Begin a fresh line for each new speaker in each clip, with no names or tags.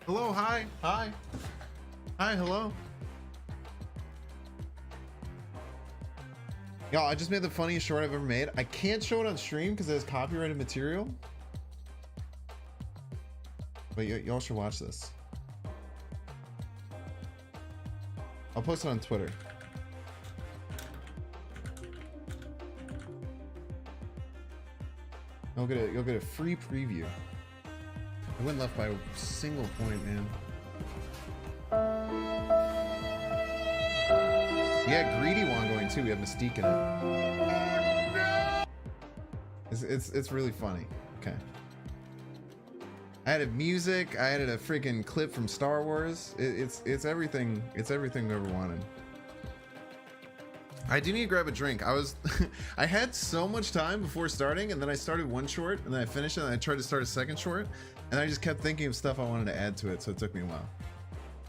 Hello, hi, hi. Hi, hello. Y'all, I just made the funniest short I've ever made. I can't show it on stream because it has copyrighted material. But y'all should watch this. I'll post it on Twitter. You'll get a free preview. I went left by a single point, man. Yeah, greedy Wongoing too. We have Mystique in it. Oh, no! It's really funny. Okay. I added music. I added a freaking clip from Star Wars. It's everything. It's everything we ever wanted. I do need to grab a drink. I had so much time before starting, and then I started one short, and then I finished it, and I tried to start a second short, and I just kept thinking of stuff I wanted to add to it, so it took me a while.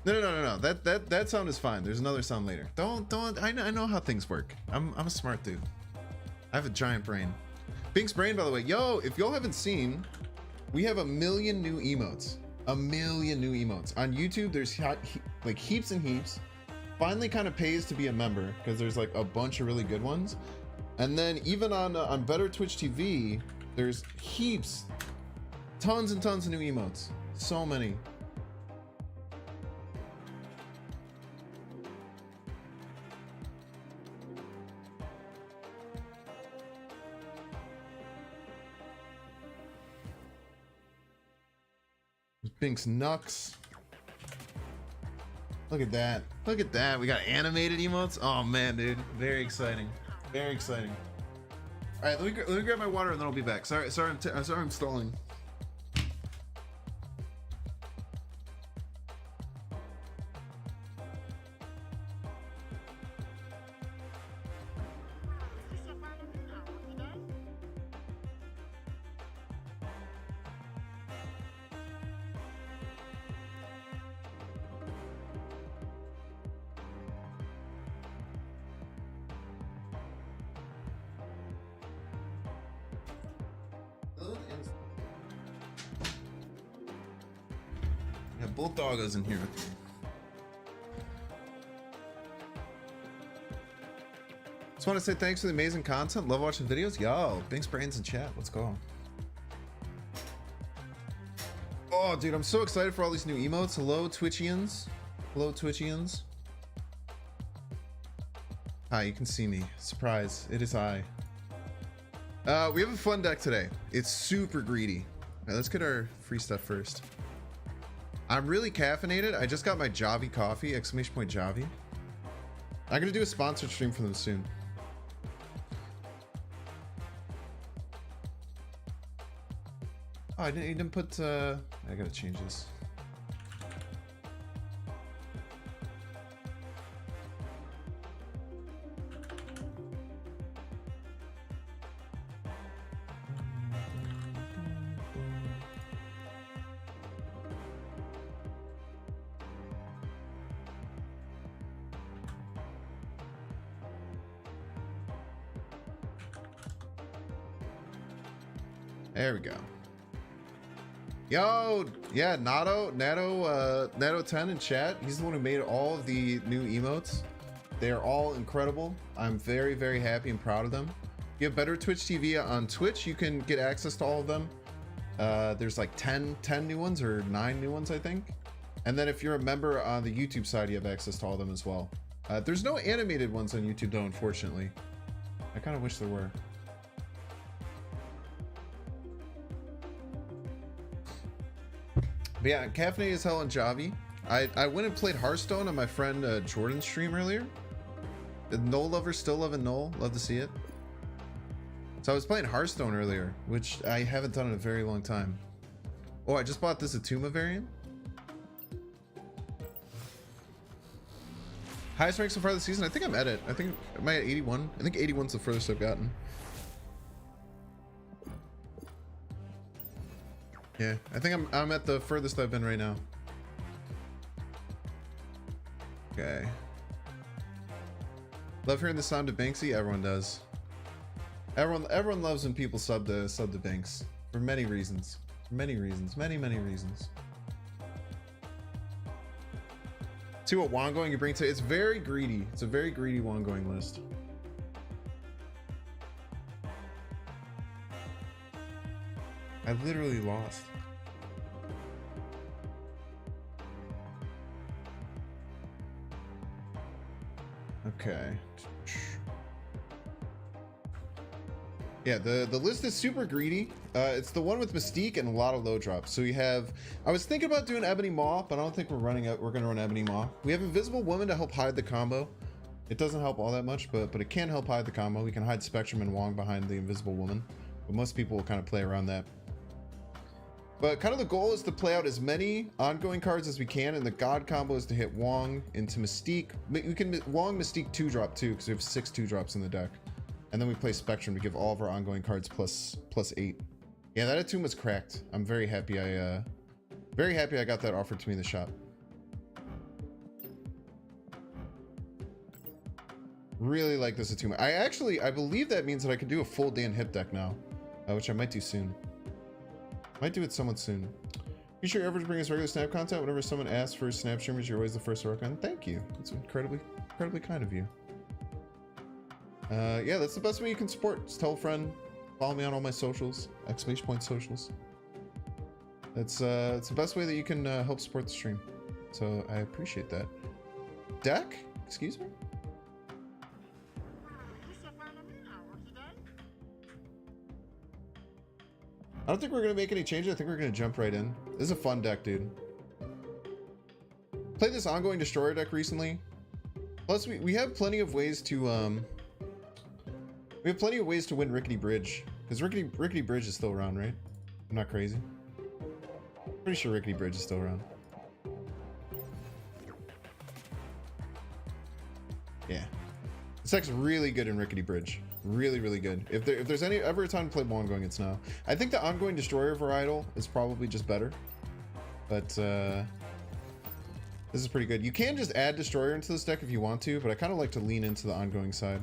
No. That sound is fine. There's another sound later. Don't. I know how things work. I'm a smart dude. I have a giant brain. Bink's brain, by the way. Yo, if y'all haven't seen, we have 1 million new emotes. 1 million new emotes on YouTube. There's like heaps and heaps. Finally kind of pays to be a member because there's like a bunch of really good ones. And then even on Better Twitch TV, there's heaps, tons and tons of new emotes. So many. Bink's Nux. Look at that. Look at that. We got animated emotes. Oh man, dude. Very exciting. Very exciting. All right, let me grab my water and then I'll be back. Sorry I'm stalling. Yeah, both doggos in here with me. Just want to say thanks for the amazing content. Love watching videos. Yo, Bink's brains in chat. Let's go. Oh, dude, I'm so excited for all these new emotes. Hello, Twitchians. Hello, Twitchians. Hi, you can see me. Surprise, it is I. We have a fun deck today. It's super greedy. All right, let's get our free stuff first. I'm really caffeinated. I just got my Javi coffee, exclamation point Javi. I'm gonna do a sponsored stream for them soon. Oh, you didn't put, I gotta change this. There we go. Yo, yeah, Nato10 in chat. He's the one who made all of the new emotes. They are all incredible. I'm very, very happy and proud of them. If you have Better Twitch TV on Twitch, you can get access to all of them. There's like 10 new ones or 9 new ones, I think. And then if you're a member on the YouTube side, you have access to all of them as well. There's no animated ones on YouTube though, unfortunately. I kind of wish there were. But yeah, caffeinated as hell on Javi. I went and played Hearthstone on my friend Jordan's stream earlier. The Null lover still loving Null. Love to see it. So I was playing Hearthstone earlier, which I haven't done in a very long time. Oh, I just bought this Atuma variant. Highest rank so far this season? I think I'm at it. I think am I at 81? I think 81's the furthest I've gotten. Yeah, I think I'm at the furthest I've been right now. Okay. Love hearing the sound of Banksy. Everyone does. Everyone loves when people sub to Banks for many reasons. For many reasons. Many reasons. See what Wongoing you bring to. It's very greedy. It's a very greedy Wongoing list. I literally lost. Okay. Yeah, the list is super greedy. It's the one with Mystique and a lot of low drops. So we have, I was thinking about doing Ebony Maw, but I don't think we're gonna run Ebony Maw. We have Invisible Woman to help hide the combo. It doesn't help all that much, but it can help hide the combo. We can hide Spectrum and Wong behind the Invisible Woman, but most people will kind of play around that. But kind of the goal is to play out as many ongoing cards as we can, and the God combo is to hit Wong into Mystique. We can Wong Mystique 2-drop too, because we have 6 2-drops in the deck. And then we play Spectrum to give all of our ongoing cards plus 8. Yeah, that Atum was cracked. I'm very happy I got that offered to me in the shop. Really like this Atum. I believe that means that I can do a full Dan Hip deck now, which I might do soon. Might do it somewhat soon. You sure ever to bring us regular Snap content? Whenever someone asks for Snap streamers, you're always the first to work on. Thank you. That's incredibly kind of you. Yeah, that's the best way you can support. Just tell a friend. Follow me on all my socials. !point socials. It's the best way that you can help support the stream. So I appreciate that. Deck? Excuse me? I don't think we're going to make any changes. I think we're going to jump right in. This is a fun deck, dude. Played this ongoing Destroyer deck recently. Plus, we have plenty of ways to win Rickety Bridge. Because Rickety Bridge is still around, right? I'm not crazy. Pretty sure Rickety Bridge is still around. Yeah. This deck's really good in Rickety Bridge. Really, really good. If there's ever a time to play Wongoing, it's now. I think the ongoing Destroyer varietal is probably just better. But this is pretty good. You can just add Destroyer into this deck if you want to, but I kind of like to lean into the ongoing side.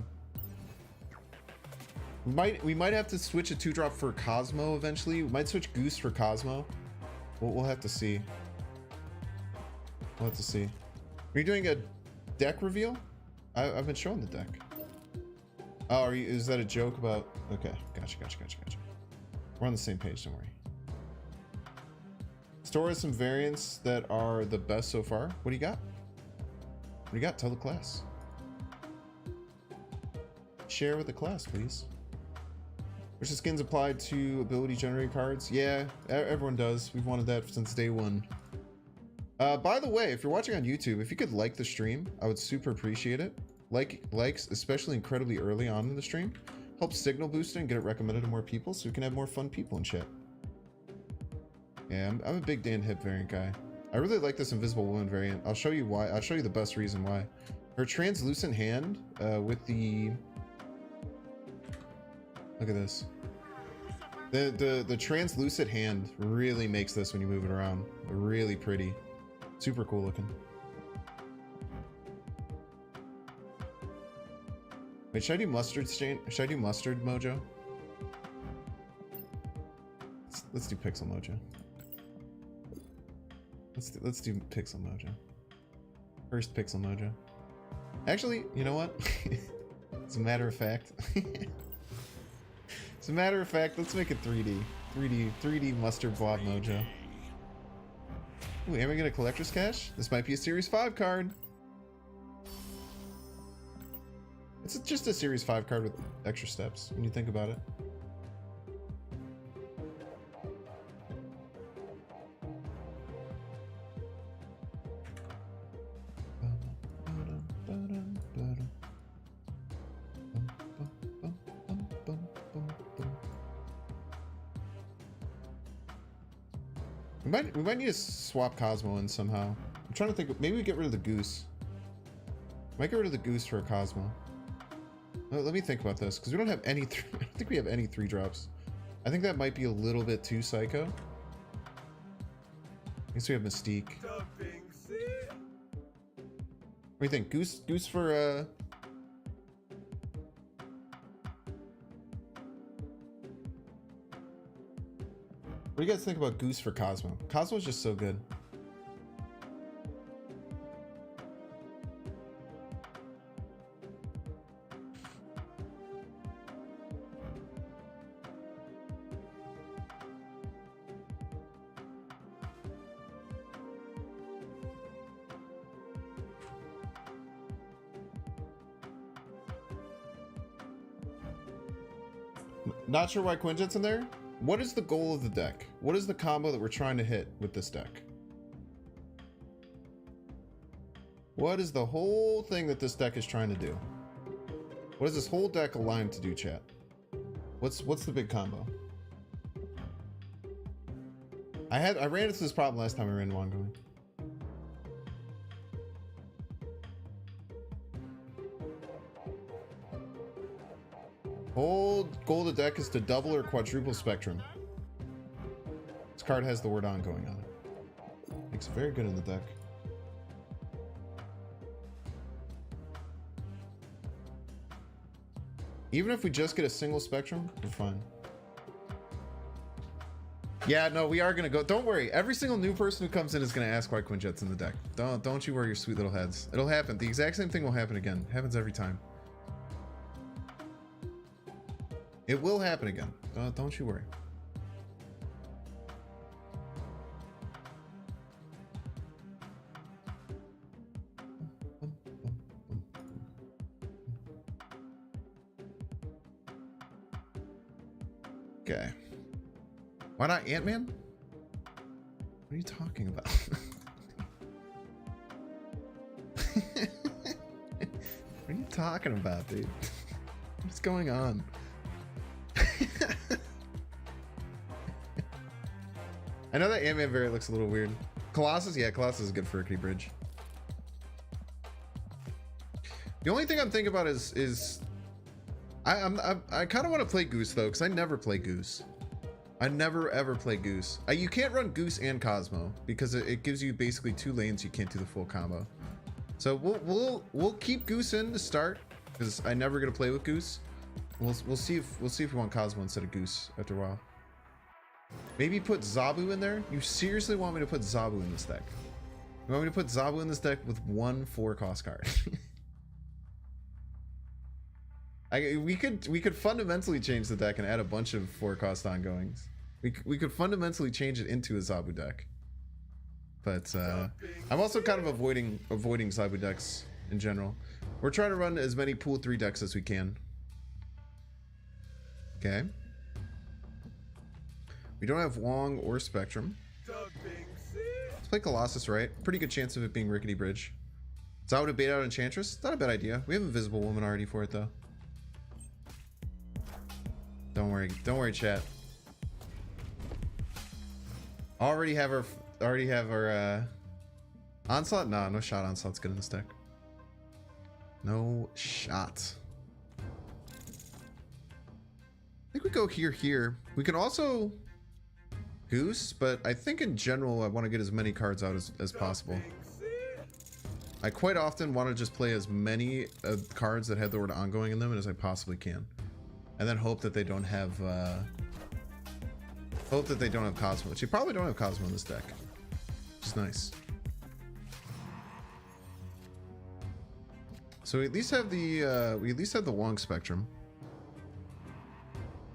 We might have to switch a 2-drop for Cosmo eventually. We might switch Goose for Cosmo. We'll have to see. We'll have to see. Are you doing a deck reveal? I've been showing the deck. Oh, is that a joke about? Okay, gotcha. We're on the same page, don't worry. Store has some variants that are the best so far. What do you got? What do you got? Tell the class. Share with the class, please. Which the skins applied to ability generating cards? Yeah, everyone does. We've wanted that since day one. By the way, if you're watching on YouTube, if you could like the stream, I would super appreciate it. Likes, especially incredibly early on in the stream, helps signal boost it and get it recommended to more people so we can have more fun people in chat. Yeah, I'm a big Dan Hip variant guy. I really like this Invisible Woman variant. I'll show you why. I'll show you the best reason why. Her translucent hand with the... Look at this. The translucent hand really makes this when you move it around. Really pretty. Super cool looking. Wait, should I do mustard stain? Should I do mustard mojo? Let's do pixel mojo. Let's do pixel mojo. First pixel mojo. Actually, you know what? As a matter of fact. As a matter of fact, let's make it 3D. 3D mustard blob mojo. Ooh, am I gonna collector's cache? This might be a Series 5 card. It's just a Series 5 card with extra steps when you think about it. We might need to swap Cosmo in somehow. I'm trying to think. Maybe we get rid of the Goose. Might get rid of the Goose for a Cosmo. Let me think about this because we don't have any. I don't think we have any 3-drops. I think that might be a little bit too psycho. I guess we have Mystique. What do you think? Goose for What do you guys think about Goose for Cosmo? Cosmo's just so good. Not sure why Quinjet's in there. What is the goal of the deck? What is the combo that we're trying to hit with this deck? What is the whole thing that this deck is trying to do? What is this whole deck aligned to do, chat? What's the big combo? I ran into this problem last time I ran Wongoing. Whole goal of the deck is to double or quadruple spectrum. This card has the word ongoing on it. Makes it very good in the deck. Even if we just get a single spectrum, we're fine. Yeah, no, we are gonna go. Don't worry. Every single new person who comes in is gonna ask why Quinjet's in the deck. Don't you worry your sweet little heads. It'll happen. The exact same thing will happen again. It happens every time. It will happen again. Don't you worry. Okay. Why not Ant-Man? What are you talking about? What are you talking about, dude? What's going on? I know that Ant-Man variant looks a little weird. Colossus? Yeah, Colossus is good for Rickety Bridge. The only thing I'm thinking about is I kind of want to play Goose though, because I never play Goose. I never ever play Goose. You can't run Goose and Cosmo because it gives you basically 2 lanes. You can't do the full combo. So we'll keep Goose in to start because I never gonna play with Goose. We'll see if we want Cosmo instead of Goose after a while. Maybe put Zabu in there. You seriously want me to put Zabu in this deck? You want me to put Zabu in this deck with 1 4-cost card? We could fundamentally change the deck and add a bunch of 4-cost ongoings. We could fundamentally change it into a Zabu deck. But I'm also kind of avoiding Zabu decks in general. We're trying to run as many pool 3 decks as we can. Okay. We don't have Wong or Spectrum. Let's play Colossus, right? Pretty good chance of it being Rickety Bridge. Zabu to bait out Enchantress? Not a bad idea. We have Invisible Woman already for it though. Don't worry, chat. Already have our Onslaught? Nah, no shot. Onslaught's good in this deck. No shot. I think we go here. We can also Goose, but I think in general I want to get as many cards out as possible. I quite often want to just play as many cards that have the word ongoing in them as I possibly can. And then hope that they don't have Cosmo, which you probably don't have Cosmo in this deck. Which is nice. So we at least have the Wong Spectrum.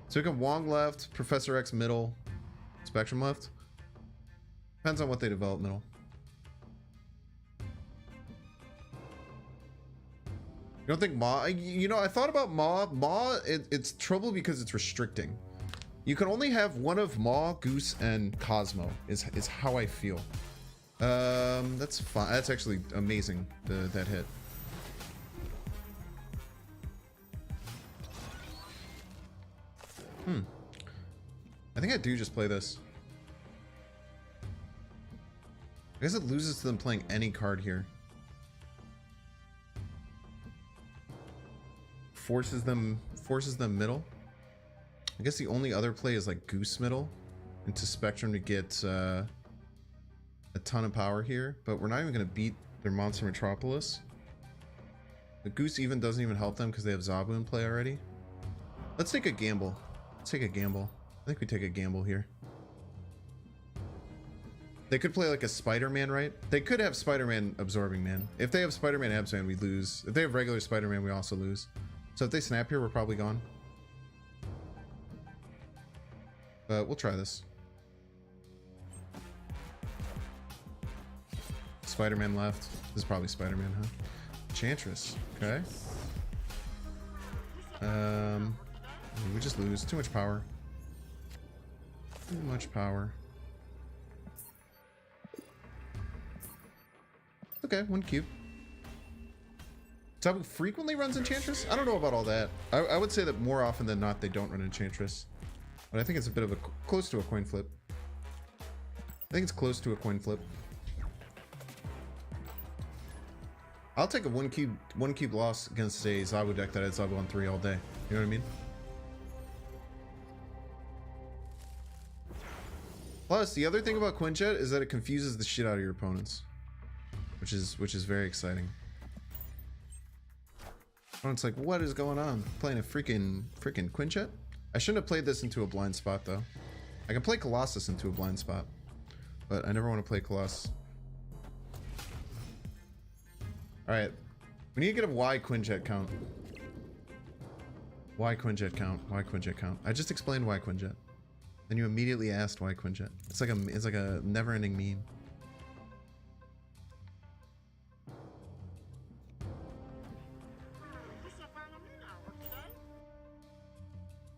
So we can Wong left, Professor X middle, Spectrum left. Depends on what they develop middle. You don't think Maw? You know, I thought about Maw. Maw, it's trouble because it's restricting. You can only have one of Maw, Goose, and Cosmo. Is how I feel. That's fine. That's actually amazing. That hit. I think I do just play this. I guess it loses to them playing any card here. Forces them middle. I guess the only other play is like Goose middle into Spectrum to get a ton of power here, but we're not even going to beat their Monster Metropolis. The Goose even doesn't even help them because they have Zabu in play already. Let's take a gamble. I think we take a gamble here. They could play like a Spider-Man, right? They could have Spider-Man Absorbing Man. If they have Spider-Man Abs-Man, we lose. If they have regular Spider-Man, we also lose. So if they snap here, we're probably gone. But we'll try this. Spider-Man left. This is probably Spider-Man, huh? Enchantress. Okay. Here we We just lose. Too much power. Too much power. Okay, 1 cube. Tabu frequently runs Enchantress? I don't know about all that. I would say that more often than not they don't run Enchantress. But I think it's a bit of a close to a coin flip. I think it's close to a coin flip. I'll take a one cube loss against a Zabu deck that had Zabu on 3 all day. You know what I mean? Plus, the other thing about Quinjet is that it confuses the shit out of your opponents, which is very exciting. It's like, what is going on? Playing a freaking Quinjet? I shouldn't have played this into a blind spot though. I can play Colossus into a blind spot, but I never want to play Colossus. All right, we need to get a Y Quinjet count. Y Quinjet count. Y Quinjet count. I just explained Y Quinjet. Then you immediately asked why Quinjet. It's like a never-ending meme.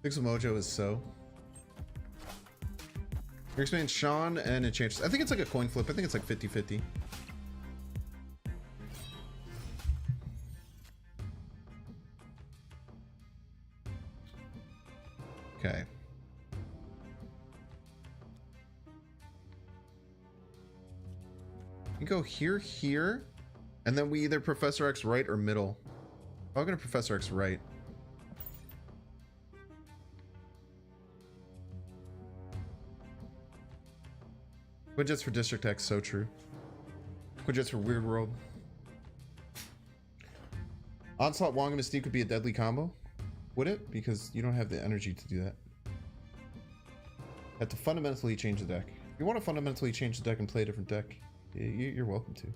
Pixel Mojo is so. You're explaining Sean and Enchantress. I think it's like a coin flip. I think it's like 50-50. Okay. You go here, here, and then we either Professor X right or middle. I'm gonna Professor X right. Quinjets for District X, so true. Quinjets for Weird World. Onslaught Wong and Mystique would be a deadly combo. Would it? Because you don't have the energy to do that. Have to fundamentally change the deck. If you want to fundamentally change the deck and play a different deck, you're welcome to.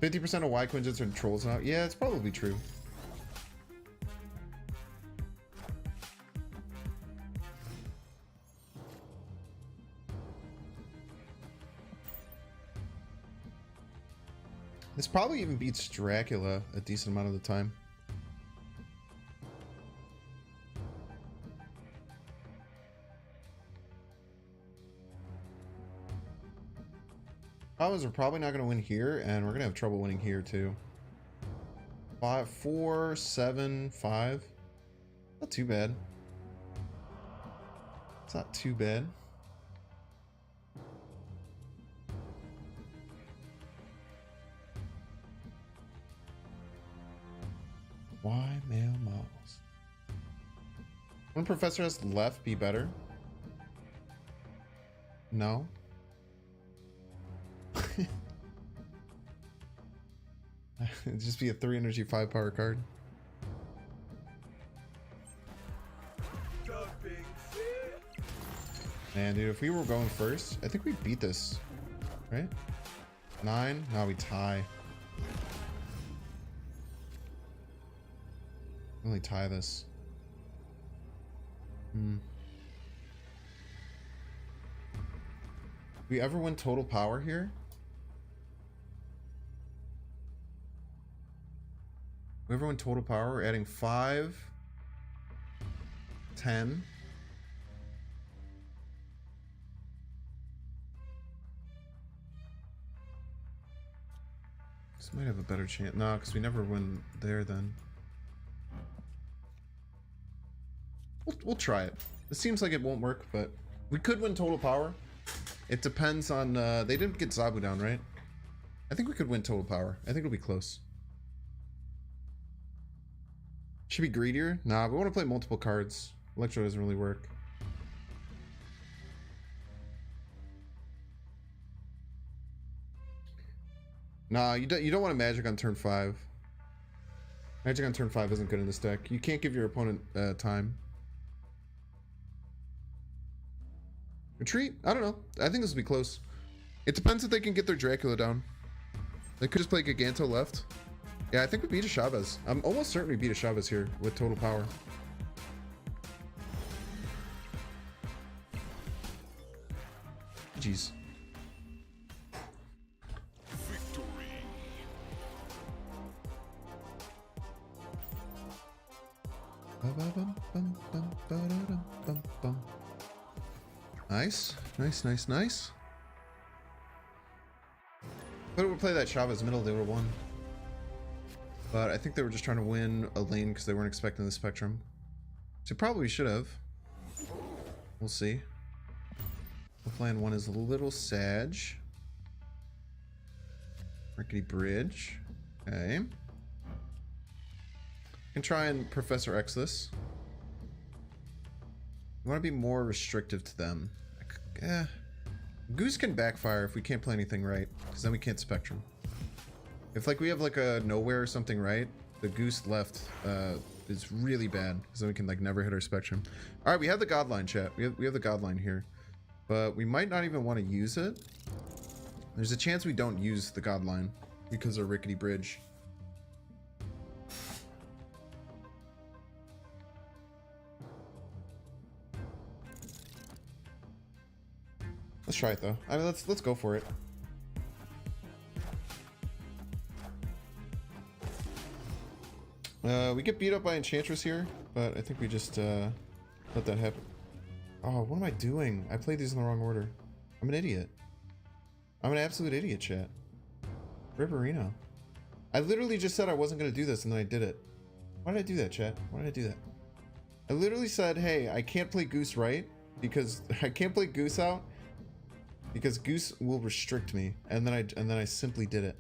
"50% of Y Quinjets are trolls now." Yeah, it's probably true. This probably even beats Dracula a decent amount of the time. Problem is we're probably not going to win here, and we're going to have trouble winning here too. 5, 4, 7, 5. Not too bad. It's not too bad. Why male models? One Professor has left be better? No. It'd just be a 3 energy 5 power card. Man, dude, if we were going first, I think we beat this, right? 9? No, we tie. Only tie this. We ever win total power here? We ever win total power? We're adding 5, 10. This might have a better chance. No, because we never win there then. We'll try it. It seems like it won't work, but we could win total power. It depends on, they didn't get Zabu down, right? I think we could win total power. I think it'll be close. Should be greedier? Nah, we want to play multiple cards. Electro doesn't really work. Nah, you don't want a magic on turn 5. Magic on turn 5 isn't good in this deck. You can't give your opponent time. Retreat? I don't know. I think this will be close. It depends if they can get their Dracula down. They could just play Giganto left. Yeah, I think we beat a Chavez. I'm almost certain we beat a Chavez here with total power. Jeez. Nice, nice, nice, nice. But we'll play that Chavez middle, they would have won. But I think they were just trying to win a lane because they weren't expecting the Spectrum. So probably should have. We'll see. The plan one is a little Sag. Rickety Bridge. Okay. Can try and Professor X this. We want to be more restrictive to them. Goose can backfire if we can't play anything right, because then we can't Spectrum. If like we have like a nowhere or something right, the Goose left is really bad, because then we can like never hit our Spectrum. All right, we have the Godline, chat. We have the Godline here, but we might not even want to use it. There's a chance we don't use the Godline because of Rickety Bridge. Let's try it though. I mean, let's go for it. We get beat up by Enchantress here, but I think we just let that happen. Oh, what am I doing? I played these in the wrong order. I'm an idiot. I'm an absolute idiot, chat. Ripperino. I literally just said I wasn't gonna do this and then I did it. Why did I do that, chat? Why did I do that? I literally said, hey, I can't play Goose right because I can't play Goose out because Goose will restrict me, and then I simply did it.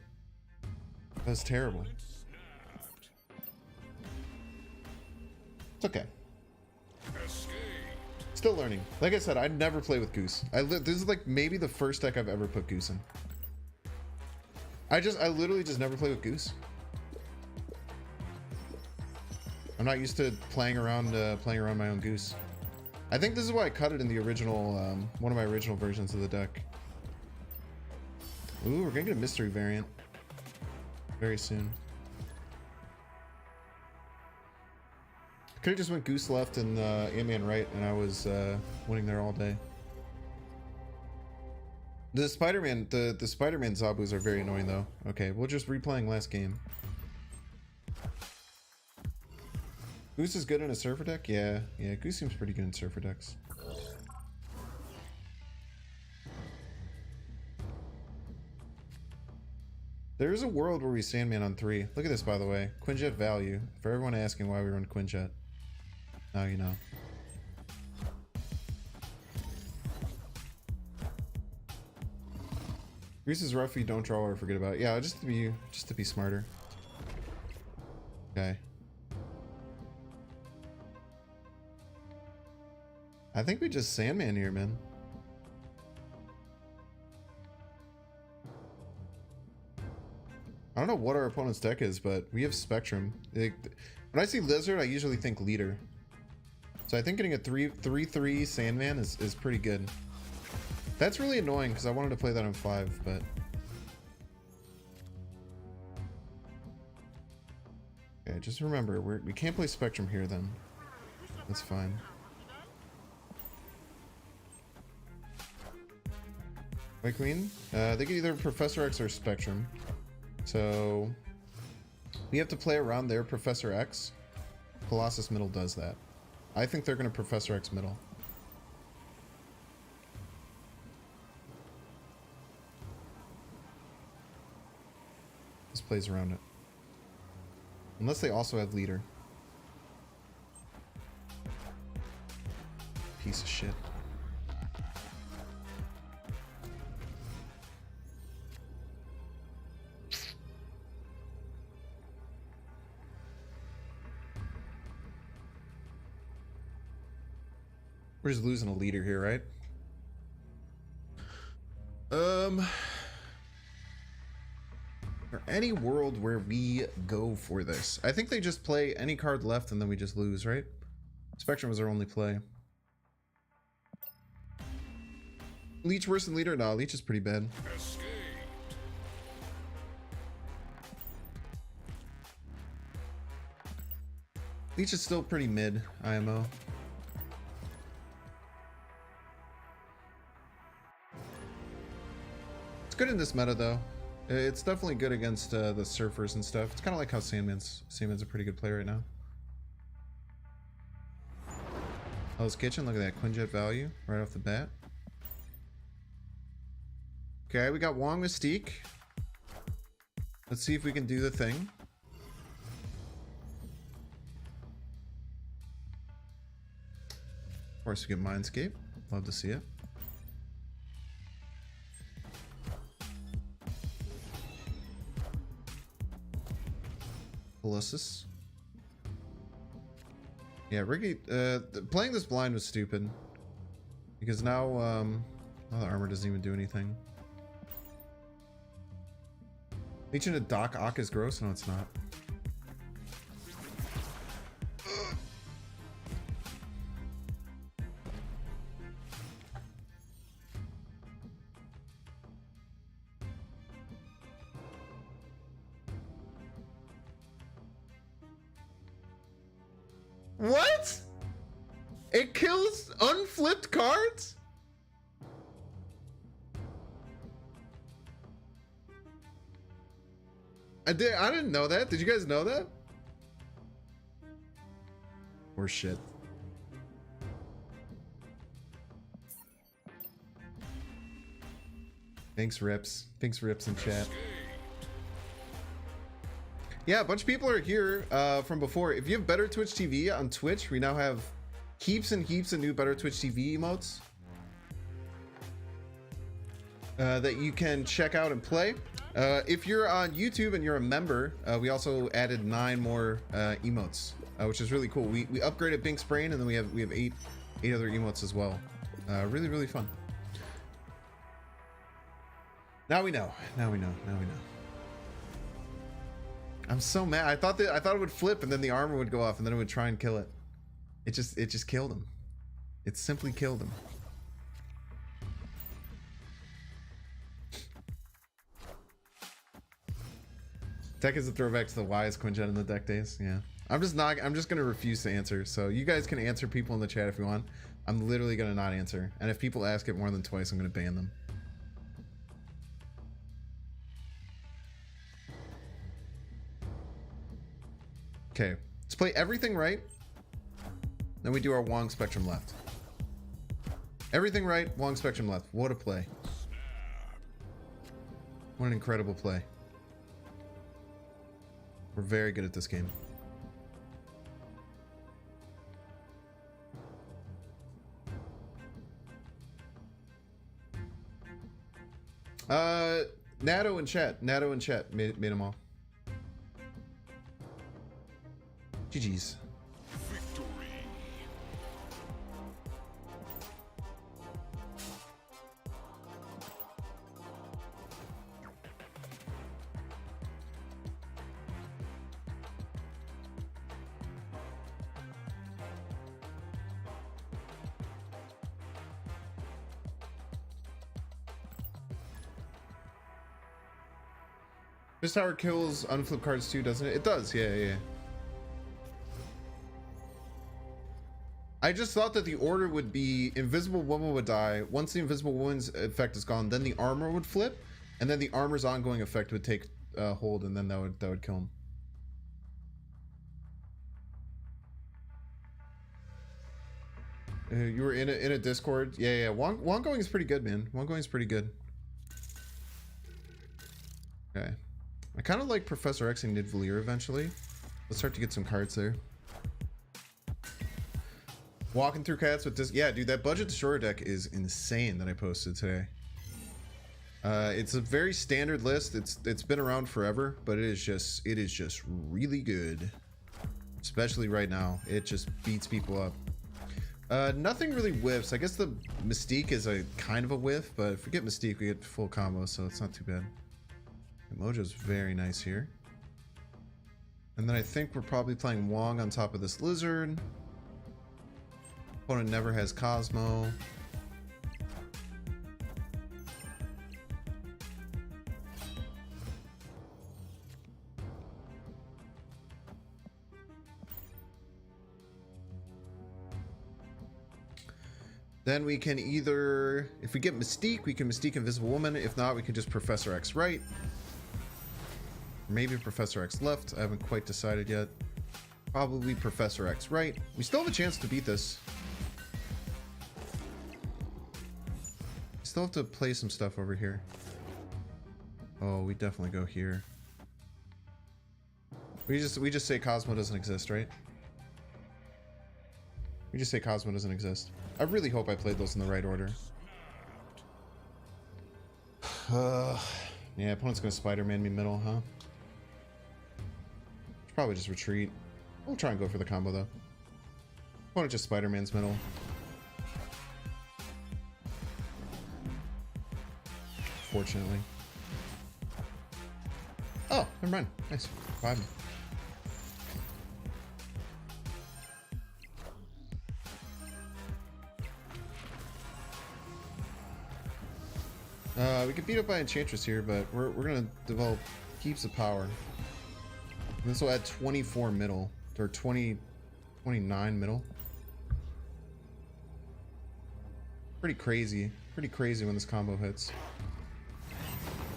That was terrible. It's okay. Still learning. Like I said, I'd never play with Goose. This is like maybe the first deck I've ever put Goose in. I literally just never play with Goose. I'm not used to playing around my own Goose. I think this is why I cut it in the original, one of my original versions of the deck. Ooh, we're gonna get a mystery variant very soon. Could have just went Goose left and Ant-Man right, and I was winning there all day. The Spider-Man Zabus are very annoying though. Okay, we'll just replaying last game. Goose is good in a Surfer deck? Yeah, Goose seems pretty good in Surfer decks. There is a world where we Sandman on 3. Look at this, by the way. Quinjet value. For everyone asking why we run Quinjet. Now you know. Goose is rough if you don't draw or forget about it. Yeah, just to be smarter. Okay. I think we just Sandman here, man. I don't know what our opponent's deck is, but we have Spectrum. When I see Lizard, I usually think Leader. So I think getting a 3/3 Sandman is pretty good. That's really annoying because I wanted to play that on 5, but... Okay, just remember, we can't play Spectrum here then. That's fine. White Queen? They get either Professor X or Spectrum. So we have to play around their Professor X. Colossus middle does that. I think they're going to Professor X middle. This plays around it. Unless they also have Leader. Piece of shit. We're just losing a Leader here, right? Or any world where we go for this. I think they just play any card left and then we just lose, right? Spectrum was our only play. Leech worse than Leader? No, Leech is pretty bad. Leech is still pretty mid, IMO. It's good in this meta though. It's definitely good against the surfers and stuff. It's kind of like how Sandman's a pretty good player right now. Hell's Kitchen, look at that Quinjet value right off the bat. Okay, we got Wong Mystique. Let's see if we can do the thing. Of course, we get Mindscape. Love to see it. Colossus. Yeah, Ricky, playing this blind was stupid. Because now, the armor doesn't even do anything. Leeching a Doc Ock is gross? No, it's not. What? It kills unflipped cards? I didn't know that. Did you guys know that? Or shit. Thanks, Rips. Thanks, Rips in chat. Yeah, a bunch of people are here from before. If you have Better Twitch TV on Twitch, we now have heaps and heaps of new Better Twitch TV emotes that you can check out and play. If you're on YouTube and you're a member, we also added 9 more emotes, which is really cool. We upgraded Bink's Brain, and then we have 8 other emotes as well. Really, really fun. Now we know. Now we know. Now we know. I'm so mad. I thought it would flip and then the armor would go off and then it would try and kill it. It just killed him. It simply killed him. Tech is a throwback to the wise Quinjet in the deck days. Yeah. I'm just gonna refuse to answer. So you guys can answer people in the chat if you want. I'm literally gonna not answer. And if people ask it more than twice, I'm gonna ban them. Okay, let's play everything right. Then we do our Wong Spectrum left. Everything right, Wong Spectrum left. What a play. What an incredible play. We're very good at this game. Natto in chat. Natto in chat made them all. GG's. Victory. This tower kills unflip cards too, doesn't it? It does, yeah. I just thought that the order would be Invisible Woman would die. Once the Invisible Woman's effect is gone, then the armor would flip, and then the armor's ongoing effect would take hold, and then that would kill him. You were in a Discord, yeah. Wongoing is pretty good, man. Wongoing is pretty good. Okay, I kind of like Professor X and Nidvalier eventually. Let's start to get some cards there. Walking through cats with this, yeah, dude. That budget destroyer deck is insane that I posted today. It's a very standard list. It's been around forever, but it is just really good. Especially right now, it just beats people up. Nothing really whiffs. I guess the Mystique is a kind of a whiff, but if we get Mystique, we get full combo, so it's not too bad. Mojo's very nice here. And then I think we're probably playing Wong on top of this lizard. Opponent never has Cosmo. Then we can either, if we get Mystique, we can Mystique Invisible Woman. If not, we can just Professor X right. Maybe Professor X left. I haven't quite decided yet. Probably Professor X right. We still have a chance to beat this. Still have to play some stuff over here. Oh, we definitely go here. We just say Cosmo doesn't exist, right? We just say Cosmo doesn't exist. I really hope I played those in the right order. Yeah, opponent's gonna Spider-Man me middle, huh? Should probably just retreat. We'll try and go for the combo though. Opponent just Spider-Man's middle. Fortunately. Oh, never mind. Nice. 5. We can beat up by Enchantress here, but we're gonna develop heaps of power. And this will add 24 middle, or 29 middle. Pretty crazy when this combo hits.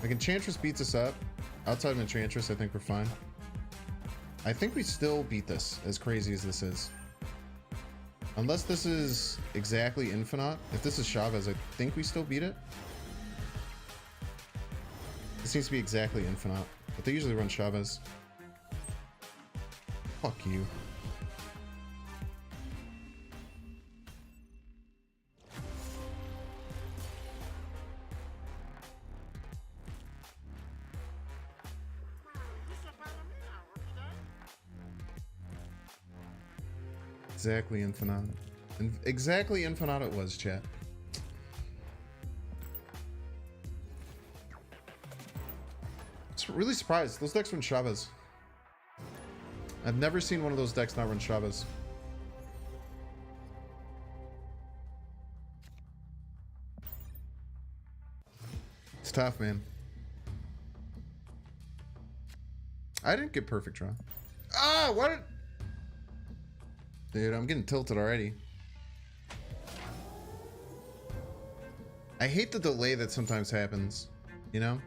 Like Enchantress beats us up. Outside of Enchantress, I think we're fine. I think we still beat this, as crazy as this is. Unless this is exactly Infinite. If this is Chavez, I think we still beat it. It seems to be exactly Infinite, but they usually run Chavez. Fuck you. Exactly Infinite. And exactly Infinite it was, chat. Really surprised. Those decks run Chavez. I've never seen one of those decks not run Chavez. It's tough, man. I didn't get perfect draw. Ah, what? Dude, I'm getting tilted already. I hate the delay that sometimes happens, you know?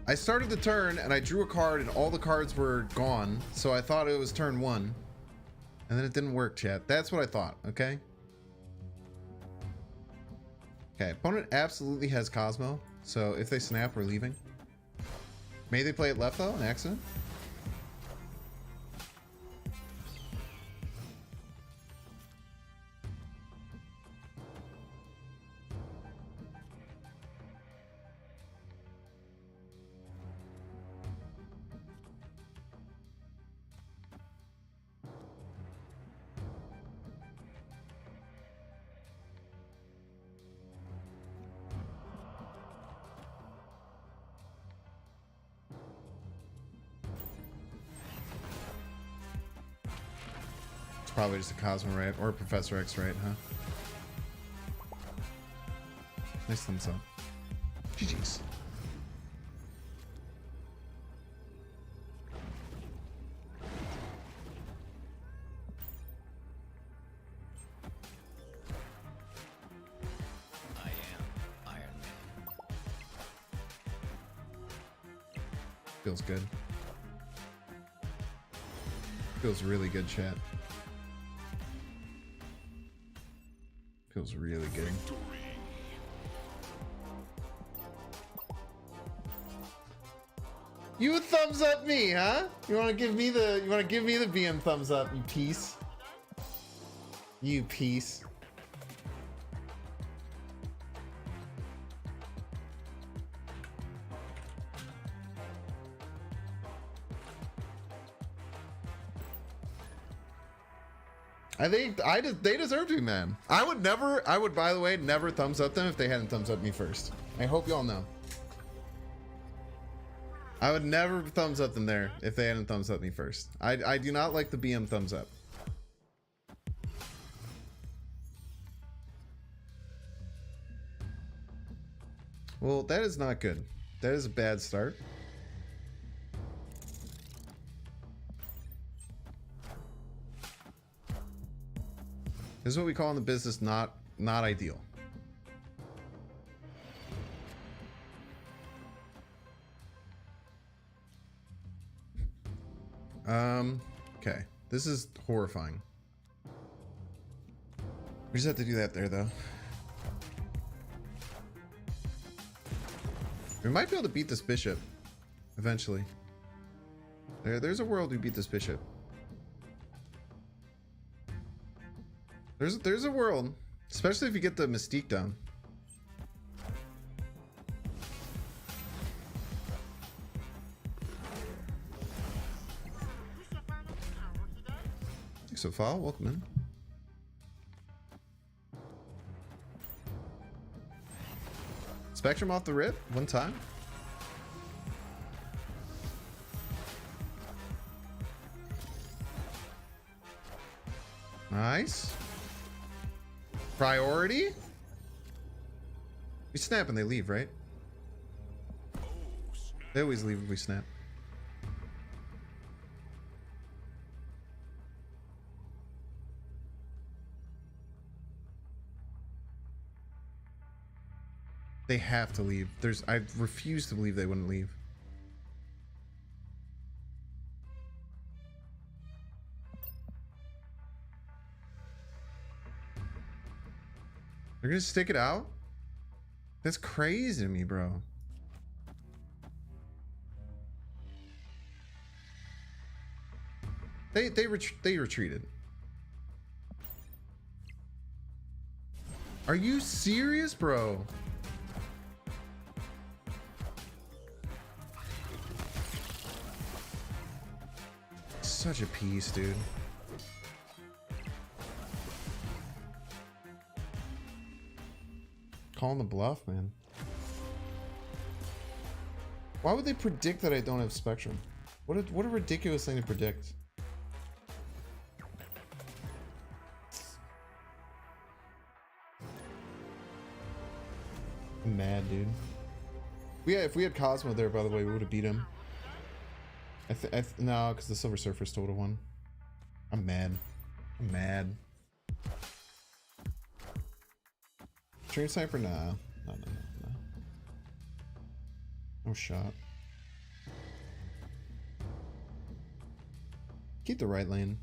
I started the turn and I drew a card and all the cards were gone, so I thought it was turn 1. And then it didn't work, chat. That's what I thought, okay? Okay, opponent absolutely has Cosmo, so if they snap, we're leaving. May they play it left though, an accident? Probably just a Cosmo right or a Professor X right, huh? Nice thumbs up. GG's.
I am Iron Man.
Feels good. Feels really good, chat. Feels really good. You thumbs up me, huh? You want to give me the BM thumbs up, you piece. You piece. I think they deserve to, man. I would, by the way, never thumbs up them if they hadn't thumbs up me first. I hope y'all know. I would never thumbs up them there if they hadn't thumbs up me first. I do not like the BM thumbs up. Well, that is not good. That is a bad start. This is what we call in the business not ideal. Okay. This is horrifying. We just have to do that there, though. We might be able to beat this bishop eventually. There's a world we beat this bishop. There's a world, especially if you get the mystique down. Thanks so far, welcome in. Spectrum off the rip, one time. Nice. Priority? We snap and they leave, right? They always leave if we snap. They have to leave. I refuse to believe they wouldn't leave. They're gonna stick it out? That's crazy to me, bro. They retreated. Are you serious, bro? Such a piece, dude. Calling the bluff, man. Why would they predict that I don't have Spectrum? What a ridiculous thing to predict. I'm mad, dude. If we had Cosmo there, by the way, we would have beat him. No, because the Silver Surfer still would have won. I'm mad. I'm mad. Stream Sniper? Nah. No. No shot. Keep the right lane.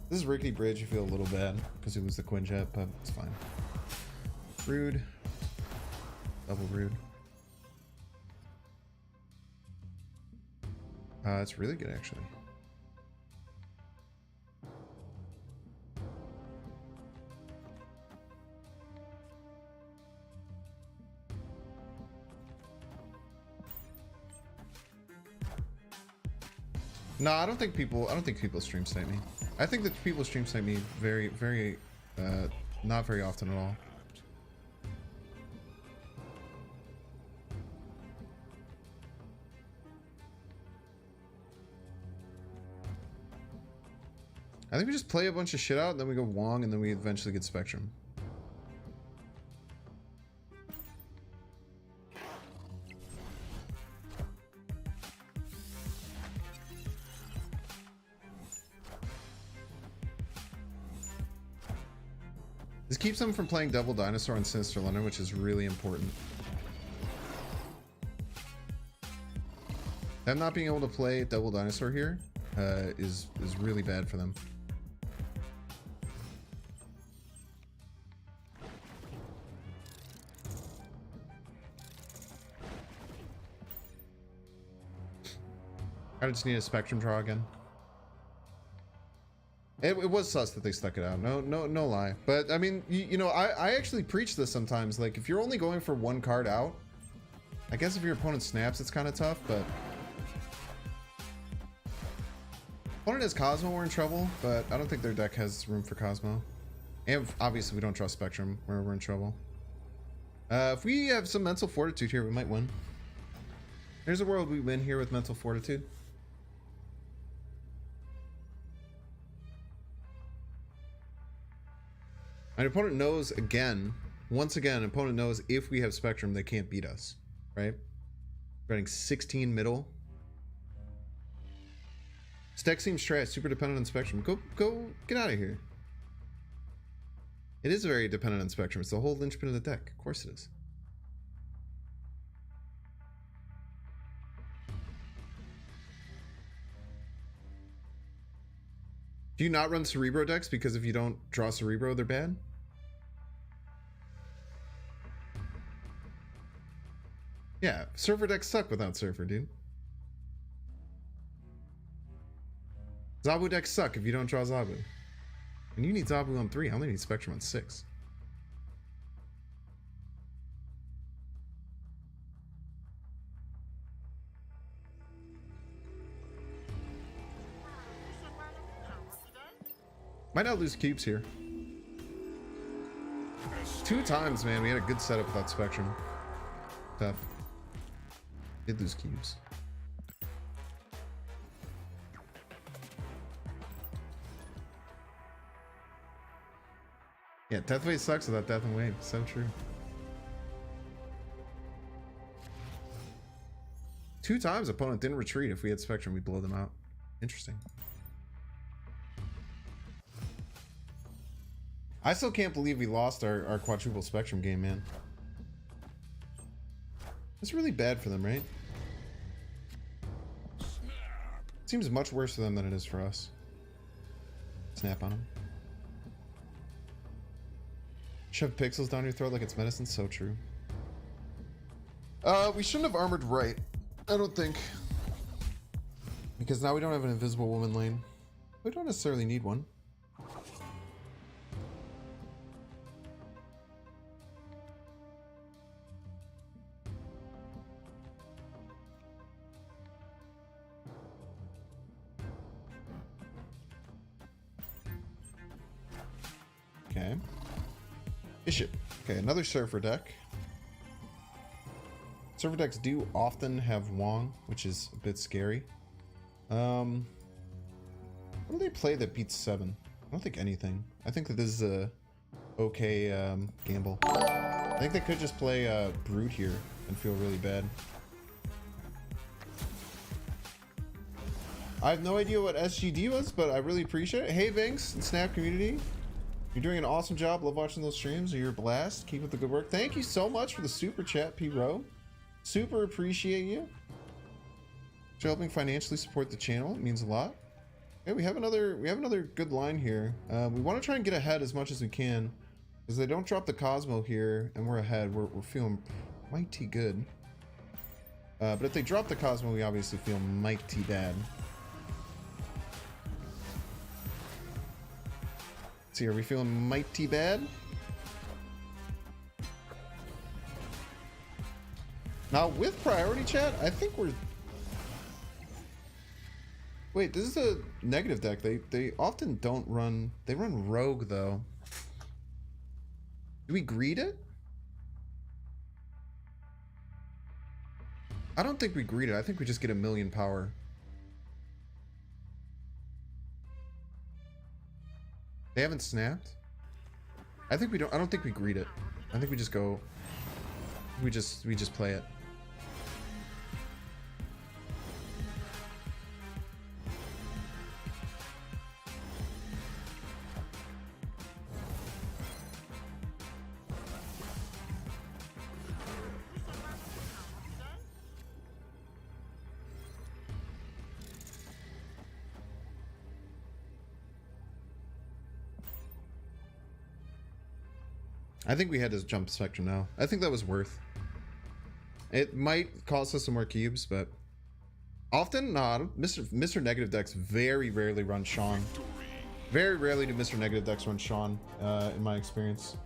This is Rickety Bridge. You feel a little bad because it was the Quinjet, but it's fine. Rude. Double rude. It's really good, actually. No, I don't think people stream snipe me. I think that people stream snipe me very, not very often at all. I think we just play a bunch of shit out, and then we go Wong, and then we eventually get Spectrum. This keeps them from playing Double Dinosaur and Sinister London, which is really important. Them not being able to play Double Dinosaur here is really bad for them. I just need a Spectrum draw again. It was sus that they stuck it out. No lie. But I mean, you know, I actually preach this sometimes. Like, if you're only going for one card out, I guess if your opponent snaps, it's kind of tough. But opponent has Cosmo, we're in trouble. But I don't think their deck has room for Cosmo. And obviously, we don't draw Spectrum, where we're in trouble. If we have some mental fortitude here, we might win. There's a world we win here with mental fortitude. An opponent knows, once again, opponent knows if we have Spectrum, they can't beat us, right? Running 16 middle. Stack seems trash, super dependent on Spectrum. Go, get out of here. It is very dependent on Spectrum. It's the whole linchpin of the deck. Of course it is. Do you not run Cerebro decks because if you don't draw Cerebro, they're bad? Yeah, Surfer decks suck without Surfer, dude. Zabu decks suck if you don't draw Zabu. And you need Zabu on 3. I only need Spectrum on 6. Might not lose cubes here. 2 times, man. We had a good setup without Spectrum. Tough. Did lose cubes. Yeah, Death Wave sucks without Death and Wave. So true. 2 times opponent didn't retreat. If we had Spectrum, we'd blow them out. Interesting. I still can't believe we lost our quadruple Spectrum game, man. It's really bad for them, right? Seems much worse for them than it is for us. Snap on them. Shove pixels down your throat like it's medicine. So true. We shouldn't have armored right. I don't think. Because now we don't have an invisible woman lane. We don't necessarily need one. Okay. Bishop. Okay, another Surfer deck. Surfer decks do often have Wong, which is a bit scary. What do they play that beats 7? I don't think anything. I think that this is a okay gamble. I think they could just play Brute here and feel really bad. I have no idea what SGD was, but I really appreciate it. Hey, Vinks and Snap community. You're doing an awesome job. Love watching those streams. You're a blast. Keep up the good work. Thank you so much for the super chat, P-Row. Super appreciate you. For helping financially support the channel. It means a lot. Okay, we have another good line here. We want to try and get ahead as much as we can. Because they don't drop the Cosmo here and we're ahead. We're feeling mighty good. But if they drop the Cosmo, we obviously feel mighty bad. See, are we feeling mighty bad? Now with priority chat, I think we're... Wait, this is a negative deck. They often don't run... They run Rogue, though. Do we greed it? I don't think we greed it. I think we just get a million power. They haven't snapped? I think we don't... I don't think we greed it. I think we just go... We just play it. I think we had to jump Spectrum now. I think that was worth. It might cost us some more cubes, but often, nah, Mr. Negative decks very rarely run Sean. Very rarely do Mr. Negative decks run Sean, in my experience.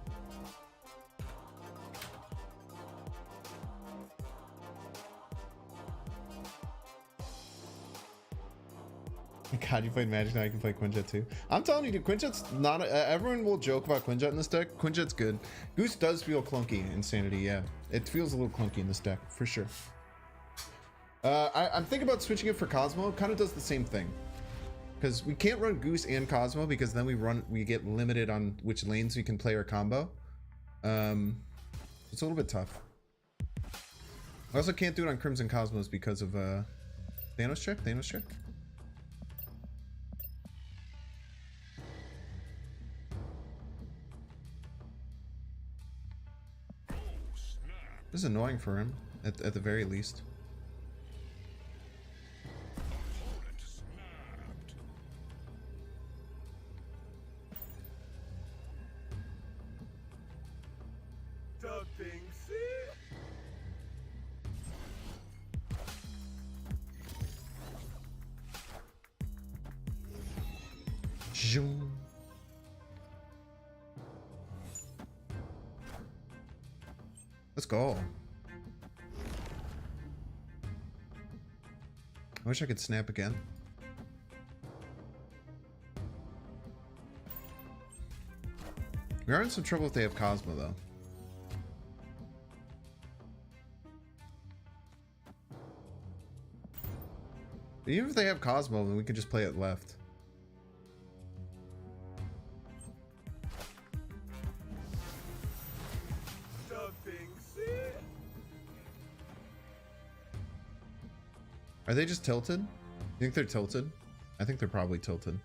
God, you played Magic, now you can play Quinjet too. I'm telling you, dude, Quinjet's not... everyone will joke about Quinjet in this deck. Quinjet's good. Goose does feel clunky in Sanity, yeah. It feels a little clunky in this deck, for sure. I'm thinking about switching it for Cosmo. It kind of does the same thing. Because we can't run Goose and Cosmo, because then we get limited on which lanes we can play our combo. It's a little bit tough. I also can't do it on Crimson Cosmos because of Thanos check? Thanos check? This is annoying for him, at the very least. Zoom. Let's go. I wish I could snap again. We are in some trouble if they have Cosmo, though. But even if they have Cosmo, then we can just play it left. Are they just tilted? You think they're tilted? I think they're probably tilted.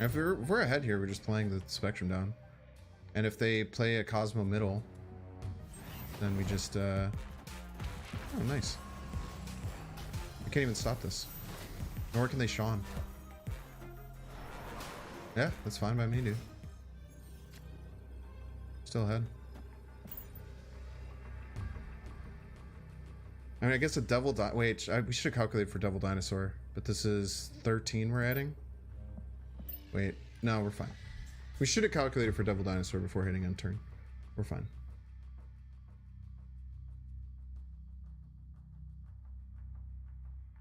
If we're ahead here, we're just playing the spectrum down. And if they play a Cosmo middle, then we just, oh, nice. I can't even stop this. Nor can they Sean. Yeah, that's fine by me, dude. Still ahead. I mean, I guess a double wait, we should have calculated for double dinosaur, but this is 13 we're adding. Wait, no, we're fine. We should have calculated for double dinosaur before hitting end turn. We're fine.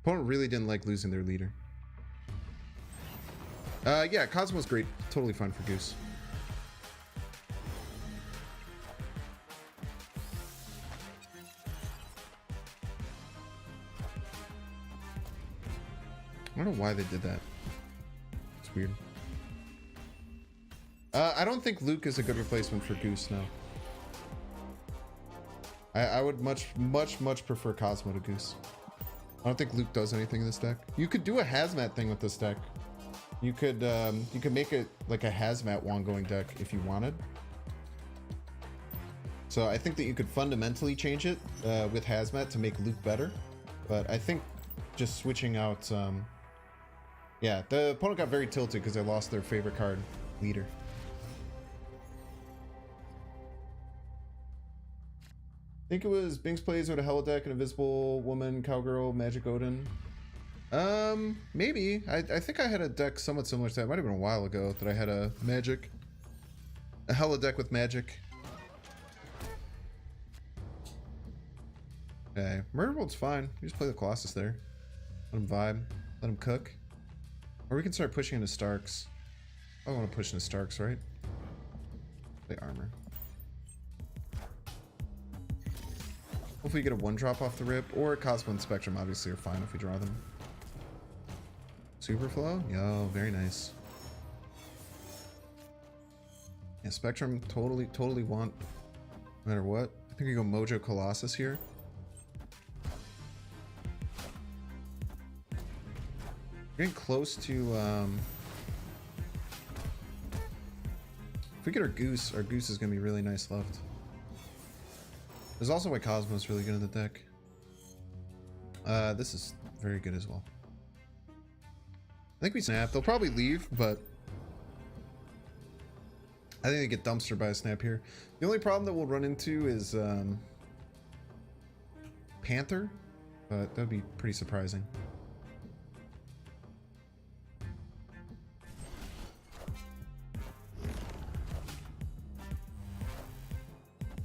Opponent really didn't like losing their leader. Yeah, Cosmo's great. Totally fine for Goose. I don't know why they did that. It's weird. I don't think Luke is a good replacement for Goose now. I would much prefer Cosmo to Goose. I don't think Luke does anything in this deck. You could do a hazmat thing with this deck. You could make it like a hazmat Wongoing deck if you wanted. So I think that you could fundamentally change it with hazmat to make Luke better. But I think just switching out, yeah, the opponent got very tilted because they lost their favorite card, leader. I think it was Binks plays with a holodeck, an invisible woman, cowgirl, magic Odin. Maybe. I think I had a deck somewhat similar to that. It might have been a while ago that I had a holodeck with magic. Okay, Murder World's fine. You just play the Colossus there. Let him vibe. Let him cook. Or we can start pushing into Starks. I want to push into Starks, right? Play armor. Hopefully you get a 1-drop off the rip, or Cosmo and Spectrum obviously are fine if we draw them. Superflow? Yo, very nice. Yeah, Spectrum totally want, no matter what. I think we go Mojo Colossus here. We're getting close to, if we get our Goose is gonna be really nice left. There's also why Cosmo's really good in the deck. This is very good as well. I think we snap. They'll probably leave, but I think they get dumpstered by a snap here. The only problem that we'll run into is Panther, but that'd be pretty surprising.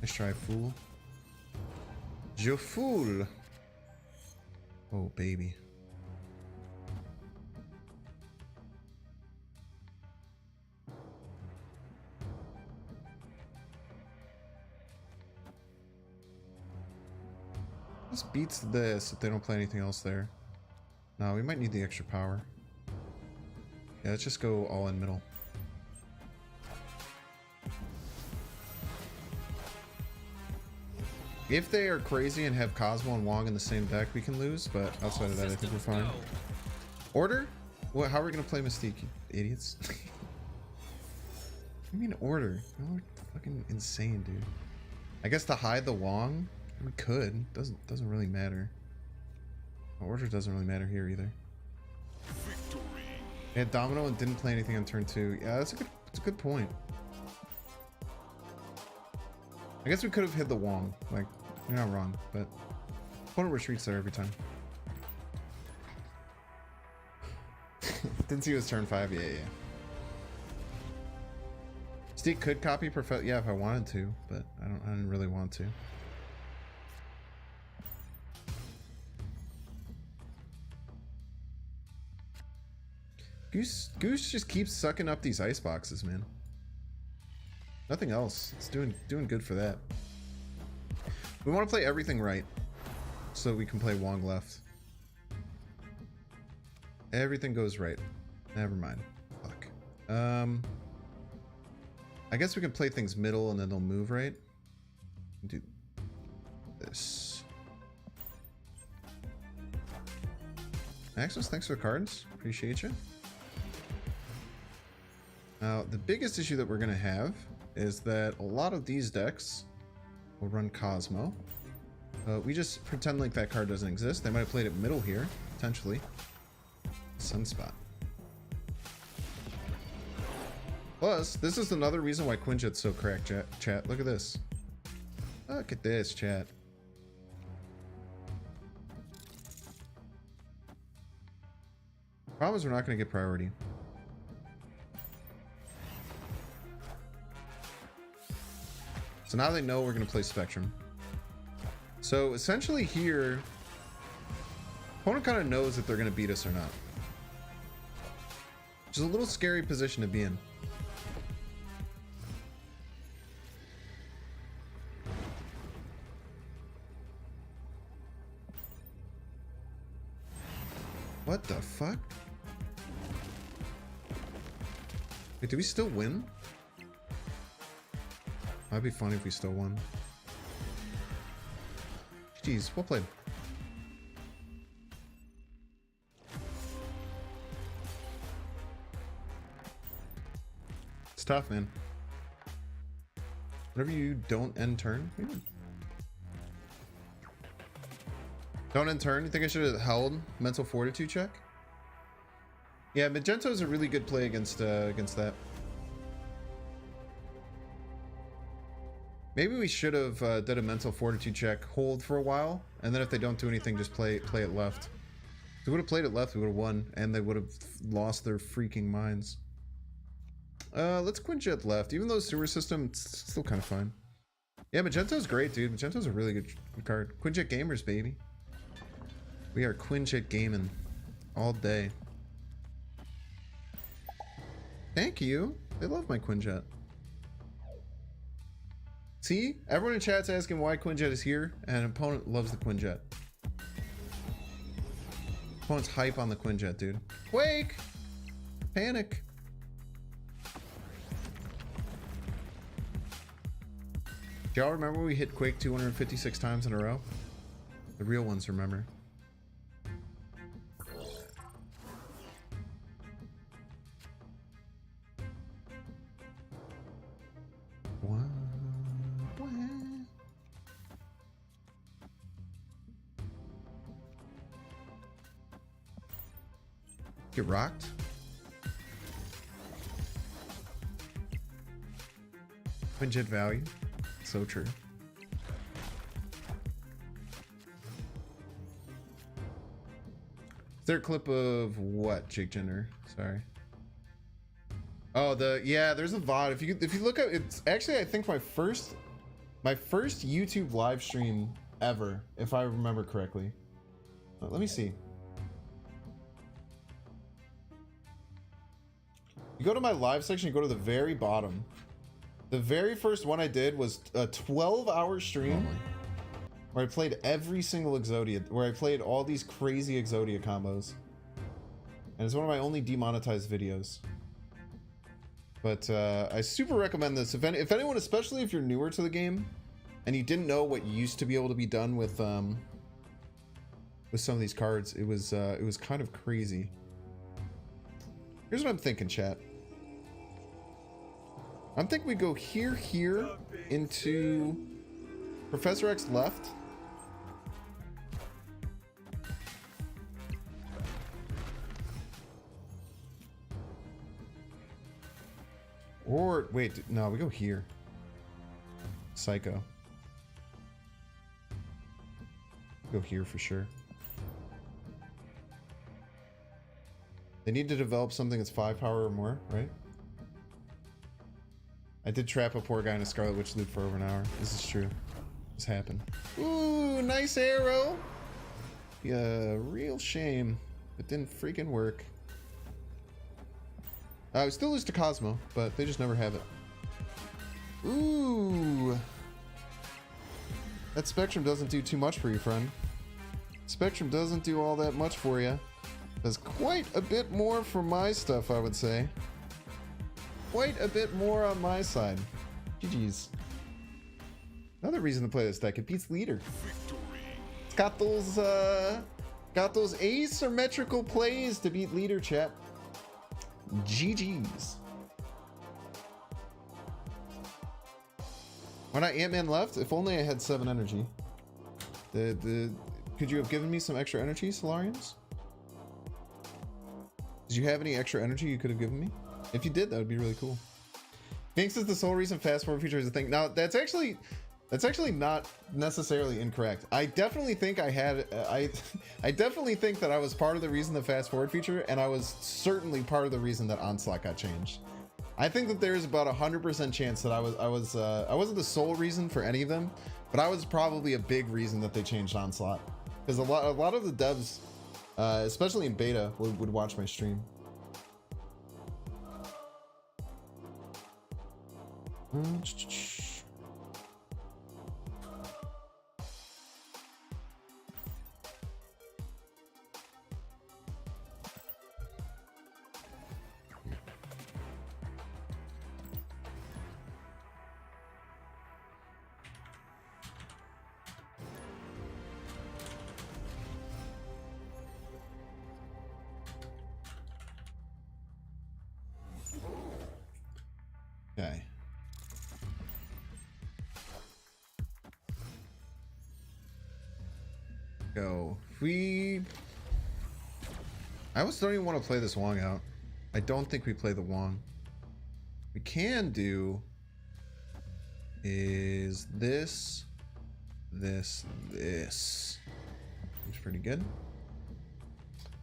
Let's try Fool. Je fool. Oh, baby. This beats this if they don't play anything else there. No, we might need the extra power. Yeah, let's just go all in middle. If they are crazy and have Cosmo and Wong in the same deck, we can lose, but outside of that, I think we're fine. Order? What? How are we going to play Mystique, you idiots? I mean order. No, we're fucking insane, dude. I guess to hide the Wong, we could. Doesn't really matter. Order doesn't really matter here either. They had Domino and didn't play anything on turn 2. Yeah, that's a good point. I guess we could have hit the Wong. Like, you're not wrong, but opponent retreats there every time. Didn't see it was turn 5. Yeah, yeah. Steve could copy Professor. Yeah, if I wanted to, but I didn't really want to. Goose just keeps sucking up these ice boxes, man. Nothing else. It's doing good for that. We want to play everything right, so we can play Wong left. Everything goes right. Never mind. Fuck. I guess we can play things middle and then they'll move right. Do this. Axis, thanks for the cards. Appreciate you. Now, the biggest issue that we're going to have is that a lot of these decks will run Cosmo. We just pretend like that card doesn't exist. They might have played it middle here, potentially. Sunspot. Plus, this is another reason why Quinjet's so cracked, chat. Look at this. Look at this, chat. Problem is we're not going to get priority. So now they know we're going to play Spectrum. So essentially here, opponent kind of knows if they're going to beat us or not. Which is a little scary position to be in. What the fuck? Wait, do we still win? That'd be funny if we still won. Jeez, well played. It's tough, man. Whenever you don't end turn, we win. Don't end turn? You think I should have held mental fortitude check? Yeah, Magento is a really good play against that. Maybe we should have did a mental fortitude check, hold for a while, and then if they don't do anything, just play it left. If we would have played it left, we would have won, and they would have lost their freaking minds. Let's Quinjet left. Even though sewer system, it's still kind of fine. Yeah, Magento's great, dude. Magento's a really good card. Quinjet gamers, baby. We are Quinjet gaming all day. Thank you. They love my Quinjet. See? Everyone in chat's asking why Quinjet is here, and an opponent loves the Quinjet. Opponent's hype on the Quinjet, dude. Quake! Panic! Do y'all remember we hit Quake 256 times in a row? The real ones remember. Get rocked. Quinjet value. So true. Is there a clip of what, Jake Jenner? Sorry. Oh, there's a VOD. If you look at it's actually I think my first YouTube live stream ever, if I remember correctly. Let me see. You go to my live section, you go to the very bottom. The very first one I did was a 12-hour stream where I played every single Exodia, where I played all these crazy Exodia combos. And it's one of my only demonetized videos. But I super recommend this. If anyone, especially if you're newer to the game and you didn't know what used to be able to be done with some of these cards, it was kind of crazy. Here's what I'm thinking, chat. I'm thinking we go here into Professor X left. Or, wait, no, we go here. Psycho. Go here for sure. They need to develop something that's 5 power or more, right? I did trap a poor guy in a Scarlet Witch loop for over an hour. This is true. This happened. Ooh, nice arrow. Yeah, real shame. It didn't freaking work. We still lose to Cosmo, but they just never have it. Ooh. That Spectrum doesn't do too much for you, friend. Spectrum doesn't do all that much for you. Does quite a bit more for my stuff, I would say. Quite a bit more on my side. GG's. Another reason to play this deck, it beats leader. It's got those asymmetrical plays to beat leader, chat. GG's. Why not Ant-Man left? If only I had 7 energy. Could you have given me some extra energy, Solarians? Did you have any extra energy you could have given me? If you did, that would be really cool. Thinks is the sole reason fast forward feature is a thing. Now that's actually not necessarily incorrect. I definitely think I definitely think that I was part of the reason the fast forward feature, and I was certainly part of the reason that Onslaught got changed. I think that there's about 100% chance that I wasn't the sole reason for any of them, but I was probably a big reason that they changed Onslaught, because a lot of the devs, especially in beta, would watch my stream. Okay. Go. I almost don't even want to play this Wong out. I don't think we play the Wong. We can do is this. It's pretty good.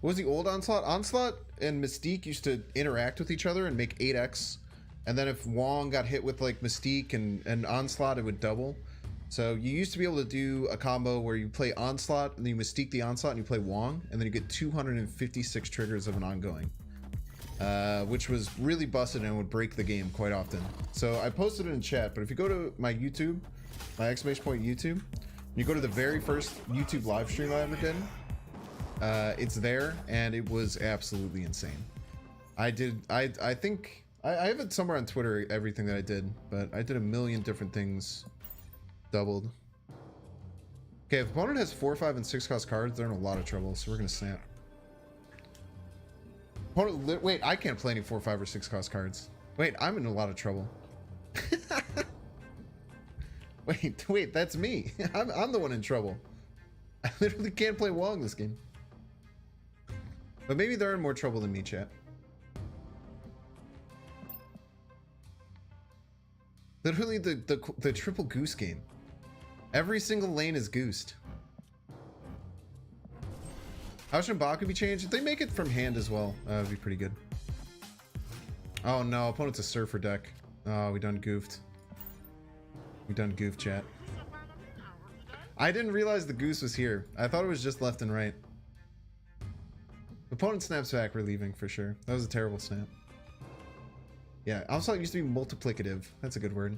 What was the old Onslaught? Onslaught and Mystique used to interact with each other and make 8x. And then if Wong got hit with like Mystique and Onslaught, it would double. So you used to be able to do a combo where you play Onslaught and then you Mystique the Onslaught and you play Wong, and then you get 256 triggers of an ongoing, which was really busted and would break the game quite often. So I posted it in chat, but if you go to my YouTube, my exclamation point YouTube, and you go to the very first YouTube live stream I ever did, it's there, and it was absolutely insane. I think I have it somewhere on Twitter, everything that I did, but I did a million different things doubled. Okay, if opponent has 4, 5, and 6 cost cards, they're in a lot of trouble, so we're gonna snap. Opponent, wait, I can't play any 4, 5, or 6 cost cards. Wait, I'm in a lot of trouble. wait, that's me. I'm the one in trouble. I literally can't play Wong this game. But maybe they're in more trouble than me, chat. Literally the triple goose game. Every single lane is goosed. How should Baku be changed? If they make it from hand as well, that'd be pretty good. Oh no, opponent's a surfer deck. Oh, we done goofed. We done goofed, chat. I didn't realize the goose was here. I thought it was just left and right. Opponent snaps back, we're leaving for sure. That was a terrible snap. Yeah, also it used to be multiplicative. That's a good word.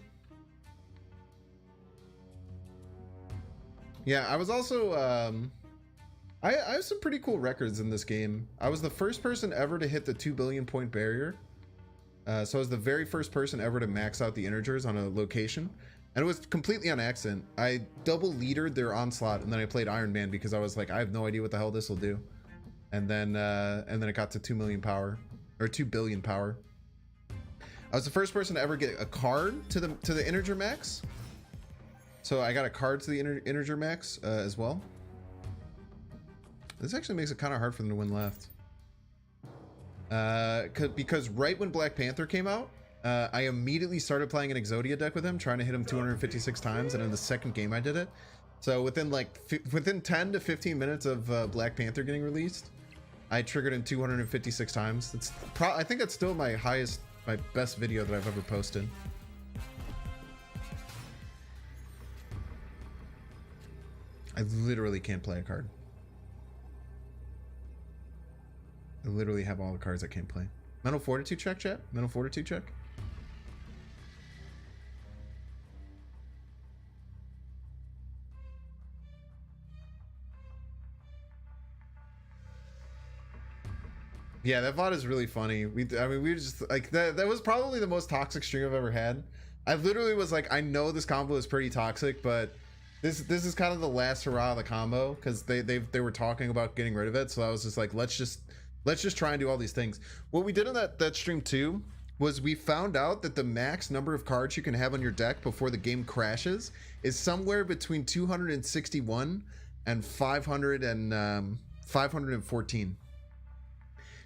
Yeah, I was also, I have some pretty cool records in this game. I was the first person ever to hit the 2 billion point barrier. So I was the very first person ever to max out the integers on a location. And it was completely on accident. I double leadered their Onslaught, and then I played Iron Man because I was like, I have no idea what the hell this will do. And then it got to 2 million power, or 2 billion power. I was the first person to ever get a card to the integer max. So I got a card to the integer max as well. This actually makes it kind of hard for them to win left. Because right when Black Panther came out, I immediately started playing an Exodia deck with him, trying to hit him 256 times, and in the second game I did it. So within 10 to 15 minutes of Black Panther getting released, I triggered him 256 times. It's I think that's still my best video that I've ever posted. I literally can't play a card. I literally have all the cards I can't play. Mental fortitude check, chat? Mental fortitude check? Yeah, that VOD is really funny. I mean, we were just like that was probably the most toxic stream I've ever had. I literally was like, I know this combo is pretty toxic, but this is kind of the last hurrah of the combo, because they were talking about getting rid of it. So I was just like, let's just try and do all these things. What we did on that stream too was we found out that the max number of cards you can have on your deck before the game crashes is somewhere between 261 and 514.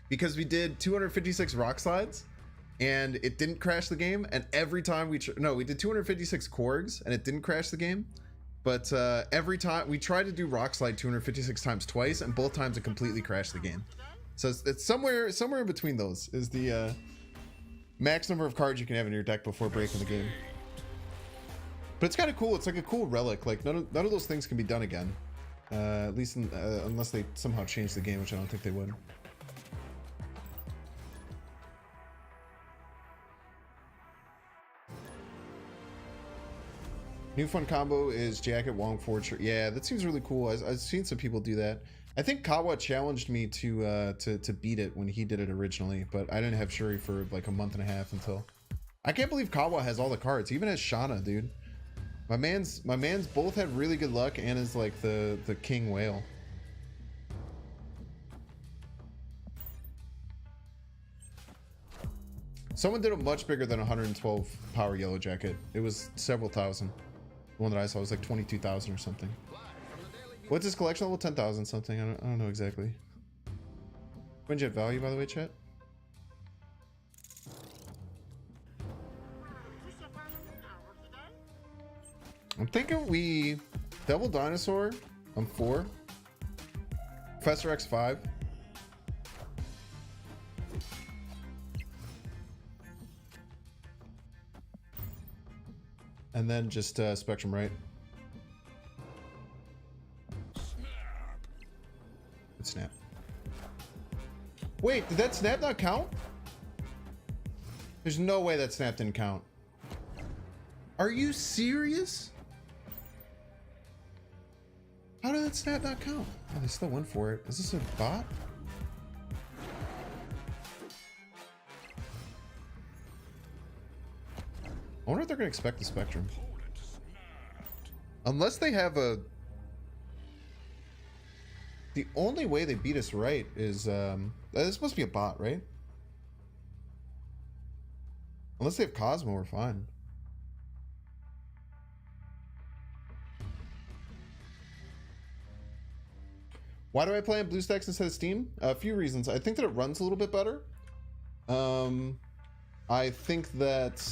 Because we did 256 rock slides and it didn't crash the game, and every time we did 256 Korgs and it didn't crash the game, but every time we tried to do rock slide 256 times twice, and both times it completely crashed the game. So it's somewhere in between those is the max number of cards you can have in your deck before breaking the game. But it's kind of cool. It's like a cool relic. Like none of those things can be done again, at least unless they somehow change the game, which I don't think they would. New fun combo is Jacket Wong Forge. Yeah, that seems really cool. I've seen some people do that. I think Kawa challenged me to beat it when he did it originally, but I didn't have Shuri for like a month and a half until. I can't believe Kawa has all the cards. He even has Shauna, dude. My man's both had really good luck and is like the king whale. Someone did a much bigger than 112 power Yellow Jacket. It was several thousand. The one that I saw was like 22,000 or something. What's his collection level? 10,000 something. I don't know exactly. When'd you have value, by the way, chat? I'm thinking we double dinosaur on 4, Professor X 5. And then just Spectrum right. Good snap. Wait, did that snap not count? There's no way that snap didn't count. Are you serious? How did that snap not count? Oh, they still went for it. Is this a bot? I wonder if they're going to expect the Spectrum. Unless they have a... The only way they beat us right is... this must be a bot, right? Unless they have Cosmo, we're fine. Why do I play on BlueStacks instead of Steam? A few reasons. I think that it runs a little bit better. I think that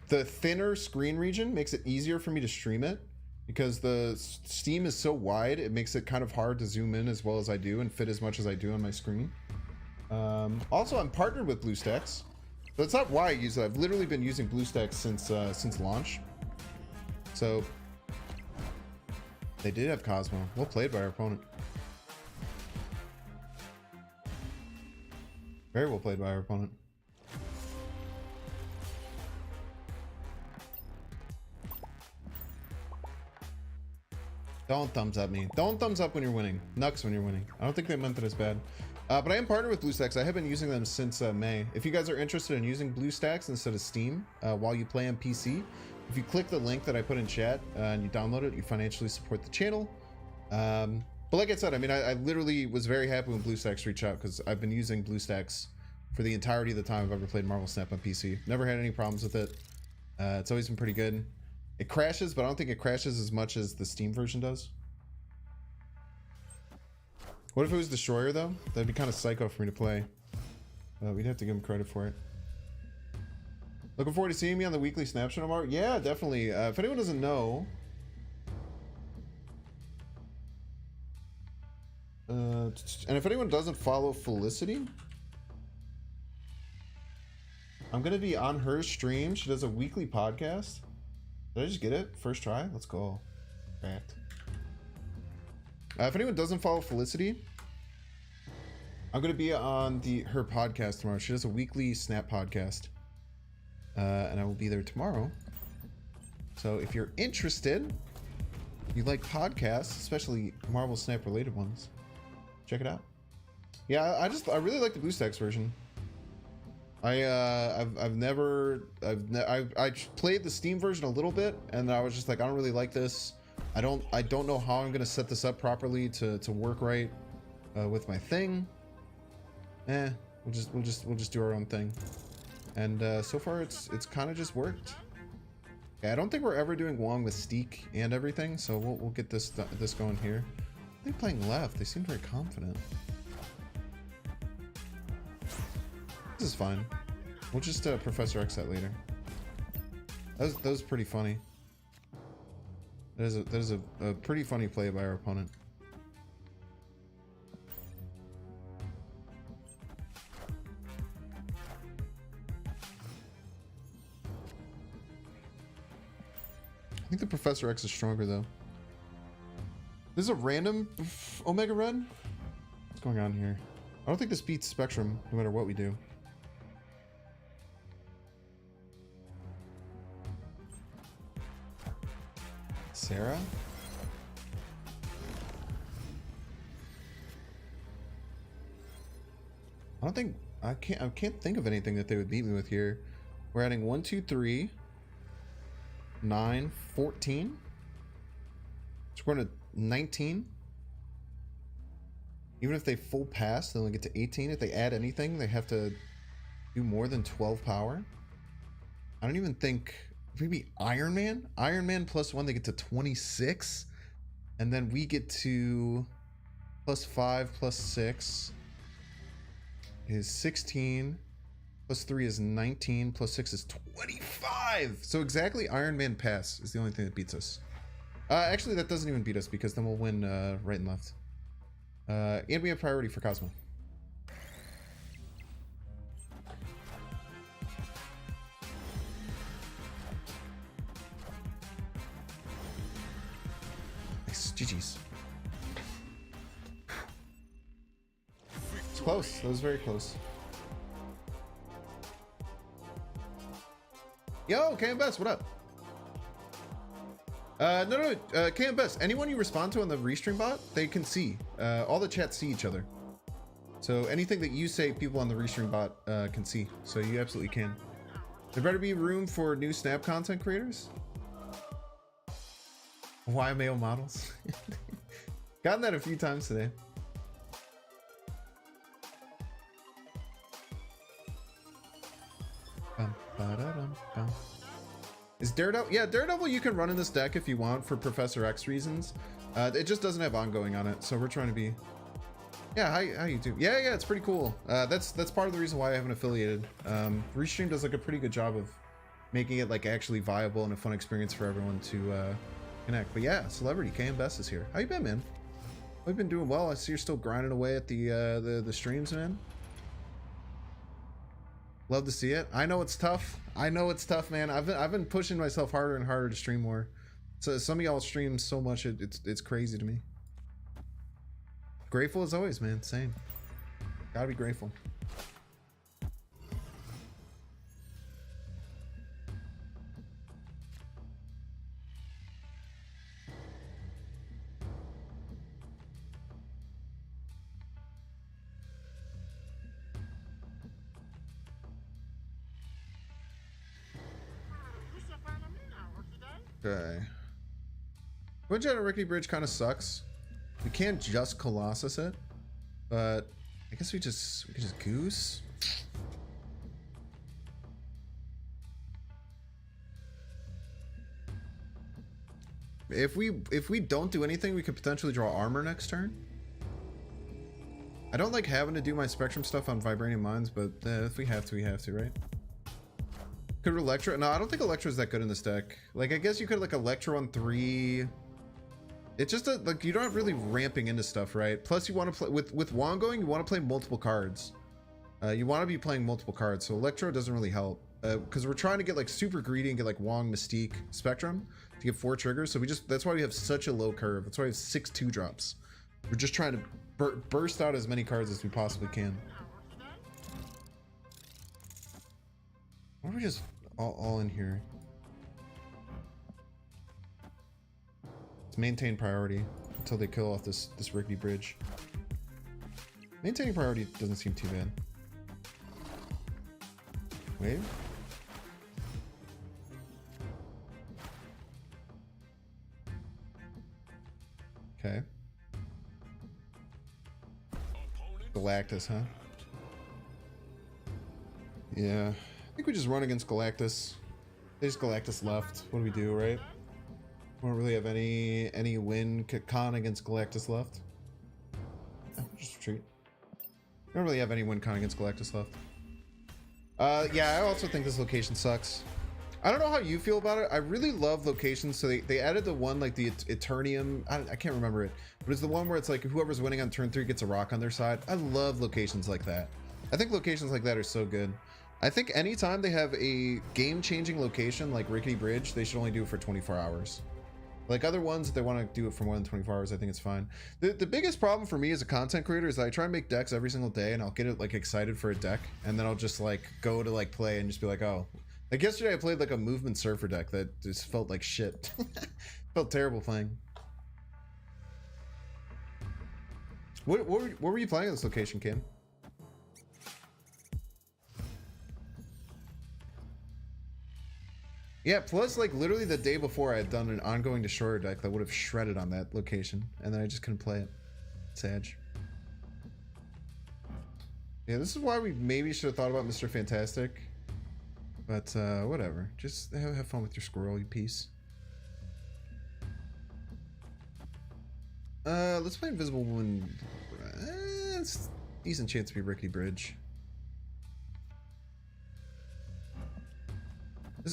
the thinner screen region makes it easier for me to stream it, because the Steam is so wide, it makes it kind of hard to zoom in as well as I do and fit as much as I do on my screen. Also, I'm partnered with BlueStacks. That's not why I use it. I've literally been using BlueStacks since launch. So they did have Cosmo. Well played by our opponent. Very well played by our opponent. Don't thumbs up me. Don't thumbs up when you're winning. Nux when you're winning. I don't think they meant that as bad. But I am partnered with BlueStacks. I have been using them since May. If you guys are interested in using BlueStacks instead of Steam while you play on PC, if you click the link that I put in chat and you download it, you financially support the channel. But like I said, I mean, I literally was very happy when BlueStacks reached out, because I've been using BlueStacks for the entirety of the time I've ever played Marvel Snap on PC. Never had any problems with it. It's always been pretty good. It crashes, but I don't think it crashes as much as the Steam version does. What if it was Destroyer, though? That'd be kind of psycho for me to play. We'd have to give him credit for it. Looking forward to seeing me on the weekly snapshot tomorrow? Yeah, definitely. If anyone doesn't know... And if anyone doesn't follow Felicity, I'm gonna be on her stream. She does a weekly podcast. Did I just get it? First try? Let's go. Correct. If anyone doesn't follow Felicity, I'm gonna be on her podcast tomorrow. She does a weekly Snap podcast, and I will be there tomorrow. So if you're interested, you like podcasts, especially Marvel Snap related ones, check it out. Yeah, I really like the BlueStacks version. I played the Steam version a little bit, and I was just like, I don't really like this. I don't know how I'm gonna set this up properly to work right with my thing. We'll just do our own thing. And so far it's kind of just worked. Yeah, I don't think we're ever doing Wong with Steak and everything, so we'll get this going here. They're playing left. They seem very confident. This is fine. We'll just Professor X that later. That was pretty funny. That is a pretty funny play by our opponent. I think the Professor X is stronger though. This is a random Omega Red? What's going on here? I don't think this beats Spectrum no matter what we do. Sarah? I can't think of anything that they would beat me with here. We're adding 1, 2, 3, 9, 14. So we're going to 19. Even if they full pass, then they'll get to 18. If they add anything, they have to do more than 12 power. I don't even think... Maybe Iron Man? Iron Man plus 1, they get to 26. And then we get to plus 5 plus 6 is 16. Plus 3 is 19. Plus 6 is 25. So exactly Iron Man pass is the only thing that beats us. Actually, that doesn't even beat us because then we'll win right and left. And we have priority for Cosmo. Nice. GG's. It's close. That was very close. Yo, KMBest, what up? No, KMBest, anyone you respond to on the Restream bot, they can see. All the chats see each other. So anything that you say, people on the Restream bot can see. So you absolutely can. There better be room for new Snap content creators. Why male models? Gotten that a few times today. Is Daredevil? Yeah, Daredevil you can run in this deck if you want for Professor X reasons. It just doesn't have ongoing on it, so we're trying to be... Yeah, how you do? Yeah, it's pretty cool. That's part of the reason why I haven't affiliated. Restream does like a pretty good job of making it like actually viable and a fun experience for everyone to connect. But yeah, Celebrity KMBest is here. How you been, man? We've been doing well. I see you're still grinding away at the streams, man. Love to see it. I know it's tough. Man. I've been pushing myself harder and harder to stream more. So some of y'all stream so much it's crazy to me. Grateful as always, man. Same. Gotta be grateful. Okay. Twitch at a Rickety Bridge kind of sucks. We can't just Colossus it, but I guess we can just goose. If we don't do anything, we could potentially draw armor next turn. I don't like having to do my Spectrum stuff on Vibranium Mines, but if we have to, we have to, right? Could Electro? No, I don't think Electro is that good in this deck. Like, I guess you could like Electro on 3. It's just a, like, you're not really ramping into stuff, right? Plus, you want to play with Wongoing. You want to play multiple cards. You want to be playing multiple cards, so Electro doesn't really help because we're trying to get like super greedy and get like Wong, Mystique, Spectrum to get 4 triggers. So that's why we have such a low curve. That's why we have 6 2-drops. We're just trying to burst out as many cards as we possibly can. Why are we just all in here? Let's maintain priority until they kill off this rickety bridge. Maintaining priority doesn't seem too bad. Wave. Okay. Galactus, huh? Yeah. I think we just run against Galactus. There's Galactus left. What do we do, right? We don't really have any win con against Galactus left. Yeah, just retreat. We don't really have any win con against Galactus left. Yeah, I also think this location sucks. I don't know how you feel about it. I really love locations. So they added the one like the Eternium. I can't remember it, but it's the one where it's like whoever's winning on turn 3 gets a rock on their side. I love locations like that. I think locations like that are so good. I think anytime they have a game-changing location like Rickety Bridge, they should only do it for 24 hours. Like other ones, if they want to do it for more than 24 hours, I think it's fine. The biggest problem for me as a content creator is that I try and make decks every single day, and I'll get it like excited for a deck, and then I'll just like go to like play and just be like, oh. Like yesterday I played like a movement surfer deck that just felt like shit. Felt terrible playing. What were you playing at this location, Kim? Yeah, plus like literally the day before I had done an ongoing destroyer deck that would have shredded on that location, and then I just couldn't play it. Sad. Yeah, this is why we maybe should have thought about Mr. Fantastic. But whatever. Just have fun with your squirrel, you piece. Let's play Invisible Woman. It's a decent chance to be Rickety Bridge.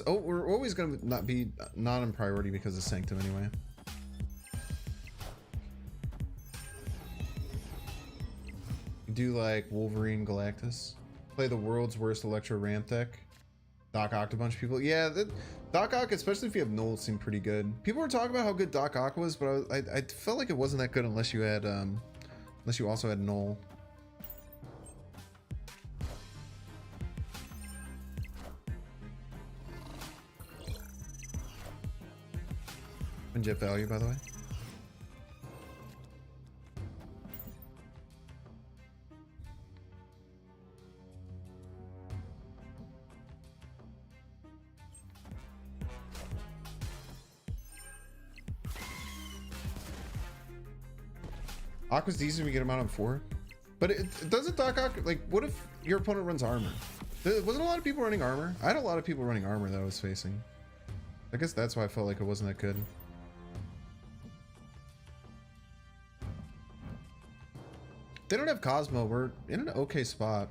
Oh, we're always gonna not in priority because of Sanctum anyway. Do like Wolverine Galactus. Play the world's worst Electro ramp deck. Doc Ock a bunch of people. Yeah, Doc Ock, especially if you have Null, seemed pretty good. People were talking about how good Doc Ock was, but I felt like it wasn't that good unless you had unless you also had Null. And jet value, by the way. Aqua's decent if we get him out on 4. But it doesn't Doc Ock, like, what if your opponent runs armor? Wasn't a lot of people running armor? I had a lot of people running armor that I was facing. I guess that's why I felt like it wasn't that good. They don't have Cosmo. We're in an okay spot.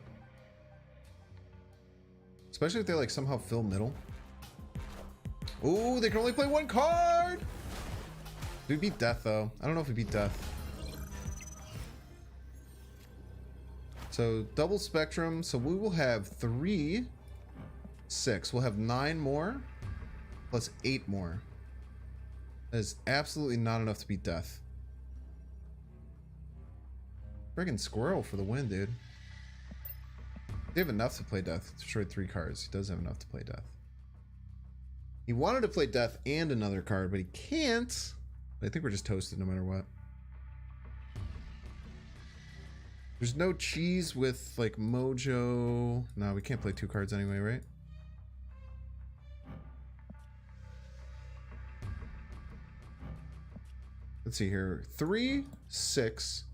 Especially if they like somehow fill middle. Ooh, they can only play 1 card! We beat Death though. I don't know if we beat Death. So double Spectrum. So we will have 3, 6. We'll have 9 more plus 8 more. That is absolutely not enough to beat Death. Friggin' Squirrel for the win, dude. They have enough to play Death. Destroyed 3 cards. He does have enough to play Death. He wanted to play Death and another card, but he can't. I think we're just toasted no matter what. There's no cheese with like Mojo. No, we can't play 2 cards anyway, right? Let's see here. 3, 6,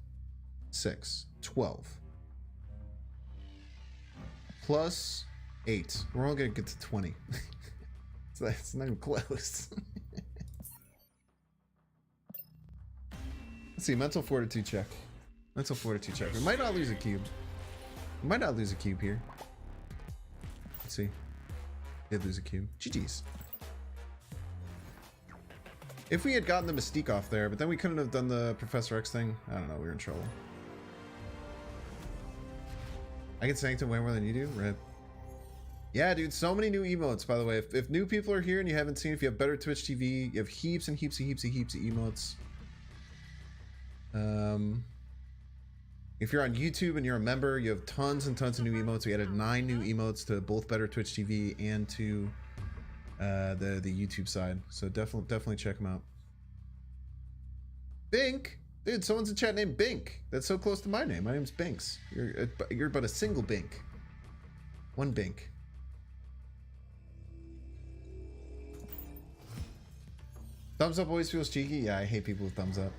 6, 12. Plus 8. We're all gonna get to 20. So that's not even close. Let's see, mental fortitude check. Mental fortitude check. We might not lose a cube. We might not lose a cube here. Let's see. Did lose a cube. GG's. If we had gotten the Mystique off there, but then we couldn't have done the Professor X thing. I don't know, we were in trouble. I can Sanctum way more than you do? Rip. Yeah, dude, so many new emotes, by the way. If new people are here and you haven't seen, if you have better Twitch TV, you have heaps and heaps and heaps and heaps of emotes. If you're on YouTube and you're a member, you have tons and tons of new emotes. We added 9 new emotes to both better Twitch TV and to the YouTube side, so definitely check them out. Bink, dude, someone's in chat named Bink. That's so close to my name. My name's Binks. You're but a single Bink. One Bink. Thumbs up always feels cheeky. Yeah, I hate people with thumbs up.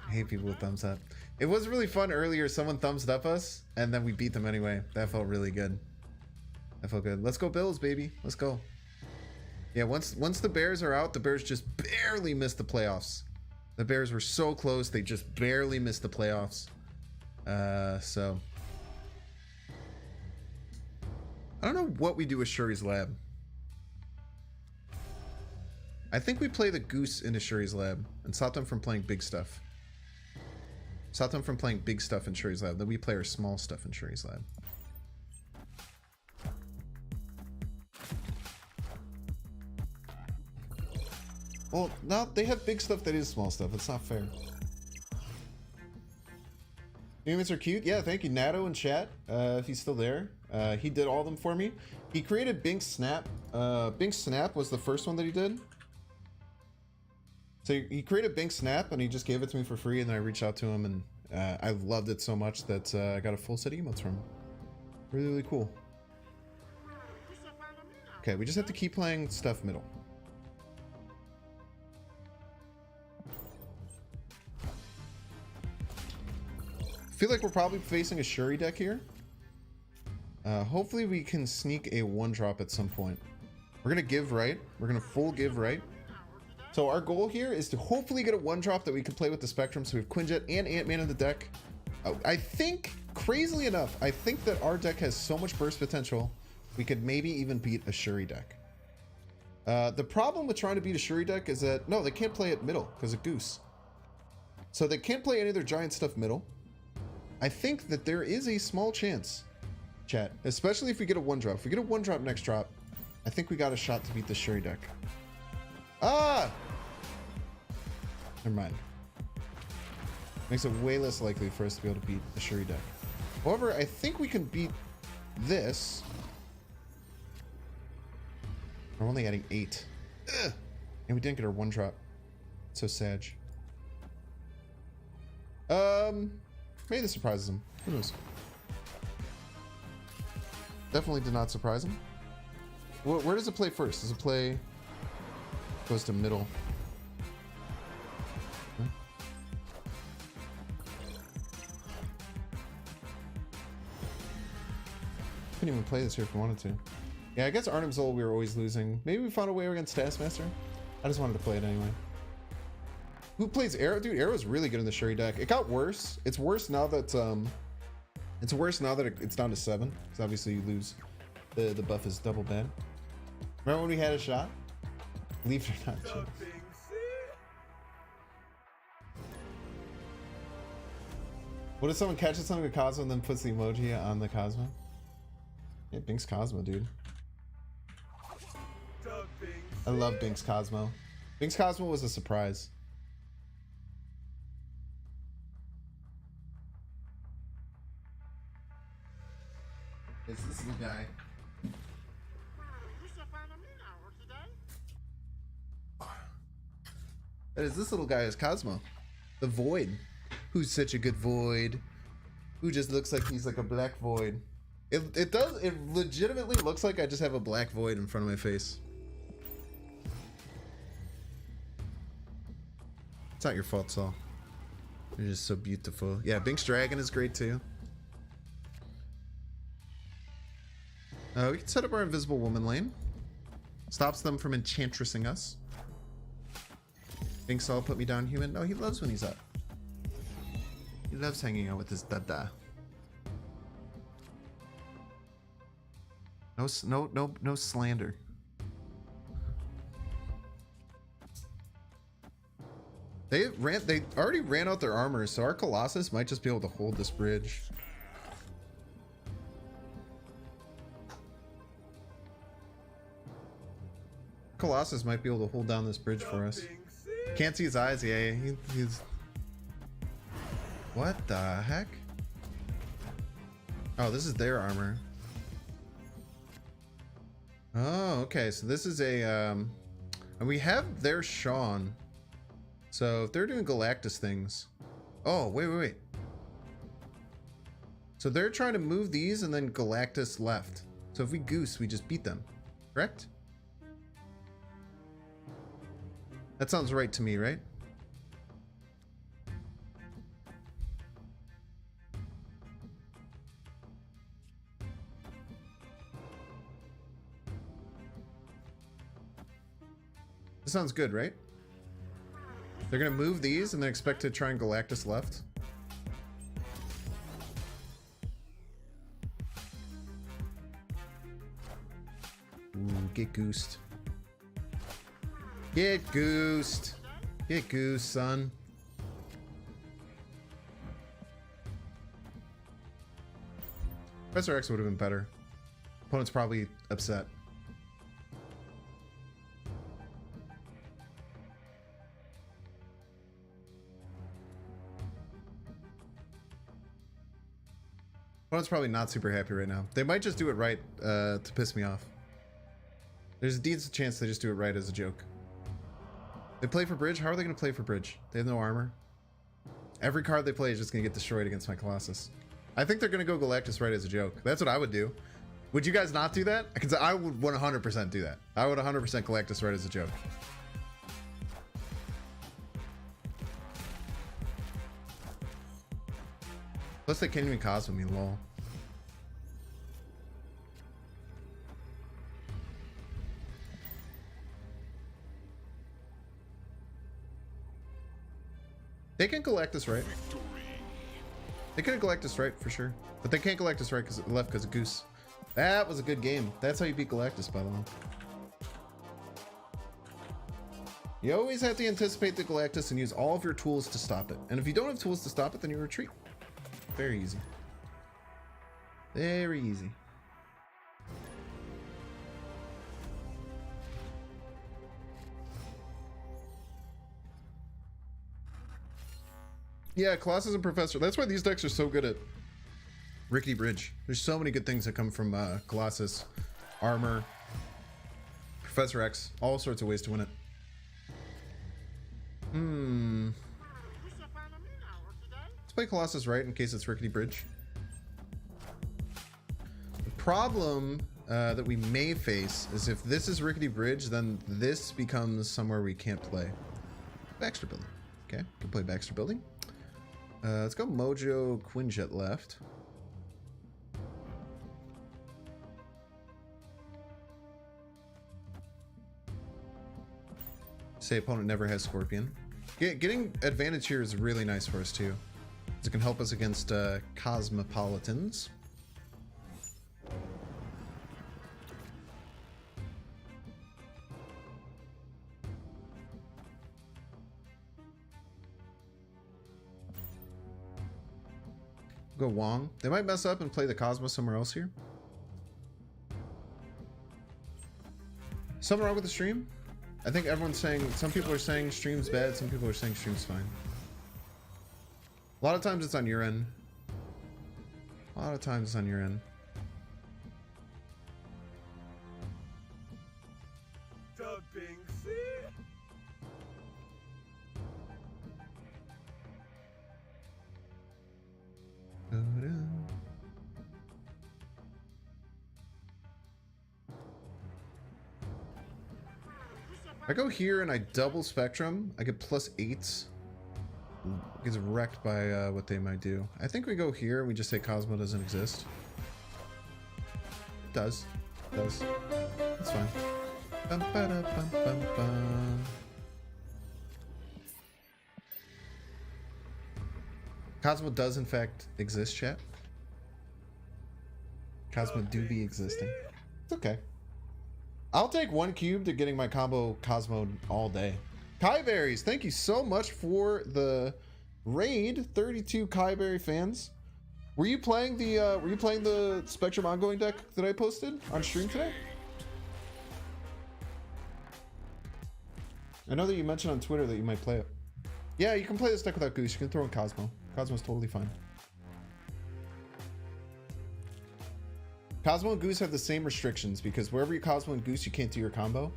I hate people with thumbs up. It was really fun earlier. Someone thumbs up us, and then we beat them anyway. That felt really good. That felt good. Let's go Bills, baby. Let's go. Yeah, once the Bears are out, the Bears just barely missed the playoffs. The Bears were so close, they just barely missed the playoffs. So I don't know what we do with Shuri's lab. I think we play the goose into Shuri's lab and stop them from playing big stuff. Stop them from playing big stuff in Shuri's lab. Then we play our small stuff in Shuri's lab. Well, no, they have big stuff that is small stuff. It's not fair. Humans are cute. Yeah, thank you, Natto in chat. If he's still there, he did all of them for me. He created Bink's Snap. Bink's Snap was the first one that he did. So he created Bink's Snap and he just gave it to me for free, and then I reached out to him, and I loved it so much that I got a full set of emotes from him. Really, really cool. Okay, we just have to keep playing stuff middle. I feel like we're probably facing a Shuri deck here. Hopefully we can sneak a 1-drop at some point. We're gonna give right. We're gonna full give right. So our goal here is to hopefully get a 1-drop that we can play with the Spectrum. So we have Quinjet and Ant-Man in the deck. I think, crazily enough, I think that our deck has so much burst potential, we could maybe even beat a Shuri deck. The problem with trying to beat a Shuri deck is that, no, they can't play it middle because of Goose. So they can't play any of their giant stuff middle. I think that there is a small chance, chat, especially if we get a 1-drop. If we get a 1-drop next drop, I think we got a shot to beat the Shuri deck. Ah! Never mind. Makes it way less likely for us to be able to beat the Shuri deck. However, I think we can beat this. We're only adding 8. Ugh. And we didn't get our 1-drop. So sad. Maybe this surprises him. Who knows? Definitely did not surprise him. Where does it play first? Does it play... Goes to middle. Huh? Couldn't even play this here if we wanted to. Yeah, I guess Arnim Zol we were always losing. Maybe we found a way against Taskmaster. I just wanted to play it anyway. Who plays Arrow? Dude, Arrow's really good in the Shuri deck. It got worse. It's worse now that it's down to 7. Because obviously you lose. The buff is double bad. Remember when we had a shot? Believe it or not. Shit. What if someone catches something with Cosmo and then puts the emoji on the Cosmo? Yeah, Bink's Cosmo, dude. I love Bink's Cosmo. Bink's Cosmo was a surprise. It's this little guy. That is this little guy is Cosmo. The Void. Who's such a good Void. Who just looks like he's like a black void. It legitimately looks like I just have a black void in front of my face. It's not your fault, Saul. You're just so beautiful. Yeah, Bink's Dragon is great too. We can set up our Invisible Woman lane. Stops them from enchantressing us. Bink Saul put me down, human. No, he loves when he's up. He loves hanging out with his dada. No slander. They already ran out their armor, so our Colossus might just be able to hold this bridge. Colossus might be able to hold down this bridge for us. Can't see his eyes. Yeah, he's. What the heck? Oh, this is their armor. Oh, okay. So this is a and we have their Sean. So if they're doing Galactus things. Oh, wait. So they're trying to move these and then Galactus left. So if we goose, we just beat them. Correct? That sounds right to me, right? This sounds good, right? They're gonna move these and then expect to try and Galactus left. Ooh, get goosed. Get goosed. Get goosed, son. Professor X would have been better. Opponent's probably upset. Opponent's probably not super happy right now. They might just do it right to piss me off. There's a decent chance they just do it right as a joke. They play for bridge? How are they going to play for bridge? They have no armor. Every card they play is just going to get destroyed against my Colossus. I think they're going to go Galactus right as a joke. That's what I would do. Would you guys not do that? Because I would 100% do that. I would 100% Galactus right as a joke. Plus they can't even Cosmo me, lol. They can Galactus right. They could Galactus right for sure. But they can't Galactus right because it left because of Goose. That was a good game. That's how you beat Galactus, by the way. You always have to anticipate the Galactus and use all of your tools to stop it. And if you don't have tools to stop it, then you retreat. Very easy. Very easy. Yeah, Colossus and Professor. That's why these decks are so good at Rickety Bridge. There's so many good things that come from Colossus, Armor, Professor X, all sorts of ways to win it. Let's play Colossus right in case it's Rickety Bridge. The problem that we may face is if this is Rickety Bridge, then this becomes somewhere we can't play. Baxter Building. Okay, can play Baxter Building. Let's go Mojo Quinjet left. Say opponent never has Scorpion. Getting advantage here is really nice for us too. It can help us against Cosmopolitans. Go Wong. They might mess up and play the Cosmos somewhere else here. Something wrong with the stream? I think everyone's saying, some people are saying stream's bad, some people are saying stream's fine. A lot of times it's on your end. A lot of times it's on your end. I go here and I double Spectrum, I get +8s. Gets wrecked by what they might do. I think we go here and we just say Cosmo doesn't exist. It does. It does. That's fine. Bum, ba-da, bum, bum, bum. Cosmo does in fact exist, chat. Cosmo do be existing. It's okay. I'll take 1 cube to getting my combo Cosmo all day. Kai Berries, thank you so much for the raid. 32 Kai Berry fans. Were you playing the Spectrum ongoing deck that I posted on stream today? I know that you mentioned on Twitter that you might play it. Yeah, you can play this deck without Goose. You can throw in Cosmo. Cosmo's totally fine. Cosmo and Goose have the same restrictions because wherever you Cosmo and Goose, you can't do your combo.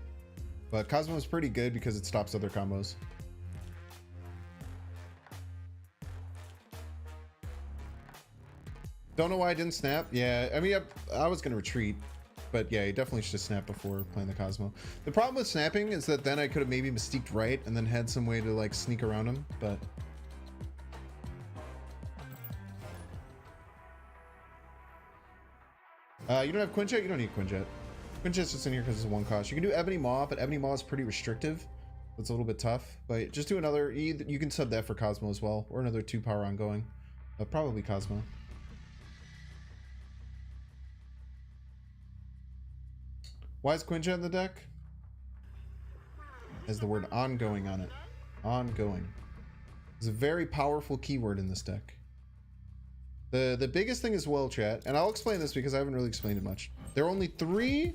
But Cosmo is pretty good because it stops other combos. Don't know why I didn't snap. Yeah, I mean, I was going to retreat. But yeah, you definitely should have snapped before playing the Cosmo. The problem with snapping is that then I could have maybe Mystiqued right and then had some way to like sneak around him, but... you don't have Quinjet? You don't need Quinjet. Quinjet's just in here because it's one cost. You can do Ebony Maw, but Ebony Maw is pretty restrictive. It's a little bit tough, but just do another... You can sub that for Cosmo as well, or another 2-power ongoing. But probably Cosmo. Why is Quinjet in the deck? Has the word ongoing on it. Ongoing. It's a very powerful keyword in this deck. The biggest thing as well, chat, and I'll explain this because I haven't really explained it much. There are only 3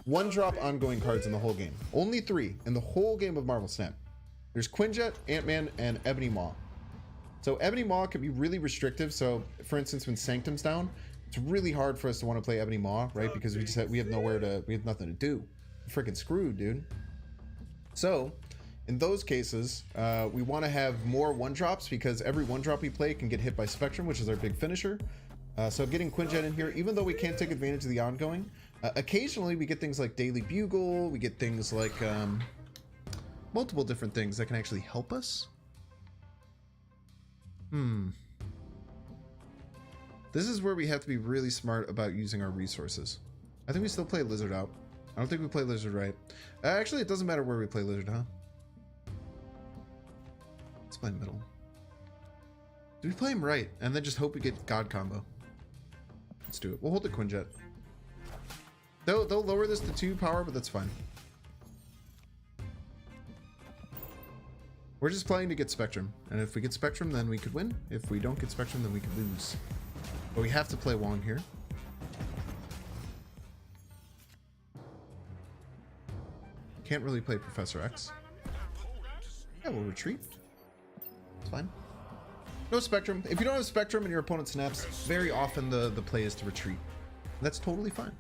one-drop ongoing cards in the whole game. Only 3 in the whole game of Marvel Snap. There's Quinjet, Ant-Man, and Ebony Maw. So Ebony Maw can be really restrictive. So for instance, when Sanctum's down, it's really hard for us to want to play Ebony Maw, right? Because we have nothing to do. We're freaking screwed, dude. So in those cases, we want to have more one-drops because every one-drop we play can get hit by Spectrum, which is our big finisher. So getting Quinjet in here, even though we can't take advantage of the ongoing, occasionally we get things like Daily Bugle, we get things like multiple different things that can actually help us. This is where we have to be really smart about using our resources. I think we still play Lizard out. I don't think we play Lizard right. Actually, it doesn't matter where we play Lizard, huh? Let's play middle. Do we play him right and then just hope we get God combo? Let's do it. We'll hold the Quinjet. They'll lower this to 2 power, but that's fine. We're just playing to get Spectrum. And if we get Spectrum, then we could win. If we don't get Spectrum, then we could lose. But we have to play Wong here. Can't really play Professor X. Yeah, we'll retreat. It's fine. No Spectrum. If you don't have Spectrum and your opponent snaps, very often the play is to retreat. That's totally fine.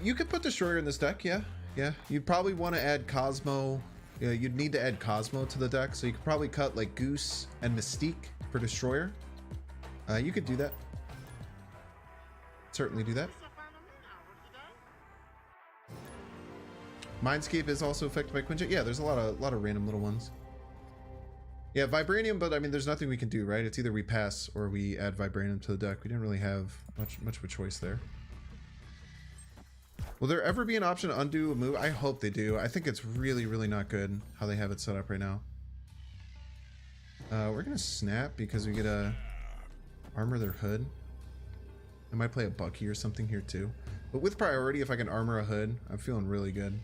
You could put Destroyer in this deck, yeah. Yeah, you'd probably want to add Cosmo. Yeah, you'd need to add Cosmo to the deck, so you could probably cut like Goose and Mystique for Destroyer. You could do that. Certainly do that. Mindscape is also affected by Quinjet. Yeah, there's a lot of random little ones. Yeah, Vibranium, but I mean, there's nothing we can do, right? It's either we pass or we add Vibranium to the deck. We didn't really have much of a choice there. Will there ever be an option to undo a move? I hope they do. I think it's really, really not good how they have it set up right now. We're gonna snap because we get a armor their hood. I might play a Bucky or something here too. But with priority, if I can armor a hood, I'm feeling really good.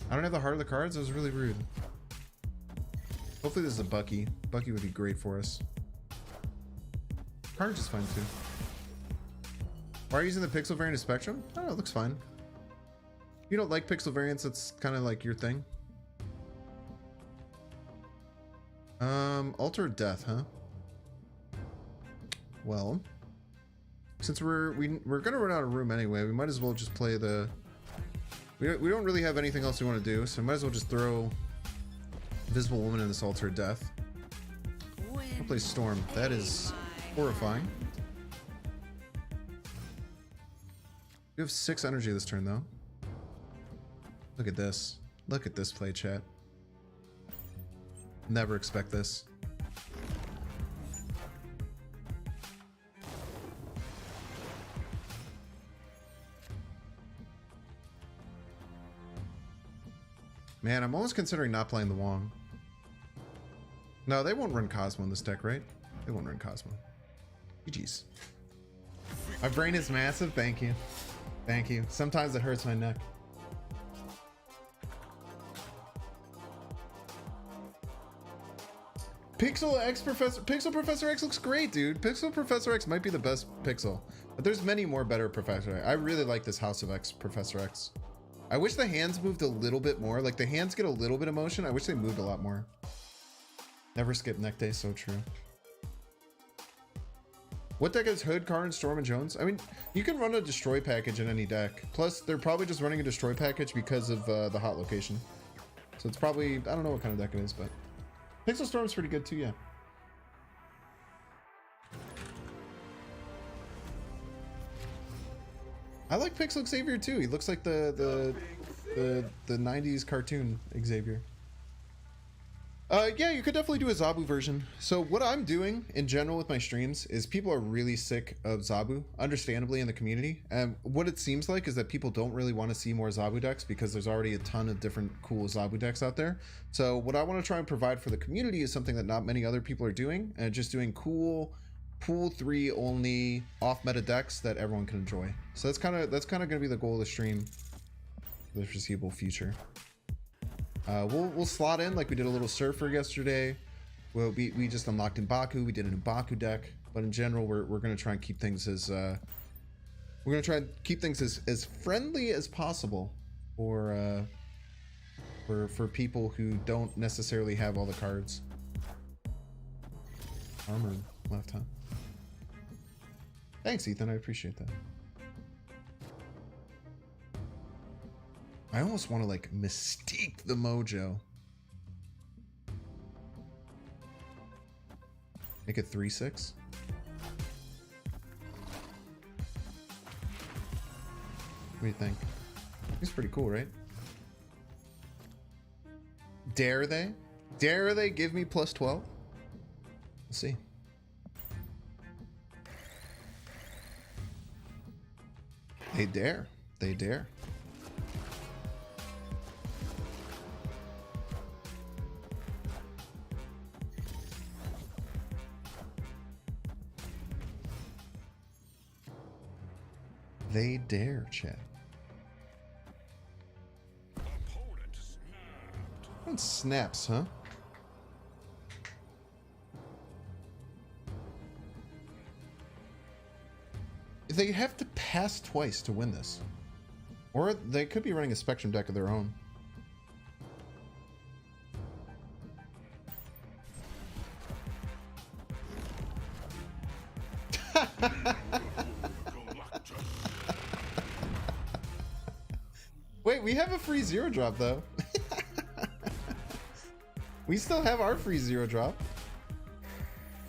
I don't have the heart of the cards. That was really rude. Hopefully this is a Bucky. Bucky would be great for us. Carnage is fine too. Why are you using the pixel variant of Spectrum? I don't know, it looks fine. You don't like pixel variants, that's kind of like your thing. Altar of Death, huh? Well, since we're gonna run out of room anyway, we might as well just play the... We don't really have anything else we want to do, so we might as well just throw Invisible Woman in this Altar of Death. I'll play Storm. That is horrifying. We have 6 energy this turn, though. Look at this. Look at this play, chat. Never expect this. Man, I'm almost considering not playing the Wong. No, they won't run Cosmo in this deck, right? They won't run Cosmo. GG's. My brain is massive. Thank you. Thank you. Sometimes it hurts my neck. Pixel Professor X looks great, dude. Pixel Professor X might be the best Pixel, but there's many more better Professor X. I really like this House of X Professor X. I wish the hands moved a little bit more. Like the hands get a little bit of motion. I wish they moved a lot more. Never skip neck day, so true. What deck is Hood, Karn, Storm, and Jones? I mean, you can run a destroy package in any deck. Plus, they're probably just running a destroy package because of the hot location. So it's probably, I don't know what kind of deck it is, but Pixel Storm's pretty good too, yeah. I like Pixel Xavier too. He looks like the 90s cartoon Xavier. Yeah, you could definitely do a Zabu version. So what I'm doing in general with my streams is people are really sick of Zabu, understandably, in the community. And what it seems like is that people don't really want to see more Zabu decks because there's already a ton of different cool Zabu decks out there. So what I want to try and provide for the community is something that not many other people are doing, and just doing cool pool 3 only off meta decks that everyone can enjoy. So that's kind of going to be the goal of the stream for the foreseeable future. We'll slot in like we did a little Surfer yesterday. Well, we just unlocked M'Baku. We did an M'Baku deck, but in general, we're gonna try and keep things as as friendly as possible for people who don't necessarily have all the cards. Armored left, huh? Thanks, Ethan. I appreciate that. I almost want to like mystique the mojo. Make it 3/6. What do you think? He's pretty cool, right? Dare they? Dare they give me +12? We'll see. They dare. They dare. They dare, chat. What snaps, huh? They have to pass twice to win this. Or they could be running a Spectrum deck of their own. Wait, we have a free 0 drop though. We still have our free 0 drop.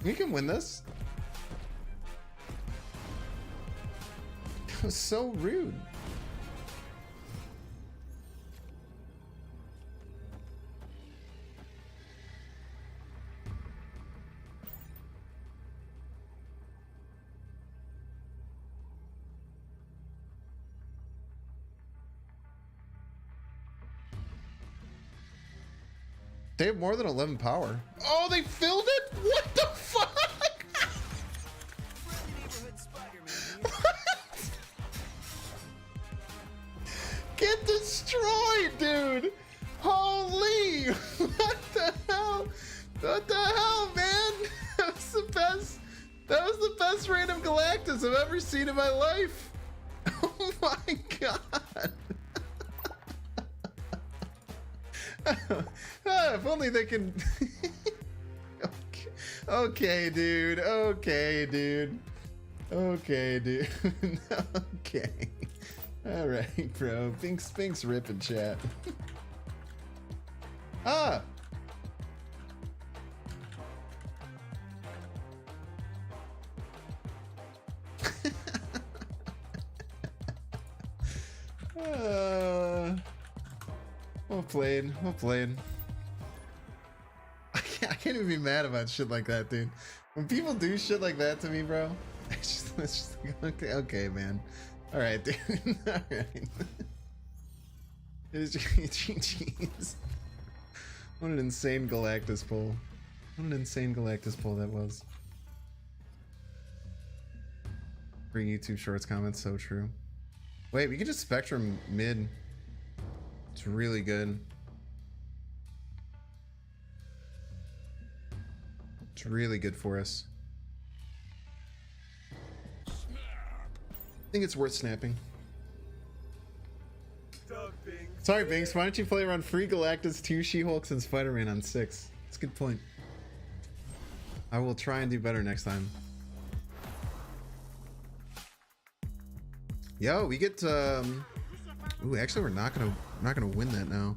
We can win this. That was so rude. They have more than 11 power. Oh, they filled it? What the fuck? What? Get destroyed, dude. Holy. What the hell? What the hell, man? That was the best. That was the best random Galactus I've ever seen in my life. Oh my god. If only they can. Okay. Okay, dude. Okay, dude. Okay, dude. Okay. All right, bro. Binks ripping chat. Ah. Well played. Well played. I can't even be mad about shit like that, dude. When people do shit like that to me, bro, it's just like, okay, man. All right, dude. All right. It is GG's. What an insane Galactus pull. What an insane Galactus pull that was. Free YouTube Shorts comments, so true. Wait, we can just Spectrum mid. It's really good. It's really good for us. I think it's worth snapping. Sorry, Binks. Why don't you play around Free Galactus, 2 She-Hulks, and Spider-Man on 6? That's a good point. I will try and do better next time. Yo, we get ooh, actually we're not gonna win that now.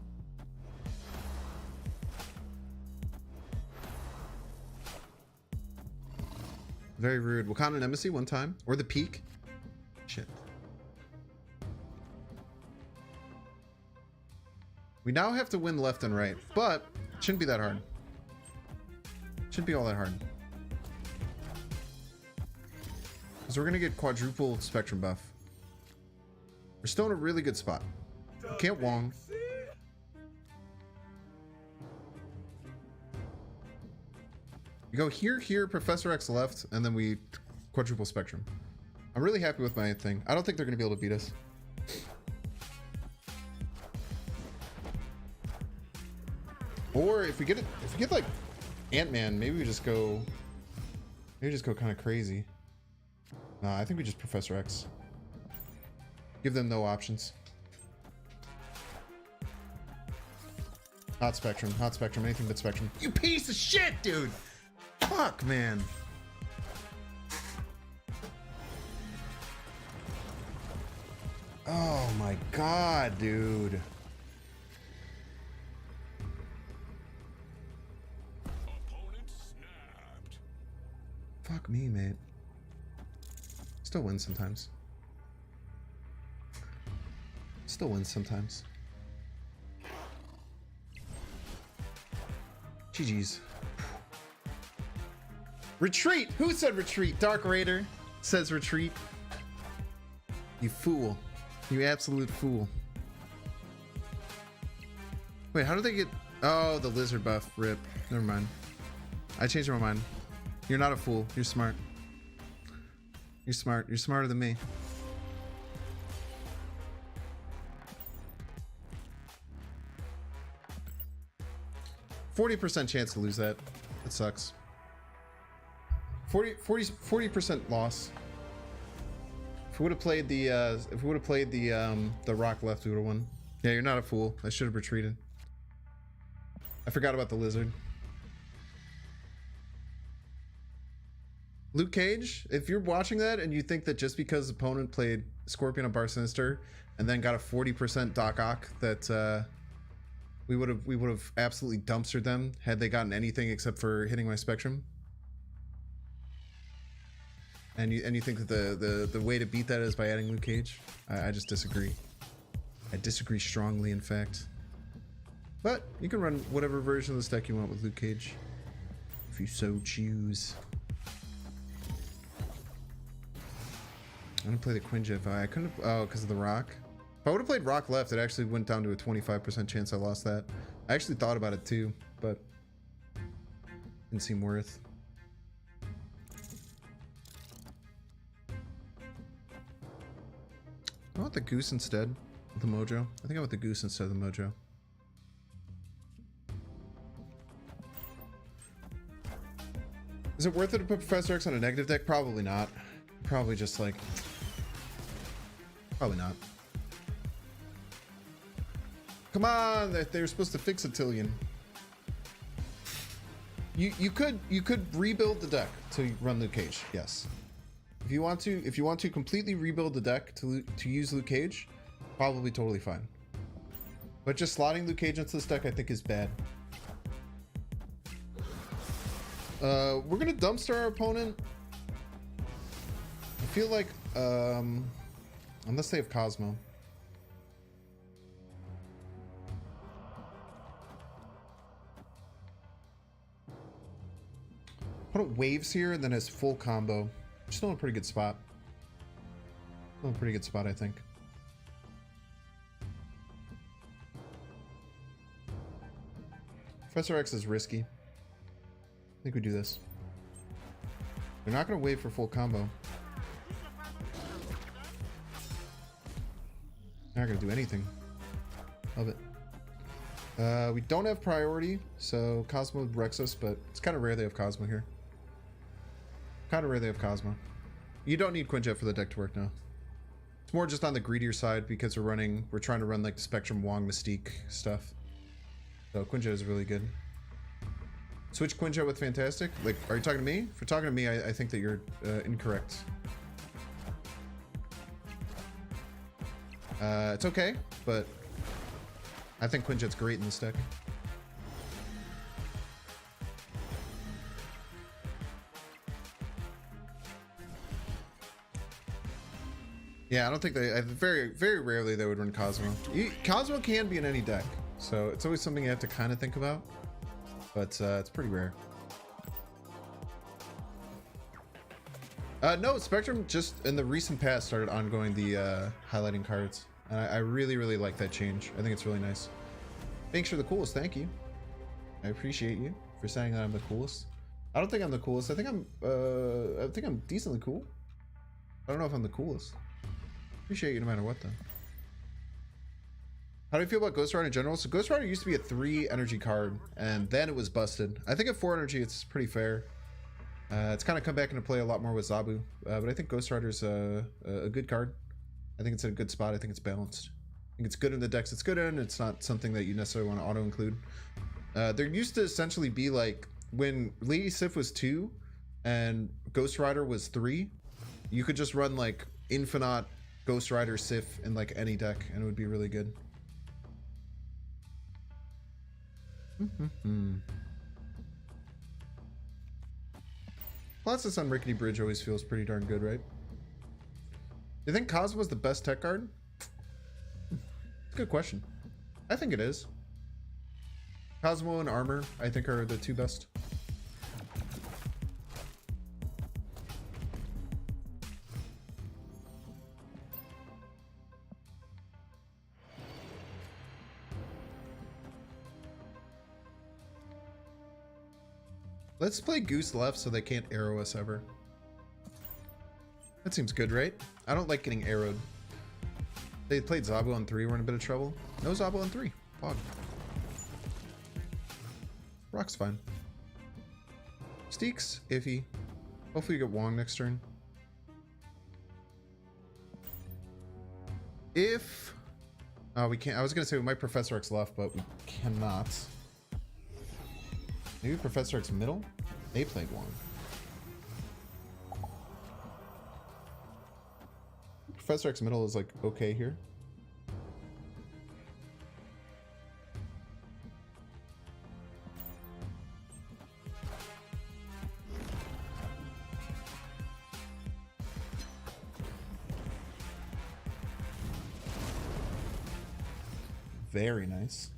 Very rude. Wakanda Embassy one time. Or the Peak. Shit. We now have to win left and right, but it shouldn't be that hard. Shouldn't be all that hard. Because we're gonna get quadruple spectrum buff. We're still in a really good spot. We can't Wong. We go here, here, Professor X left, and then we quadruple spectrum. I'm really happy with my thing. I don't think they're gonna be able to beat us. Or if we get it, if we get like Ant-Man, maybe we just go kind of crazy. Nah, I think we just Professor X. Give them no options. Hot spectrum, anything but spectrum. You piece of shit, dude! Fuck, man. Oh my god, dude. Fuck me, mate. Still wins sometimes. Still wins sometimes. GG's. Retreat! Who said retreat? Dark Raider says retreat. You fool. You absolute fool. Wait, how did they get... Oh, the lizard buff. Rip. Never mind. I changed my mind. You're not a fool. You're smart. You're smart. You're smarter than me. %40 chance to lose that. That sucks. 40% loss. If we would have played the rock left, we would have won. Yeah, you're not a fool. I should have retreated. I forgot about the lizard. Luke Cage, if you're watching that and you think that just because opponent played Scorpion on Bar Sinister and then got a 40% Doc Ock that we would have absolutely dumpstered them had they gotten anything except for hitting my spectrum. And you think that the way to beat that is by adding Luke Cage? I just disagree. I disagree strongly, in fact. But you can run whatever version of this deck you want with Luke Cage, if you so choose. I'm gonna play the Quinjet. I couldn't. Oh, because of the rock. If I would have played rock left, it actually went down to a 25% chance I lost that. I actually thought about it too, but didn't seem worth. I want the goose instead of the mojo. I think I want the goose instead of the mojo. Is it worth it to put Professor X on a negative deck? Probably not. Probably just like... Probably not. Come on! They were supposed to fix a Tillion. You could rebuild the deck to run Luke Cage, yes. If you want to completely rebuild the deck to use Luke Cage, probably totally fine. But just slotting Luke Cage into this deck I think is bad. We're gonna dumpster our opponent. I feel like unless they have Cosmo. Put waves here and then has full combo. Still in a pretty good spot. Still in a pretty good spot, I think. Professor X is risky. I think we do this. They're not going to wait for full combo. They're not going to do anything. Love it. We don't have priority, so Cosmo wrecks us, but it's kind of rare they have Cosmo here. Kind of rare they have Cosmo. You don't need Quinjet for the deck to work now. It's more just on the greedier side because we're trying to run like the Spectrum Wong Mystique stuff. So Quinjet is really good. Switch Quinjet with Fantastic? Like, are you talking to me? If you're talking to me, I think that you're incorrect. It's okay, but I think Quinjet's great in this deck. Yeah, I don't think they. Very, very rarely they would run Cosmo. Cosmo can be in any deck, so it's always something you have to kind of think about. But it's pretty rare. No, Spectrum just in the recent past started ongoing the highlighting cards, and I really, really like that change. I think it's really nice. Thanks for the coolest. Thank you. I appreciate you for saying that I'm the coolest. I don't think I'm the coolest. I think I'm decently cool. I don't know if I'm the coolest. Appreciate you no matter what, though. How do you feel about Ghost Rider in general? So Ghost Rider used to be a 3 energy card, and then it was busted. I think at 4 energy, it's pretty fair. It's kind of come back into play a lot more with Zabu, but I think Ghost Rider's a good card. I think it's in a good spot. I think it's balanced. I think it's good in the decks it's good in. It's not something that you necessarily want to auto-include. There used to essentially be like, when Lady Sif was 2 and Ghost Rider was 3, you could just run like Infinite Ghost Rider Sif in like any deck, and it would be really good. Colossus on Rickety Bridge always feels pretty darn good, right? Do you think Cosmo is the best tech card? Good question. I think it is. Cosmo and Armor, I think, are the 2 best. Let's play Goose left so they can't arrow us ever. That seems good, right? I don't like getting arrowed. They played Zabu on 3, we're in a bit of trouble. No Zabu on 3. Pog. Rock's fine. Steaks, iffy. Hopefully you get Wong next turn. If... Oh, we can't. I was going to say we might Professor X left, but we cannot. Maybe Professor X middle? They played Wong. Professor X middle is like okay here. Very nice.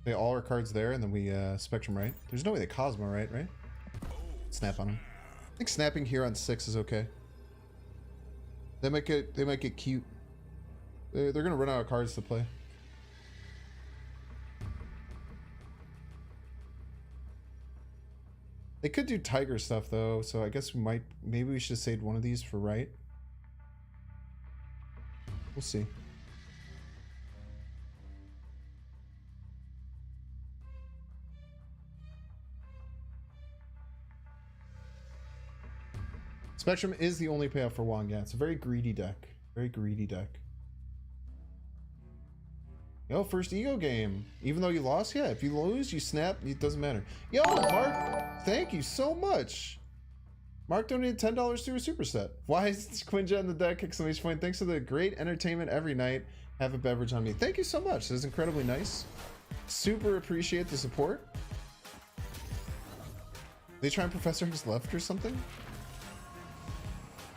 Okay, all our cards there, and then we Spectrum right. There's no way they Cosmo right? Snap on him. I think snapping here on 6 is okay. They might get cute. They're gonna run out of cards to play. They could do Tiger stuff though, so I guess maybe we should have saved one of these for right. We'll see. Spectrum is the only payoff for Wong. Yeah, it's a very greedy deck. Very greedy deck. Yo, first ego game. Even though you lost, yeah, if you lose, you snap, it doesn't matter. Yo, Mark, thank you so much. Mark donated $10 to a superset. Why is Quinjet in the deck? Exclamation point. Thanks for the great entertainment every night. Have a beverage on me. Thank you so much. This is incredibly nice. Super appreciate the support. They try and Professor X left or something?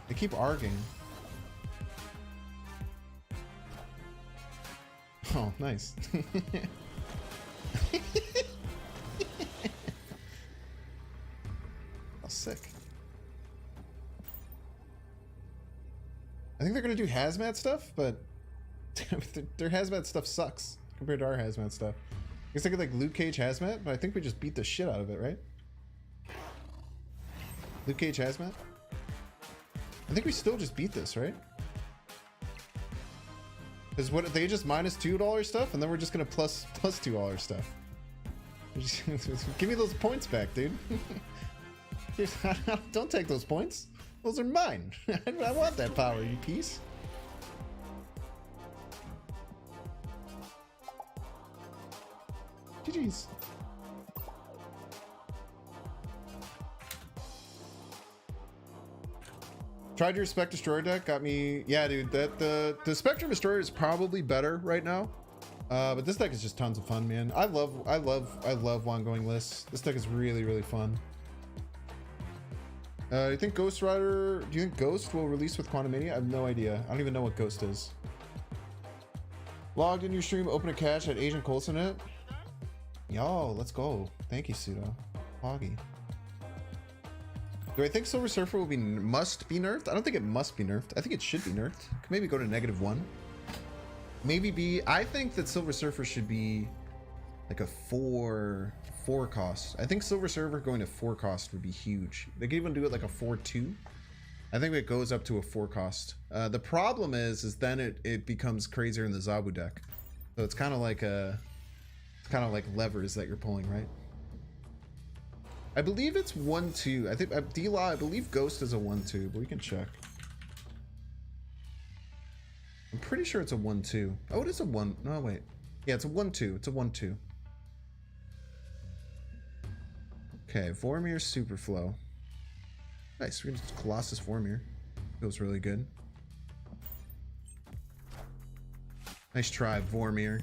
They keep arguing. Oh, nice. Oh, sick. I think they're gonna do hazmat stuff, but their hazmat stuff sucks compared to our hazmat stuff. I guess they could like Luke Cage hazmat, but I think we just beat the shit out of it, right? Luke Cage hazmat? I think we still just beat this, right? Because what they just minus $2 stuff, and then we're just gonna plus $2 stuff. Give me those points back, dude. Don't take those points. Those are mine. I want that power, you piece. GG's. Tried your Spec Destroyer deck, got me. Yeah, dude, that the Spectrum Destroyer is probably better right now. But this deck is just tons of fun, man. I love Wongoing lists. This deck is really, really fun. You think Ghost Rider? Do you think Ghost will release with Quantum Mania? I have no idea. I don't even know what Ghost is. Logged in your stream, open a cache at Agent Coulson it. Yo, let's go. Thank you, Pseudo. Foggy. Do I think Silver Surfer will be must be nerfed? I don't think it must be nerfed. I think it should be nerfed. Could maybe go to -1. Maybe be. I think that Silver Surfer should be like a 4 cost. I think Silver Surfer going to 4 cost would be huge. They could even do it like a 4-2. I think it goes up to a 4 cost. The problem is then it becomes crazier in the Zabu deck. So it's kind of like levers that you're pulling, right? I believe it's 1-2. I think D-Law, I believe Ghost is a 1-2, but we can check. I'm pretty sure it's a 1-2. Oh, it is a 1. No, wait. Yeah, it's a 1-2. It's a 1-2. Okay, Vormir Superflow. Nice. We're gonna just Colossus Vormir. Feels really good. Nice try, Vormir.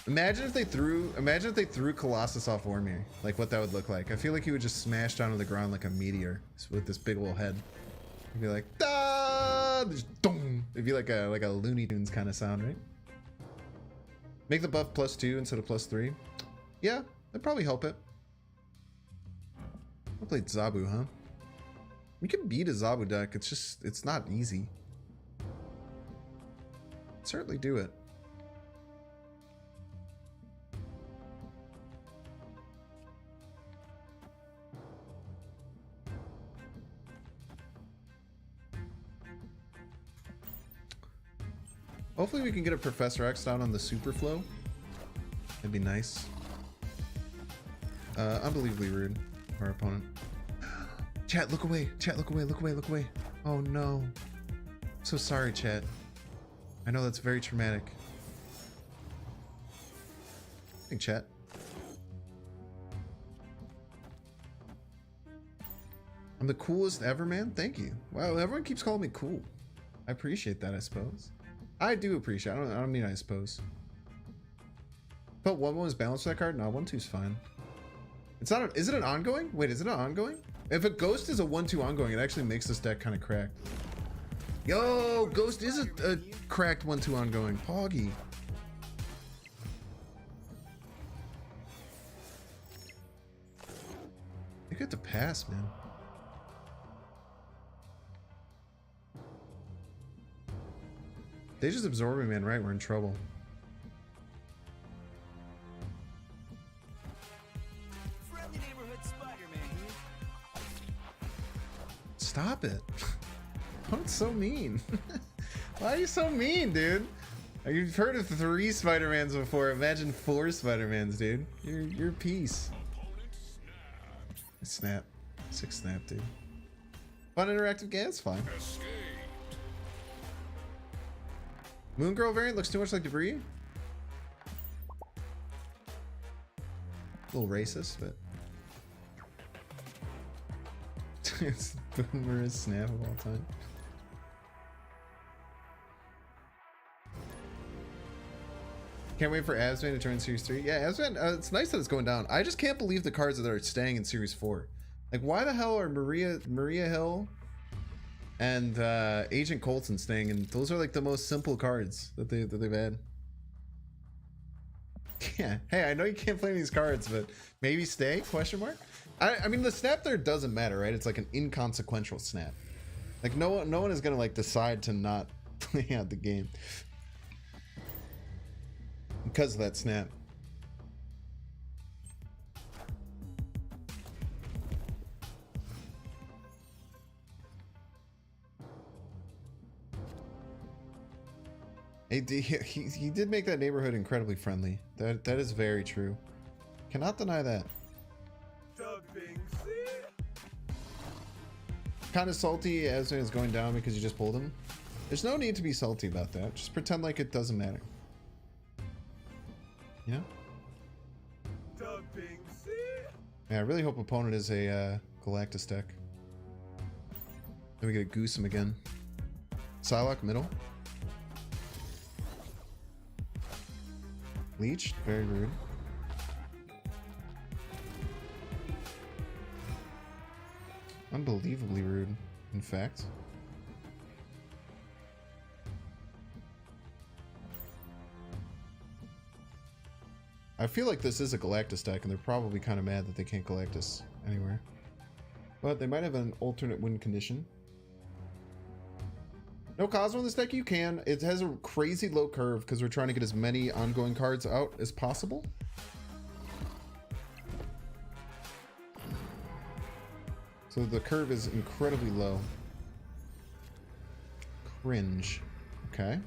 Imagine if they threw Colossus off Vormir. Like what that would look like. I feel like he would just smash down to the ground like a meteor with this big old head. He'd be like, ah! Just dong! It'd be like a Looney Tunes kind of sound, right? Make the buff +2 instead of +3. Yeah, that'd probably help it. I played Zabu, huh? We can beat a Zabu deck. It's not easy. Certainly do it. Hopefully we can get a Professor X down on the Superflow. That'd be nice. Unbelievably rude, our opponent. Chat, look away. Chat, look away, look away, look away. Oh no. I'm so sorry, chat. I know that's very traumatic. Hey, chat. I'm the coolest ever, man. Thank you. Wow, everyone keeps calling me cool. I appreciate that, I suppose. I do appreciate it. I don't mean I suppose. But 1-1 is balanced for that card? No, 1-2's fine. It's not. Is it an ongoing? Wait, is it an ongoing? If a Ghost is a 1-2 ongoing, it actually makes this deck kind of cracked. Yo, Ghost is a cracked 1-2 ongoing. Poggy. You get to pass, man. They just absorb me, man, right? We're in trouble.
Friendly neighborhood Spider-Man here.
Stop it. What's so mean? Why are you so mean, dude? You've heard of 3 Spider-Mans before. Imagine 4 Spider-Mans, dude. You're a piece. Snap. 6 snap, dude. Fun interactive game, it's fine. Moon Girl variant looks too much like Debris. A little racist, but it's the boomerest snap of all time. Can't wait for Asman to join Series 3. Yeah, Asman, it's nice that it's going down. I just can't believe the cards that are staying in Series 4. Like, why the hell are Maria Hill and Agent Coulson staying? And those are like the most simple cards that they've had. Yeah. Hey, I know you can't play these cards, but maybe stay? Question mark. I mean, the snap there doesn't matter, right? It's like an inconsequential snap. Like no one is gonna like decide to not play out the game because of that snap. He did make that neighborhood incredibly friendly. That is very true. Cannot deny that. Kind of salty as it's going down because you just pulled him. There's no need to be salty about that. Just pretend like it doesn't matter. You know? Yeah, I really hope opponent is a Galactus deck. Then we get a Goose him again. Psylocke middle. Leech, very rude. Unbelievably rude, in fact. I feel like this is a Galactus deck, and they're probably kind of mad that they can't Galactus anywhere. But they might have an alternate win condition. No Cosmo in this deck? You can. It has a crazy low curve because we're trying to get as many ongoing cards out as possible. So the curve is incredibly low. Cringe. Okay.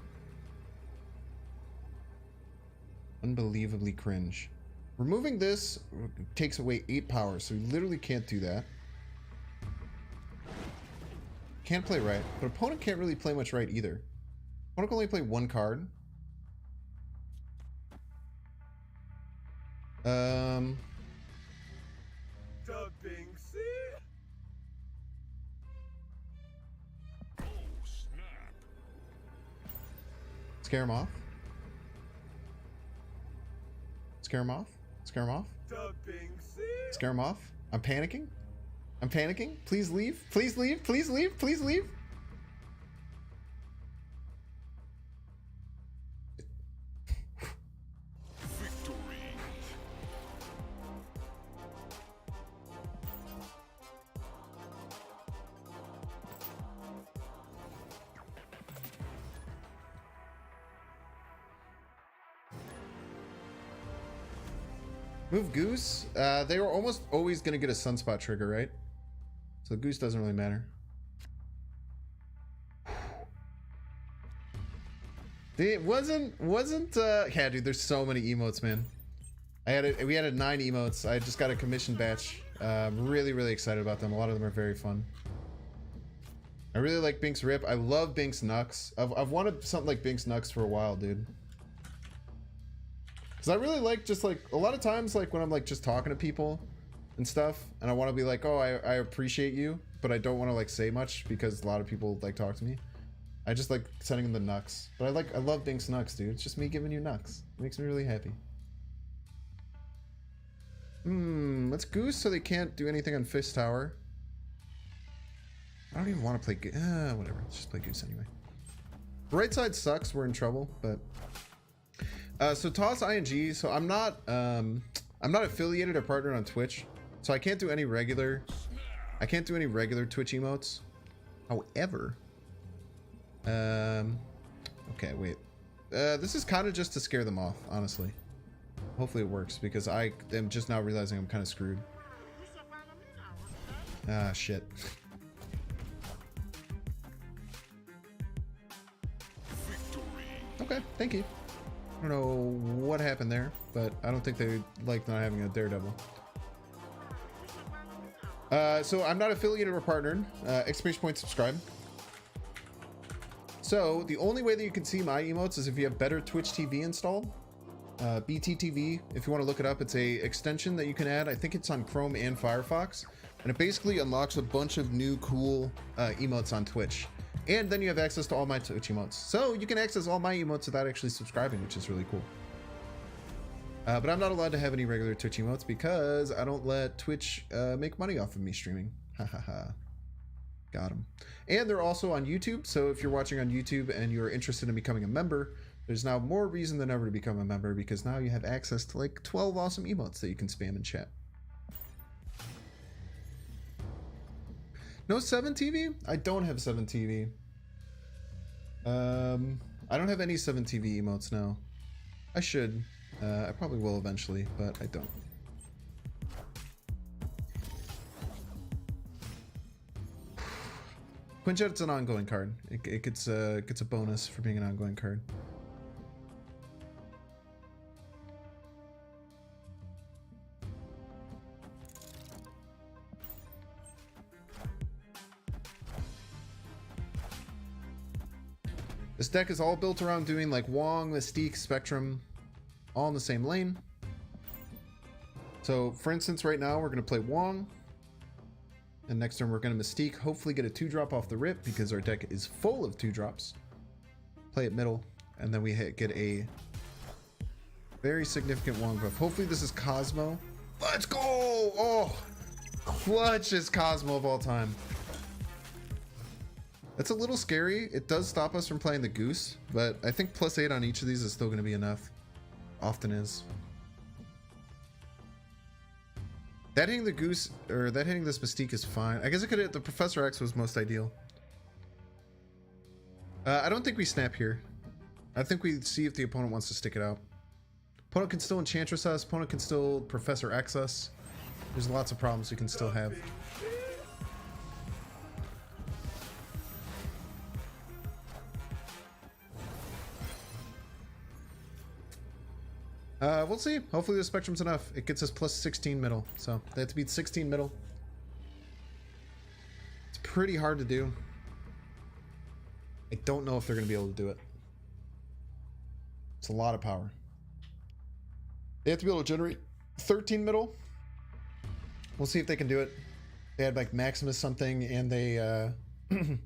Unbelievably cringe. Removing this takes away 8 power, so you literally can't do that. Can't play right, but opponent can't really play much right either. Opponent can only play 1 card. Scare him off. Scare him off. Scare him off. Scare him off. I'm panicking. I'm panicking. Please leave. Please leave. Please leave. Please leave. Move Goose. They were almost always going to get a Sunspot trigger, right? So Goose doesn't really matter. It wasn't yeah, dude, there's so many emotes, man. We had 9 emotes. I just got a commission batch. I'm really excited about them. A lot of them are very fun. I really like Binks Rip. I love Binks Nux. I've wanted something like Binks Nux for a while, dude. Cause I really like just like a lot of times like when I'm like just talking to people and stuff and I want to be like, oh, I appreciate you, but I don't want to like say much because a lot of people like talk to me. I just like sending them the Nux. But I love Binks Nux, dude. It's just me giving you Nux. It makes me really happy. Let's Goose so they can't do anything on Fist Tower. I don't even want to play whatever. Let's just play Goose anyway. Right side sucks. We're in trouble, but so toss ING. So I'm not affiliated or partnered on Twitch, so I can't do any regular Twitch emotes. However, okay, wait. This is kind of just to scare them off, honestly. Hopefully it works because I am just now realizing I'm kind of screwed. Ah, shit. Okay, thank you. I don't know what happened there, but I don't think they like not having a Daredevil. So I'm not affiliated or partnered. Exclamation point subscribe. So the only way that you can see my emotes is if you have better Twitch TV installed. BTTV, if you want to look it up, it's a extension that you can add. I think it's on Chrome and Firefox, and it basically unlocks a bunch of new cool emotes on Twitch. And then you have access to all my Twitch emotes. So you can access all my emotes without actually subscribing, which is really cool. But I'm not allowed to have any regular Twitch emotes because I don't let Twitch make money off of me streaming. Ha ha ha. Got him. And they're also on YouTube. So if you're watching on YouTube and you're interested in becoming a member, there's now more reason than ever to become a member because now you have access to like 12 awesome emotes that you can spam in chat. No 7 TV? I don't have 7 TV. I don't have any 7 TV emotes now. I should. I probably will eventually, but I don't. Quinjet's an ongoing card. It gets a bonus for being an ongoing card. This deck is all built around doing like Wong, Mystique, Spectrum, all in the same lane. So for instance, right now we're going to play Wong. And next turn we're going to Mystique, hopefully get a 2-drop off the rip because our deck is full of 2-drops. Play it middle, and then we get a very significant Wong buff. Hopefully this is Cosmo. Let's go! Oh! Clutchest Cosmo of all time. That's a little scary. It does stop us from playing the Goose, but I think +8 on each of these is still going to be enough. Often is. That hitting the Goose, or that hitting this Mystique is fine. I guess it could hit the Professor X was most ideal. I don't think we snap here. I think we see if the opponent wants to stick it out. Opponent can still Enchantress us. Opponent can still Professor X us. There's lots of problems we can still have. We'll see. Hopefully the Spectrum's enough. It gets us +16 middle. So they have to beat 16 middle. It's pretty hard to do. I don't know if they're going to be able to do it. It's a lot of power. They have to be able to generate 13 middle. We'll see if they can do it. They had like Maximus something, and they and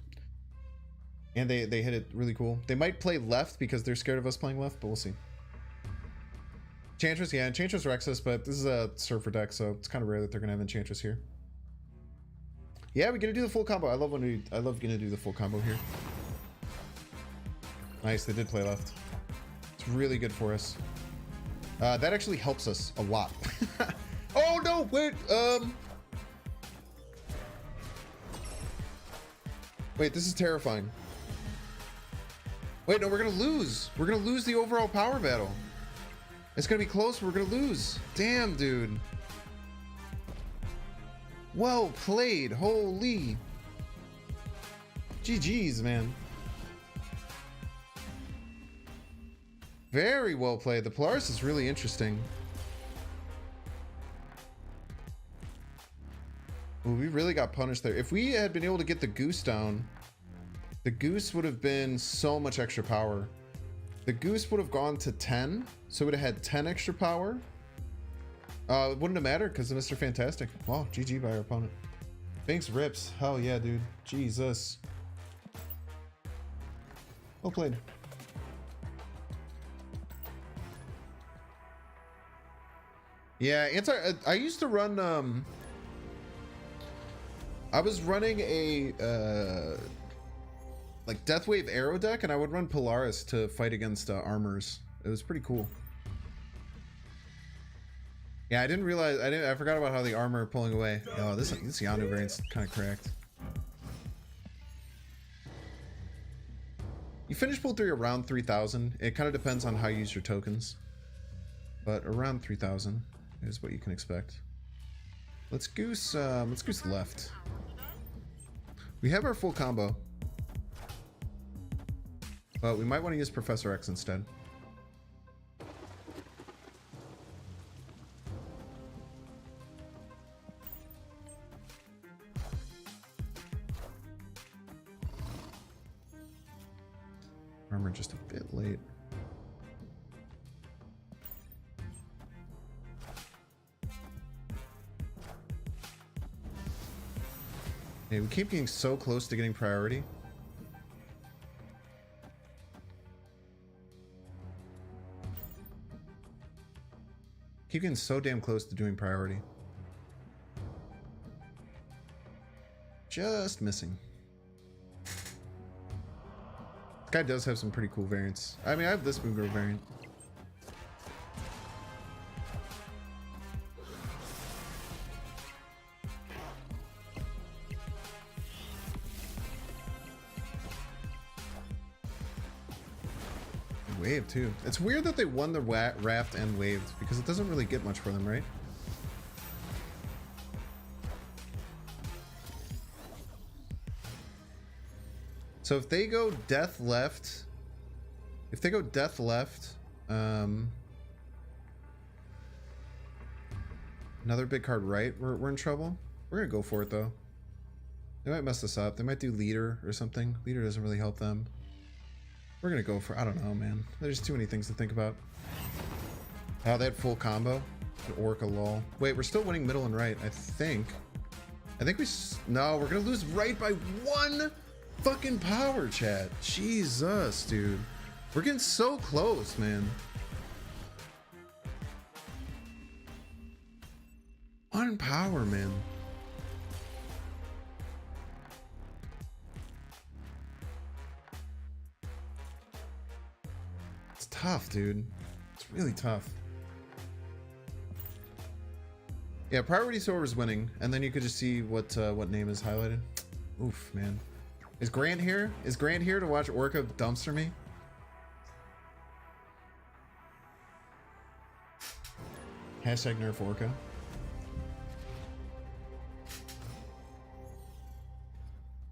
they hit it really cool. They might play left because they're scared of us playing left, but we'll see. Enchantress, yeah, Enchantress Rexus, but this is a Surfer deck, so it's kind of rare that they're gonna have Enchantress here. Yeah, we're gonna do the full combo. I love gonna do the full combo here. Nice, they did play left. It's really good for us. That actually helps us a lot. Oh no, wait, wait, this is terrifying. Wait, no, we're gonna lose. We're gonna lose the overall power battle. It's gonna be close, we're gonna lose. Damn, dude. Well played, holy. GG's, man. Very well played. The Polaris is really interesting. Ooh, we really got punished there. If we had been able to get the Goose down, the Goose would have been so much extra power. The Goose would have gone to 10, so it would have had 10 extra power. It wouldn't have mattered because of Mr. Fantastic. Wow, GG by our opponent. Thanks, Rips. Hell yeah, dude. Jesus. Well played. Yeah, I used to run, I was running a, like Deathwave Arrow deck, and I would run Polaris to fight against armors. It was pretty cool. Yeah, I didn't realize, I forgot about how the armor pulling away. Oh, this Yanu variant's kind of cracked. You finish pull 3 around 3,000. It kind of depends on how you use your tokens, but around 3,000 is what you can expect. Let's goose left. We have our full combo, but we might want to use Professor X instead. Armor just a bit late. Hey, we keep getting so close to getting priority. Keep getting so damn close to doing priority. Just missing. This guy does have some pretty cool variants. I mean, I have this Moon Girl variant. Wave too. It's weird that they won the raft and waved because it doesn't really get much for them, right? So if they go death left, another big card right, we're in trouble. We're gonna go for it though. They might mess this up. They might do leader or something. Leader doesn't really help them. We're gonna go for, I don't know, man. There's too many things to think about. Oh, they had full combo. An Orca lol. Wait, we're still winning middle and right, I think. No, we're gonna lose right by 1 fucking power, chat. Jesus, dude. We're getting so close, man. 1 power, man. It's tough, dude. It's really tough. Yeah, priority server is winning, and then you could just see what name is highlighted. Oof, man. Is Grant here? Is Grant here to watch Orca dumpster me? Hashtag nerf Orca.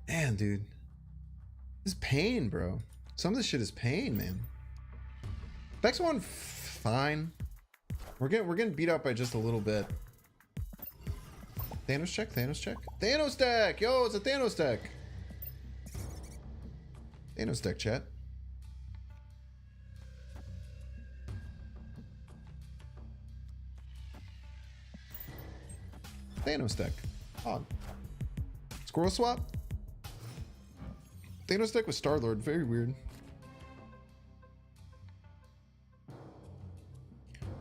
Man, dude. This is pain, bro. Some of this shit is pain, man. Next one, fine. We're getting beat up by just a little bit. Thanos check, Thanos check. Thanos deck! Yo, it's a Thanos deck! Thanos deck, chat. Thanos deck. Odd. Squirrel swap? Thanos deck with Star-Lord. Very weird.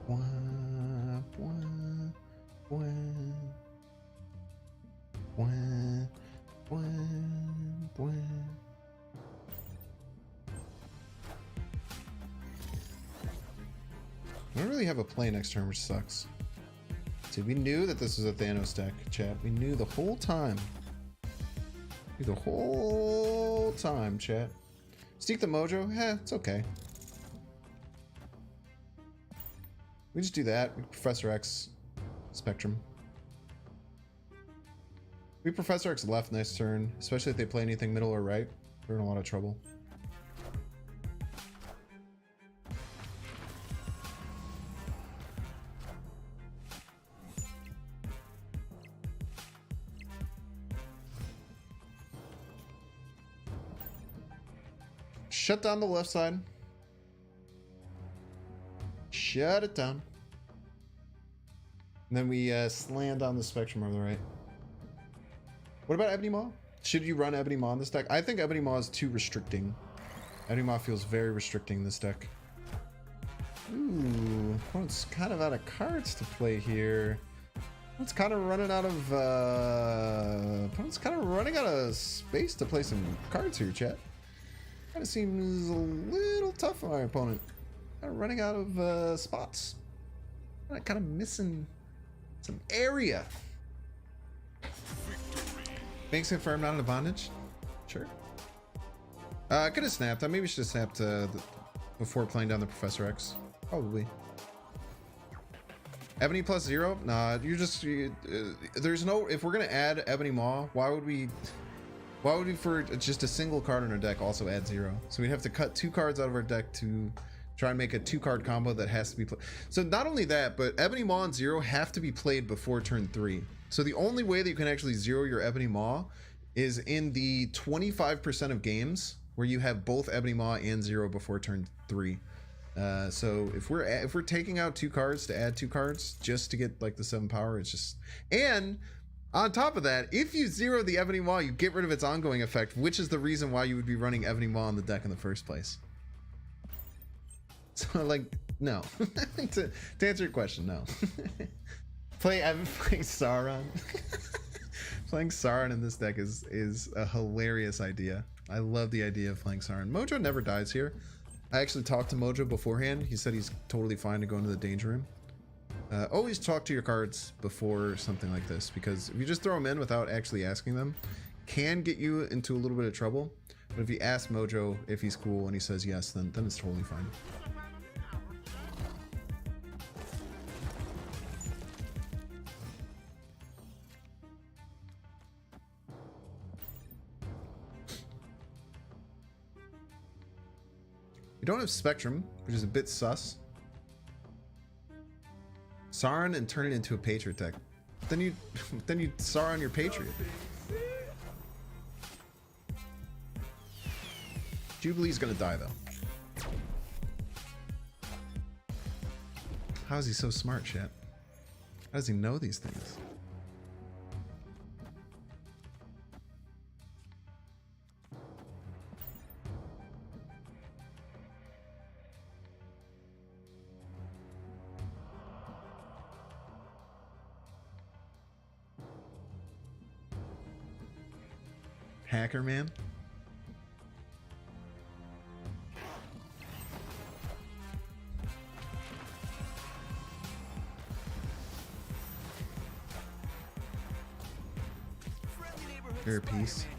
Wah, wah, wah. Wah, wah, wah. I don't really have a play next turn, which sucks. See, we knew that this was a Thanos deck, chat. We knew the whole time. The whole time, chat. Sneak the Mojo? It's okay. We just do that. We Professor X Spectrum. We Professor X left next turn, especially if they play anything middle or right. We're in a lot of trouble. Shut down the left side. Shut it down. And then we slam down the Spectrum over the right. What about Ebony Maw? Should you run Ebony Maw in this deck? I think Ebony Maw is too restricting. Ebony Maw feels very restricting in this deck. Ooh, opponent's kind of out of cards to play here. Opponent's kind of running out of space to play some cards here, chat. Kind of seems a little tough for my opponent. Kind of running out of spots. Kind of missing some area. Banks confirmed not in a bondage? Sure. I could have snapped. I maybe should have snapped before playing down the Professor X. Probably. Ebony plus 0? Nah, there's no, if we're gonna add Ebony Maw, why would we for just a single card in our deck also add 0? So we'd have to cut 2 cards out of our deck to try and make a 2-card combo that has to be played. So not only that, but Ebony Maw and 0 have to be played before turn 3. So the only way that you can actually 0 your Ebony Maw is in the 25% of games where you have both Ebony Maw and 0 before turn 3. So if we're taking out 2 cards to add 2 cards just to get like the 7 power, it's just, and on top of that, if you 0 the Ebony Maw, you get rid of its ongoing effect, which is the reason why you would be running Ebony Maw in the deck in the first place. So like, no. to answer your question, no. Playing Sauron. Playing Sauron in this deck is a hilarious idea. I love the idea of playing Sauron. Mojo never dies here. I actually talked to Mojo beforehand. He said he's totally fine to go into the danger room. Always talk to your cards before something like this, because if you just throw them in without actually asking them, can get you into a little bit of trouble. But if you ask Mojo if he's cool and he says yes, then it's totally fine. You don't have Spectrum, which is a bit sus. Sauron and turn it into a Patriot deck. Then you Sauron your Patriot. Jubilee's gonna die though. How is he so smart, chat? How does he know these things? Hacker man?
Friendly neighborhood
Fair
Spider-Man
piece.
here.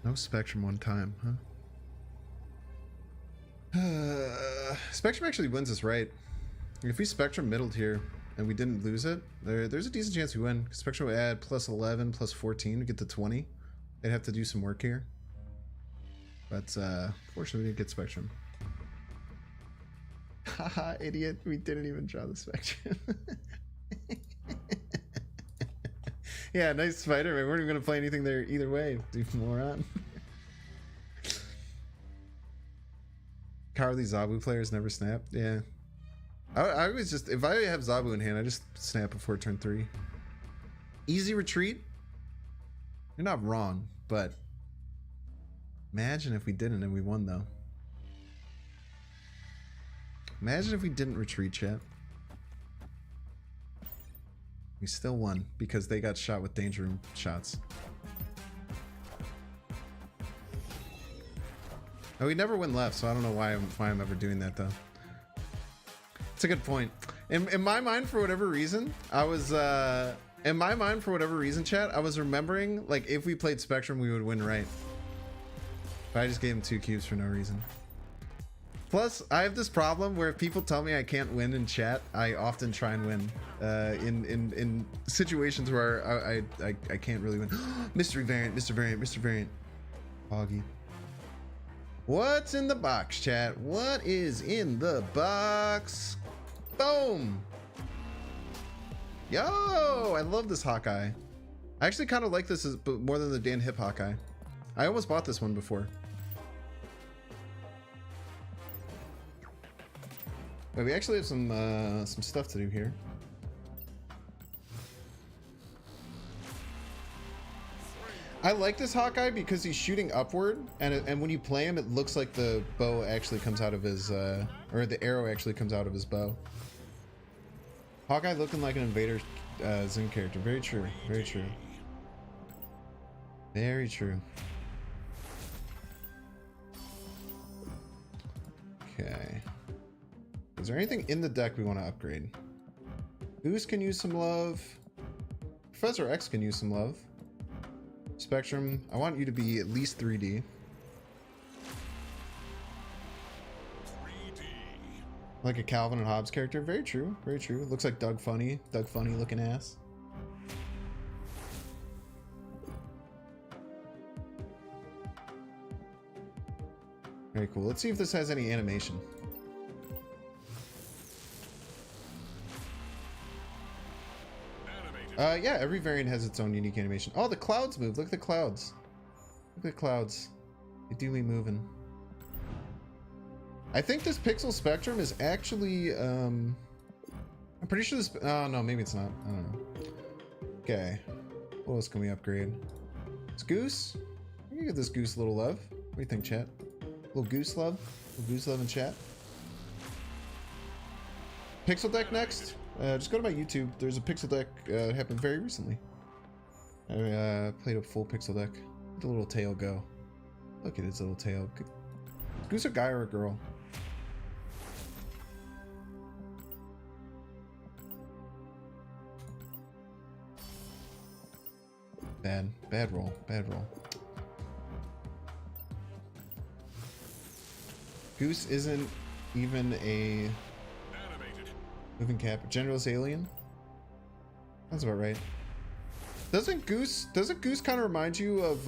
No Spectrum one time, huh? Spectrum actually wins us, right? If we Spectrum middled here and we didn't lose it, there's a decent chance we win. Spectrum would add plus 11, plus 14 to get to 20. They'd have to do some work here. But fortunately we didn't get Spectrum. Haha, idiot. We didn't even draw the Spectrum. Yeah, nice spider. We weren't even going to play anything there either way. You moron. Cowardly Zabu players never snap. Yeah. I always just, if I have Zabu in hand, I just snap before turn 3. Easy retreat? You're not wrong, but imagine if we didn't and we won, though. Imagine if we didn't retreat, chat. We still won because they got shot with danger room shots. Oh, we never went left, so I don't know why I'm ever doing that, though. It's a good point. In my mind, for whatever reason, I was in my mind, for whatever reason, chat, I was remembering like if we played Spectrum, we would win, right? But I just gave him 2 cubes for no reason. Plus, I have this problem where if people tell me I can't win in chat, I often try and win in situations where I can't really win. Mystery variant, Mr. Variant, Mr. Variant. Hoggy. What's in the box, chat? What is in the box? Boom! Yo! I love this Hawkeye. I actually kind of like this more than the Dan Hip Hawkeye. I almost bought this one before. Wait, we actually have some stuff to do here. I like this Hawkeye because he's shooting upward, and when you play him, it looks like the bow actually comes out of his, or the arrow actually comes out of his bow. Hawkeye looking like an Invader Zim character. Very true. Very true. Very true. Okay. Is there anything in the deck we want to upgrade? Goose can use some love. Professor X can use some love. Spectrum, I want you to be at least 3D.
3D.
Like a Calvin and Hobbes character. Very true. Very true. Looks like Doug Funny. Doug Funny looking ass. Very cool. Let's see if this has any animation. Yeah, every variant has its own unique animation. Oh, the clouds move. Look at the clouds. Look at the clouds. They do be moving. I think this Pixel Spectrum is actually, I'm pretty sure this, oh no, maybe it's not. I don't know. Okay. What else can we upgrade? It's Goose. We can give this Goose a little love. What do you think, chat? A little Goose love? A little Goose love in chat? Pixel deck next? Just go to my YouTube. There's a pixel deck happened very recently. I played a full pixel deck. Let the little tail go. Look at its little tail. Goose a guy or a girl? Bad roll. Bad roll. Goose isn't even a moving cap. Generalist alien? That's about right. Doesn't Goose kind of remind you of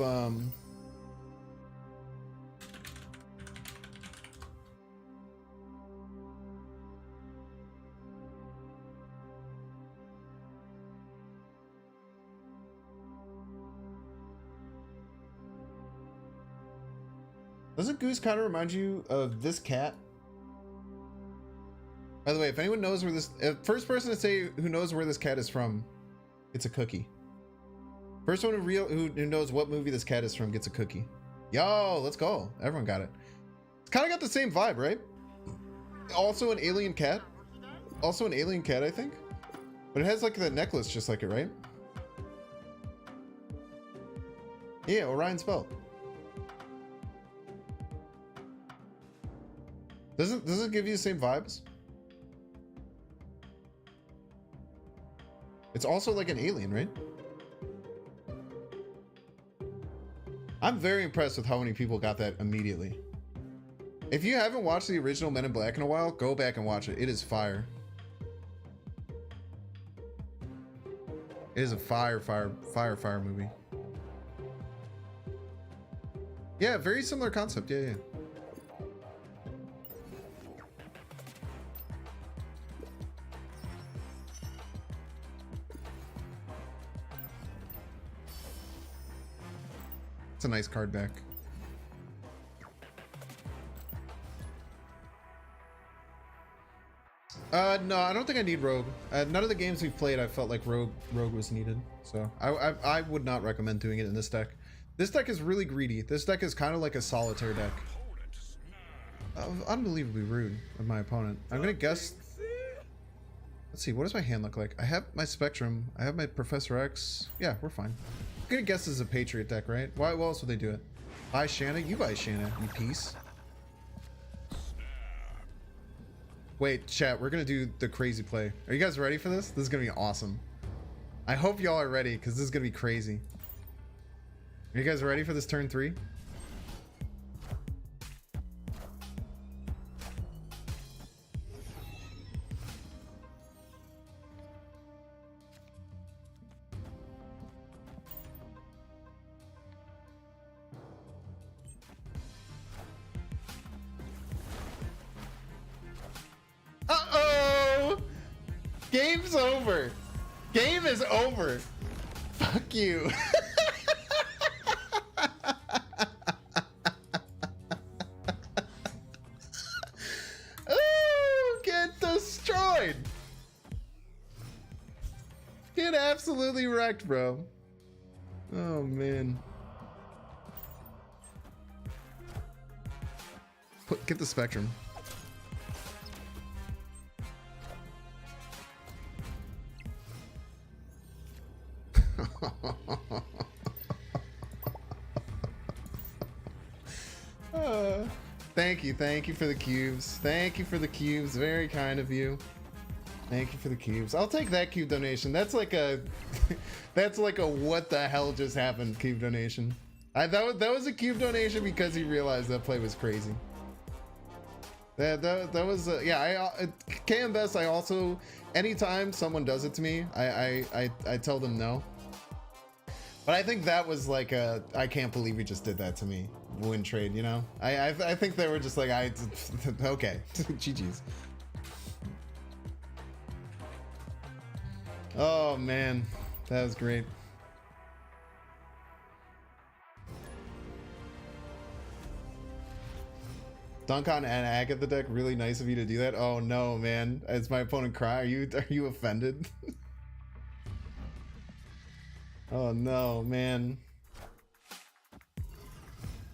Doesn't Goose kind of remind you of this cat? By the way, if anyone knows where this... first person to say who knows where this cat is from, gets a cookie. First one who knows what movie this cat is from gets a cookie. Yo, let's go. Everyone got it. It's kind of got the same vibe, right? Also an alien cat. Also an alien cat, I think. But it has like the necklace just like it, right? Yeah, Orion's belt. Doesn't it give you the same vibes? It's also like an alien, right? I'm very impressed with how many people got that immediately. If you haven't watched the original Men in Black in a while, go back and watch it. It is fire. It is a fire movie. Yeah, very similar concept. Yeah. It's a nice card back. No, I don't think I need Rogue. None of the games we've played, I felt like Rogue was needed. So I would not recommend doing it in this deck. This deck is really greedy. This deck is kind of like a solitaire deck. Unbelievably rude of my opponent. I'm gonna guess. Let's see. What does my hand look like? I have my Spectrum. I have my Professor X. Yeah, we're fine. I'm gonna guess this is a Patriot deck, right? Why else would they do it? Buy Shanna? You buy Shanna, you piece. Wait, chat, we're gonna do the crazy play. Are you guys ready for this? This is gonna be awesome. I hope y'all are ready, because this is gonna be crazy. Are you guys ready for this turn 3? Uh-oh! Game's over. Game is over. Fuck you. Oh, get destroyed. Get absolutely wrecked, bro. Oh, man. Get the Spectrum. Thank you for the cubes. Thank you for the cubes. Very kind of you. Thank you for the cubes. I'll take that cube donation. That's like a that's like a what the hell just happened cube donation. That was a cube donation because he realized that play was crazy. That was yeah. KMBest. I also, anytime someone does it to me, I tell them no. But I think that was like a I can't believe you just did that to me win trade, you know? I think they were just like okay. GG's. Oh man, that was great. Dunk on and Ag the deck, really nice of you to do that. Oh no, man. As my opponent cry, are you offended? Oh no, man.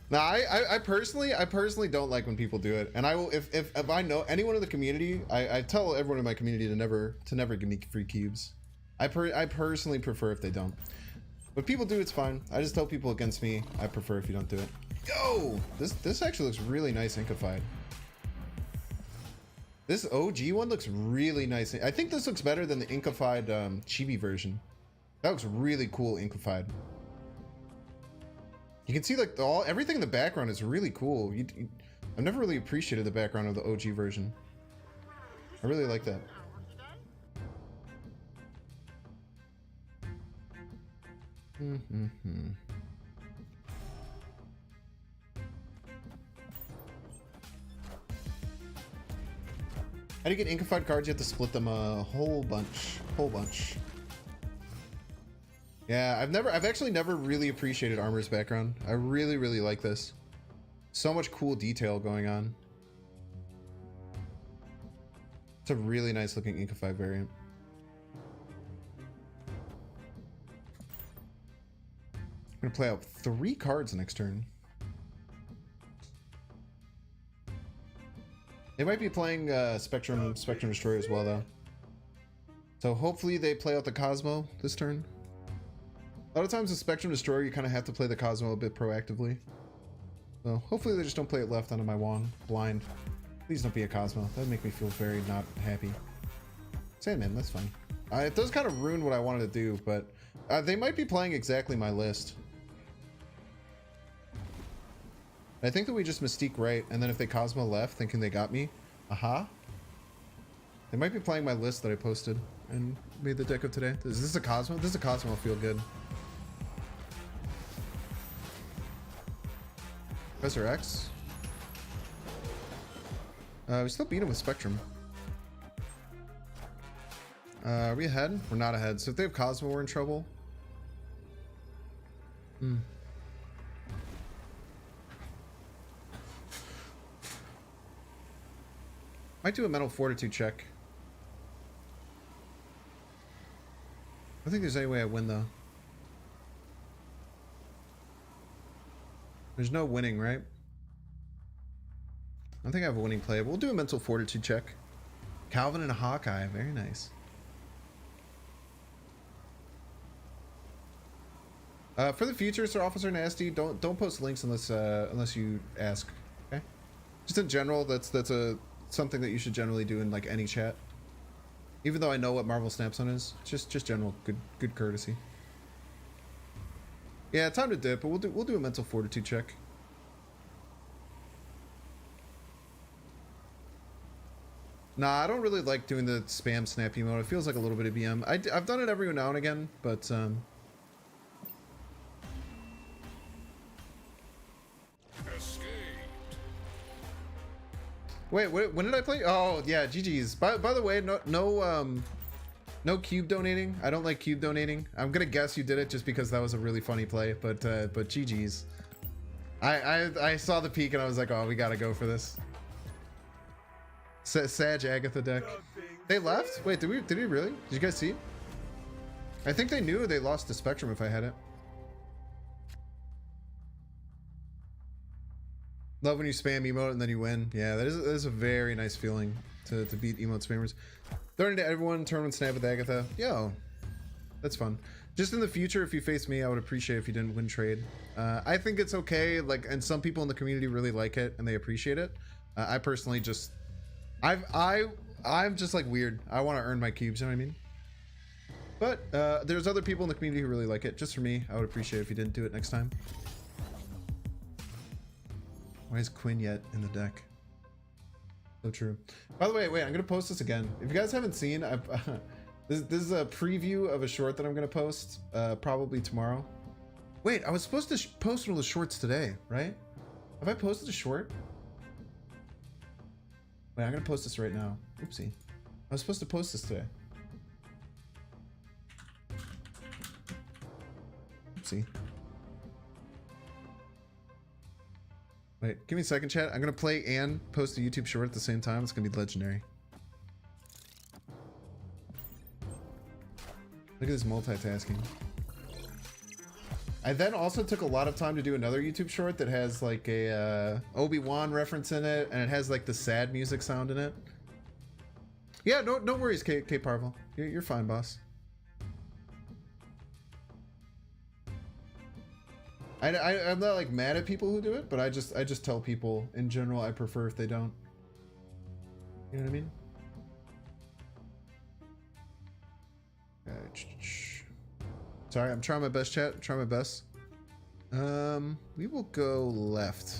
Now I personally don't like when people do it, and I will if I know anyone in the community, I tell everyone in my community to never give me free cubes. I personally prefer if they don't, but people do, it's fine. I just tell people against me, I prefer if you don't do it. Yo, this actually looks really nice inkified. This OG one looks really nice. I think this looks better than the inkified chibi version. That looks really cool inkified. You can see like everything in the background is really cool. I've never really appreciated the background of the OG version. I really like that. How do you get inkified cards? You have to split them a whole bunch. Yeah, I've actually never really appreciated Armor's background. I really like this. So much cool detail going on. It's a really nice looking Inkify variant. I'm gonna play out 3 cards next turn. They might be playing Spectrum Destroyer as well, though. So hopefully they play out the Cosmo this turn. A lot of times with Spectrum Destroyer, you kind of have to play the Cosmo a bit proactively. So hopefully they just don't play it left onto my wand, blind. Please don't be a Cosmo. That would make me feel very not happy. Sandman, that's fine. It does kind of ruin what I wanted to do, but they might be playing exactly my list. I think that we just Mystique right, and then if they Cosmo left, thinking they got me, aha. They might be playing my list that I posted and made the deck of today. Is this a Cosmo? This is a Cosmo, I'll feel good. Professor X. We still beat him with Spectrum. Are we ahead? We're not ahead. So if they have Cosmo, we're in trouble. Might do a mental fortitude check. I don't think there's any way I win, though. There's no winning, right? I don't think I have a winning play, but we'll do a mental fortitude check. Calvin and a Hawkeye. Very nice. For the future, Sir Officer Nasty, don't post links unless you ask. Okay. Just in general, that's something that you should generally do in like any chat. Even though I know what Marvel Snapzone is, just general good courtesy. Yeah, time to dip, but we'll do a mental fortitude check. Nah, I don't really like doing the spam snap emote. It feels like a little bit of BM. I've done it every now and again, but wait, when did I play? Oh yeah, GG's. By the way, no cube donating. I don't like cube donating. I'm gonna guess you did it just because that was a really funny play, but GG's. I saw the peak and I was like, oh, we gotta go for this. Sag Agatha deck. They left? Wait, did we really? Did you guys see? I think they knew they lost the Spectrum if I had it. Love when you spam emote and then you win. Yeah, that is a very nice feeling to beat emote spammers. Throwing to everyone, tournament snap with Agatha. Yo, that's fun. Just in the future, if you face me, I would appreciate if you didn't win trade. I think it's okay, like, and some people in the community really like it and they appreciate it. I personally just, I'm just like weird. I want to earn my cubes, you know what I mean? But there's other people in the community who really like it. Just for me, I would appreciate if you didn't do it next time. Why is Quinn yet in the deck? So true. By the way, wait, I'm gonna post this again. If you guys haven't seen, this is a preview of a short that I'm gonna post probably tomorrow. Wait, I was supposed to post one of the shorts today, right? Have I posted a short? Wait, I'm gonna post this right now. Oopsie. I was supposed to post this today. Oopsie. Wait, give me a second, chat. I'm gonna play and post a YouTube short at the same time. It's gonna be legendary. Look at this multitasking. I then also took a lot of time to do another YouTube short that has like a Obi-Wan reference in it, and it has like the sad music sound in it. Yeah, no worries, K Parvel. You're fine, boss. I'm not like mad at people who do it, but I just tell people in general I prefer if they don't. You know what I mean? Sorry, I'm trying my best, chat. I'm trying my best. We will go left.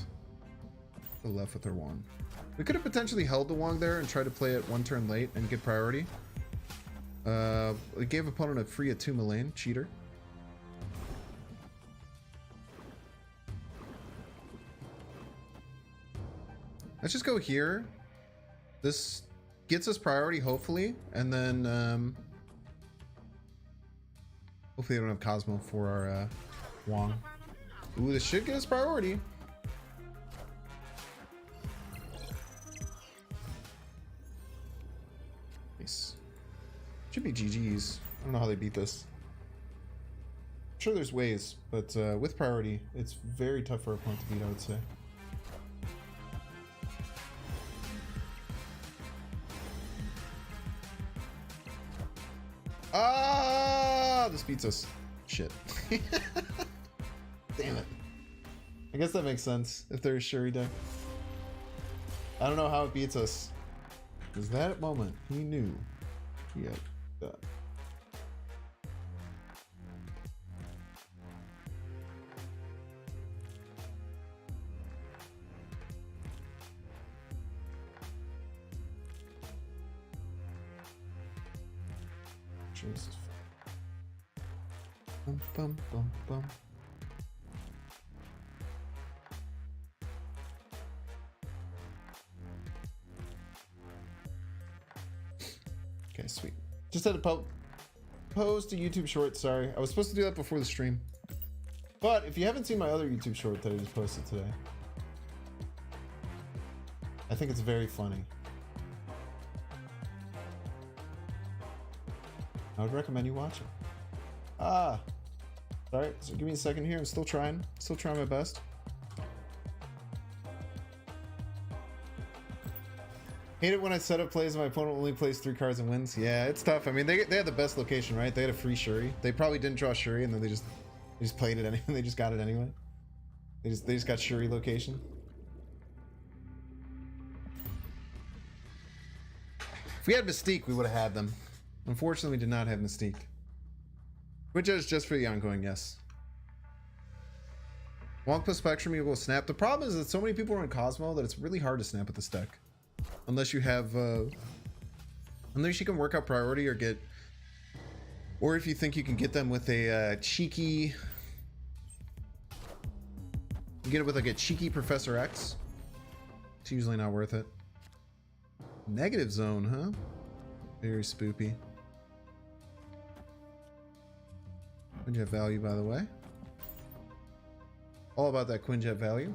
Go left with our Wong. We could have potentially held the Wong there and tried to play it one turn late and get priority. We gave opponent a free Atuma lane. Cheater. Let's just go here. This gets us priority, hopefully, and then hopefully they don't have Cosmo for our Wong. Ooh, this should get us priority. Should be GG's. I don't know how they beat this. I'm sure there's ways, but with priority, it's very tough for a opponent to beat, I would say. Ah, this beats us. Shit. Damn it. I guess that makes sense if there's Shuri deck. I don't know how it beats us. Because that moment, he knew he had that. Just bum bum bum bum. Okay, sweet. Just had to post a YouTube short. Sorry, I was supposed to do that before the stream. But if you haven't seen my other YouTube short that I just posted today, I think it's very funny. I would recommend you watch it. Ah, sorry. So give me a second here. I'm still trying my best. Hate it when I set up plays and my opponent only plays 3 cards and wins. Yeah, it's tough. I mean, they had the best location, right? They had a free Shuri. They probably didn't draw Shuri, and then they just played it anyway. They just got it anyway. They just got Shuri location. If we had Mystique, we would have had them. Unfortunately, we did not have Mystique. Which is just for the ongoing, yes. Wonk plus Spectrum equals snap. The problem is that so many people are in Cosmo that it's really hard to snap with this deck. Unless you have, unless you can work out priority or get, or if you think you can get them with a cheeky, you get it with like a cheeky Professor X. It's usually not worth it. Negative zone, huh? Very spoopy. Quinjet value, by the way. All about that Quinjet value.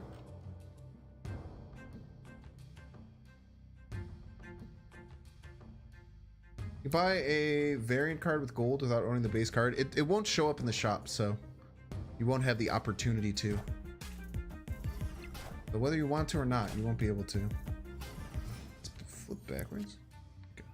You buy a variant card with gold without owning the base card, it won't show up in the shop, so you won't have the opportunity to. But whether you want to or not, you won't be able to. Let's flip backwards. Okay.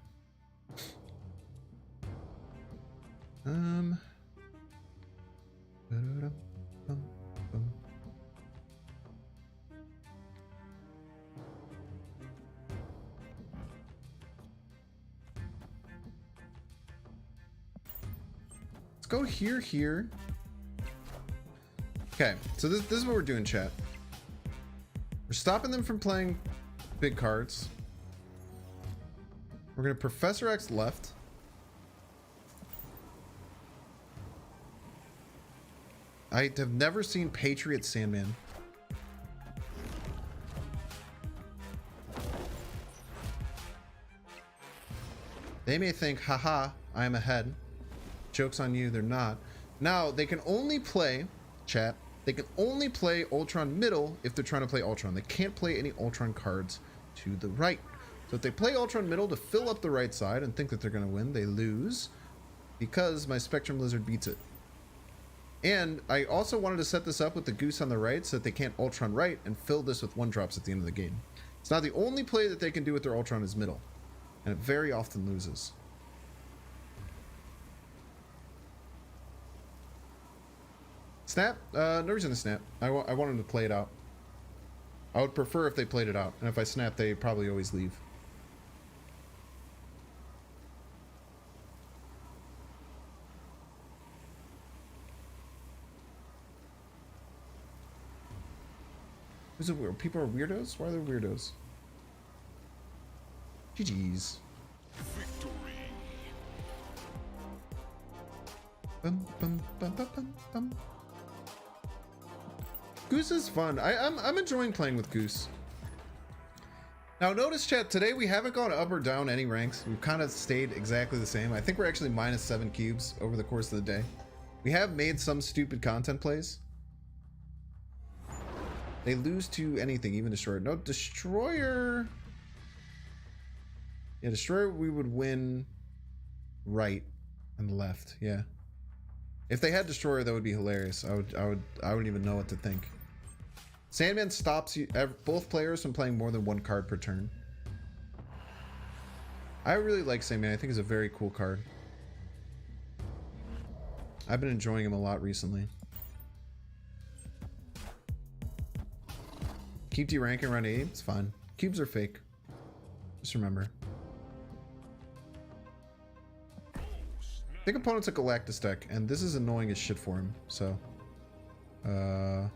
Let's go here. Okay, so this is what we're doing, chat. We're stopping them from playing big cards. We're gonna Professor X left. I have never seen Patriot Sandman. They may think, haha, I am ahead. Joke's on you, they're not. Now, they can only play, chat, they can only play Ultron middle if they're trying to play Ultron. They can't play any Ultron cards to the right. So if they play Ultron middle to fill up the right side and think that they're going to win, they lose because my Spectrum Lizard beats it. And I also wanted to set this up with the Goose on the right so that they can't Ultron right and fill this with 1-drops at the end of the game. It's not the only play that they can do with their Ultron is middle. And it very often loses. Snap? No reason to snap. I want them to play it out. I would prefer if they played it out. And if I snap, they probably always leave. Is it weird? People are weirdos? Why are they weirdos? GG's.
Victory.
Bum, bum, bum, bum, bum, bum. Goose is fun. I'm enjoying playing with Goose. Now notice, chat, today we haven't gone up or down any ranks. We've kind of stayed exactly the same. I think we're actually -7 cubes over the course of the day. We have made some stupid content plays. They lose to anything, even Destroyer. No, Destroyer. Yeah, Destroyer we would win right and left. Yeah. If they had Destroyer, that would be hilarious. I wouldn't even know what to think. Sandman stops you, both players from playing more than one card per turn. I really like Sandman. I think he's a very cool card. I've been enjoying him a lot recently. Keep deranking around 8. It's fine. Cubes are fake. Just remember. I think opponent's a Galactus deck, and this is annoying as shit for him, so... A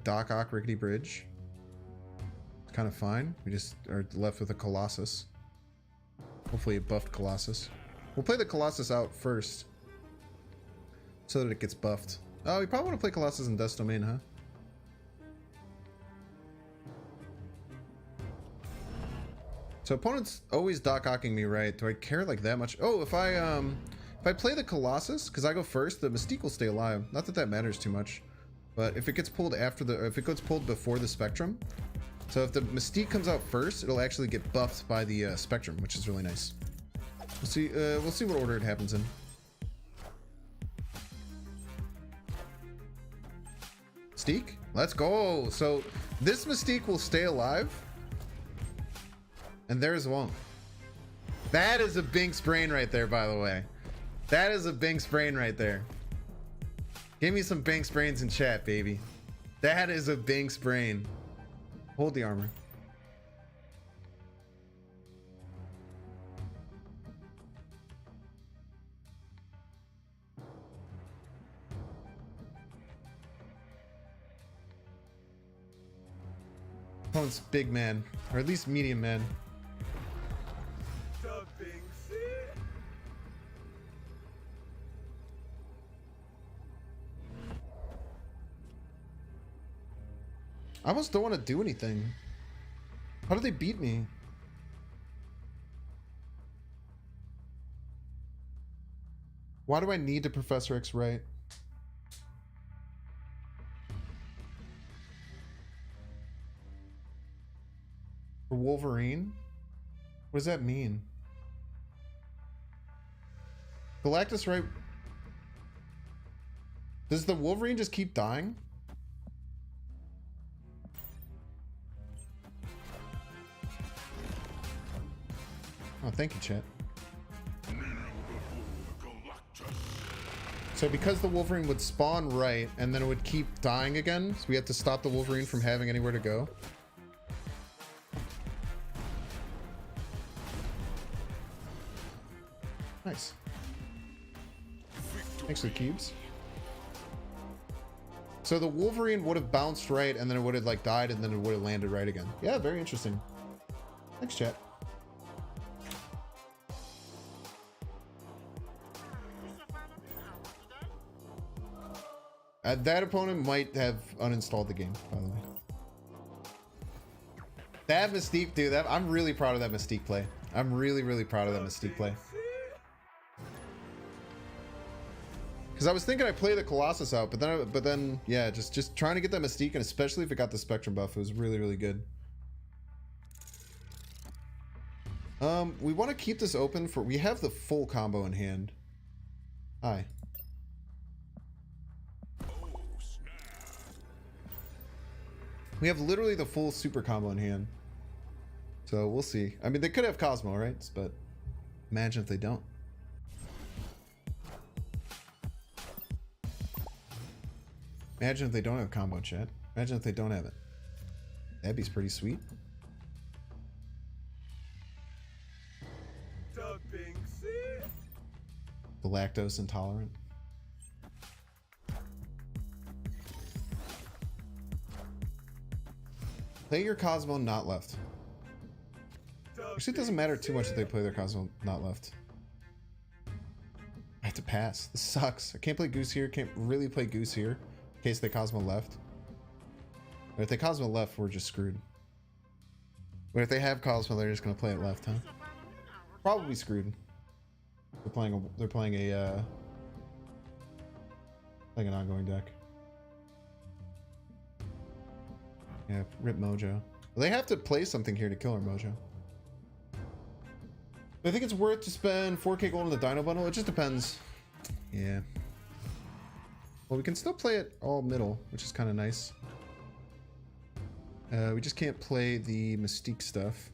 Doc Ock Rickety Bridge. It's kind of fine. We just are left with a Colossus. Hopefully a buffed Colossus. We'll play the Colossus out first, so that it gets buffed. Oh, we probably want to play Colossus in Death's Domain, huh? So opponent's always Doc Ocking me, right? Do I care like that much? Oh, if I play the Colossus, because I go first, the Mystique will stay alive. Not that that matters too much, but if it gets pulled after the, if it gets pulled before the Spectrum, so if the Mystique comes out first, it'll actually get buffed by the Spectrum, which is really nice. We'll see what order it happens in. Mystique, let's go. So this Mystique will stay alive, and theirs won't. That is a Binks brain right there, by the way. That is a Binks brain right there. Give me some Binks brains in chat, baby. That is a Binks brain. Hold the armor. Opponent's big man, or at least medium man. I almost don't want to do anything. How do they beat me? Why do I need to Professor X right? For Wolverine? What does that mean? Galactus right? Does the Wolverine just keep dying? Oh, thank you, chat. So because the Wolverine would spawn right, and then it would keep dying again, so we have to stop the Wolverine from having anywhere to go. Nice. Thanks for the cubes. So the Wolverine would have bounced right, and then it would have like died, and then it would have landed right again. Yeah, very interesting. Thanks, chat. That opponent might have uninstalled the game, by the way. That Mystique, dude, I'm really proud of that Mystique play. I'm really, really proud of that Mystique play. Because I was thinking I'd play the Colossus out, but then, yeah, just trying to get that Mystique, and especially if it got the Spectrum buff, it was really, really good. We want to keep this open for, we have the full combo in hand. Hi. We have literally the full super combo in hand. So we'll see. I mean, they could have Cosmo, right? But imagine if they don't. Imagine if they don't have combo, chat. Imagine if they don't have it. That'd be pretty sweet. The lactose intolerant. Play your Cosmo not left. Actually, it doesn't matter too much if they play their Cosmo not left. I have to pass. This sucks. I can't play Goose here. Can't really play Goose here in case they Cosmo left. But if they Cosmo left, we're just screwed. But if they have Cosmo, they're just going to play it left, huh? Probably screwed. They're playing an ongoing deck. Yeah, rip Mojo. Well, they have to play something here to kill our Mojo. I think it's worth to spend 4K gold on the Dino bundle. It just depends. Yeah. Well, we can still play it all middle, which is kind of nice. We just can't play the Mystique stuff.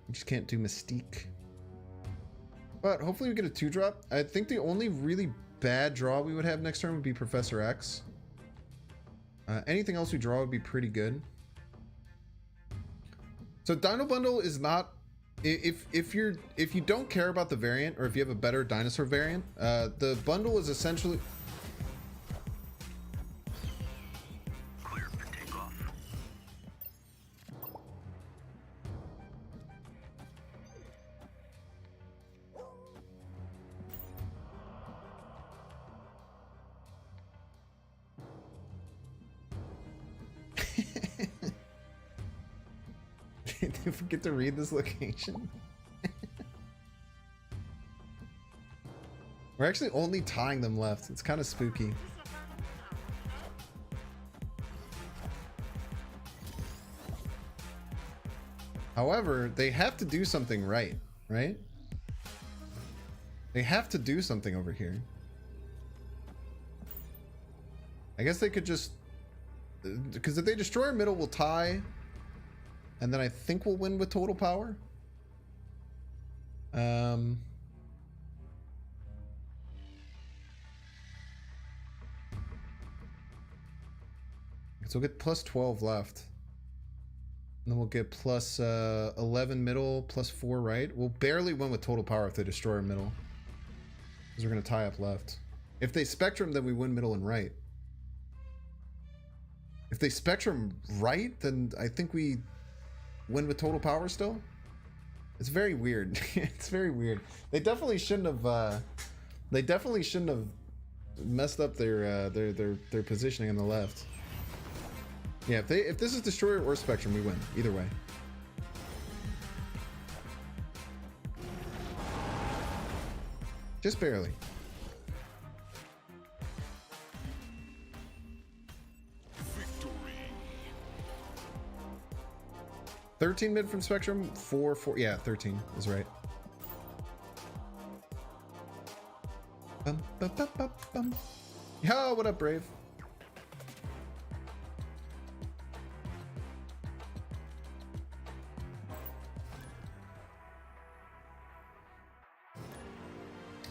We just can't do Mystique. But hopefully we get a 2-drop. I think the only really bad draw we would have next turn would be Professor X. Anything else we draw would be pretty good. So Dino Bundle is not... If you don't care about the variant, or if you have a better dinosaur variant, the bundle is essentially...
Clear for takeoff.
Did you forget to read this location? We're actually only tying them left. It's kind of spooky. However, they have to do something right? They have to do something over here. I guess they could just... Because if they destroy our middle, we'll tie... And then I think we'll win with total power. So we'll get plus 12 left. And then we'll get plus 11 middle, plus 4 right. We'll barely win with total power if they destroy our middle. Because we're going to tie up left. If they spectrum, then we win middle and right. If they spectrum right, then I think we... win with total power still. It's very weird. It's very weird. They definitely shouldn't have. They definitely shouldn't have messed up their positioning on the left. Yeah, if this is destroyer or spectrum, we win either way. Just barely. 13 mid from Spectrum, 4. Yeah, 13 is right. Bum, bum, bum, bum, bum. Yo, what up, Brave?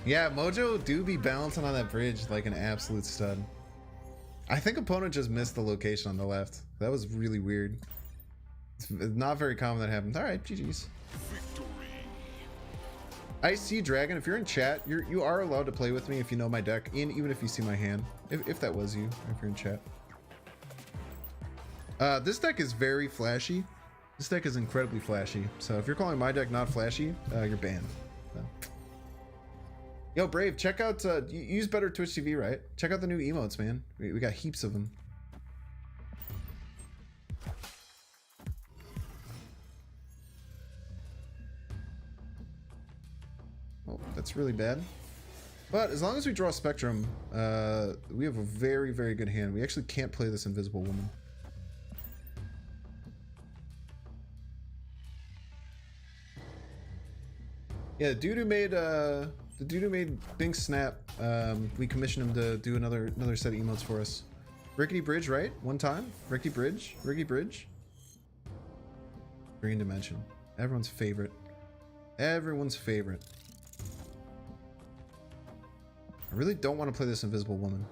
Yeah, Mojo do be balancing on that bridge like an absolute stud. I think opponent just missed the location on the left. That was really weird. It's not very common that happens. All right, GG's. I see Dragon. If you're in chat, you are allowed to play with me if you know my deck, and even if you see my hand. If that was you, if you're in chat. This deck is very flashy. This deck is incredibly flashy. So if you're calling my deck not flashy, you're banned. So. Yo, Brave, check out. You use better Twitch TV, right? Check out the new emotes, man. We got heaps of them. Oh, that's really bad. But as long as we draw Spectrum, we have a very, very good hand. We actually can't play this Invisible Woman. Yeah, the dude who made Bink Snap, we commissioned him to do another set of emotes for us. Rickety Bridge, right? One time. Rickety Bridge. Green Dimension. Everyone's favorite. Everyone's favorite. I really don't want to play this Invisible Woman.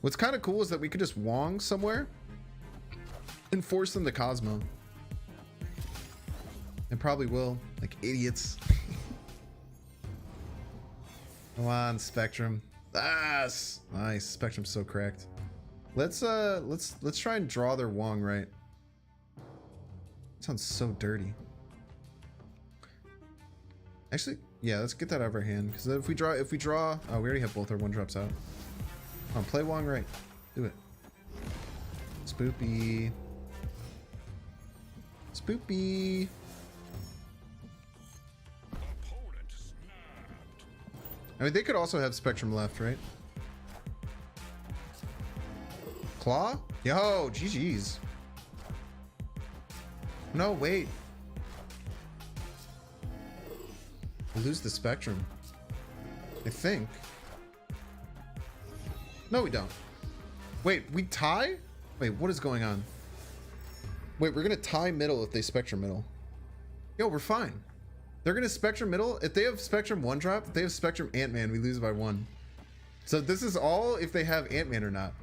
What's kind of cool is that we could just Wong somewhere and force them to Cosmo. And probably will, like idiots. Come on, Spectrum. Ah, nice. Spectrum's so cracked. Let's try and draw their Wong right. Sounds so dirty. Actually, yeah, let's get that out of our hand. Because if we draw, oh, we already have both our 1-drops out. Come on, play Wong right. Do it. Spoopy. Spoopy. I mean, they could also have Spectrum left, right? Claw? Yo, GG's. No, wait. We'll lose the Spectrum. I think. No, we don't. Wait, we tie? Wait, what is going on? Wait, we're gonna tie middle if they Spectrum middle. Yo, we're fine. They're gonna Spectrum middle. If they have Spectrum one drop, if they have Spectrum Ant-Man, we lose by 1. So this is all if they have Ant-Man or not.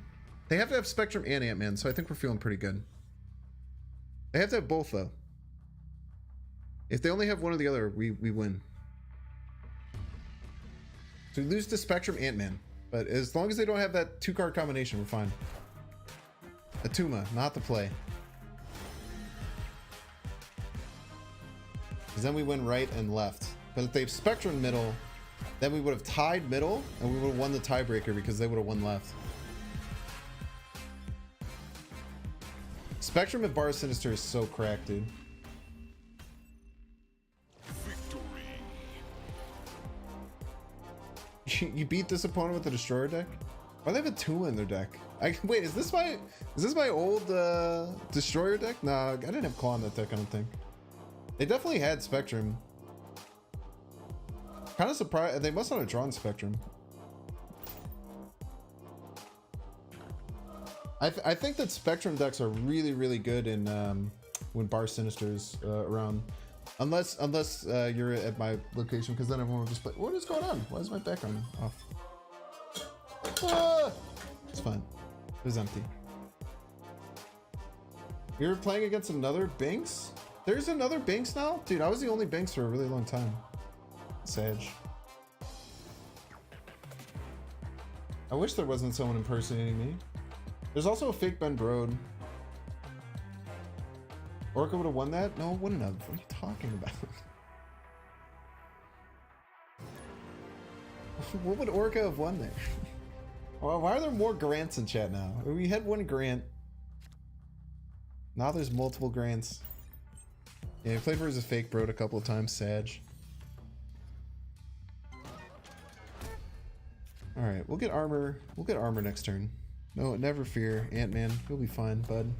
They have to have Spectrum and Ant-Man, so I think we're feeling pretty good. They have to have both, though. If they only have one or the other, we win. So we lose to Spectrum Ant-Man. But as long as they don't have that 2-card combination, we're fine. Atuma, not the play. Because then we win right and left. But if they have Spectrum middle, then we would have tied middle, and we would have won the tiebreaker because they would have won left. Spectrum and Bar Sinister is so cracked, dude. You beat this opponent with the Destroyer deck? Why do they have a 2 in their deck? Wait, is this my old Destroyer deck? Nah, I didn't have Claw in that deck, I don't think. They definitely had Spectrum. Kind of surprised. They must not have drawn Spectrum. I think that Spectrum decks are really, really good in when Bar Sinister's around. Unless you're at my location, because then everyone will just play. What is going on? Why is my background off? Ah! It's fine. It was empty. You're playing against another Binks? There's another Binks now? Dude, I was the only Binks for a really long time. Sage. I wish there wasn't someone impersonating me. There's also a fake Ben Brode. Orca would have won that? No, it wouldn't have. What are you talking about? What would Orca have won there? Why are there more Grants in chat now? We had one Grant. Now there's multiple Grants. Yeah, he played for as a fake Brode a couple of times, Sag. Alright, we'll get armor. We'll get armor next turn. No, never fear, Ant-Man. You'll be fine, bud.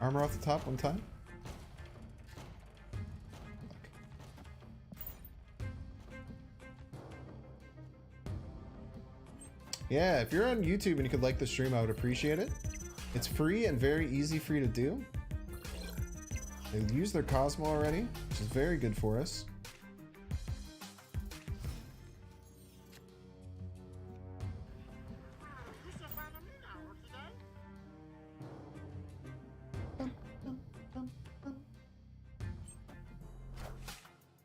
Armor off the top one time. Yeah, if you're on YouTube and you could like the stream, I would appreciate it. It's free and very easy for you to do. They've used their Cosmo already, which is very good for us.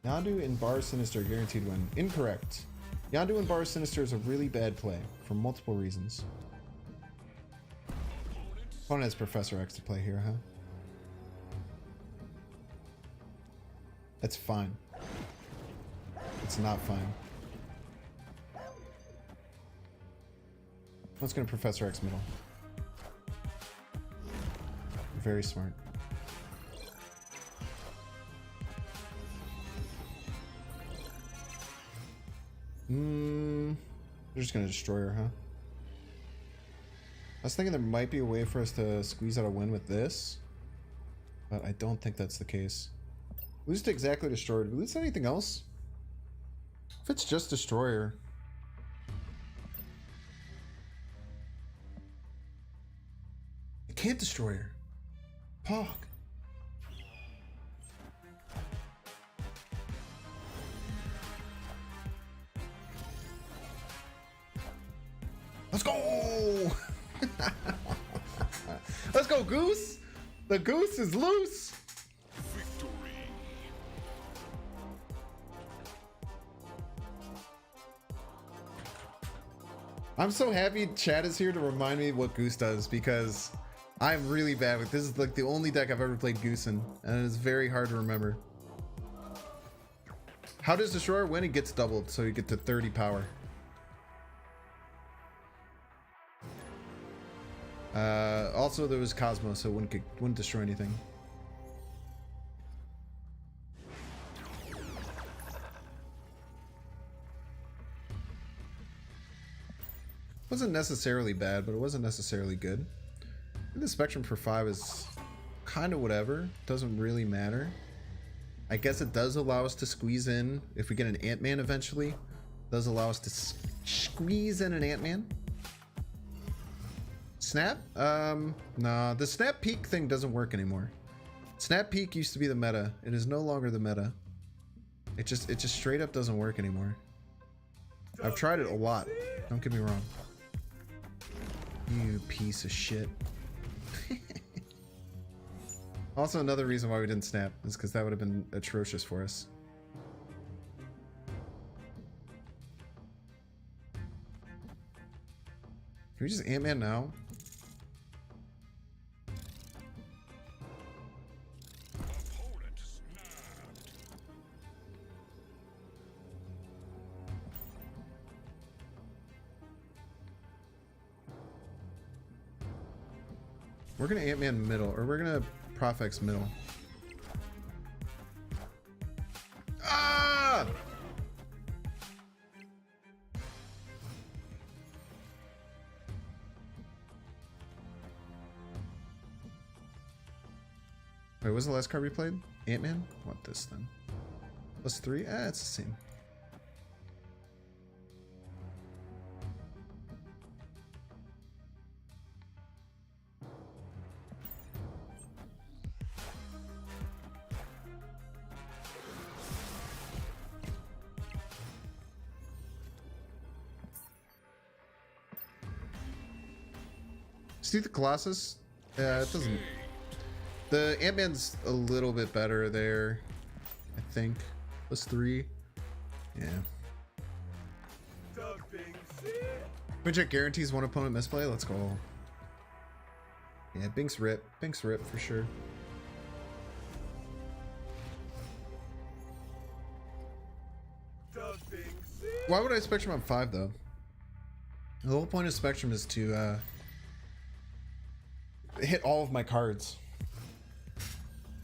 Yondu and Bar Sinister guaranteed win. Incorrect. Yondu and Bar Sinister is a really bad play for multiple reasons. Opponent has Professor X to play here, huh? That's fine. It's not fine. Let's go to Professor X middle. Very smart. They're just gonna destroy her, huh? I was thinking there might be a way for us to squeeze out a win with this, but I don't think that's the case. Lose to exactly destroyer. Did we lose anything else? If it's just destroyer. I can't destroy her. Pog. Let's go! Let's go, Goose! The goose is loose! Victory. I'm so happy Chad is here to remind me what Goose does, because I'm really bad with this. Is like the only deck I've ever played Goose in, and it is very hard to remember. How does Destroyer win? It gets doubled, so you get to 30 power. Also, there was Cosmo, so it wouldn't destroy anything. Wasn't necessarily bad, but it wasn't necessarily good. The spectrum for 5 is kind of whatever. Doesn't really matter. I guess it does allow us to squeeze in if we get an Ant-Man eventually. It does allow us to squeeze in an Ant-Man. Snap? Nah, the snap peak thing doesn't work anymore. Snap peak used to be the meta. It is no longer the meta. It just straight up doesn't work anymore. I've tried it a lot. Don't get me wrong. You piece of shit. Also, another reason why we didn't snap is because that would have been atrocious for us. Can we just Ant-Man now? We're gonna Ant-Man middle, or we're gonna Profex middle. Ah! Wait, what was the last card we played? Ant-Man? What this then? +3? Ah, it's the same. See the Colossus? Yeah, it doesn't. The Ant-Man's a little bit better there, I think. +3. Yeah. Twincheck guarantees one opponent misplay. Let's go. Yeah, Binks rip. Binks rip for sure. Why would I Spectrum on 5 though? The whole point of Spectrum is to hit all of my cards.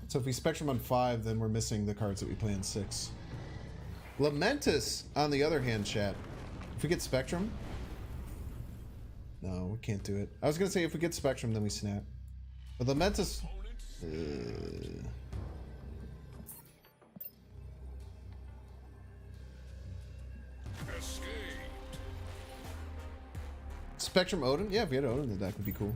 So if we Spectrum on 5, then we're missing the cards that we play on 6. Lamentus, on the other hand, chat. If we get Spectrum... No, we can't do it. I was going to say if we get Spectrum, then we snap. But Lamentus... Spectrum Odin? Yeah, if we had Odin, the deck would be cool.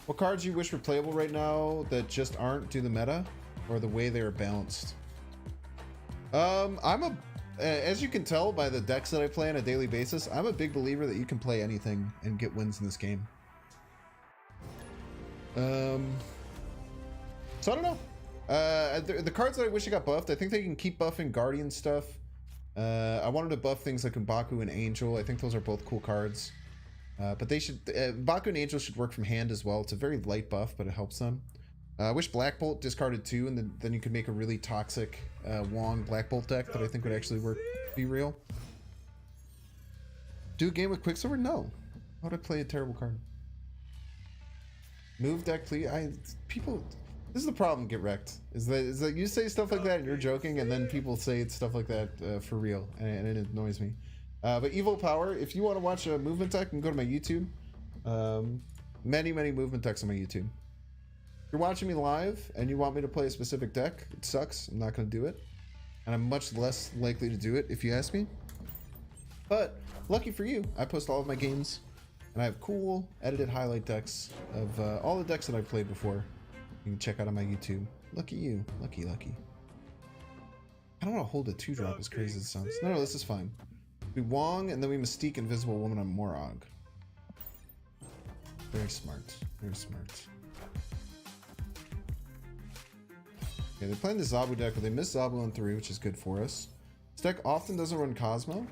What cards do you wish were playable right now that just aren't due to the meta or the way they are balanced? As you can tell by the decks that I play on a daily basis, I'm a big believer that you can play anything and get wins in this game. So I don't know. The cards that I wish I got buffed, I think they can keep buffing Guardian stuff. I wanted to buff things like M'Baku and Angel. I think those are both cool cards. But they should, M'Baku and Angel should work from hand as well. It's a very light buff, but it helps them. I wish Black Bolt discarded 2, and then you could make a really toxic Wong Black Bolt deck that I think would actually work, be real. Do a game with Quicksilver? No. How would I play a terrible card? Move deck, please. People, this is the problem. Get wrecked. Is that you say stuff like that and you're joking, and then people say it's stuff like that for real, and it annoys me. But Evo Power, if you want to watch a movement deck, you can go to my YouTube. Many movement decks on my YouTube. If you're watching me live and you want me to play a specific deck, it sucks. I'm not going to do it. And I'm much less likely to do it if you ask me. But lucky for you, I post all of my games. And I have cool edited highlight decks of all the decks that I've played before. You can check out on my YouTube. Lucky you. Lucky. I don't want to hold a 2-drop as crazy as it sounds. No, this is fine. We Wong, and then we Mystique Invisible Woman on Morog. Very smart. Very smart. Okay, they're playing the Zabu deck, but they missed Zabu on 3, which is good for us. This deck often doesn't run Cosmo,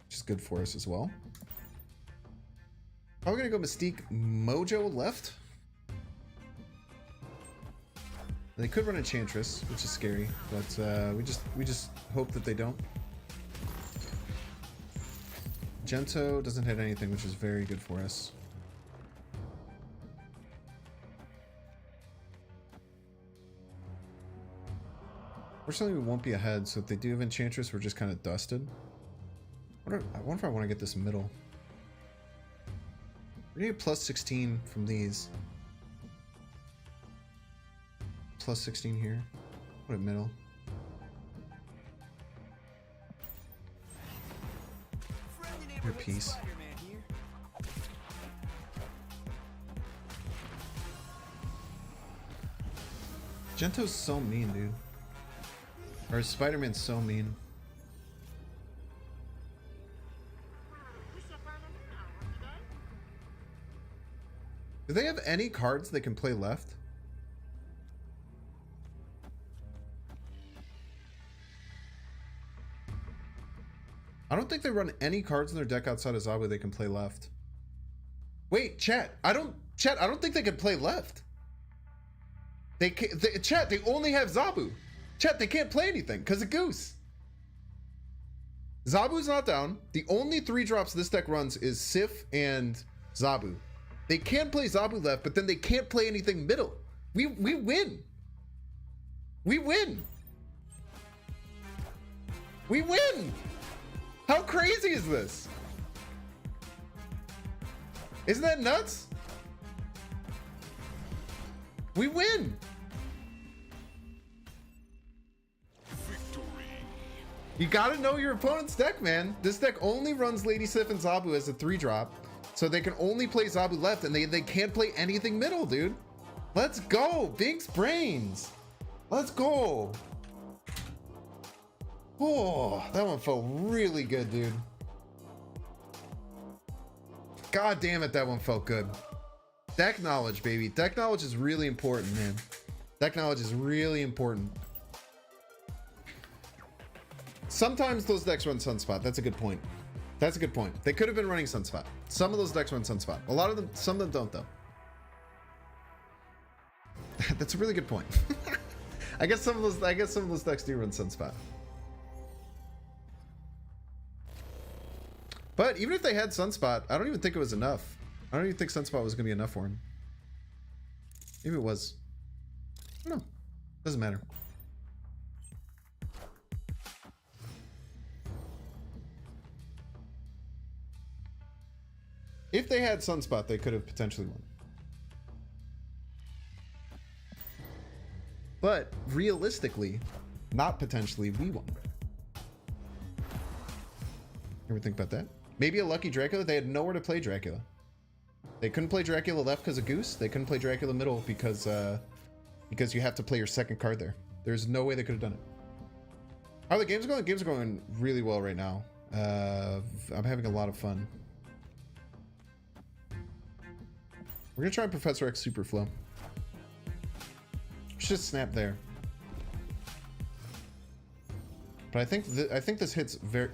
which is good for us as well. Probably gonna go Mystique Mojo left. They could run Enchantress, which is scary, but we just hope that they don't. Gento doesn't hit anything, which is very good for us. Fortunately, we won't be ahead, so if they do have Enchantress, we're just kind of dusted. I wonder if I want to get this middle. We need a plus 16 from these. Plus 16 here. Put it middle. Your piece. Gento's so mean, dude. Or Spider-Man's so mean. Do they have any cards they can play left? I don't think they run any cards in their deck outside of Zabu they can play left. Wait, chat. I don't think they can play left. Chat, they only have Zabu. Chat, they can't play anything because of Goose. Zabu's not down. The only 3-drops this deck runs is Sif and Zabu. They can play Zabu left, but then they can't play anything middle. We win. We win. We win. How crazy is this? Isn't that nuts? We win. You gotta know your opponent's deck, man. This deck only runs Lady Sif and Zabu as a 3-drop. So they can only play Zabu left and they can't play anything middle, dude. Let's go. Bink's brains. Let's go. Oh, that one felt really good, dude. God damn it, that one felt good. Deck knowledge, baby. Deck knowledge is really important, man. Deck knowledge is really important. Sometimes those decks run Sunspot. That's a good point. That's a good point. They could have been running Sunspot. Some of those decks run Sunspot. A lot of them, some of them don't, though. That's a really good point. I guess some of those decks do run Sunspot. But even if they had Sunspot, I don't even think it was enough. I don't even think Sunspot was going to be enough for him. Maybe it was. I don't know. Doesn't matter. If they had Sunspot, they could have potentially won. But realistically, not potentially, we won. Ever think about that? Maybe a lucky Dracula. They had nowhere to play Dracula. They couldn't play Dracula left because of Goose. They couldn't play Dracula middle because you have to play your second card there. There's no way they could have done it. How are the games going? The games are going really well right now. I'm having a lot of fun. We're gonna try Professor X Superflow. Should just snap there. But I think this hits very.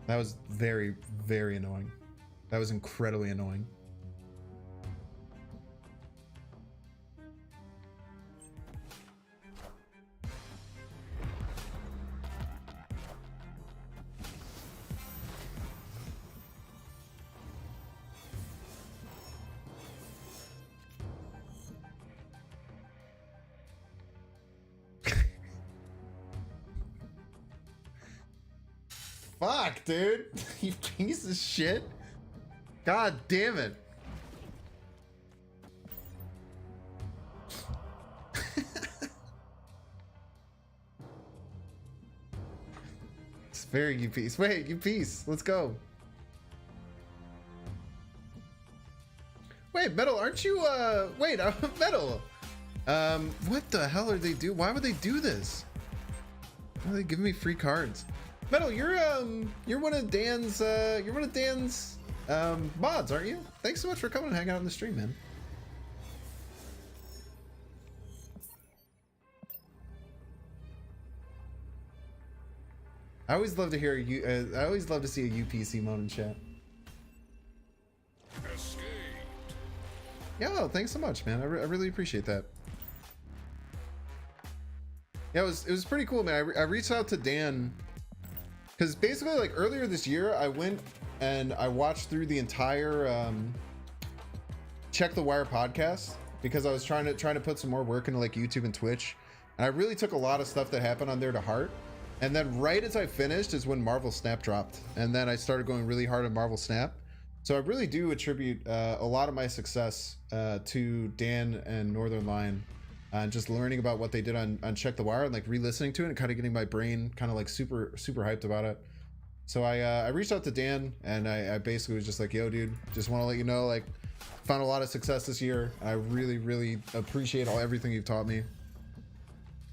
That was very, very annoying. That was incredibly annoying. Fuck, dude. You piece of shit. God damn it. It's very you piece. Wait, you piece. Let's go. Wait, Metal, aren't you wait, Metal. What the hell are they do? Why would they do this? Why are they giving me free cards? Metal, you're one of Dan's mods, aren't you? Thanks so much for coming and hanging out on the stream, man. I always love to hear you. I always love to see a UPC mode in chat. Yeah, well, thanks so much, man. I really appreciate that. Yeah, it was pretty cool, man. I reached out to Dan because basically, like earlier this year, I went and I watched through the entire Check the Wire podcast because I was trying to put some more work into like YouTube and Twitch, and I really took a lot of stuff that happened on there to heart. And then right as I finished is when Marvel Snap dropped, and then I started going really hard on Marvel Snap. So I really do attribute a lot of my success to Dan and Northern Lion, and just learning about what they did on Check the Wire and like re-listening to it and kind of getting my brain kind of like super hyped about it. So I reached out to Dan, and I basically was just like, yo dude, just want to let you know, like, found a lot of success this year. I really appreciate everything you've taught me. And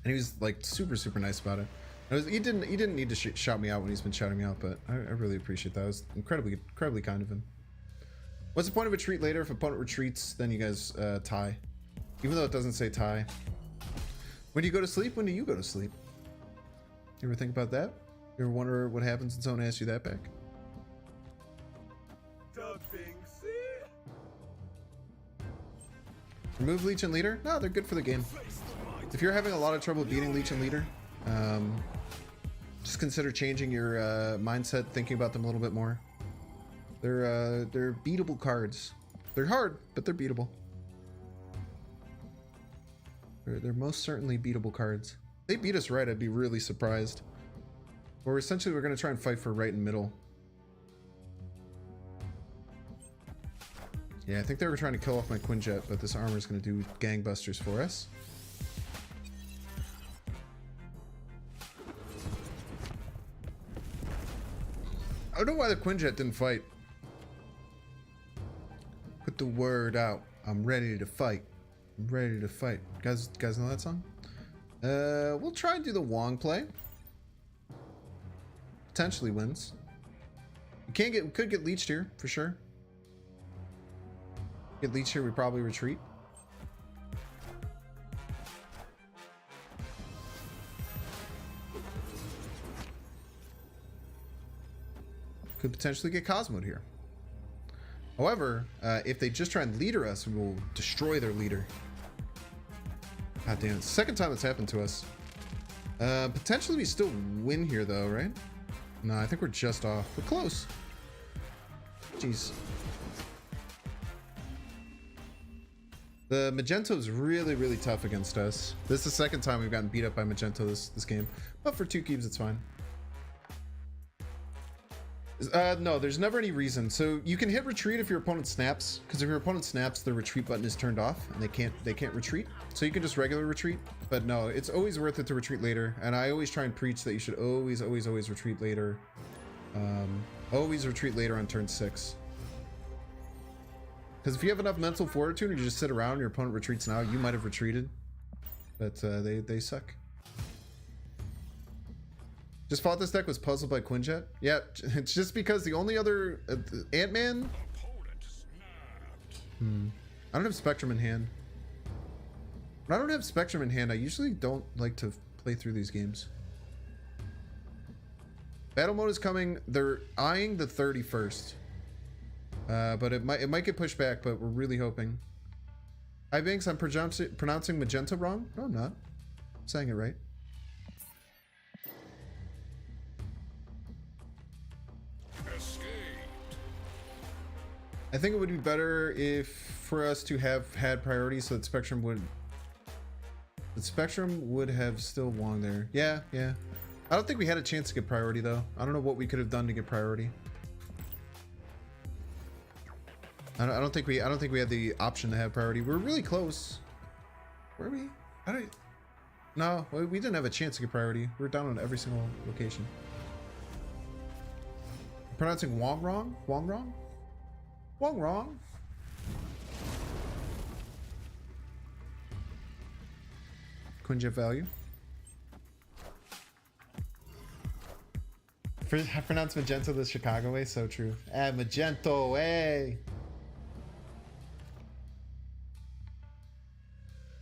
he was like super nice about it. He didn't need to shout me out when he's been shouting me out, but I really appreciate that. It was incredibly kind of him. What's the point of retreat later? If opponent retreats, then you guys tie. Even though it doesn't say tie. When do you go to sleep? When do you go to sleep? You ever think about that? You ever wonder what happens when someone asks you that back? Remove Leech and Leader? No, they're good for the game. If you're having a lot of trouble beating Leech and Leader, just consider changing your mindset, thinking about them a little bit more. They're beatable cards. They're hard, but they're beatable. They're most certainly beatable cards. If they beat us right, I'd be really surprised. Or essentially, we're going to try and fight for right and middle. Yeah, I think they were trying to kill off my Quinjet, but this armor is going to do gangbusters for us. I don't know why the Quinjet didn't fight. Put the word out. I'm ready to fight. I'm ready to fight. Guys know that song? We'll try and do the Wong play. Potentially wins. We could get leeched here for sure. Get leeched here, we probably retreat. Could potentially get Cosmoed here. However, if they just try and leader us, we will destroy their leader. God damn, it's the second time that's happened to us. Potentially we still win here though, right? No, I think we're just off. We're close. Jeez. The Magento's really tough against us. This is the second time we've gotten beat up by Magento this game. But for 2 cubes, it's fine. No, there's never any reason. So you can hit retreat if your opponent snaps, because if your opponent snaps, the retreat button is turned off and they can't retreat. So you can just regular retreat. But no, it's always worth it to retreat later. And I always try and preach that you should always retreat later. Always retreat later on turn 6. Because if you have enough mental fortitude and you just sit around and your opponent retreats now, you might have retreated. But they suck. Just thought this deck was puzzled by Quinjet. Yeah, it's just because the only other Ant-Man. I don't have Spectrum in hand. When I don't have Spectrum in hand, I usually don't like to play through these games. Battle mode is coming. They're eyeing the 31st. But it might get pushed back, but we're really hoping. Hi Banks, I'm pronouncing Magenta wrong? No, I'm not. I'm saying it right. I think it would be better if for us to have had priority so that Spectrum would have still Wong there. Yeah. I don't think we had a chance to get priority though. I don't know what we could have done to get priority. I don't think we had the option to have priority. We're really close. Were we? No, we didn't have a chance to get priority. We're down on every single location. Pronouncing Wong wrong? Wong wrong? Wong wrong. Quinjet value. I pronounce Magento the Chicago way, so true. Magento way.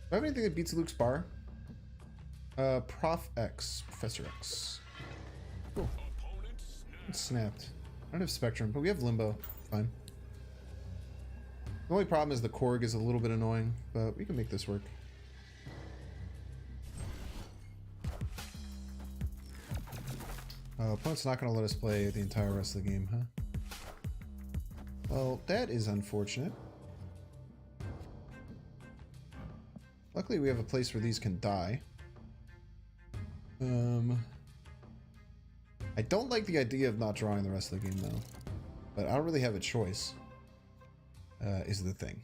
Do I have anything that beats Luke's bar? Prof X, Professor X. Cool. It's snapped. I don't have Spectrum, but we have Limbo. Fine. The only problem is the Korg is a little bit annoying, but we can make this work. Opponent's not going to let us play the entire rest of the game, huh? Well, that is unfortunate. Luckily, we have a place where these can die. I don't like the idea of not drawing the rest of the game, though. But I don't really have a choice, is the thing.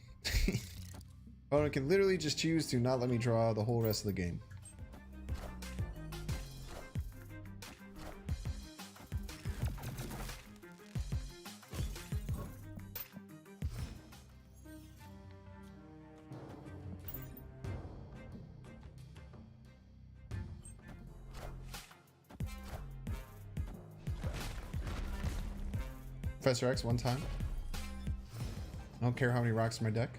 Opponent can literally just choose to not let me draw the whole rest of the game. Professor X one time. I don't care how many rocks in my deck.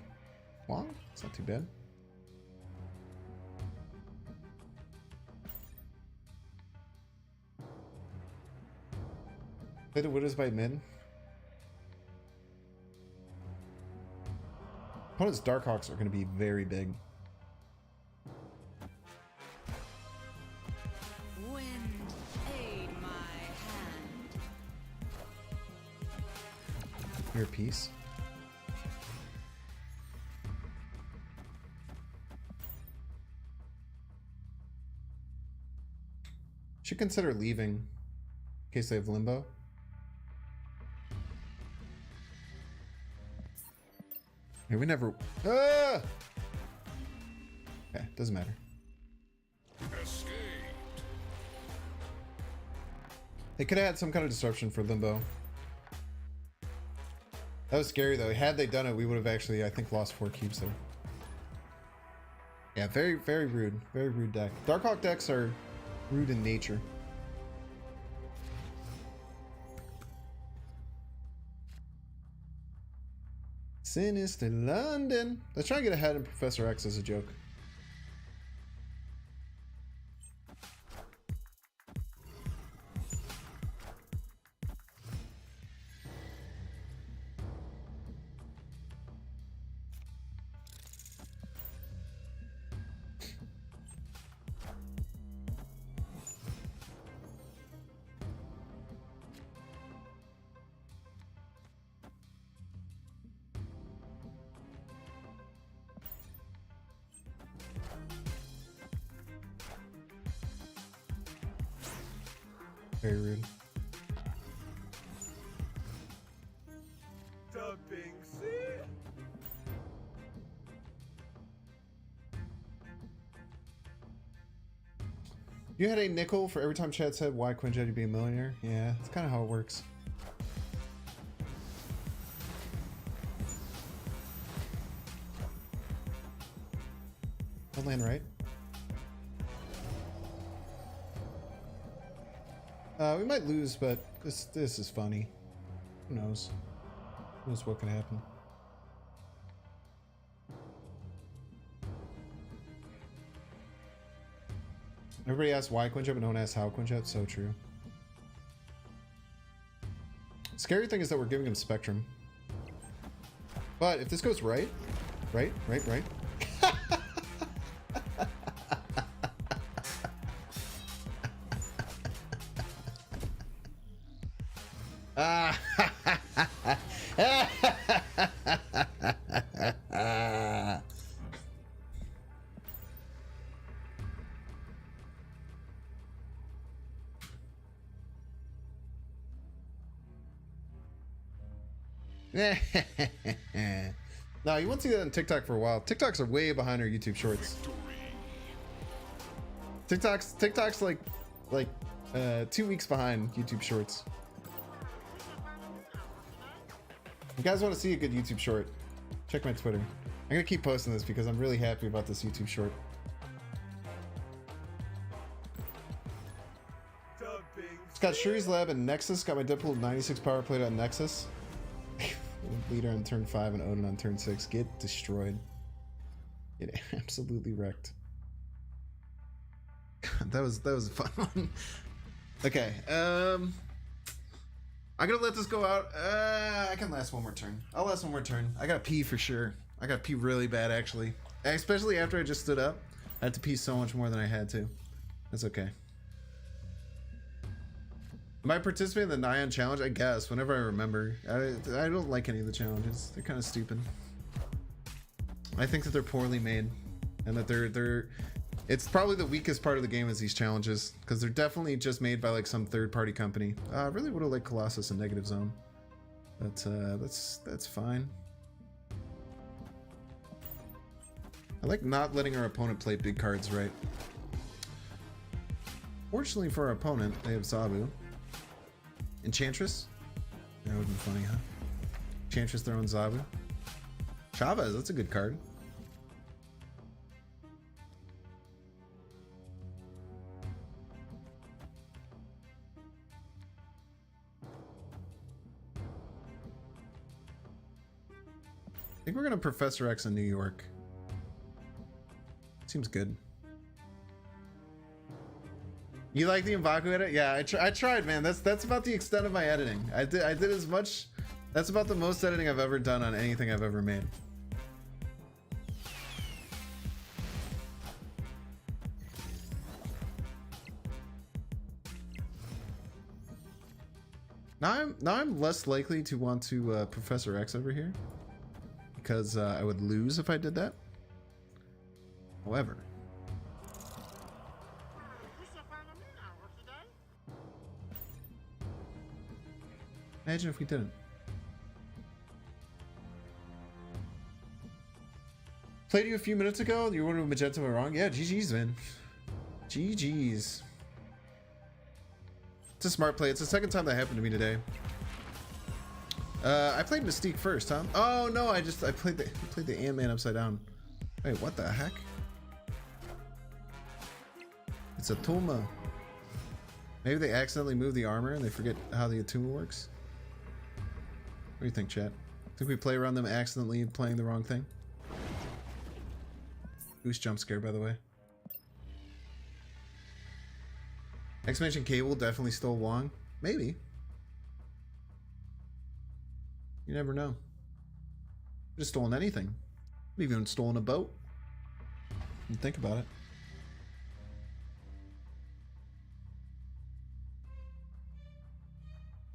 Well, it's not too bad. Play the Widows by mid. Opponent's Darkhawks are going to be very big.
Wind, aid my hand.
Your piece. Should consider leaving in case they have limbo. Hey, we never. Ah! Okay, doesn't matter.
Escaped.
They could have had some kind of disruption for limbo. That was scary though. Had they done it, we would have actually, I think, lost 4 cubes there. Yeah, very, very rude. Very rude deck. Darkhawk decks are rude in nature. Sinister London. Let's try and get ahead in Professor X as a joke. Very rude.
Dumping sea.
You had a nickel for every time Chad said, why Quinjet be a millionaire? Yeah, that's kind of how it works. I'll land right. We might lose, but this is funny. Who knows? Who knows what can happen? Everybody asks why Quinjet, but no one asks how Quinjet. So true. Scary thing is that we're giving him Spectrum. But if this goes right. Ah. No, you won't see that on TikTok for a while. TikToks are way behind our YouTube Shorts. TikTok's like 2 weeks behind YouTube Shorts. If you guys want to see a good YouTube short, check my Twitter. I'm gonna keep posting this because I'm really happy about this YouTube short. It's got Shuri's Lab and Nexus. Got my Deadpool 96 power played on Nexus. Leader on turn 5 and Odin on turn 6. Get destroyed. Get absolutely wrecked. God, that was a fun one. Okay, I'm gonna let this go out. I can last one more turn. I'll last one more turn. I gotta pee for sure. I gotta pee really bad, actually. Especially after I just stood up. I had to pee so much more than I had to. That's okay. Am I participating in the Nyan challenge? I guess, whenever I remember. I don't like any of the challenges. They're kind of stupid. I think that they're poorly made. And that they're it's probably the weakest part of the game is these challenges. Because they're definitely just made by like some third-party company. I really would have liked Colossus and Negative Zone. But that's fine. I like not letting our opponent play big cards right. Fortunately for our opponent, they have Zabu. Enchantress? That would be funny, huh? Enchantress throwing Zabu. Chavez, that's a good card. I think we're gonna Professor X in New York. Seems good. You like the M'Baku edit? Yeah, I tried, man. That's about the extent of my editing. I did as much. That's about the most editing I've ever done on anything I've ever made. Now I'm less likely to want to Professor X over here because I would lose if I did that. However. Imagine if we didn't. Played you a few minutes ago. You were Magenta wrong. Yeah, GG's, man. GG's. It's a smart play. It's the second time that happened to me today. I played Mystique first, huh? Oh no, I played the Ant-Man upside down. Wait, what the heck? It's a Toma. Maybe they accidentally moved the armor and they forget how the Atuma works. What do you think, chat? Think we play around them accidentally playing the wrong thing? Goose jump scare, by the way. Exclamation Cable definitely stole Wong. Maybe. You never know. Just stolen anything. We've even stolen a boat. You think about it.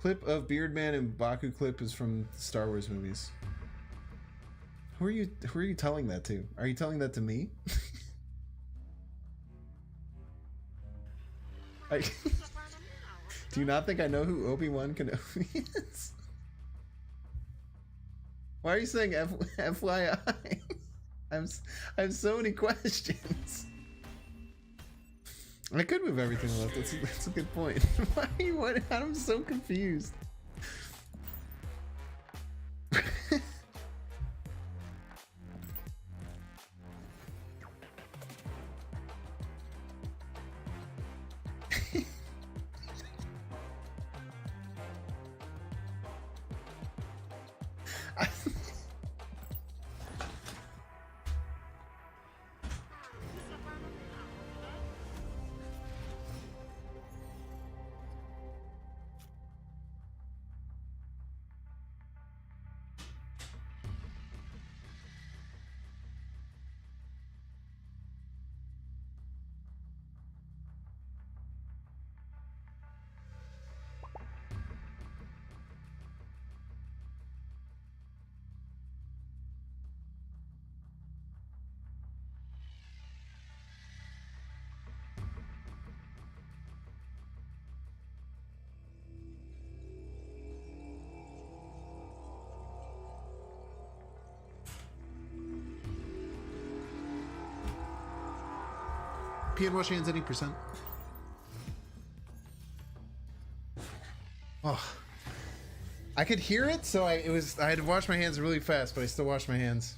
Clip of Beardman and Baku clip is from Star Wars movies. Who are you telling that to? Are you telling that to me? Do you not think I know who Obi-Wan Kenobi is? Why are you saying FYI? I have so many questions. I could move everything left. That's a good point. Why? I'm so confused. Pee and wash hands any percent. Oh, I could hear it, so I had to wash my hands really fast, but I still washed my hands.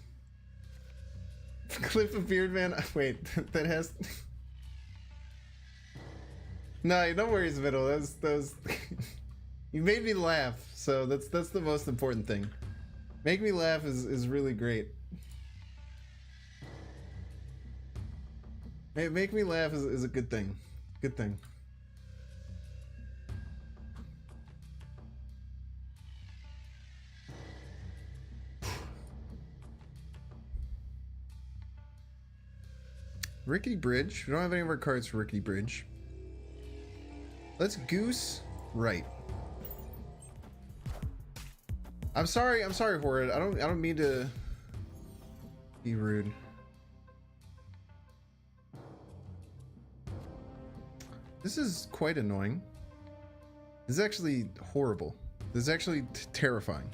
Clip of Beardman. Wait, that has. No, no worries, Middle. Those. You made me laugh, so that's the most important thing. Make me laugh is really great. Make me laugh is a good thing. Good thing. Rickety Bridge. We don't have any of our cards for Rickety Bridge. Let's Goose right. I'm sorry, Horrid. I don't mean to be rude. This is quite annoying. This is actually horrible. This is actually terrifying.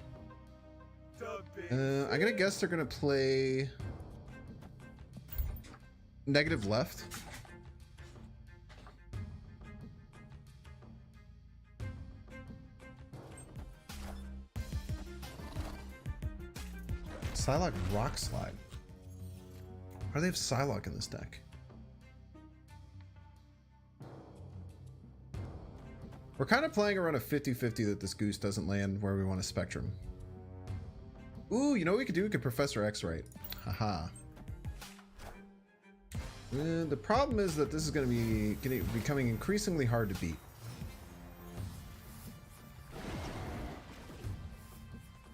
I'm gonna guess they're gonna play negative left. Psylocke Rock Slide. Why do they have Psylocke in this deck? We're kind of playing around a 50-50 that this goose doesn't land where we want a Spectrum. Ooh, you know what we could do? We could Professor X right. Haha. The problem is that this is going to be becoming increasingly hard to beat.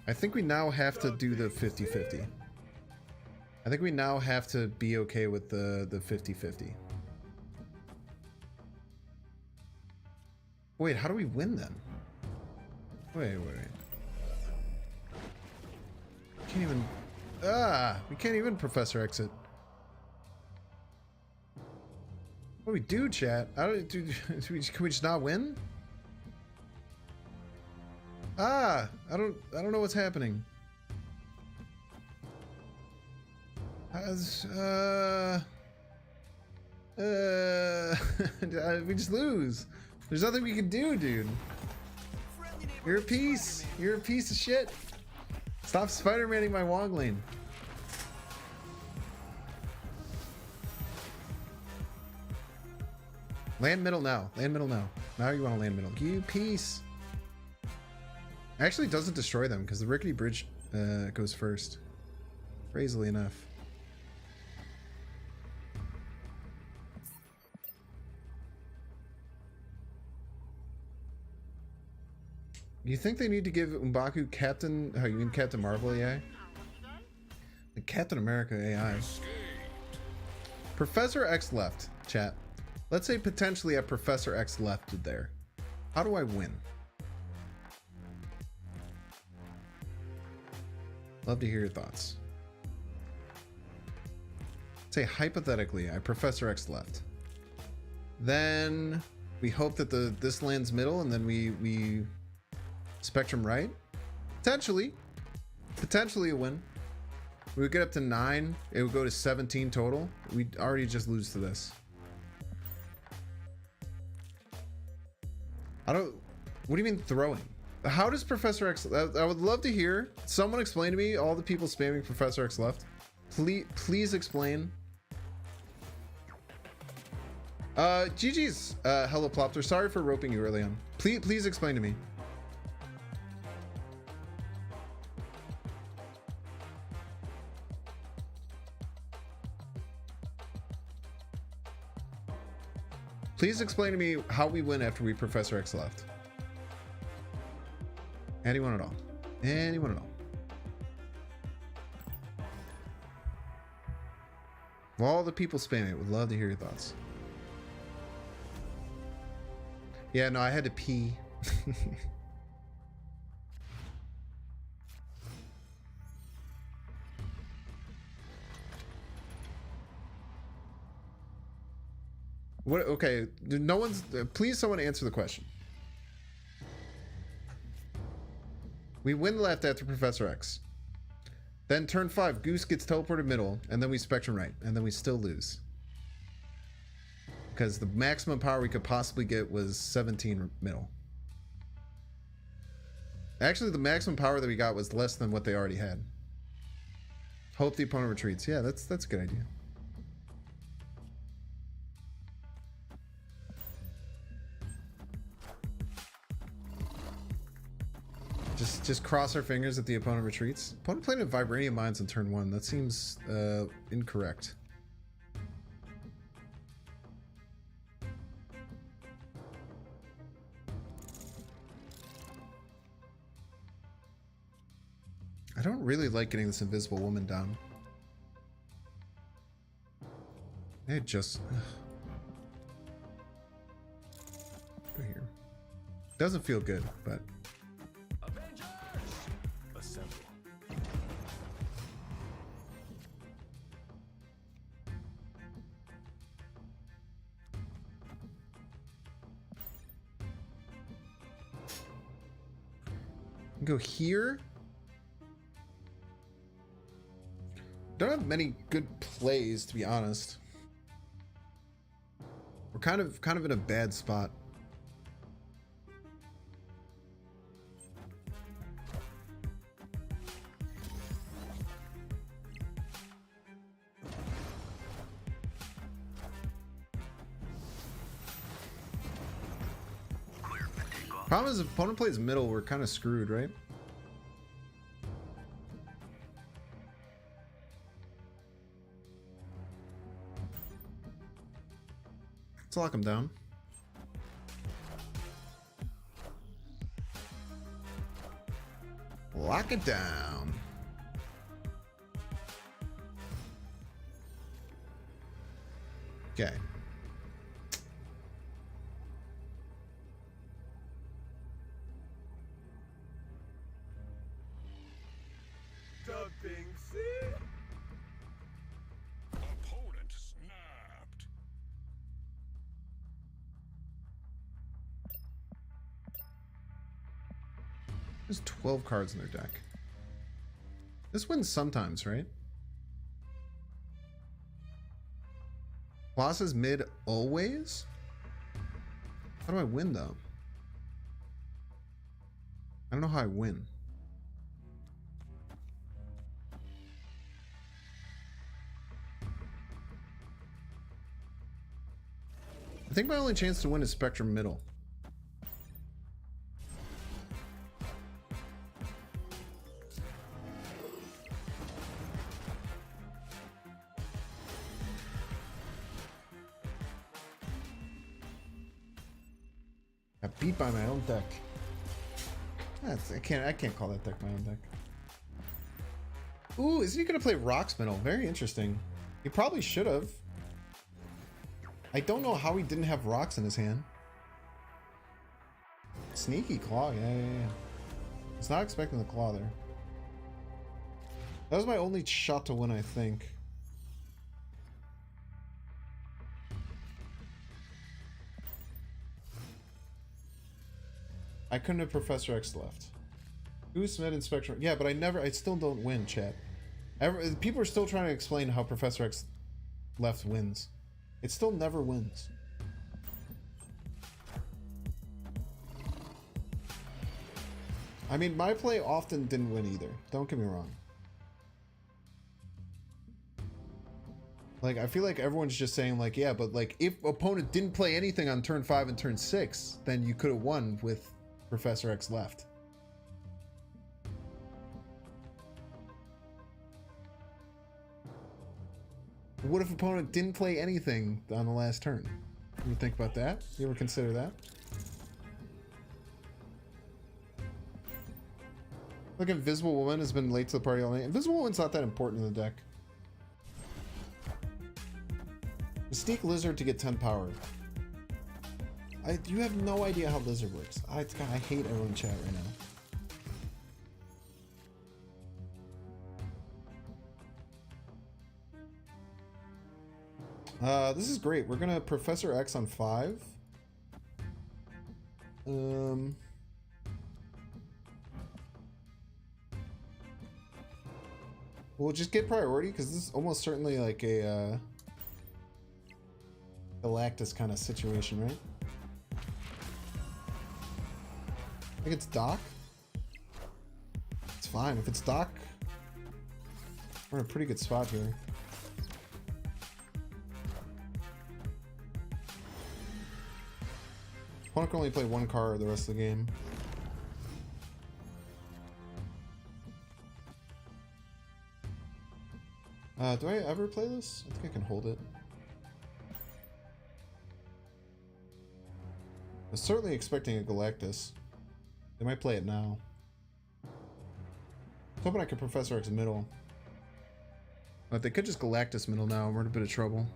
I think we now have to do the 50-50. I think we now have to be okay with the 50-50. Wait, how do we win then? Wait. Can't even... we can't even Professor Exit. What do we do, chat? Can we just not win? I don't know what's happening. We just lose. There's nothing we can do, dude. You're a piece. You're a piece of shit. Stop Spider-Manning my Wong lane. Land middle now. Land middle now. Now you want to land middle. You piece. Actually, it doesn't destroy them because the rickety bridge goes first. Crazily enough. You think they need to give M'Baku Captain... Oh, you mean Captain Marvel AI? The Captain America AI. Professor X left, chat. Let's say potentially a Professor X left there. How do I win? Love to hear your thoughts. Say hypothetically, I Professor X left. Then we hope that this lands middle, and then we Spectrum right. Potentially a win. We would get up to 9. It would go to 17 total. We'd already just lose to this. What do you mean throwing? How does Professor X... I would love to hear someone explain to me all the people spamming Professor X left. Please explain. GG's, Hello Plopter. Sorry for roping you early on. Please explain to me. Please explain to me how we win after we Professor X left. Anyone at all. Anyone at all. Of all the people spamming it, would love to hear your thoughts. Yeah, no, I had to pee. What? Okay, no one's... please someone answer the question. We win left after Professor X. Then turn 5, Goose gets teleported middle, and then we Spectrum right, and then we still lose. Because the maximum power we could possibly get was 17 middle. Actually, the maximum power that we got was less than what they already had. Hope the opponent retreats. Yeah, that's a good idea. Just cross our fingers that the opponent retreats. Opponent played a Vibranium Mines on turn 1. That seems incorrect. I don't really like getting this Invisible Woman down. It just... Go here. Doesn't feel good, but
Avengers! Assemble.
go here. Don't have many good plays, to be honest. We're kind of in a bad spot.
Clear for takeoff.
Problem is, if opponent plays middle, we're kind of screwed, right? Let's lock him down. Lock it down. Okay.
Dumping sick. Opponent snapped.
There's 12 cards in their deck. This wins sometimes, right? Boss is mid always? How do I win, though? I don't know how I win. I think my only chance to win is Spectrum middle. Got beat by my own deck. I can't call that deck my own deck. Ooh, isn't he gonna play Rocks middle? Very interesting. He probably should have. I don't know how he didn't have Rocks in his hand. Sneaky claw, yeah. I was not expecting the claw there. That was my only shot to win, I think. I couldn't have Professor X left. Who's Smith and Spectrum? Yeah, but I still don't win, chat. People are still trying to explain how Professor X left wins. It still never wins. I mean, my play often didn't win either. Don't get me wrong. Like, I feel like everyone's just saying, like, yeah, but, like, if opponent didn't play anything on turn 5 and turn 6, then you could have won with Professor X left. What if opponent didn't play anything on the last turn? You think about that? You ever consider that? Look, Invisible Woman has been late to the party all night. Invisible Woman's not that important in the deck. Mystique Lizard to get 10 power. You have no idea how Lizard works. I hate everyone in chat right now. This is great. We're gonna Professor X on 5. We'll just get priority because this is almost certainly like a Galactus kind of situation, right? I think it's Doc. It's fine. If it's Doc, we're in a pretty good spot here. Opponent can only play one card the rest of the game. Do I ever play this? I think I can hold it. I was certainly expecting a Galactus. They might play it now. I was hoping I could Professor X middle. But they could just Galactus middle now, and we're in a bit of trouble.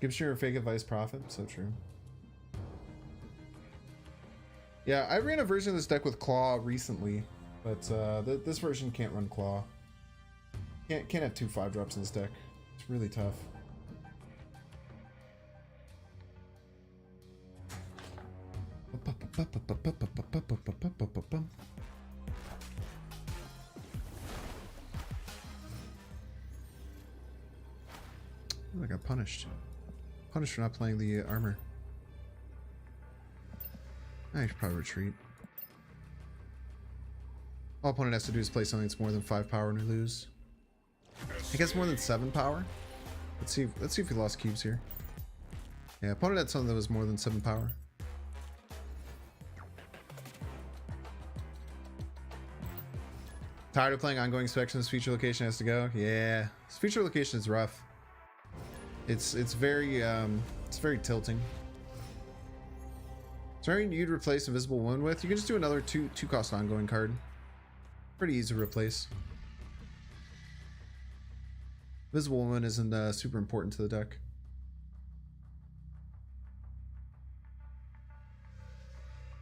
Gives you a fake advice profit, so true. Yeah, I ran a version of this deck with Claw recently, but this version can't run Claw. Can't have 2 5-drops in this deck. It's really tough. I got punished. Punished for not playing the armor. I should probably retreat. All opponent has to do is play something that's more than 5 power and we lose. I guess more than 7 power. Let's see if we lost cubes here. Yeah, opponent had something that was more than 7 power. Tired of playing ongoing inspections. Feature location has to go. Yeah, this feature location is rough. It's very tilting. Is there anything you'd replace Invisible Wound with? You can just do another 2-cost ongoing card. Pretty easy to replace. Invisible Wound isn't super important to the deck.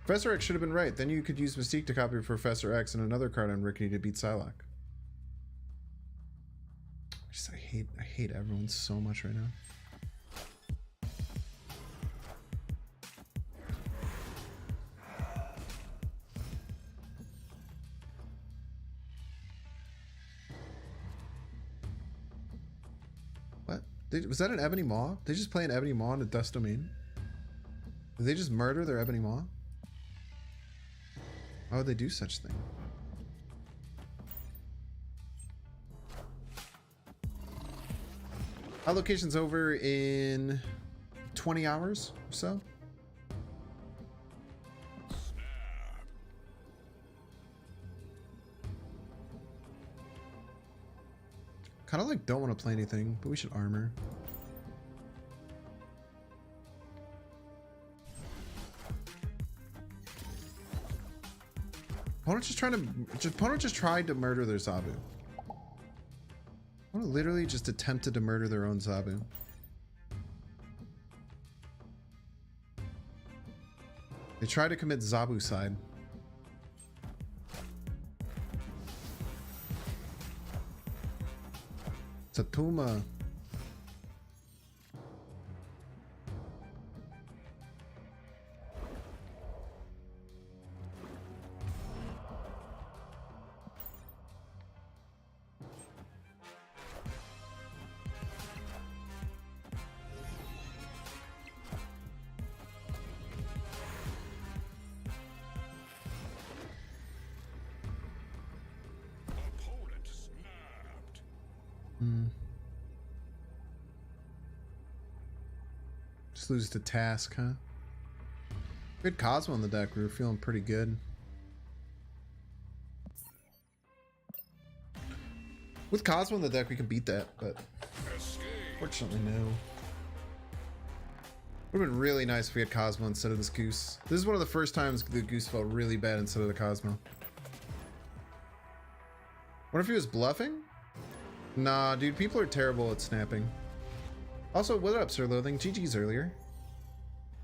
Professor X should have been right. Then you could use Mystique to copy Professor X and another card on Rickety to beat Psylocke. I hate everyone so much right now. What? Was that an Ebony Maw? They just play an Ebony Maw in a Dust Domain? Did they just murder their Ebony Maw? Why would they do such thing? Allocation's over in 20 hours or so. Kind of like don't want to play anything, but we should armor. Opponent just tried to murder their Zabu. Opponent literally just attempted to murder their own Zabu. They tried to commit Zabu-cide. Tatuma.
Opponent snapped.
Just lose to Task, huh? Good Cosmo in the deck. We were feeling pretty good. With Cosmo in the deck, we can beat that, but fortunately, no. Would have been really nice if we had Cosmo instead of this Goose. This is one of the first times the Goose felt really bad instead of the Cosmo. What if he was bluffing? Nah, dude, people are terrible at snapping. Also, what up, Sir Loathing? GG's earlier.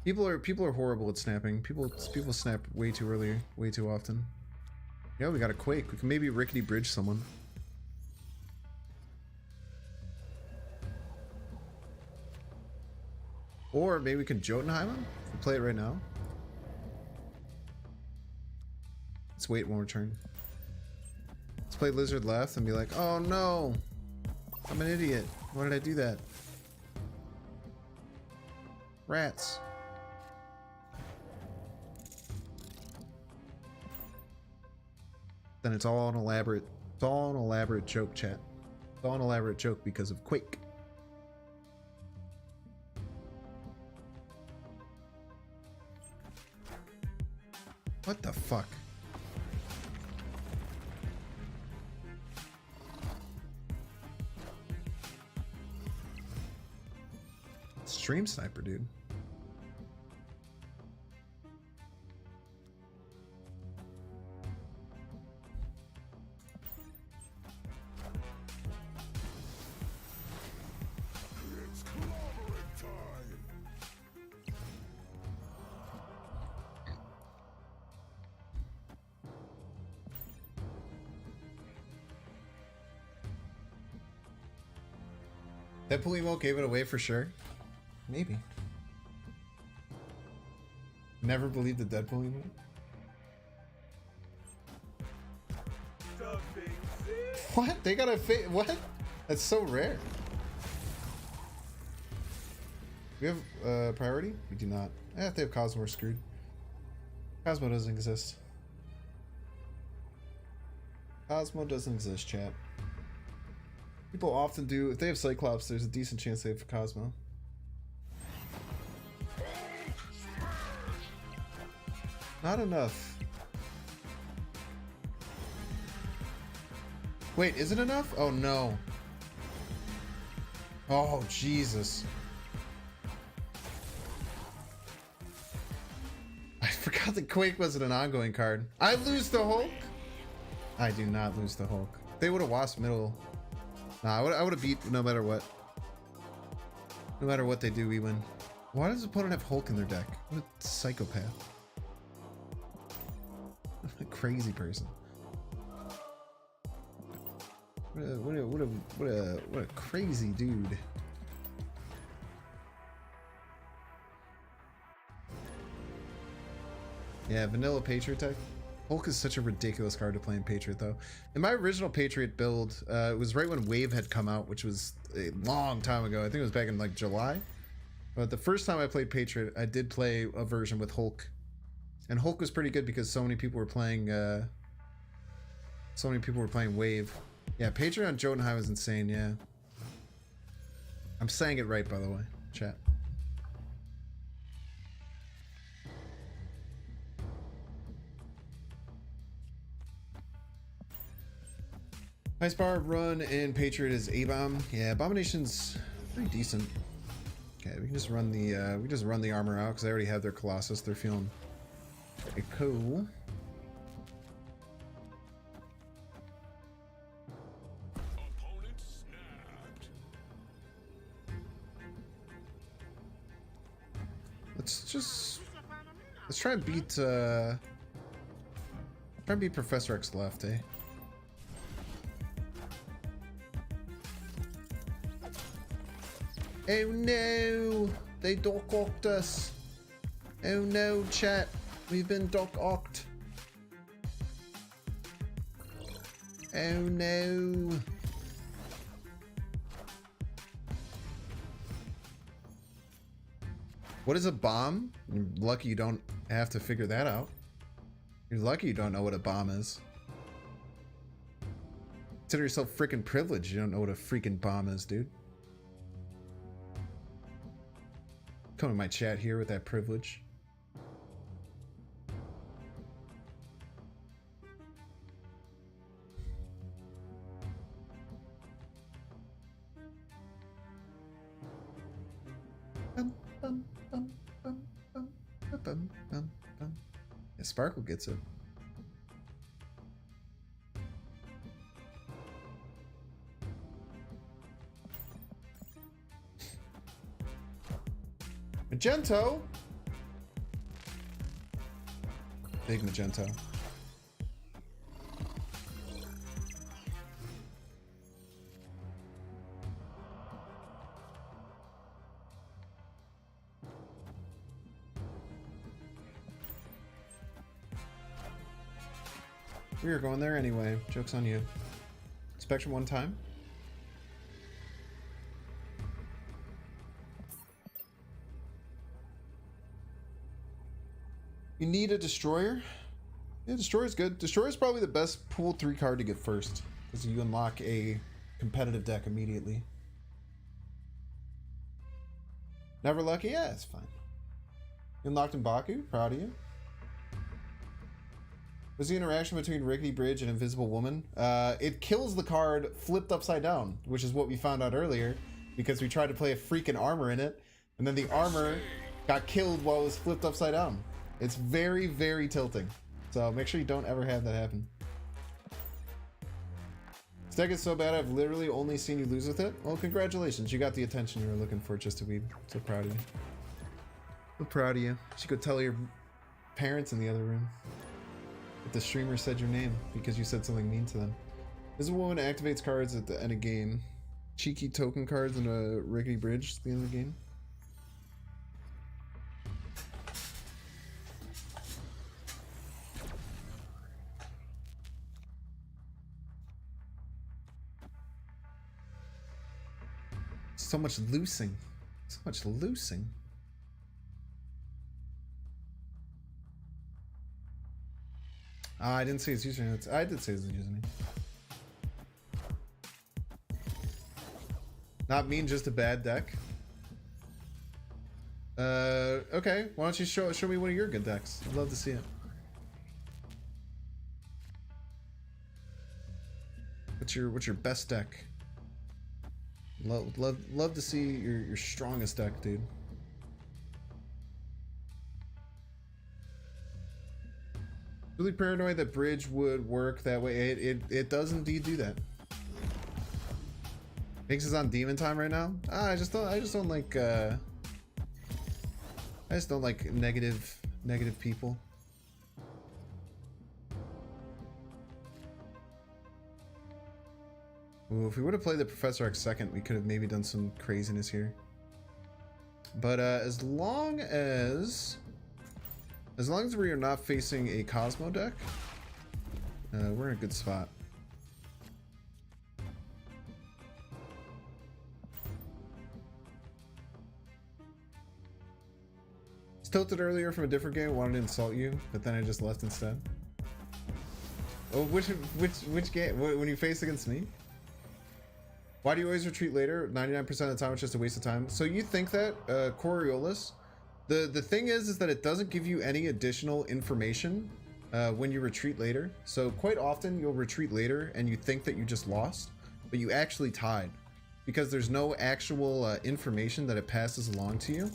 People are horrible at snapping. People snap way too early, way too often. Yeah, we got a Quake. We can maybe rickety bridge someone. Or maybe we can Jotunheim him? We'll play it right now. Let's wait one more turn. Let's play Lizard left and be like, oh no! I'm an idiot. Why did I do that? Rats. Then it's all an elaborate joke, chat. It's all an elaborate joke because of Quake. What the fuck? Stream sniper, dude.
It's clobbering time.
Deadpool emo gave it away for sure. Maybe. Never believed the Deadpool emo. What? They got a what? That's so rare. We have priority? We do not. If they have Cosmo, we're screwed. Cosmo doesn't exist. Cosmo doesn't exist, chat. People often do. If they have Cyclops, there's a decent chance they have Cosmo. Not enough. Wait, is it enough? Oh no. Oh Jesus. I forgot that Quake wasn't an ongoing card. I lose the Hulk? I do not lose the Hulk. They would have wasp middle. Nah, I would have beat no matter what. No matter what they do, we win. Why does the opponent have Hulk in their deck? What a psychopath. A crazy person. What a crazy dude. Yeah, vanilla Patriot deck. Hulk is such a ridiculous card to play in Patriot, though. In my original Patriot build, it was right when Wave had come out, which was a long time ago. I think it was back in like July. But the first time I played Patriot, I did play a version with Hulk, and Hulk was pretty good because so many people were playing. Wave. Yeah, Patriot on Jotunheim was insane. Yeah, I'm saying it right, by the way, chat. Highest bar run in Patriot is A-Bomb. Yeah, Abomination's pretty decent. Okay, we can just run the armor out because I already have their Colossus. They're feeling pretty cool.
Opponent snapped.
Let's try and beat Professor X left, eh? Oh no! They dock-ocked us! Oh no, chat! We've been dock-ocked! Oh no! What is a bomb? You're lucky you don't have to figure that out. You're lucky you don't know what a bomb is. Consider yourself freaking privileged you don't know what a freaking bomb is, dude. Come in my chat here with that privilege. Yeah, Sparkle gets it. Magento? Big Magento. We are going there anyway. Joke's on you. Spectrum one time. You need a Destroyer? Yeah, Destroyer's good. Destroyer's probably the best pool 3 card to get first, because you unlock a competitive deck immediately. Never lucky? Yeah, it's fine. You unlocked M'Baku? Proud of you. What's the interaction between Rickety Bridge and Invisible Woman? It kills the card flipped upside down, which is what we found out earlier, because we tried to play a freaking armor in it, and then the armor got killed while it was flipped upside down. It's very, very tilting. So make sure you don't ever have that happen. This deck is so bad I've literally only seen you lose with it. Well, congratulations. You got the attention you were looking for just to be so proud of you. So proud of you. You should go tell your parents in the other room that the streamer said your name because you said something mean to them. This woman activates cards at the end of game. Cheeky token cards and a rickety bridge at the end of the game. So much loosing. So much loosing. I didn't say his username. I did say his username. Not mean, just a bad deck. Okay. Why don't you show me one of your good decks? I'd love to see it. What's your best deck? Love to see your strongest deck, dude. Really paranoid that bridge would work that way. It does indeed do that. Mix is on demon time right now. I just don't like I just don't like negative people. Ooh, if we would have played the Professor X second, we could have maybe done some craziness here. But as long as we are not facing a Cosmo deck, we're in a good spot. I was tilted earlier from a different game, wanted to insult you, but then I just left instead. Oh, which game? When you face against me? Why do you always retreat later? 99% of the time it's just a waste of time. So you think that, Coriolis, the thing is that it doesn't give you any additional information when you retreat later. So quite often you'll retreat later and you think that you just lost, but you actually tied because there's no actual information that it passes along to you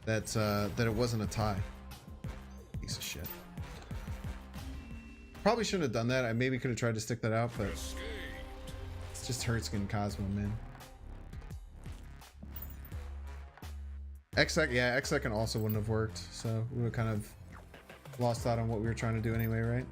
that it wasn't a tie. Piece of shit. Probably shouldn't have done that. I maybe could have tried to stick that out, but it just hurts getting Cosmo, man. X second also wouldn't have worked, so we would have kind of lost out on what we were trying to do anyway, right?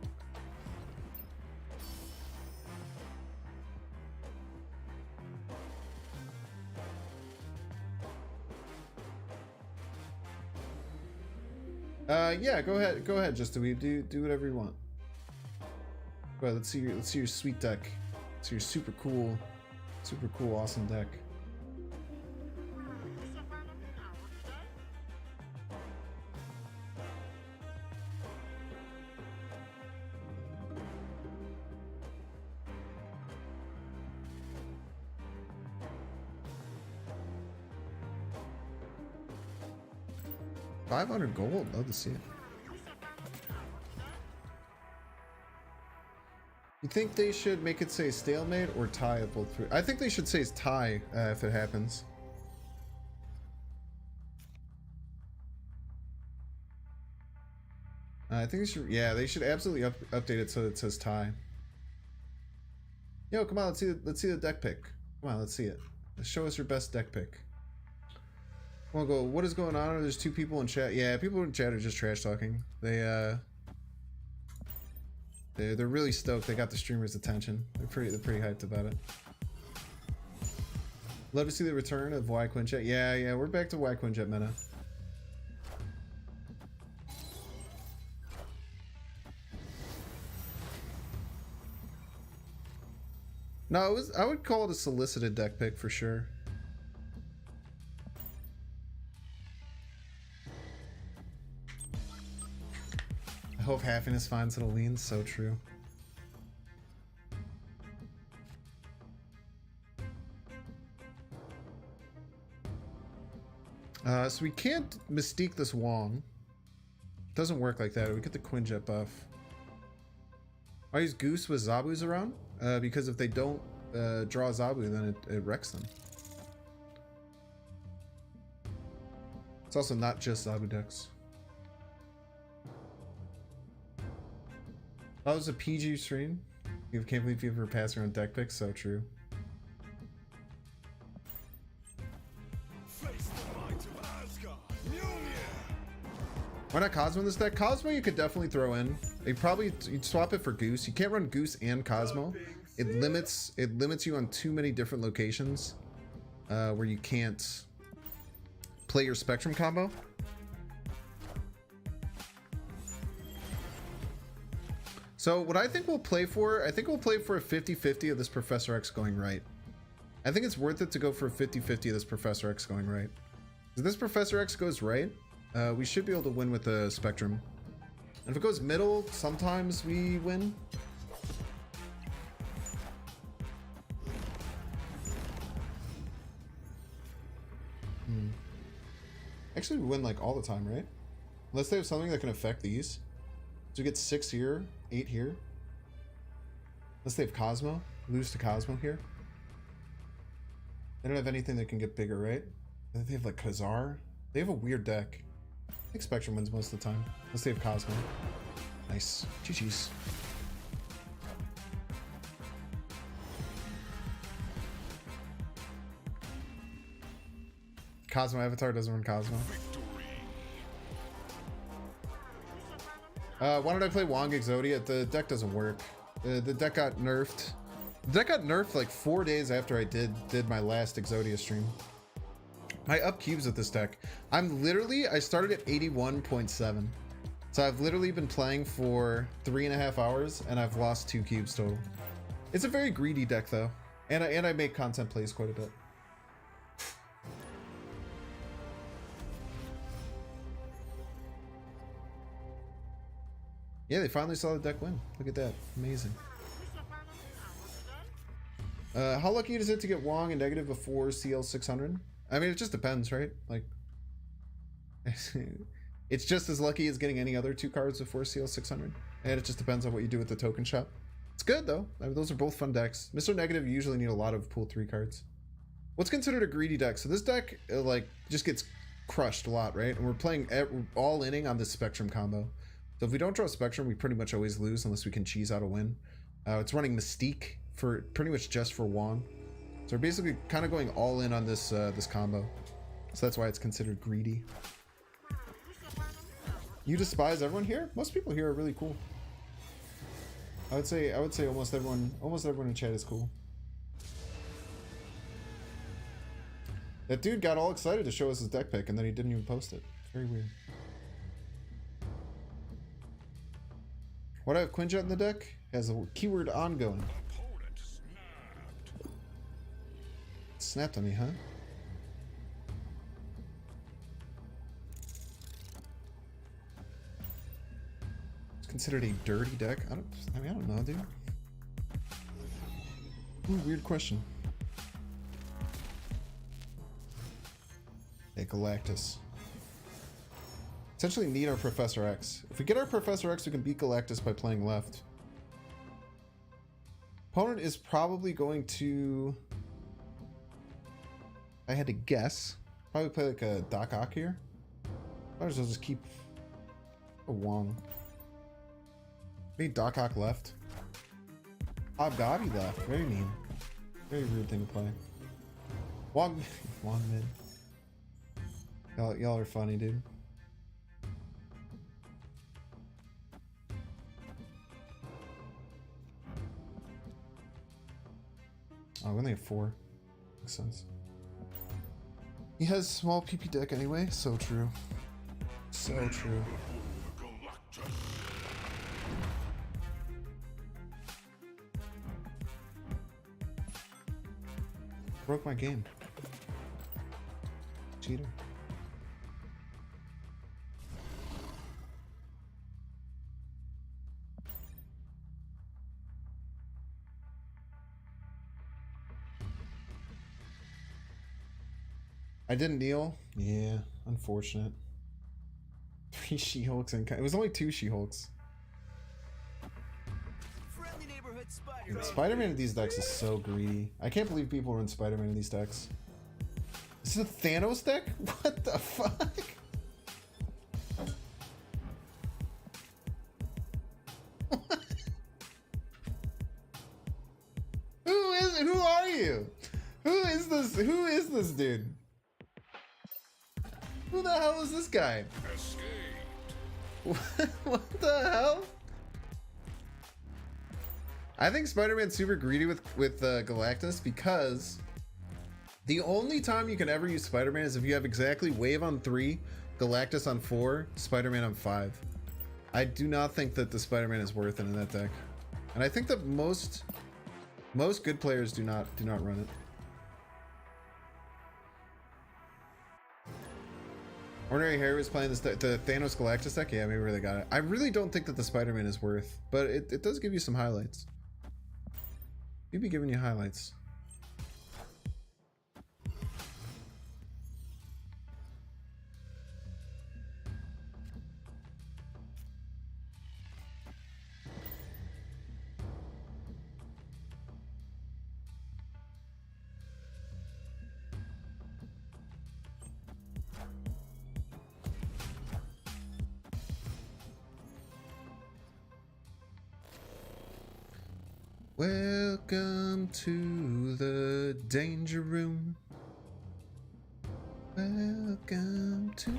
Yeah, go ahead, just do whatever you want. Go ahead, let's see your sweet deck. Let's see your super cool, awesome deck. $500 gold, love to see it. You think they should make it say stalemate or tie if both three? I think they should say tie if it happens. I think they should. Yeah, they should absolutely update it so it says tie. Yo, come on, let's see the deck pick. Come on, let's see it. Show us your best deck pick. Come on, go. What is going on? There's two people in chat. Yeah, people in chat are just trash talking. They're really stoked. They got the streamer's attention. They're pretty hyped about it. Love to see the return of Y Quinjet. Yeah, we're back to Y Quinjet meta. No, I would call it a solicited deck pick for sure. I hope happiness finds it'll lean. So true. So we can't Mystique this Wong. It doesn't work like that. We get the Quinjet buff. I use Goose with Zabus around because if they don't draw Zabu, then it wrecks them. It's also not just Zabu decks. That was a PG stream. You can't believe people are passing around deck picks. So true. Why not Cosmo in this deck? Cosmo you could definitely throw in. You'd swap it for Goose. You can't run Goose and Cosmo. it limits you on too many different locations where you can't play your Spectrum combo. So what I think we'll play for, I think we'll play for a 50-50 of this Professor X going right. I think it's worth it to go for a 50-50 of this Professor X going right. If this Professor X goes right, we should be able to win with the Spectrum. And if it goes middle, sometimes we win. Actually, we win like all the time, right? Unless they have something that can affect these. So we get 6 here, 8 here. Unless they have Cosmo. Lose to Cosmo here. They don't have anything that can get bigger, right? I think they have like Khazar. They have a weird deck. I think Spectrum wins most of the time. Unless they have Cosmo. Nice. GG's. Cosmo Avatar doesn't run Cosmo. Why don't I play Wong Exodia? The deck doesn't work. The deck got nerfed. The deck got nerfed like 4 days after I did my last Exodia stream. I up cubes with this deck. I started at 81.7. So I've literally been playing for 3.5 hours and I've lost 2 cubes total. It's a very greedy deck though. And I make content plays quite a bit. Yeah, they finally saw the deck win. Look at that. Amazing. How lucky is it to get Wong and negative before CL 600? I mean, it just depends, right? Like, it's just as lucky as getting any other 2 cards before CL 600. And it just depends on what you do with the token shop. It's good, though. I mean, those are both fun decks. Mr. Negative, you usually need a lot of pool 3 cards. What's considered a greedy deck? So this deck, like, just gets crushed a lot, right? And we're playing all inning on this Spectrum combo. So if we don't draw Spectrum, we pretty much always lose unless we can cheese out a win. It's running Mystique for pretty much just for Wong. So we're basically kind of going all in on this this combo. So that's why it's considered greedy. You despise everyone here? Most people here are really cool. I would say almost everyone in chat is cool. That dude got all excited to show us his deck pick and then he didn't even post it. It's very weird. Why do I have Quinjet in the deck? It has a keyword ongoing. Snapped on me, huh? It's considered a dirty deck. I don't know, dude. Ooh, weird question. Hey, Galactus. Essentially need our Professor X. If we get our Professor X, we can beat Galactus by playing left. Opponent is probably going to... I had to guess. Probably play like a Doc Ock here. Might as well just keep a Wong. Maybe Doc Ock left. Hobgobby left. Very mean. Very rude thing to play. Wong mid. Y'all are funny, dude. Oh, we only have 4. Makes sense. He has small PP deck anyway. So true. So true. Broke my game. Cheater. I didn't kneel. Yeah, unfortunate. 3 She-Hulks and it was only 2 She-Hulks. Spider-Man in these decks is so greedy. I can't believe people run Spider-Man in these decks. This is a Thanos deck? What the fuck? Who are you? Who is this? Who is this dude? Who the hell is this guy? What the hell? I think Spider-Man's super greedy with Galactus because the only time you can ever use Spider-Man is if you have exactly Wave on 3, Galactus on 4, Spider-Man on 5. I do not think that the Spider-Man is worth it in that deck, and I think that most good players do not run it. Ordinary Harry was playing the Thanos Galactus deck. Yeah, maybe they got it. I really don't think that the Spider-Man is worth, but it does give you some highlights. He'd be giving you highlights. Welcome to the danger room. Welcome to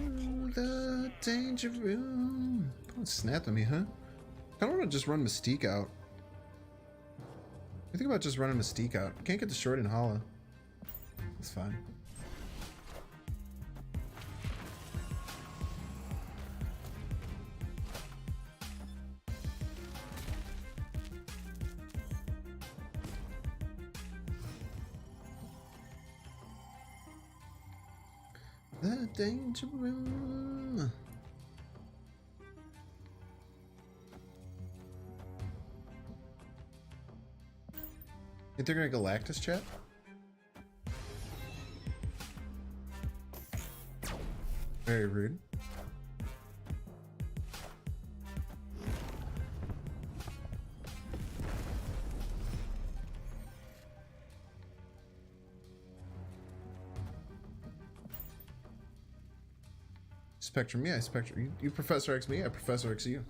the danger room. Don't snap at me, huh? I don't want to just run Mystique out. I think about just running Mystique out. Can't get the short in Hala. That's fine. The danger room. Think they're gonna Galactus, chat? Very rude. Spectrum, yeah, Spectrum. You Professor X me, I Professor X you.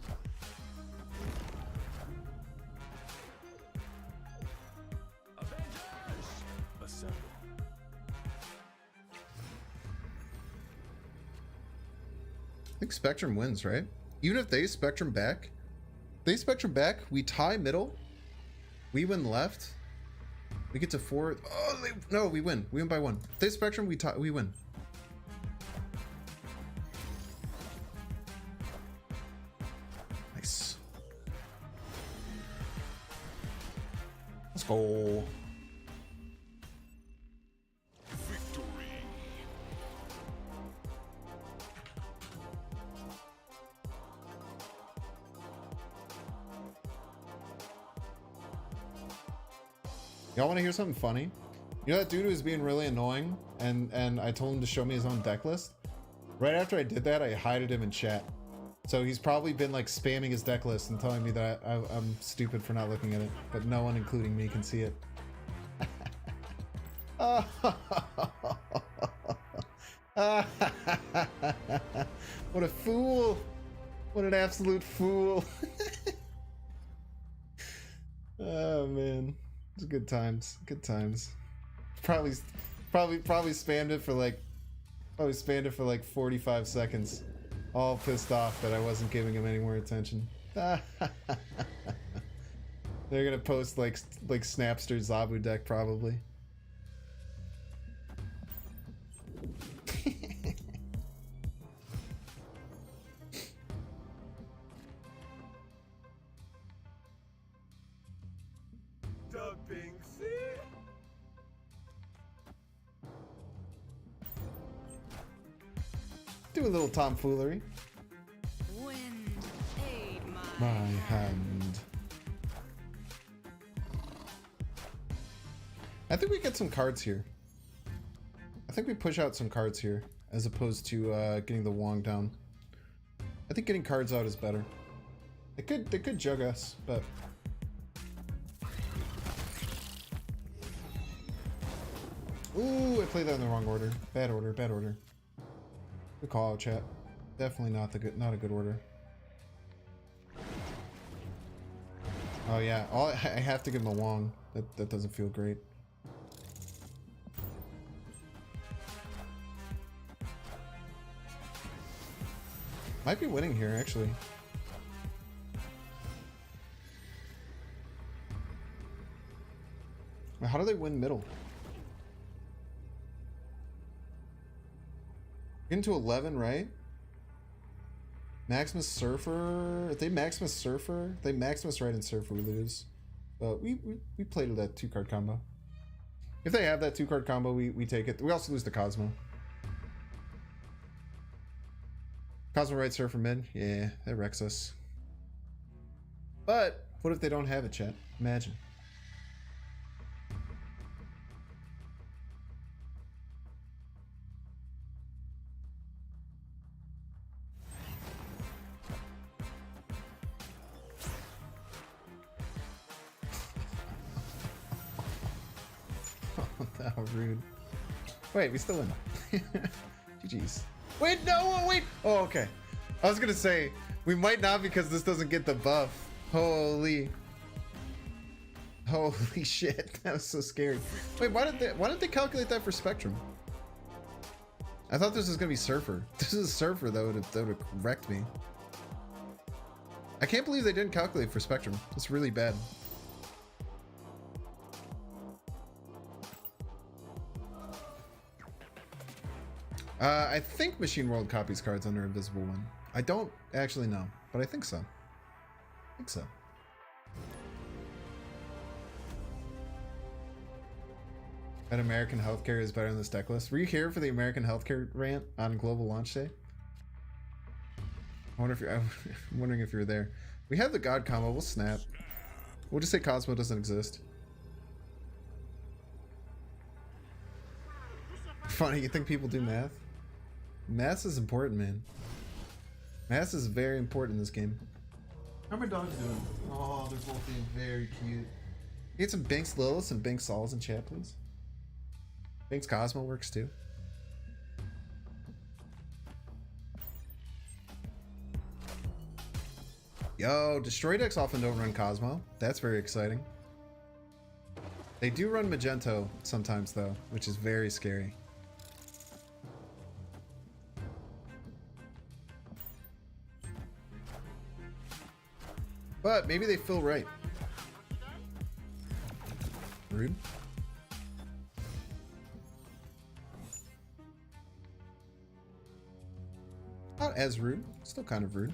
Assemble.
I think Spectrum wins, right? Even if they Spectrum back, we tie middle, we win left, we get to 4. Oh, no, we win. We win by 1. If they Spectrum, we win. Nice. Let's go.
Victory.
Y'all want to hear something funny? You know that dude who was being really annoying and I told him to show me his own deck list? Right after I did that, I hided him in chat. So he's probably been like spamming his deck list and telling me that I'm stupid for not looking at it, but no one, including me, can see it. What a fool! What an absolute fool! Oh man, it's good times. Good times. Probably spammed it for like 45 seconds. All pissed off that I wasn't giving him any more attention. They're gonna post like Snapster Zabu deck probably.
Dumping C.
Do a little tomfoolery.
Wind, aid
My hand. I think we get some cards here. I think we push out some cards here as opposed to getting the Wong down. I think getting cards out is better. They could jug us, but ooh, I played that in the wrong order. Bad order, bad order. Good call out, chat. Definitely not a good order. Oh yeah, I have to give him a Wong. That doesn't feel great. Might be winning here, actually. How do they win middle? Into 11, right? Maximus Surfer. If they Maximus Surfer, they Maximus right and Surfer, we lose. But we played with that 2-card combo. If they have that 2-card combo, we take it. We also lose to Cosmo. Cosmo right, Surfer mid. Yeah, that wrecks us. But what if they don't have it, chat? Imagine. How rude. Wait, we still win. GG's. Wait, no, wait. Oh, okay. I was gonna say, we might not because this doesn't get the buff. Holy shit. That was so scary. Wait, why didn't they calculate that for Spectrum? I thought this was gonna be Surfer. This is Surfer that would have wrecked me. I can't believe they didn't calculate for Spectrum. It's really bad. I think Machine World copies cards under Invisible One. I don't actually know, but I think so. I think so. That American healthcare is better than this deck list. Were you here for the American healthcare rant on global launch day? I'm wondering if you were there. We have the God combo. We'll snap. We'll just say Cosmo doesn't exist. Funny, you think people do math? Math is important, man. Math is very important in this game. How are my dogs doing? Oh, they're both being very cute. Get some Binks Lilith and Binks Sauls in chat, please. Binks Cosmo works too. Yo, Destroy decks often don't run Cosmo. That's very exciting. They do run Magento sometimes though, which is very scary. But maybe they feel right. Rude. Not as rude. Still kind of rude.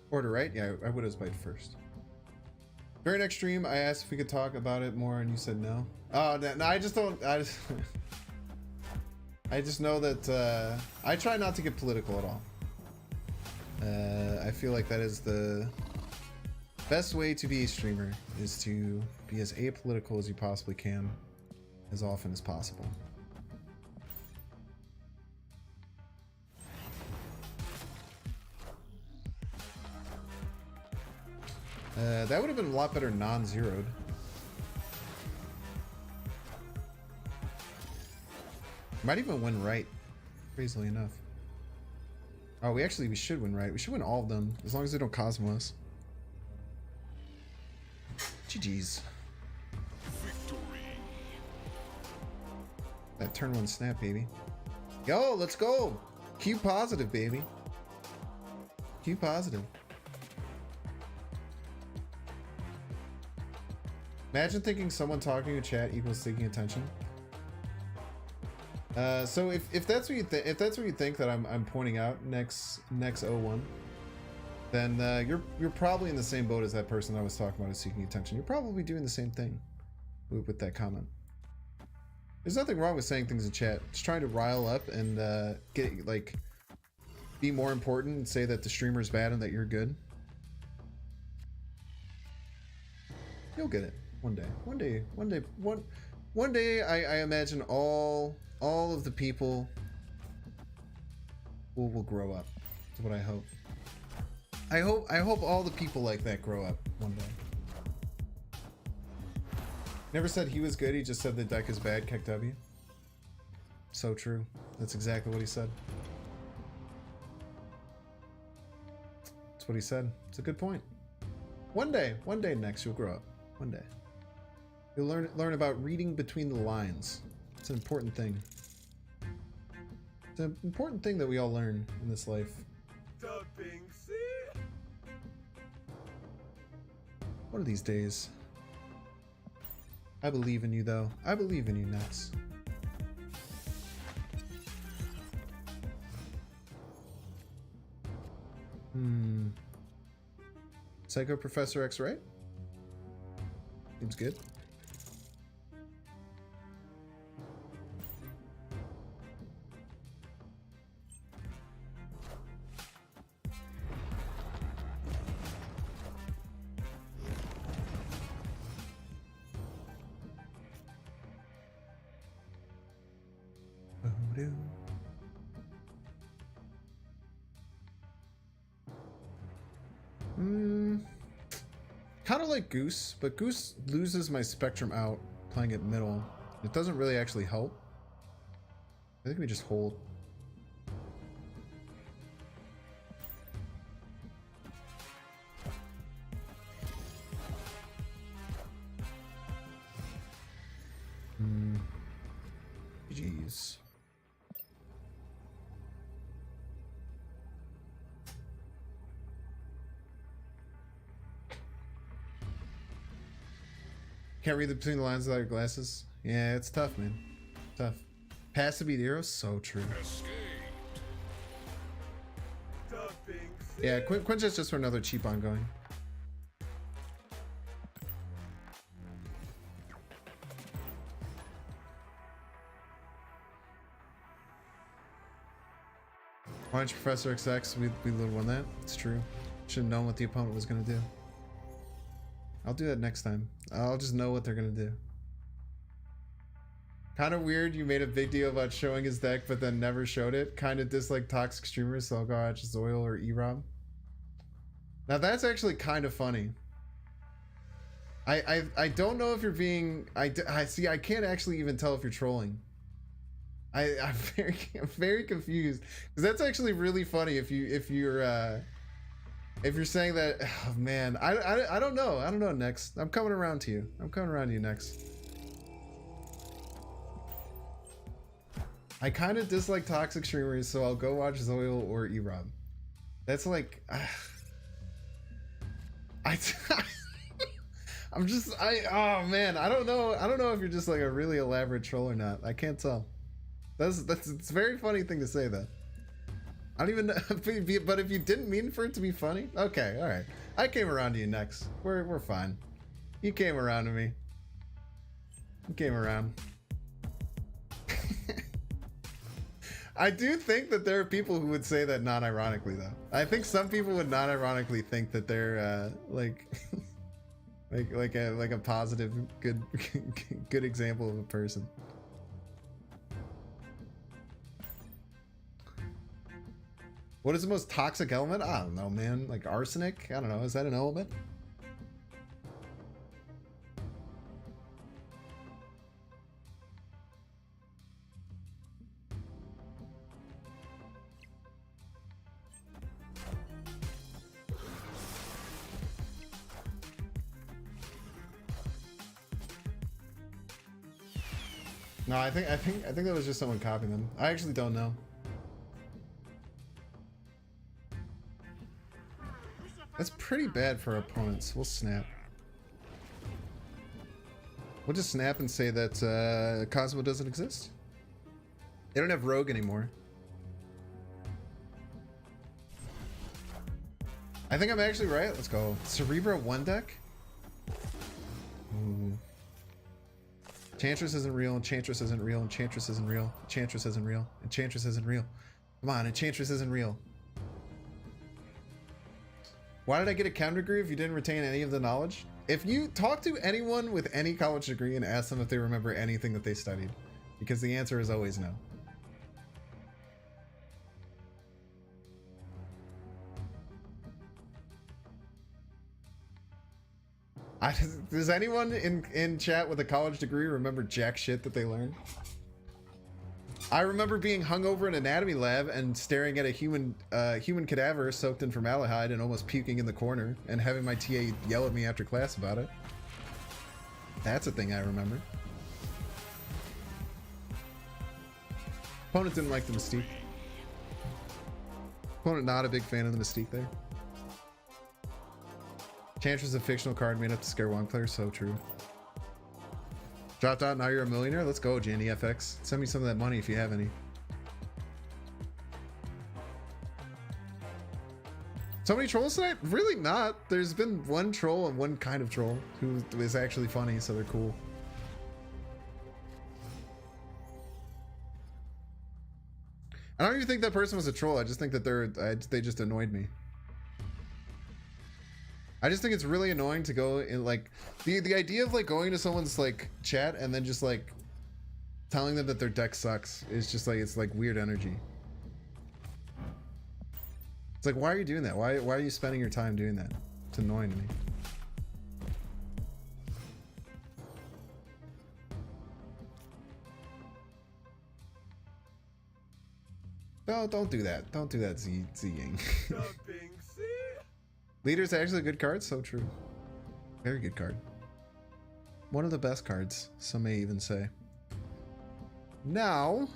Order, right? Yeah, I would have spiked first. Very next stream, I asked if we could talk about it more, and you said no. Oh, no, I just don't. I just know that I try not to get political at all. I feel like that is the best way to be a streamer, is to be as apolitical as you possibly can, as often as possible. That would have been a lot better non-zeroed. Might even win right, crazily enough. Oh, we should win right. We should win all of them, as long as they don't Cosmo us. GG's. That turn 1 snap, baby. Yo, let's go. Q positive, baby. Q positive. Imagine thinking someone talking to chat equals seeking attention. So if that's what you think that I'm pointing out next 01, then you're probably in the same boat as that person I was talking about as seeking attention. You're probably doing the same thing with that comment. There's nothing wrong with saying things in chat. Just trying to rile up and get like be more important and say that the streamer's bad and that you're good. You'll get it one day. One day I imagine all of the people will grow up. That's what I hope. I hope all the people like that grow up one day. Never said he was good, he just said the deck is bad, Keck W. So true. That's exactly what he said. That's what he said. It's a good point. One day next you'll grow up. One day. You'll learn about reading between the lines. It's an important thing. It's an important thing that we all learn in this life.
Dubbing
One of these days. I believe in you, though. I believe in you, Nets. Psycho Professor X, right? Seems good. Kind of like Goose, but Goose loses my spectrum out playing it middle. It doesn't really actually help. I think we just hold. Jeez. Can't read between the lines without your glasses. Yeah, it's tough, man. Tough. Pass to beat hero, so true. Yeah, Quinch is just for another cheap ongoing. Why don't you Professor XX? We would have won that. It's true. Should have known what the opponent was going to do. I'll do that next time. I'll just know what they're going to do. Kind of weird you made a big deal about showing his deck but then never showed it. Kind of dislike toxic streamers, so I'll go watch Zoil or EROM. Now that's actually kind of funny. I don't know if you're being... I see, I can't actually even tell if you're trolling. I'm very confused because that's actually really funny if you're saying that. Oh man, I don't know. Next, I'm coming around to you next. I kind of dislike toxic streamers, so I'll go watch Zoil or EROM. That's like oh man, I don't know if you're just like a really elaborate troll or not. I can't tell. It's a very funny thing to say, though. I don't even know, but if you didn't mean for it to be funny, okay, all right. I came around to you next. We're fine. You came around to me. You came around. I do think that there are people who would say that non-ironically, though. I think some people would non-ironically think that they're like a positive, good example of a person. What is the most toxic element? I don't know, man. Like arsenic? I don't know. Is that an element? No, I think that was just someone copying them. I actually don't know. That's pretty bad for our opponents. We'll snap. We'll just snap and say that Cosmo doesn't exist. They don't have Rogue anymore. I think I'm actually right. Let's go. Cerebro 1 deck? Ooh. Enchantress isn't real, Enchantress isn't real, Enchantress isn't real, Enchantress isn't real, Enchantress isn't real. Come on, Enchantress isn't real. Why did I get a counter degree if you didn't retain any of the knowledge? If you talk to anyone with any college degree and ask them if they remember anything that they studied, because the answer is always no. Does anyone in chat with a college degree remember jack shit that they learned? I remember being hungover in anatomy lab and staring at a human cadaver soaked in formaldehyde and almost puking in the corner and having my TA yell at me after class about it. That's a thing I remember. Opponent didn't like the Mystique. Opponent not a big fan of the Mystique there. Chance was a fictional card made up to scare one player. So true. Dropped out. Now you're a millionaire. Let's go, Jandy FX. Send me some of that money if you have any. So many trolls tonight? Really not. There's been one troll and one kind of troll who is actually funny, so they're cool. I don't even think that person was a troll. I just think that they just annoyed me. I just think it's really annoying to go in like the idea of like going to someone's like chat and then just like telling them that their deck sucks is just like it's like weird energy. It's like, why are you doing that? Why are you spending your time doing that? It's annoying to me. No, don't do that. Don't do that, Z-ing. Leader's actually a good card. So true. Very good card. One of the best cards, some may even say. Now,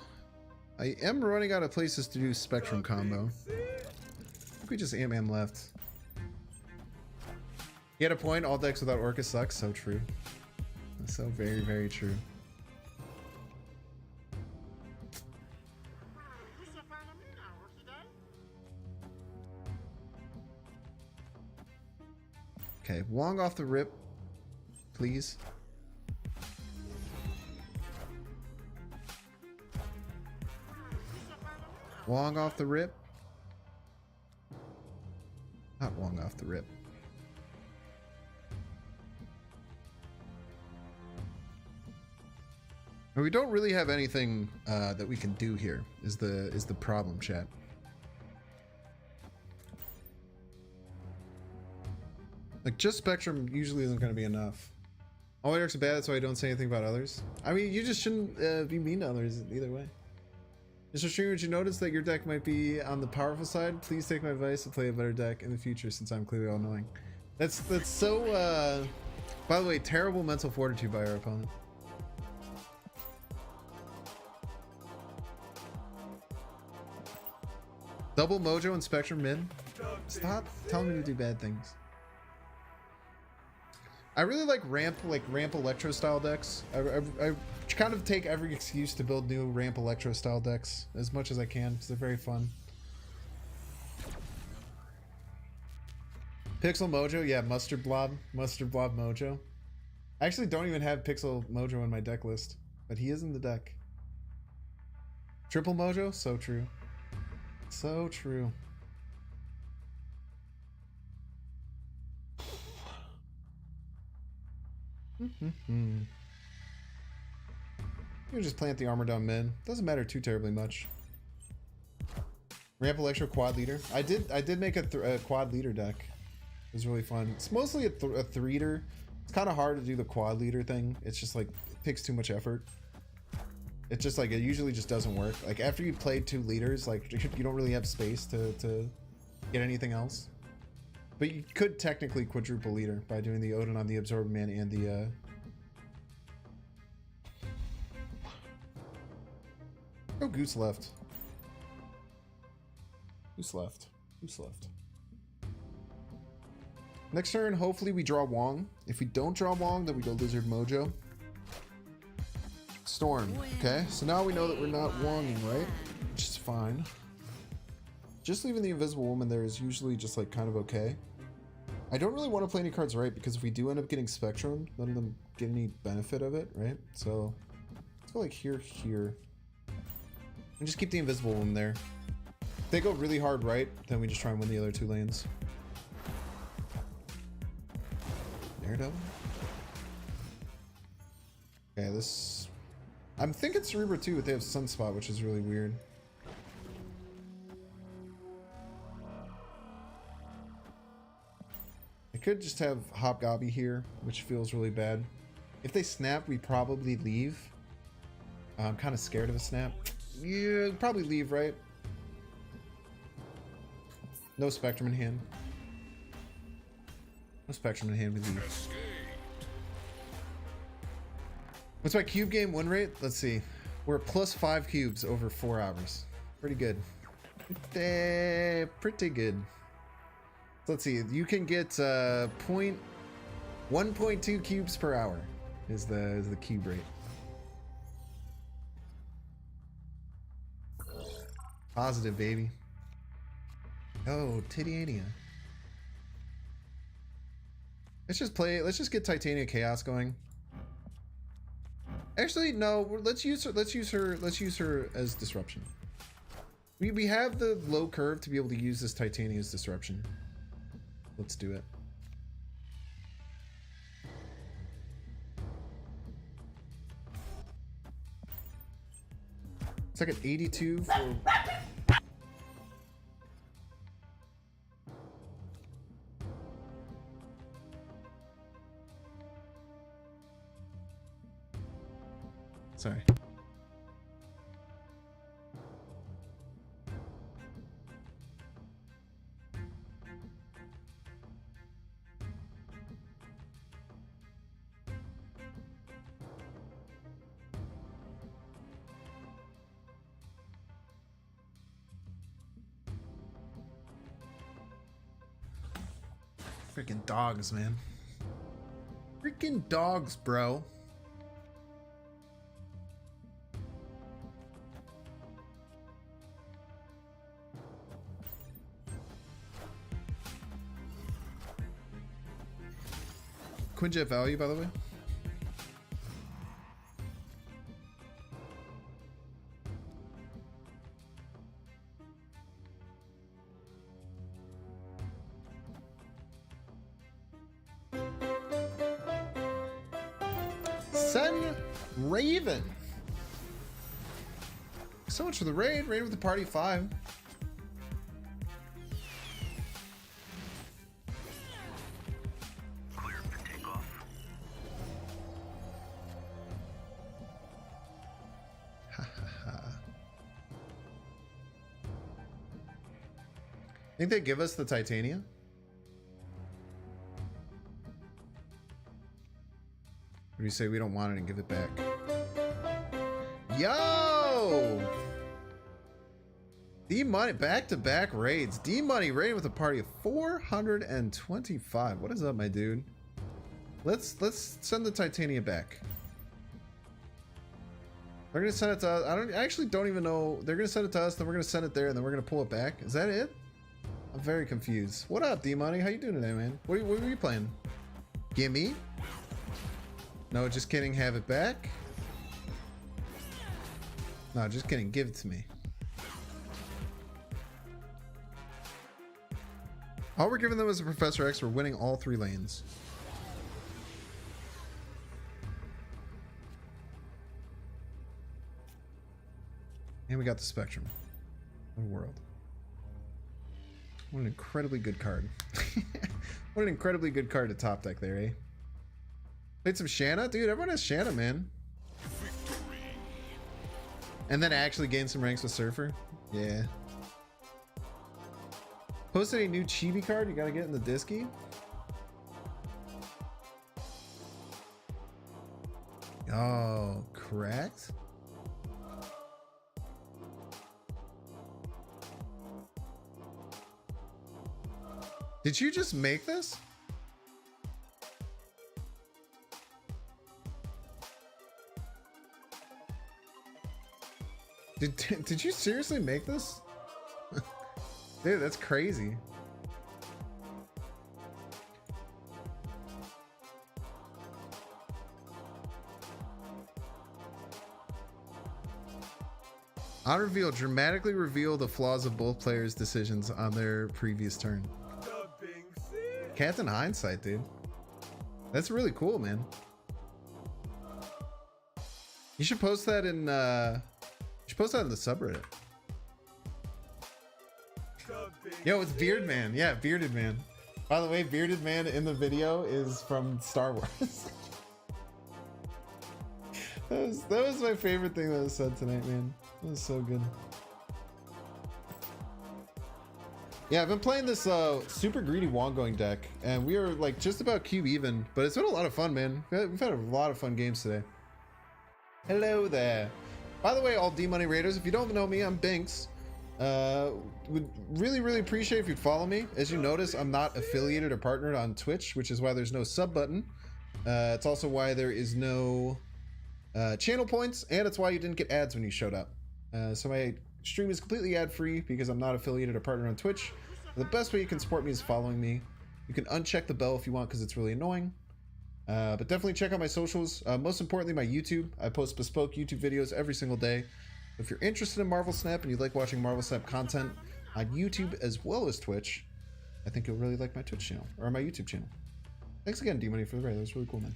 I am running out of places to do Spectrum combo. I think we just Ant-Man left. He had a point. All decks without Orca sucks. So true. That's so very, very true. Okay, Wong off the rip, please. Wong off the rip. Not Wong off the rip. And we don't really have anything that we can do here. Is the problem, chat? Like, just Spectrum usually isn't going to be enough. All my decks are bad, that's why I don't say anything about others. I mean, you just shouldn't be mean to others either way. Mr. Streamer, did you notice that your deck might be on the powerful side? Please take my advice to play a better deck in the future since I'm clearly all knowing. That's so, by the way, terrible mental fortitude by our opponent. Double Mojo and Spectrum mid? Stop telling me to do bad things. I really like ramp electro style decks. I kind of take every excuse to build new ramp electro style decks as much as I can because they're very fun. Pixel Mojo, yeah, Mustard Blob Mojo. I actually don't even have Pixel Mojo in my deck list, but he is in the deck. Triple Mojo, so true. So true. You just plant the armor down mid. Doesn't matter too terribly much. Ramp Electro quad leader. I did make a quad leader deck. It was really fun. It's mostly a three-ter. It's kind of hard to do the quad leader thing. It's just like it takes too much effort. It's just like it usually just doesn't work. Like after you played two leaders, like you don't really have space to get anything else. But you could technically quadruple leader by doing the Odin on the Absorbed Man and the Oh, Goose left. Goose left. Goose left. Next turn, hopefully we draw Wong. If we don't draw Wong, then we go Lizard Mojo. Storm. Okay, so now we know that we're not Wonging, right? Which is fine. Just leaving the Invisible Woman there is usually just like kind of okay. I don't really want to play any cards right because if we do end up getting Spectrum, none of them get any benefit of it, right? So let's go like here. And just keep the Invisible Woman there. If they go really hard right, then we just try and win the other two lanes. Daredevil. Okay, this... I'm thinking Cerebro too, but they have Sunspot, which is really weird. I could just have Hobgobby here, which feels really bad. If they snap, we probably leave. I'm kind of scared of a snap. Yeah, probably leave, right? No Spectrum in hand. No Spectrum in hand, we leave. What's my cube game win rate? Let's see. We're at +5 cubes over 4 hours. Pretty good. Pretty good. let's see. You can get 1.2 cubes per hour is the cube rate. Positive, baby. Oh, Titania. Let's just play. Let's just get Titania Chaos going. Actually, no. Let's use her. Let's use her as disruption. We have the low curve to be able to use this Titania's disruption. Let's do it. It's like an 82 for. Sorry. Freaking dogs, man. Freaking dogs, bro. Quinjet value, by the way. Sun Raven. So much for the raid. Raid with the party 5.
Clear for takeoff.
Think they give us the Titania? Or do you say we don't want it and give it back? Yo! D-Money, back-to-back raids. D-Money raided with a party of 425. What is up, my dude? Let's send the Titania back. They're gonna send it to us. I actually don't even know. They're gonna send it to us, then we're gonna send it there, and then we're gonna pull it back. Is that it? I'm very confused. What up, D-Money? How you doing today, man? What are you playing? Gimme? No, just kidding. Have it back? No, just kidding. Give it to me. All we're giving them is a Professor X. We're winning all 3 lanes. And we got the Spectrum. What a world. What an incredibly good card. What an incredibly good card to top deck there, eh? Played some Shanna? Dude, everyone has Shanna, man.
Victory.
And then actually gain some ranks with Surfer? Yeah. Posted a new Chibi card? You gotta get in the Disky? Oh, correct? Did you just make this? Did you seriously make this? Dude, that's crazy. On reveal, dramatically reveal the flaws of both players' decisions on their previous turn.
Dubbing sick.
Captain Hindsight, dude. That's really cool, man. You should post that in the subreddit. Yo, it's Beard Man. Yeah, Bearded Man. By the way, Bearded Man in the video is from Star Wars. that was my favorite thing that was said tonight, man. That was so good. Yeah, I've been playing this super greedy Wongoing deck, and we are like just about cube even, but it's been a lot of fun, man. We've had a lot of fun games today. Hello there. By the way, all D-Money Raiders, if you don't know me, I'm Binks. Would really appreciate if you'd follow me. As you notice, I'm not affiliated or partnered on Twitch, which is why there's no sub button. It's also why there is no channel points, and it's why you didn't get ads when you showed up. So my stream is completely ad-free because I'm not affiliated or partnered on Twitch. The best way you can support me is following me. You can uncheck the bell if you want because it's really annoying. But definitely check out my socials. Most importantly, my YouTube. I post bespoke YouTube videos every single day. If you're interested in Marvel Snap and you like watching Marvel Snap content on YouTube as well as Twitch, I think you'll really like my Twitch channel or my YouTube channel. Thanks again, D-Money, for the raid. That was really cool, man.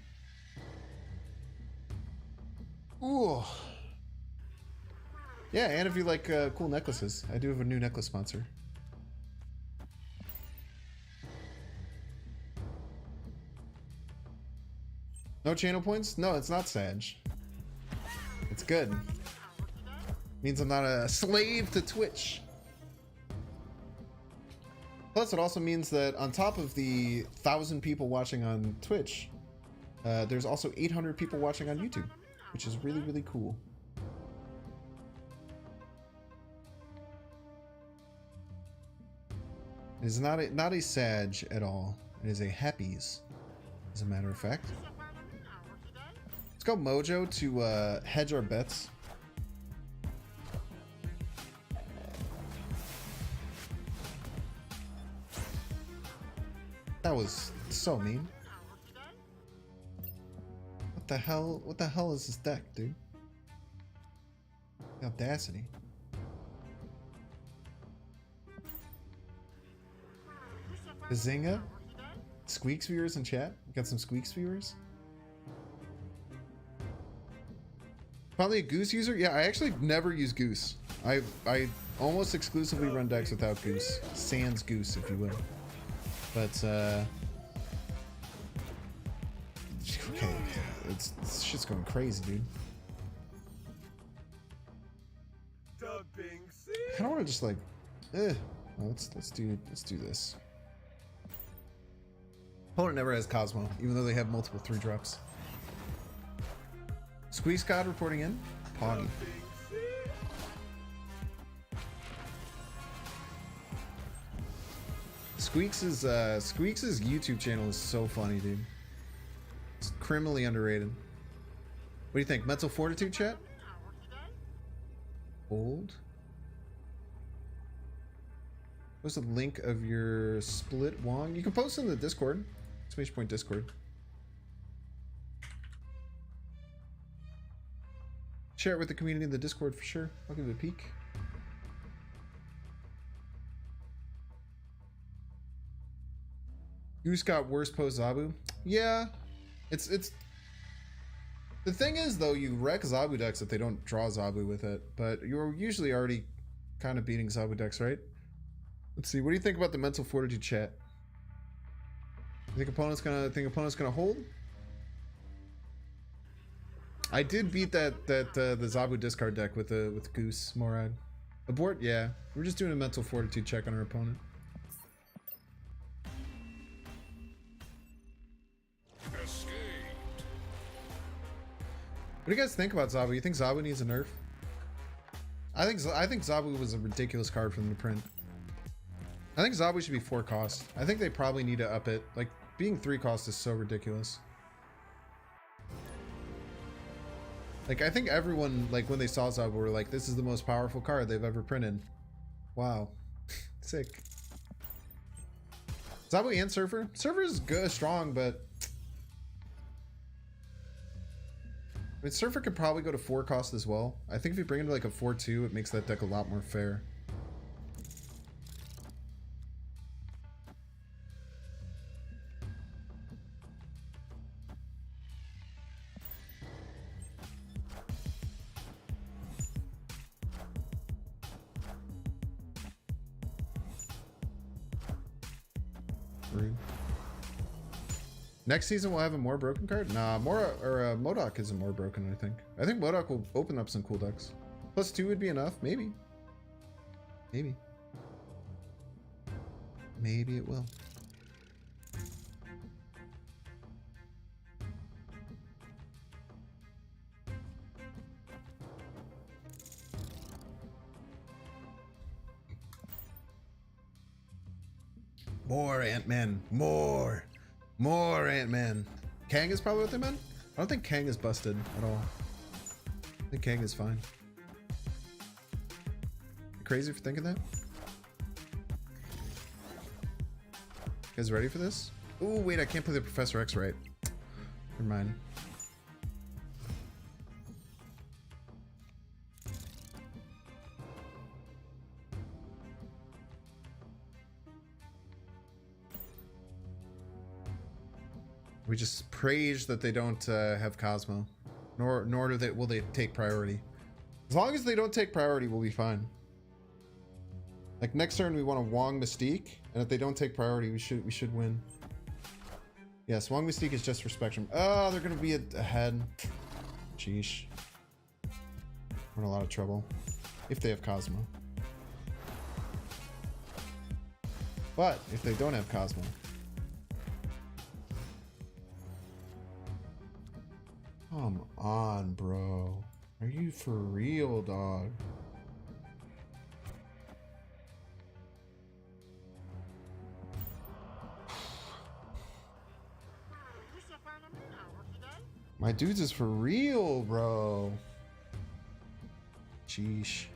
Ooh. Yeah, and if you like cool necklaces, I do have a new necklace sponsor. No channel points? No, it's not Sag. It's good. Means I'm not a slave to Twitch. Plus, it also means that on top of the 1,000 people watching on Twitch, there's also 800 people watching on YouTube, which is really cool. It is not a Sag at all. It is a Happies, as a matter of fact. Let's go Mojo to hedge our bets. That was so mean. What the hell? What the hell is this deck, dude? The audacity. Bazinga? Squeaks viewers in chat? We got some Squeaks viewers? Probably a Goose user? Yeah, I actually never use Goose. I almost exclusively run decks without Goose. Sans Goose, if you will. But, okay, it's shit's going crazy, dude. I kinda wanna just like, well, let's do this. Opponent never has Cosmo, even though they have multiple 3-drops. Squeeze God reporting in. Poggy. Squeaks' YouTube channel is so funny, dude. It's criminally underrated. What do you think? Mental Fortitude, chat? Old? What's the link of your split Wong? You can post in the Discord. Exclamation point Discord. Share it with the community in the Discord for sure. I'll give it a peek. Goose got worse post Zabu. Yeah, it's the thing is though, you wreck Zabu decks if they don't draw Zabu with it, but you're usually already kind of beating Zabu decks, right? Let's see. What do you think about the Mental Fortitude chat? Think opponent's gonna hold? I did beat the Zabu discard deck with Goose Morad. Abort? Yeah, we're just doing a Mental Fortitude check on our opponent. What do you guys think about Zabu? You think Zabu needs a nerf? I think Zabu was a ridiculous card for them to print. I think Zabu should be 4 cost. I think they probably need to up it. Like, being 3 cost is so ridiculous. Like, I think everyone, like, when they saw Zabu were like, this is the most powerful card they've ever printed. Wow. Sick. Zabu and Surfer? Surfer is good, strong, but... I mean, Surfer could probably go to 4 cost as well. I think if you bring it to like a 4-2, it makes that deck a lot more fair. Rude. Next season we'll have a more broken card? Nah, MODOK isn't more broken, I think. I think MODOK will open up some cool decks. +2 would be enough, maybe. Maybe. Maybe it will. More Ant-Man. More Ant-Man. Kang is probably what they meant. I don't think Kang is busted at all. I think Kang is fine. You crazy for thinking that? You guys ready for this? Oh wait, I can't play the Professor X right. Never mind. We just praise that they don't have Cosmo, nor will they take priority. As long as they don't take priority, we'll be fine. Like next turn, we want a Wong Mystique, and if they don't take priority, we should win. Yes, Wong Mystique is just for Spectrum. Oh, they're gonna be ahead. Sheesh. We're in a lot of trouble if they have Cosmo. But if they don't have Cosmo. Come on, bro. Are you for real, dog? My dudes is for real, bro. Sheesh.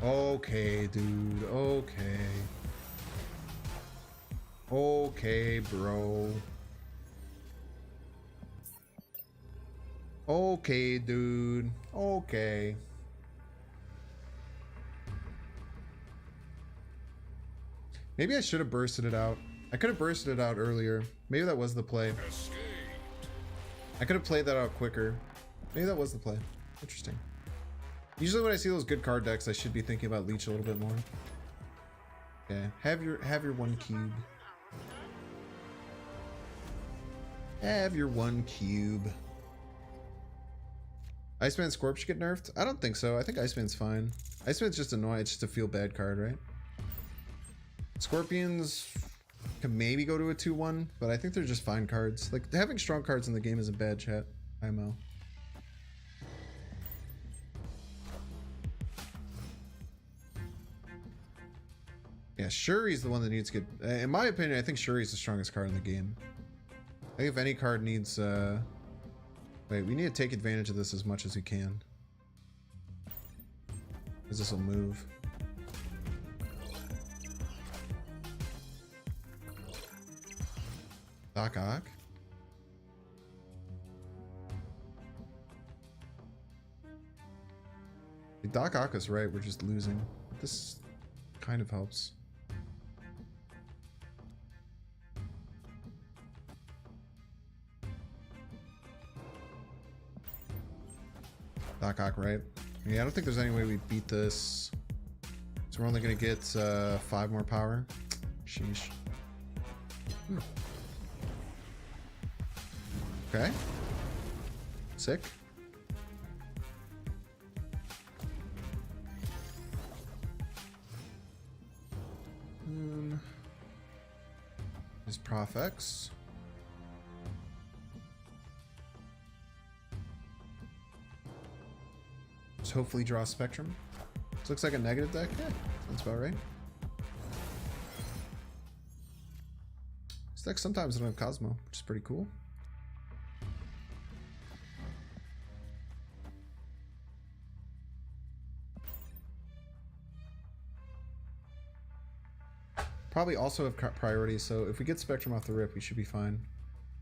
Okay, dude. Okay. Okay, bro. Okay, dude. Okay. Maybe I should have bursted it out. I could have bursted it out earlier. Maybe that was the play. I could have played that out quicker. Maybe that was the play. Interesting. Usually when I see those good card decks, I should be thinking about Leech a little bit more. Okay, have your one cube. Have your one cube. Iceman Scorp should get nerfed? I don't think so. I think Iceman's fine. Iceman's just annoying. It's just a feel bad card, right? Scorpions can maybe go to a 2-1, but I think they're just fine cards. Like, having strong cards in the game isn't bad, chat. IMO. Yeah, Shuri's the one that needs to get... In my opinion, I think Shuri's the strongest card in the game. I think if any card needs... Wait, we need to take advantage of this as much as we can. Because this will move. Doc Ock? Doc Ock is right, we're just losing. This kind of helps. Doc Ock, right? Yeah, I don't think there's any way we beat this. So we're only gonna get 5 more power. Sheesh. Okay. Sick. Is Prof X. Just hopefully draw Spectrum. This looks like a negative deck. Yeah, sounds about right. This deck sometimes don't have Cosmo, which is pretty cool. Probably also have priority, so if we get Spectrum off the rip, we should be fine.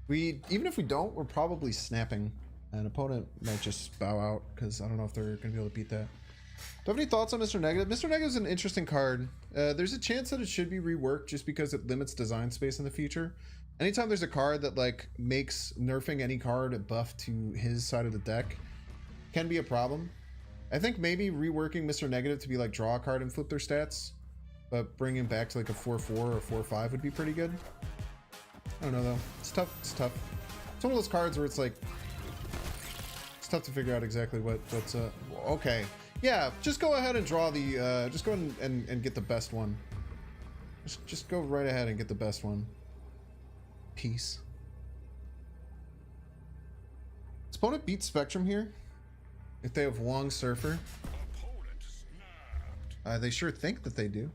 Even if we don't, we're probably snapping. An opponent might just bow out, because I don't know if they're going to be able to beat that. Do you have any thoughts on Mr. Negative? Mr. Negative is an interesting card. There's a chance that it should be reworked just because it limits design space in the future. Anytime there's a card that like makes nerfing any card a buff to his side of the deck can be a problem. I think maybe reworking Mr. Negative to be like draw a card and flip their stats, but bringing him back to like a 4-4 or 4-5 would be pretty good. I don't know though. It's tough. It's tough. It's one of those cards where it's like it's tough to figure out exactly what's okay. Yeah, just go ahead and draw the just go ahead and get the best one. Just go right ahead and get the best one. Peace. Does opponent beat Spectrum here? If they have Wong Surfer? They sure think that they do.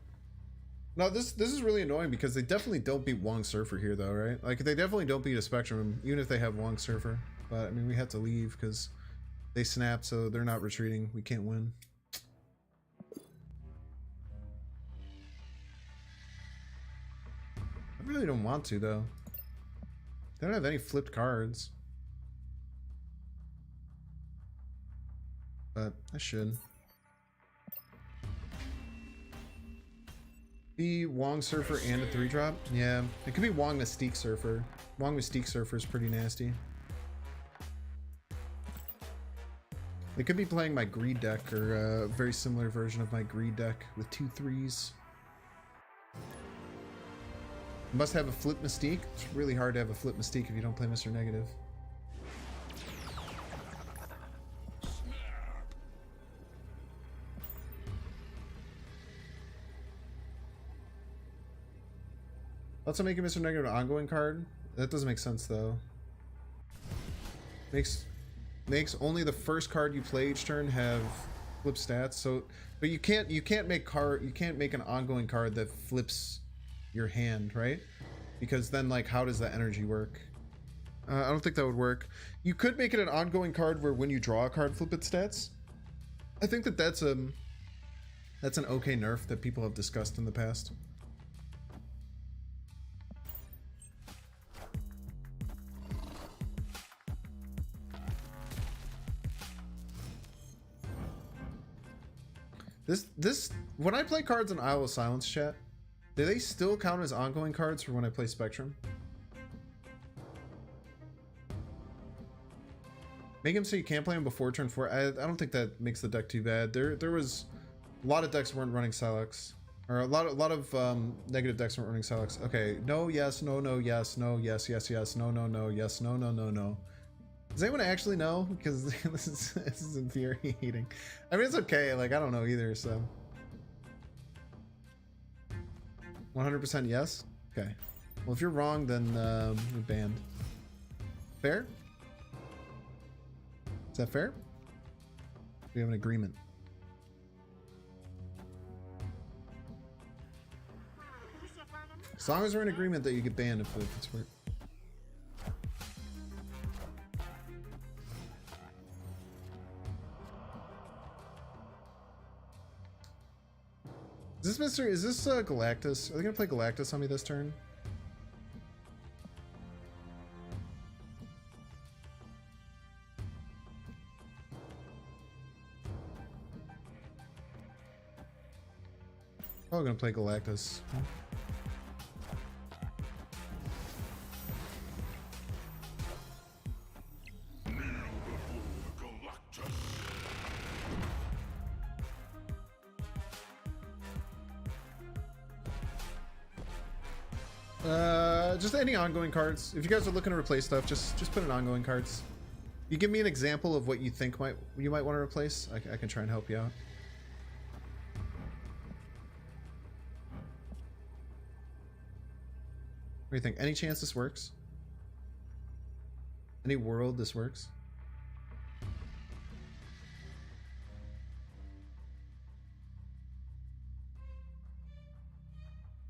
No, this is really annoying because they definitely don't beat Wong Surfer here though, right? Like they definitely don't beat a Spectrum, even if they have Wong Surfer. But I mean, we had to leave because they snapped, so they're not retreating. We can't win. I really don't want to though. They don't have any flipped cards. But I should. Be Wong Surfer and a 3-drop? Yeah, it could be Wong Mystique Surfer. Wong Mystique Surfer is pretty nasty. They could be playing my Greed deck, or a very similar version of my Greed deck with 2 3s. Must have a Flip Mystique. It's really hard to have a Flip Mystique if you don't play Mr. Negative. Also making Mr. Negative an ongoing card? That doesn't make sense though. Makes only the first card you play each turn have flip stats. So, but you can't make an ongoing card that flips your hand, right? Because then like how does that energy work? I don't think that would work. You could make it an ongoing card where when you draw a card, flip its stats. I think that's an okay nerf that people have discussed in the past. This when I play cards in Isle of Silence chat, do they still count as ongoing cards for when I play Spectrum? Make him so you can't play him before turn 4. I don't think that makes the deck too bad. There was a lot of decks weren't running Silex, or a lot of negative decks weren't running Silex. Okay, no, yes, no, no, yes, no, yes, yes, yes, no, no, no, yes, no, no, no, no. Does anyone actually know? Because this is infuriating. I mean, it's okay. Like, I don't know either, so. 100% yes? Okay. Well, if you're wrong, then you're banned. Fair? Is that fair? We have an agreement. As long as we're in agreement that you get banned if it's worth. Is this Galactus? Are they gonna play Galactus on me this turn? Oh, gonna play Galactus. Just any ongoing cards. If you guys are looking to replace stuff, just put in ongoing cards. You give me an example of what you think you might want to replace. I can try and help you out. What do you think? Any chance this works? Any world this works?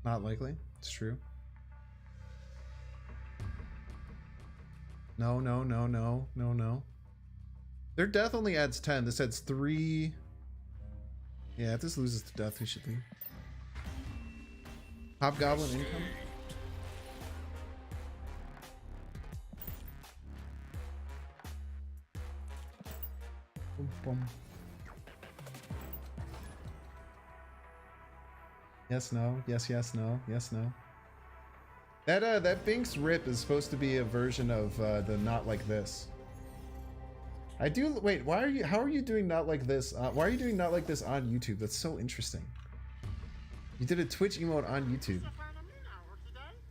Not likely. It's true. No, no, no, no, no, no. Their death only adds 10. This adds 3. Yeah, if this loses to death, we should leave. Hobgoblin income? Boom, boom. Yes, no. Yes, yes, no. Yes, no. That Binks Rip is supposed to be a version of the Not Like This. I do. Wait, how are you doing Not Like This? Why are you doing Not Like This on YouTube? That's so interesting. You did a Twitch emote on YouTube.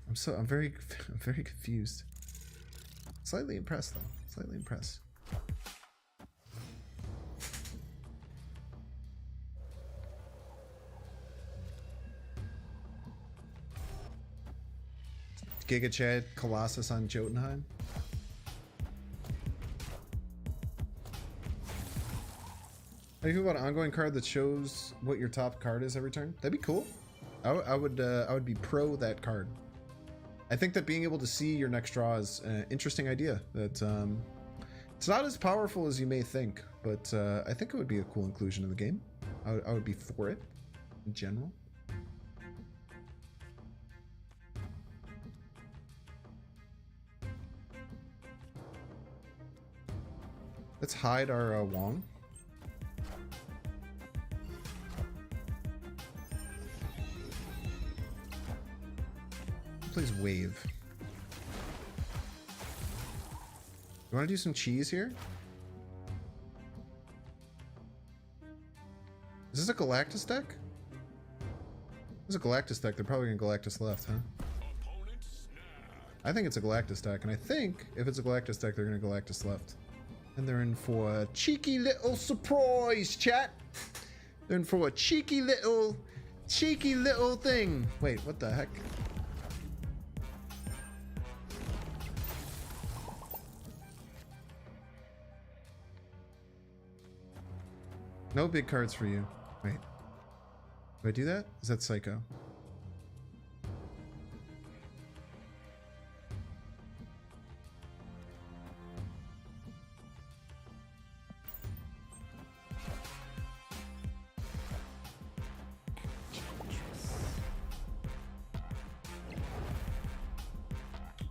I'm very confused. Slightly impressed though. Slightly impressed. Giga Chad Colossus on Jotunheim. How do you feel about an ongoing card that shows what your top card is every turn? That'd be cool. I would be pro that card. I think that being able to see your next draw is an interesting idea. That it's not as powerful as you may think, but I think it would be a cool inclusion in the game. I would be for it in general. Let's hide our Wong. Who plays Wave? You want to do some cheese here? Is this a Galactus deck? This is a Galactus deck. They're probably going to Galactus left, huh? I think it's a Galactus deck, and I think if it's a Galactus deck, they're going to Galactus left. And they're in for a cheeky little surprise, chat. They're in for a cheeky little thing. Wait, what the heck? No big cards for you. Wait. Do I do that? Is that Psycho?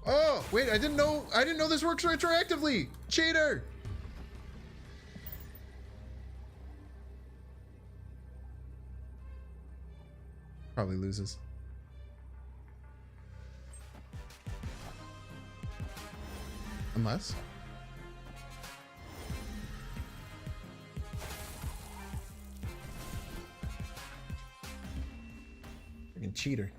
Oh, wait, I didn't know this works retroactively. Cheater. Probably loses. Unless. Freaking cheater.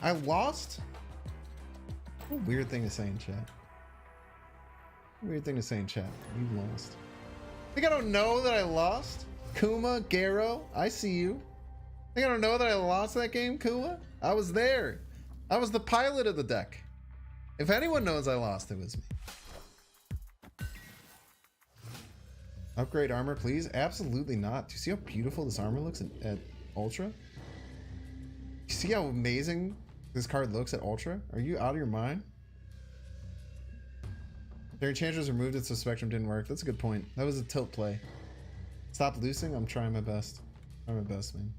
I lost? What a weird thing to say in chat. Weird thing to say in chat. You lost. Think I don't know that I lost? Kuma, Garo, I see you. Think I don't know that I lost that game, Kuma? I was there. I was the pilot of the deck. If anyone knows I lost, it was me. Upgrade armor, please? Absolutely not. Do you see how beautiful this armor looks at Ultra? You see how amazing this card looks at Ultra? Are you out of your mind? Their enchanters removed it so Spectrum didn't work. That's a good point. That was a tilt play. Stop losing? I'm trying my best. Try my best, man.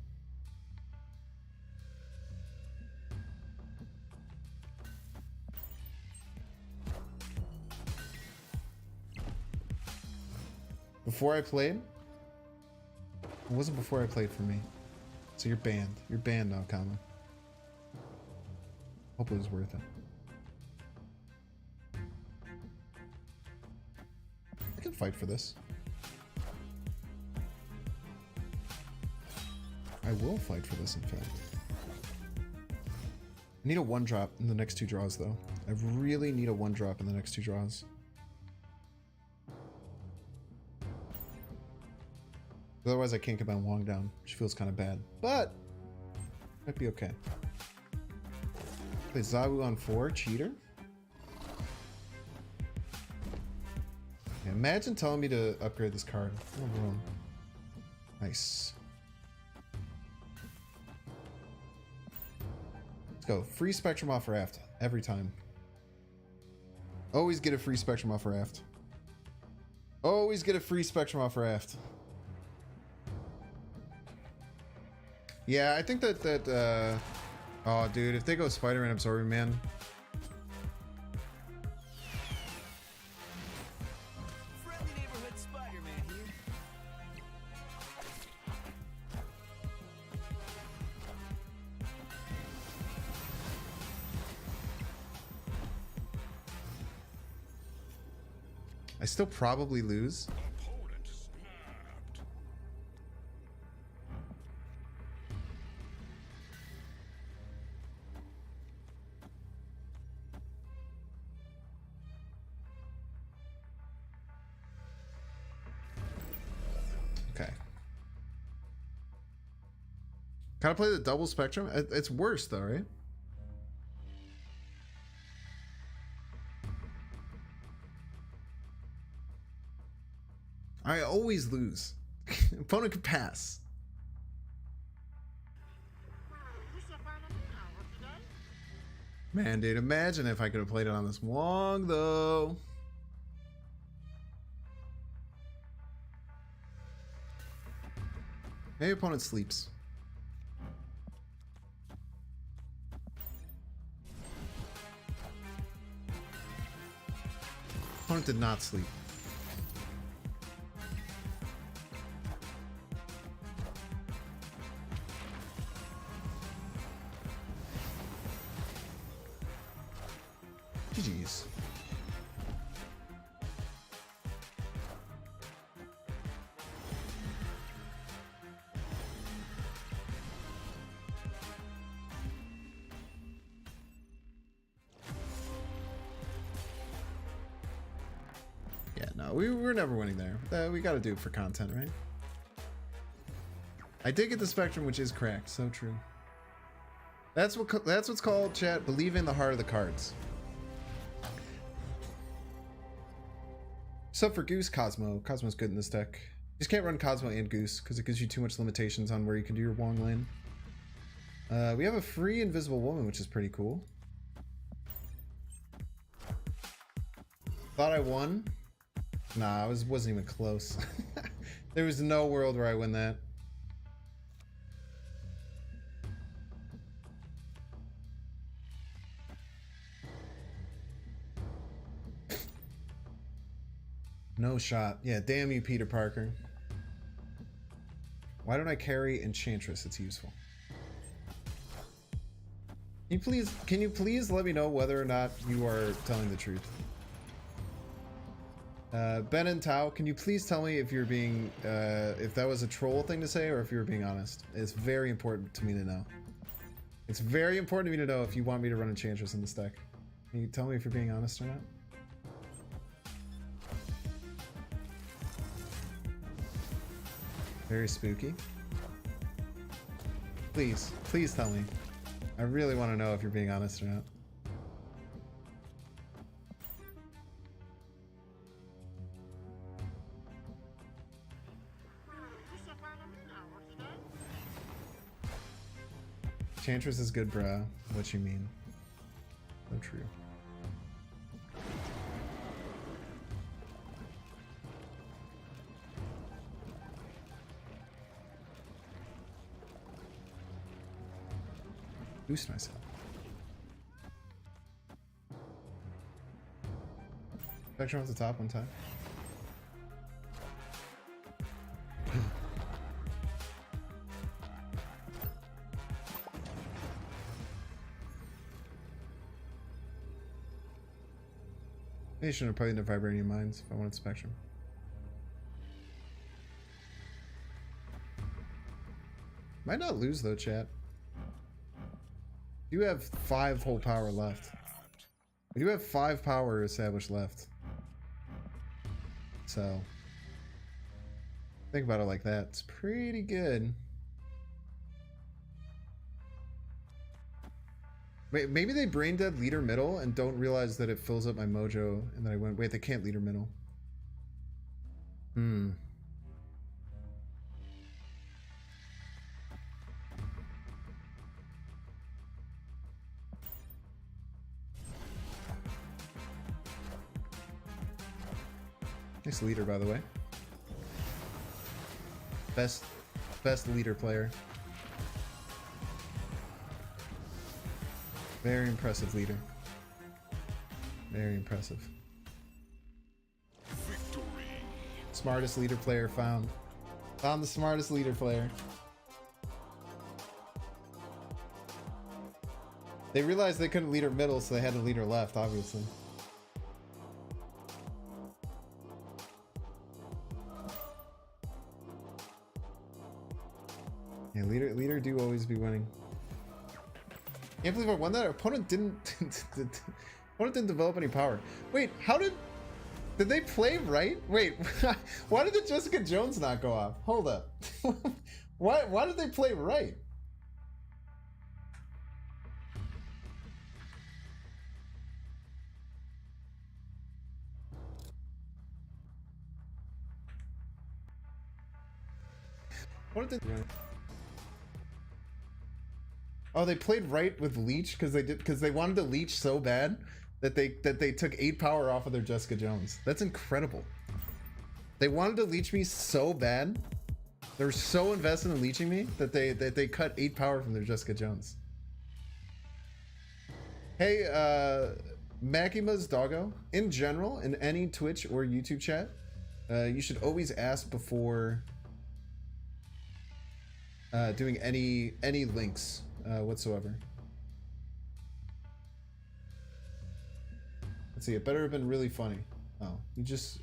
Before I played? It wasn't before I played for me. So you're banned. You're banned now, Kama. Hope it was worth it. I can fight for this. I will fight for this, in fact. I need a 1-drop in the next 2 draws, though. I really need a 1-drop in the next 2 draws. Otherwise, I can't get my Wong down, which feels kind of bad. But, might be okay. Play Zawu on 4, cheater. Yeah, imagine telling me to upgrade this card. Oh, wrong. Nice. Let's go. Free Spectrum off Raft. Every time. Always get a free Spectrum off Raft. Always get a free Spectrum off Raft. Yeah, I think that oh, dude, if they go Spider-Man Absorbing Man.
Friendly neighborhood Spider-Man here.
I still probably lose.
Opponent snapped.
Okay. Kind of play the double Spectrum. It's worse though, right? I always lose. Opponent can pass. Man, dude, imagine if I could have played it on this Wong, though. Maybe opponent sleeps. Opponent did not sleep. GG's. Yeah, no, we're never winning there. We gotta do it for content, right? I did get the spectrum, which is cracked. So true. That's what's called, chat, believe in the heart of the cards. Except for Goose, Cosmo. Cosmo's good in this deck. You just can't run Cosmo and Goose because it gives you too much limitations on where you can do your Wong lane. We have a free Invisible Woman, which is pretty cool. Thought I won? Nah, I wasn't even close. There was no world where I win that. No shot. Yeah, damn you, Peter Parker. Why don't I carry Enchantress? It's useful. Can you please let me know whether or not you are telling the truth? Ben and Tao, can you please tell me if you're being, if that was a troll thing to say or if you were being honest? It's very important to me to know. It's very important to me to know if you want me to run Enchantress in this deck. Can you tell me if you're being honest or not? Very spooky. Please, please tell me. I really want to know if you're being honest or not. Enchantress is good, bruh. What you mean? So true. Boost myself. Spectrum off the top one time. Maybe I shouldn't have played into Vibranium Mines if I wanted Spectrum. Might not lose though, chat. You have 5 whole power left. You have 5 power established left. So think about it like that. It's pretty good. Wait, maybe they brain dead leader middle and don't realize that it fills up my mojo, and then I went, wait, they can't leader middle. Nice leader, by the way. Best leader player. Very impressive leader. Very impressive.
Victory.
Smartest leader player found. Found the smartest leader player. They realized they couldn't leader middle, so they had to leader left, obviously. Yeah, leader do always be winning. Can't believe I won that. Our opponent didn't develop any power. Wait, how did they play right? Wait, why did the Jessica Jones not go off? Hold up. Why did they play right? What did they? Oh, they played right with Leech because they wanted to Leech so bad that they took 8 power off of their Jessica Jones. That's incredible. They wanted to leech me so bad. They were so invested in leeching me that they cut 8 power from their Jessica Jones. Hey, Makima's doggo. In general, in any Twitch or YouTube chat, you should always ask before doing any links whatsoever. Let's see. It better have been really funny. Oh, you just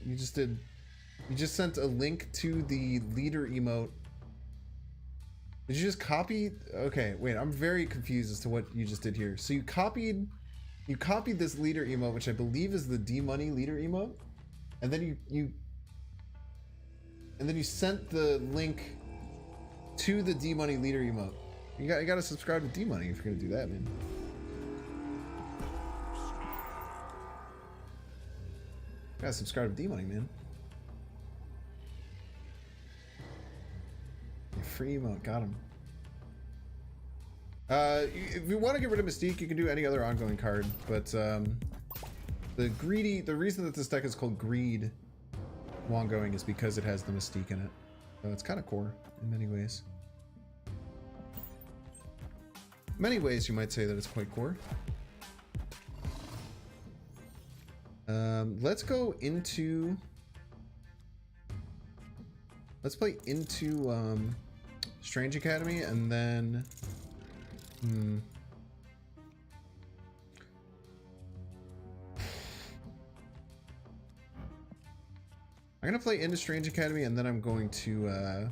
sent a link to the leader emote. Did you just copy? Okay, wait. I'm very confused as to what you just did here. So you copied this leader emote, which I believe is the D-Money leader emote, and then you sent the link to the D-Money leader emote. You got to subscribe to D-Money if you're gonna do that, man. Gotta subscribe to D-Money, man. Free emote, got him. If you want to get rid of Mystique, you can do any other ongoing card, but the reason that this deck is called Greed Wongoing is because it has the Mystique in it. So it's kind of core in many ways. Many ways you might say that it's quite core. Let's go into... Let's play into Strange Academy and then... I'm gonna play into Strange Academy and then I'm going to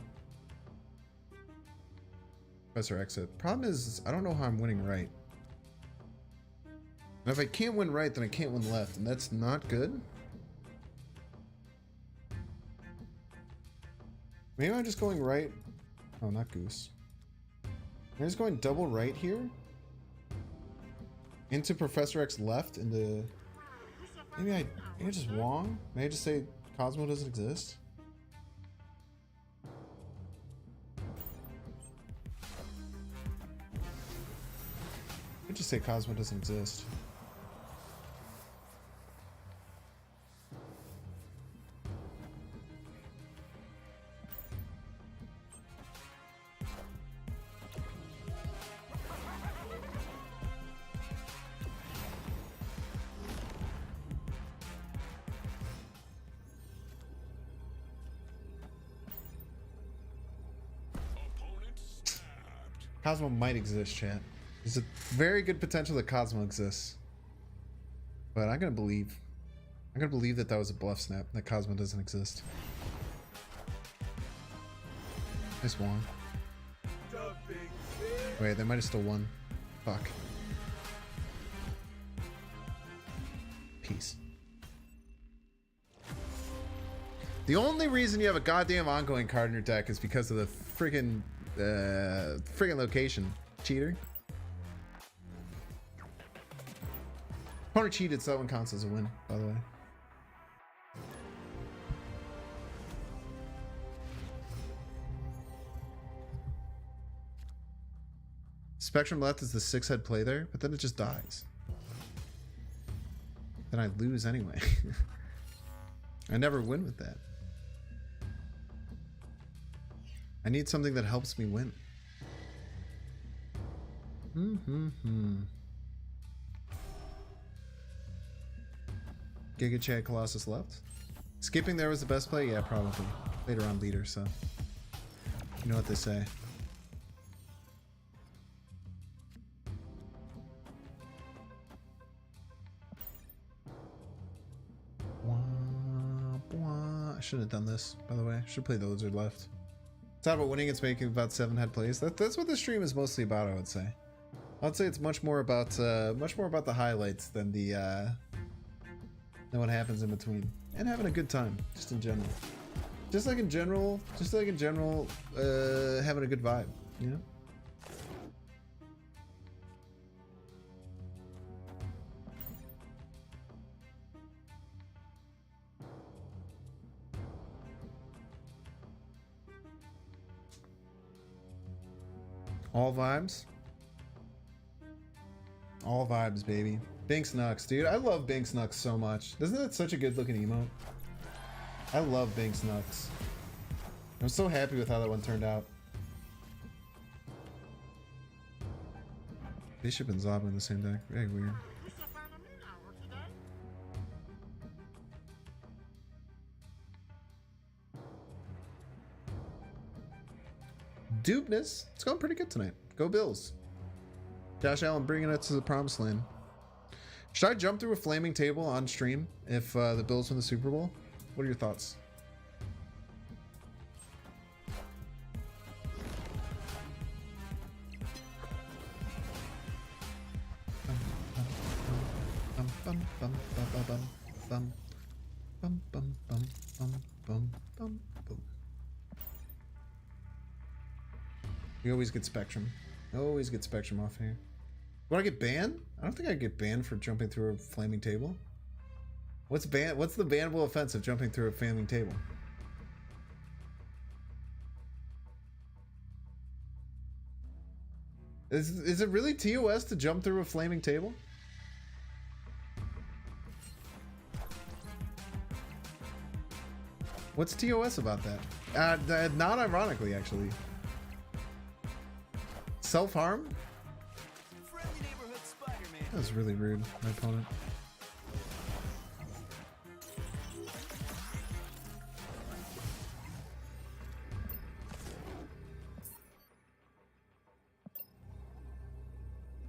Professor Exit. Problem is, I don't know how I'm winning right. And if I can't win right, then I can't win left, and that's not good. Maybe I'm just going right. Oh, not Goose. I'm just going double right here. Into Professor X left, into... Maybe I just Wong? Maybe I just say Cosmo doesn't exist? I just say Cosmo doesn't exist. Cosmo might exist, chat. There's a very good potential that Cosmo exists. But I'm gonna believe. I'm gonna believe that that was a bluff snap, that Cosmo doesn't exist. Nice one. Wait, they might have still won. Fuck. Peace. The only reason you have a goddamn ongoing card in your deck is because of the friggin' location. Cheater. Opponent cheated, so that one counts as a win, by the way. Spectrum left is the 6-head play there, but then it just dies. Then I lose anyway. I never win with that. I need something that helps me win. Giga Chad Colossus left. Skipping there was the best play? Yeah, probably. Later on leader, so you know what they say. I shouldn't have done this, by the way. I should play the lizard left. It's not about winning, it's making about 7-head plays. That's what the stream is mostly about, I would say. I'd say it's much more about the highlights than what happens in between. And having a good time, just in general. Just like in general, having a good vibe, you know? All vibes. All vibes, baby. Binks Nux, dude. I love Binks Nux so much. Isn't that such a good looking emote? I love Binks Nux. I'm so happy with how that one turned out. Bishop and Zaba in the same deck. Very weird. Dubeness. It's going pretty good tonight. Go Bills. Josh Allen bringing it to the promised land. Should I jump through a flaming table on stream if the Bills win the Super Bowl? What are your thoughts? You always get Spectrum. Always get Spectrum off here. Would I get banned? I don't think I'd get banned for jumping through a flaming table. What's the bannable offense of jumping through a flaming table? Is it really TOS to jump through a flaming table? What's TOS about that? Not ironically, actually. Self-harm?
Friendly neighborhood Spider-Man.
That was really rude, my opponent.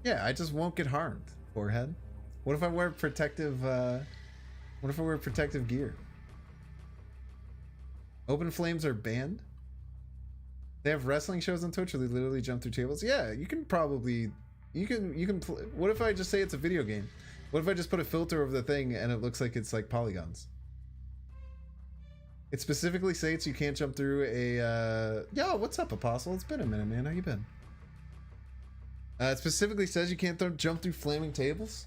Yeah, I just won't get harmed, forehead. What if I wear protective, gear? Open flames are banned? They have wrestling shows on Twitch where they literally jump through tables? Yeah, you can probably... What if I just say it's a video game? What if I just put a filter over the thing and it looks like it's like polygons? It specifically states you can't jump through a... Yo, what's up, Apostle? It's been a minute, man. How you been? It specifically says you can't jump through flaming tables?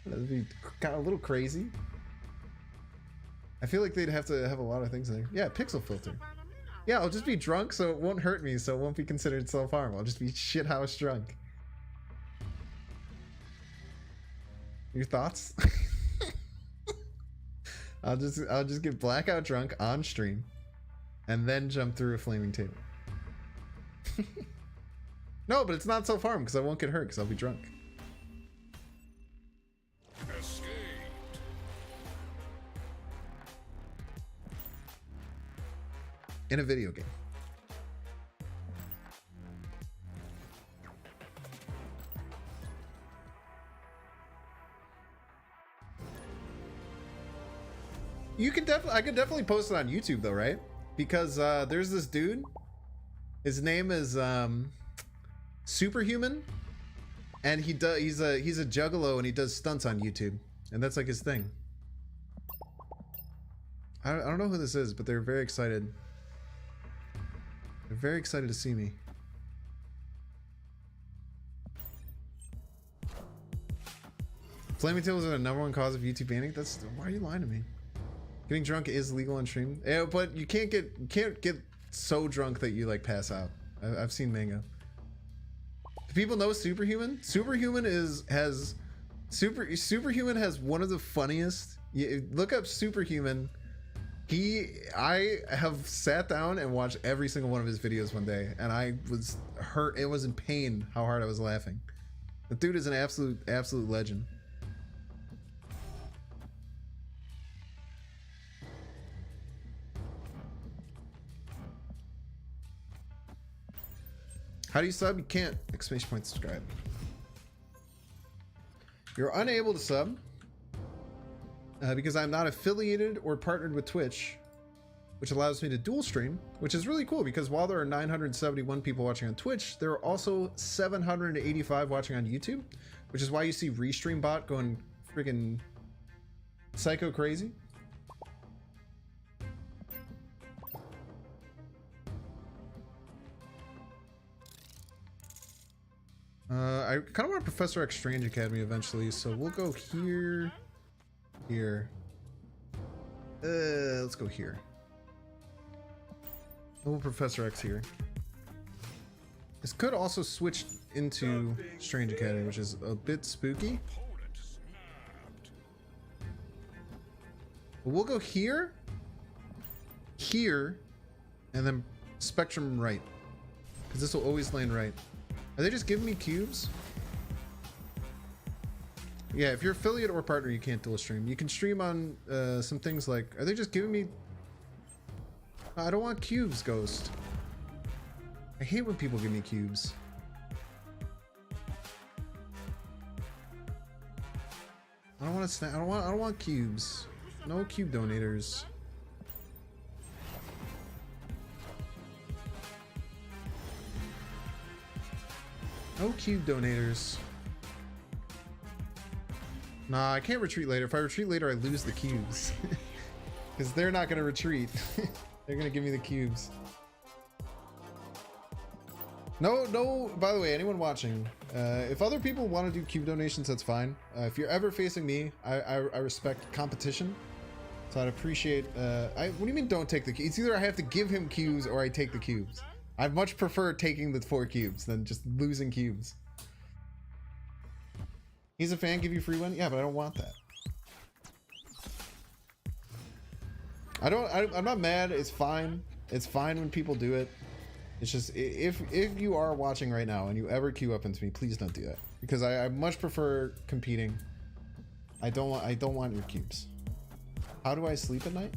That'd be kind of a little crazy. I feel like they'd have to have a lot of things in there. Yeah, pixel filter. Yeah, I'll just be drunk so it won't hurt me, so it won't be considered self-harm. I'll just be shithouse drunk. Your thoughts? I'll just get blackout drunk on stream and then jump through a flaming table. No, but it's not self-harm because I won't get hurt because I'll be drunk.
Escaped.
In a video game. I could definitely post it on YouTube though, right? Because there's this dude. His name is Superhuman, and he's a juggalo and he does stunts on YouTube, and that's like his thing. I don't know who this is, but they're very excited. They're very excited to see me. Flaming tables are the #1 cause of YouTube banning. Why are you lying to me? Getting drunk is legal on stream. Yeah, but you can't get so drunk that you like pass out. I've seen Mango. Do people know Superhuman? Superhuman has one of the funniest. Look up Superhuman. I have sat down and watched every single one of his videos one day, and I was hurt. It was in pain how hard I was laughing. The dude is an absolute legend. How do you sub? You can't. Exclamation point subscribe. You're unable to sub because I'm not affiliated or partnered with Twitch, which allows me to dual stream, which is really cool because while there are 971 people watching on Twitch, there are also 785 watching on YouTube, which is why you see Restream Bot going freaking psycho crazy. I kind of want Professor X Strange Academy eventually, so we'll go here. Let's go here. No Professor X here. This could also switch into Strange Academy, which is a bit spooky.
Opponent snapped.
But we'll go here, here, and then Spectrum right. Because this will always land right. Are they just giving me cubes? Yeah, if you're affiliate or partner, you can't dual stream. You can stream on some things like... Are they just giving me... I don't want cubes, Ghost. I hate when people give me cubes. I don't want to snap. I don't want cubes. No cube donators. No cube donators. Nah, I can't retreat later. If I retreat later, I lose the cubes. Because they're not going to retreat. They're going to give me the cubes. No, by the way, anyone watching, if other people want to do cube donations, that's fine. If you're ever facing me, I respect competition. So I'd appreciate, what do you mean don't take the cubes? It's either I have to give him cubes or I take the cubes. I'd much prefer taking the 4 cubes than just losing cubes. He's a fan, give you free win? Yeah, but I don't want that. I'm not mad, it's fine. It's fine when people do it. It's just, if you are watching right now and you ever queue up into me, please don't do that. Because I much prefer competing. I don't want your cubes. How do I sleep at night?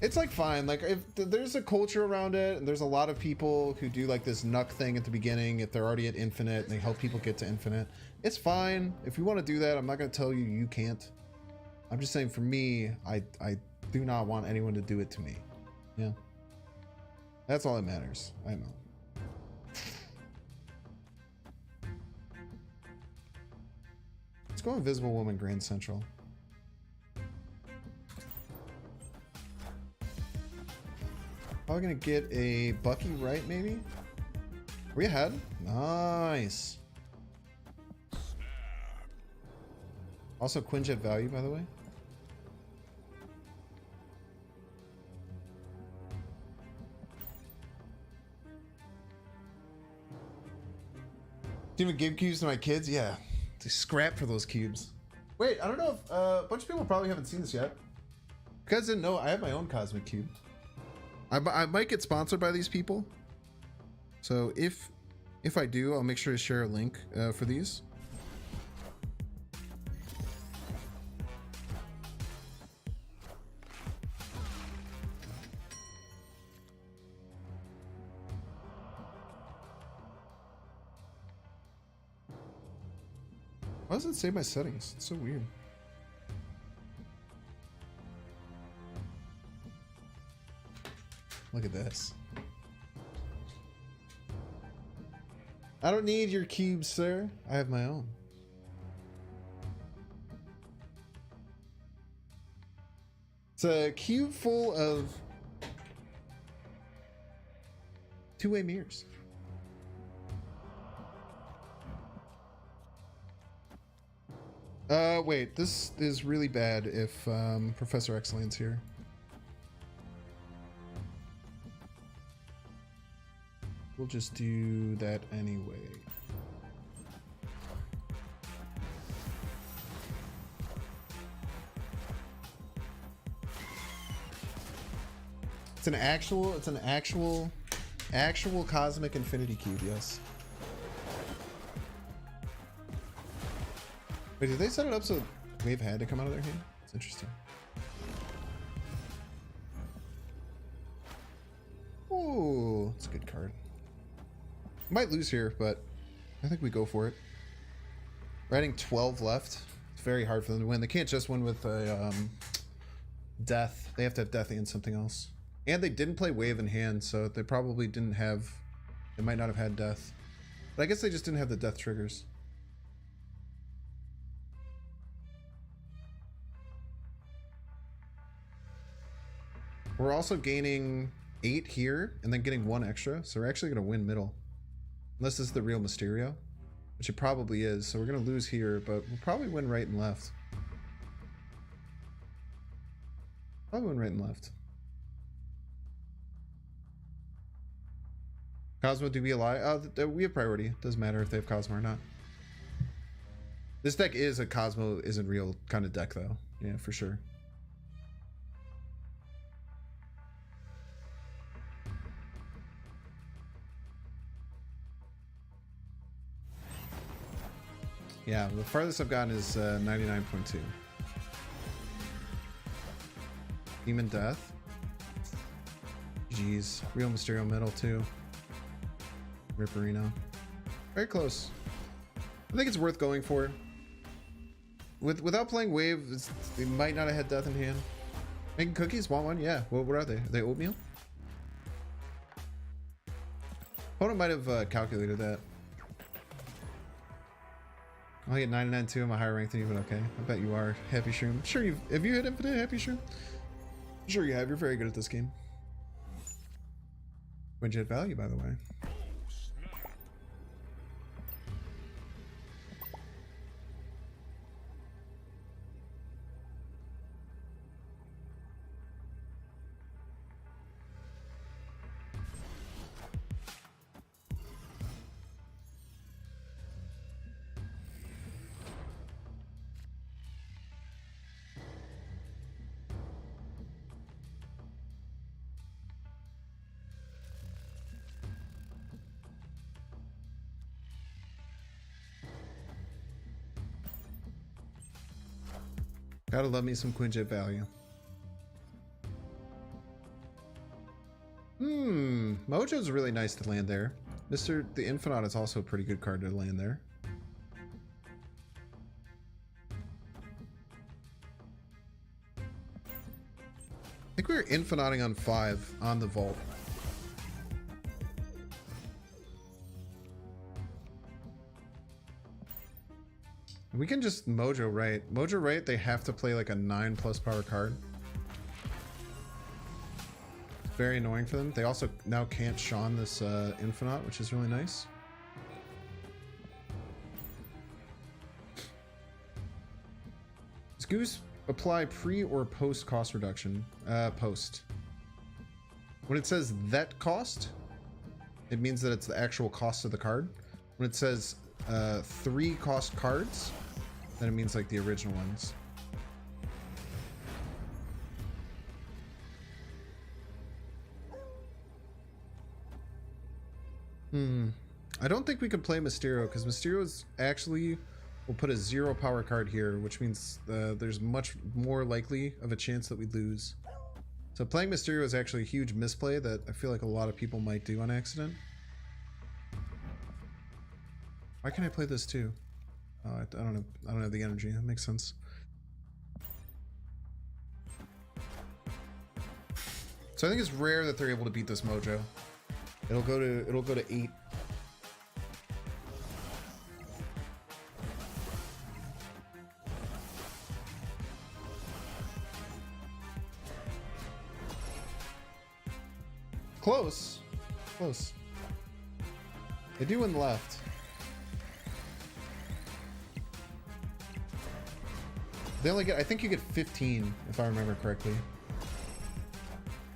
It's like fine, like if there's a culture around it and there's a lot of people who do like this nuck thing at the beginning if they're already at infinite and they help people get to infinite, it's fine. If you want to do that, I'm not going to tell you you can't. I'm just saying for me, I do not want anyone to do it to me. Yeah, that's all that matters. I know. Let's go Invisible Woman Grand Central. Probably gonna get a Bucky right, maybe? Are we ahead? Nice. Also Quinjet value, by the way. Do you even give cubes to my kids? Yeah. They scrap for those cubes. Wait, I don't know if a bunch of people probably haven't seen this yet. You guys didn't know I have my own Cosmic Cube. I might get sponsored by these people. So if I do, I'll make sure to share a link for these. Why does it save my settings? It's so weird. Look at this. I don't need your cubes, sir. I have my own. It's a cube full of two-way mirrors. Wait, this is really bad if Professor X lands here. We'll just do that anyway. It's an actual Cosmic Infinity Cube, yes. Wait, did they set it up so Wave had to come out of their hand? It's interesting. Ooh, it's a good card. Might lose here, but I think we go for it. We're adding 12 left. It's very hard for them to win. They can't just win with a death. They have to have death and something else. And they didn't play Wave in hand, so they probably didn't have... They might not have had death. But I guess they just didn't have the death triggers. We're also gaining 8 here and then getting 1 extra. So we're actually going to win middle. Unless this is the real Mysterio, which it probably is. So we're going to lose here, but we'll probably win right and left. Probably win right and left. Cosmo, do we ally? We have priority. Doesn't matter if they have Cosmo or not. This deck is a Cosmo isn't real kind of deck though. Yeah, for sure. Yeah, the farthest I've gotten is 99.2. Demon Death. Jeez. Real Mysterio Metal too. Ripperino. Very close. I think it's worth going for. Without playing Wave, they might not have had Death in hand. Making cookies? Want one? Yeah. What are they? Are they oatmeal? Opponent might have calculated that. I get 99 too. I'm a higher rank than you, but okay. I bet you are. Happy Shroom. I'm sure have you hit Infinite Happy Shroom? I'm sure you have. You're very good at this game. Widget value, by the way. Gotta love me some Quinjet value. Mojo's really nice to land there. The Infinite is also a pretty good card to land there. I think we were Infiniting on 5 on the vault. We can just Mojo right. Mojo right, they have to play like a 9+ power card. It's very annoying for them. They also now can't Sean this Infinite, which is really nice. Does Goose apply pre or post cost reduction? Post. When it says that cost, it means that it's the actual cost of the card. When it says 3 cost cards, then it means like the original ones. I don't think we can play Mysterio because Mysterio's actually will put a 0 power card here, which means there's much more likely of a chance that we lose. So playing Mysterio is actually a huge misplay that I feel like a lot of people might do on accident. Why can't I play this too? Oh, I don't know. I don't have the energy. That makes sense. So I think it's rare that they're able to beat this Mojo. It'll go to 8. Close. Close. They do win left. They only get, I think you get 15, if I remember correctly.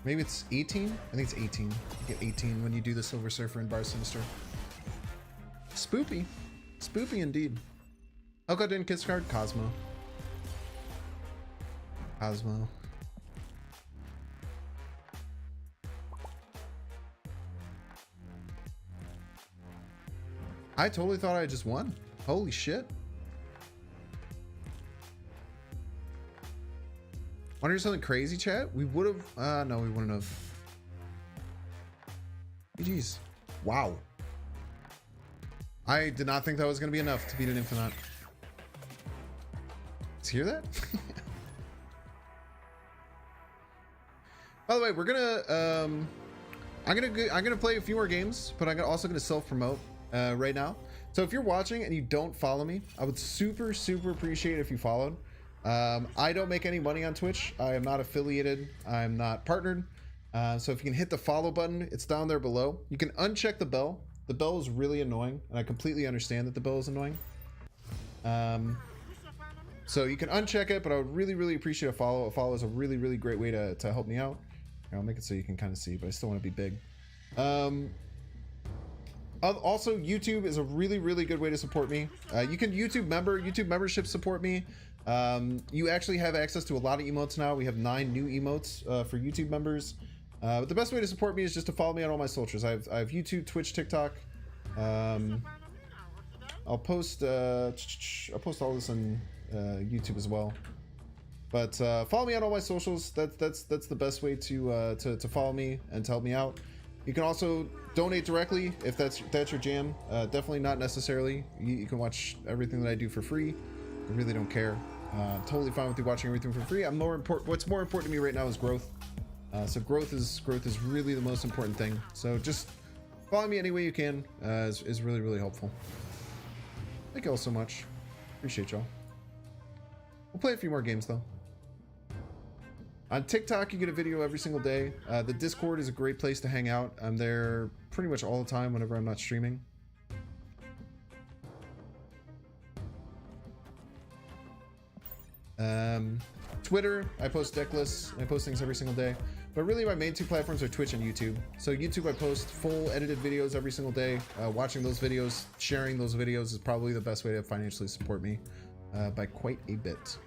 Maybe it's 18? I think it's 18. You get 18 when you do the Silver Surfer and Bar Sinister. Spoopy. Spoopy indeed. Oko didn't kiss card? Cosmo. Cosmo. I totally thought I just won. Holy shit. Want to hear something crazy, chat? We would have... no, we wouldn't have. GG's. Wow. I did not think that was going to be enough to beat an Infinite. Let's hear that? By the way, we're gonna... I'm gonna play a few more games, but I'm also gonna self-promote right now. So if you're watching and you don't follow me, I would super appreciate it if you followed. I don't make any money on Twitch. I am not affiliated. I'm not partnered. So if you can hit the follow button, it's down there below. You can uncheck the bell. The bell is really annoying, and I completely understand that the bell is annoying. So you can uncheck it, but I would really appreciate a follow. A follow is a really great way to help me out. I'll make it so you can kind of see, but I still want to be big. Also, YouTube is a really, really good way to support me. You can YouTube membership support me. You actually have access to a lot of emotes now. We have 9 new emotes for YouTube members. But the best way to support me is just to follow me on all my socials. I have YouTube, Twitch, TikTok. I'll post all this on YouTube as well. But follow me on all my socials. That's the best way to follow me and to help me out. You can also donate directly if that's your jam. Definitely not necessarily. You can watch everything that I do for free. I really don't care. I'm totally fine with you watching everything for free. What's more important to me right now is growth. So growth is really the most important thing. So just follow me any way you can is really, really helpful. Thank you all so much. Appreciate y'all. We'll play a few more games though. On TikTok, you get a video every single day. The Discord is a great place to hang out. I'm there pretty much all the time whenever I'm not streaming. Twitter, I post deck lists. I post things every single day. But really my main 2 platforms are Twitch and YouTube. So YouTube, I post full edited videos every single day. Watching those videos, sharing those videos is probably the best way to financially support me by quite a bit.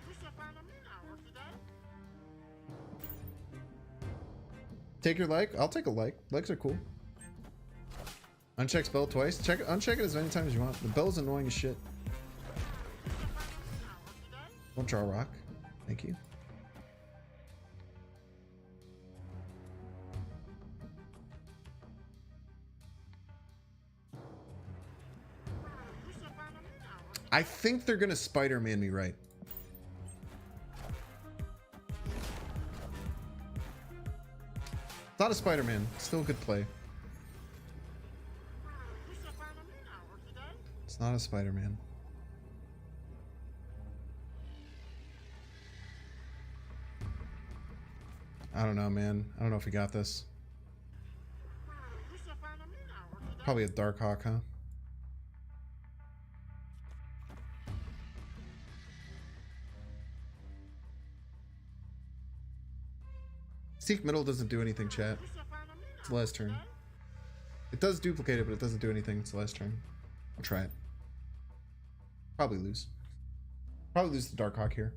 Take your like. I'll take a like. Likes are cool. Uncheck bell twice. Uncheck it as many times as you want. The bell's annoying as shit. Don't draw a rock. Thank you. I think they're gonna Spider-Man me right. It's not a Spider-Man. It's still a good play. It's not a Spider-Man. I don't know, man. I don't know if we got this. Probably a Darkhawk, huh? Seek middle doesn't do anything, chat. It's the last turn. It does duplicate it, but it doesn't do anything. It's the last turn. I'll try it. Probably lose. Probably lose the Darkhawk here.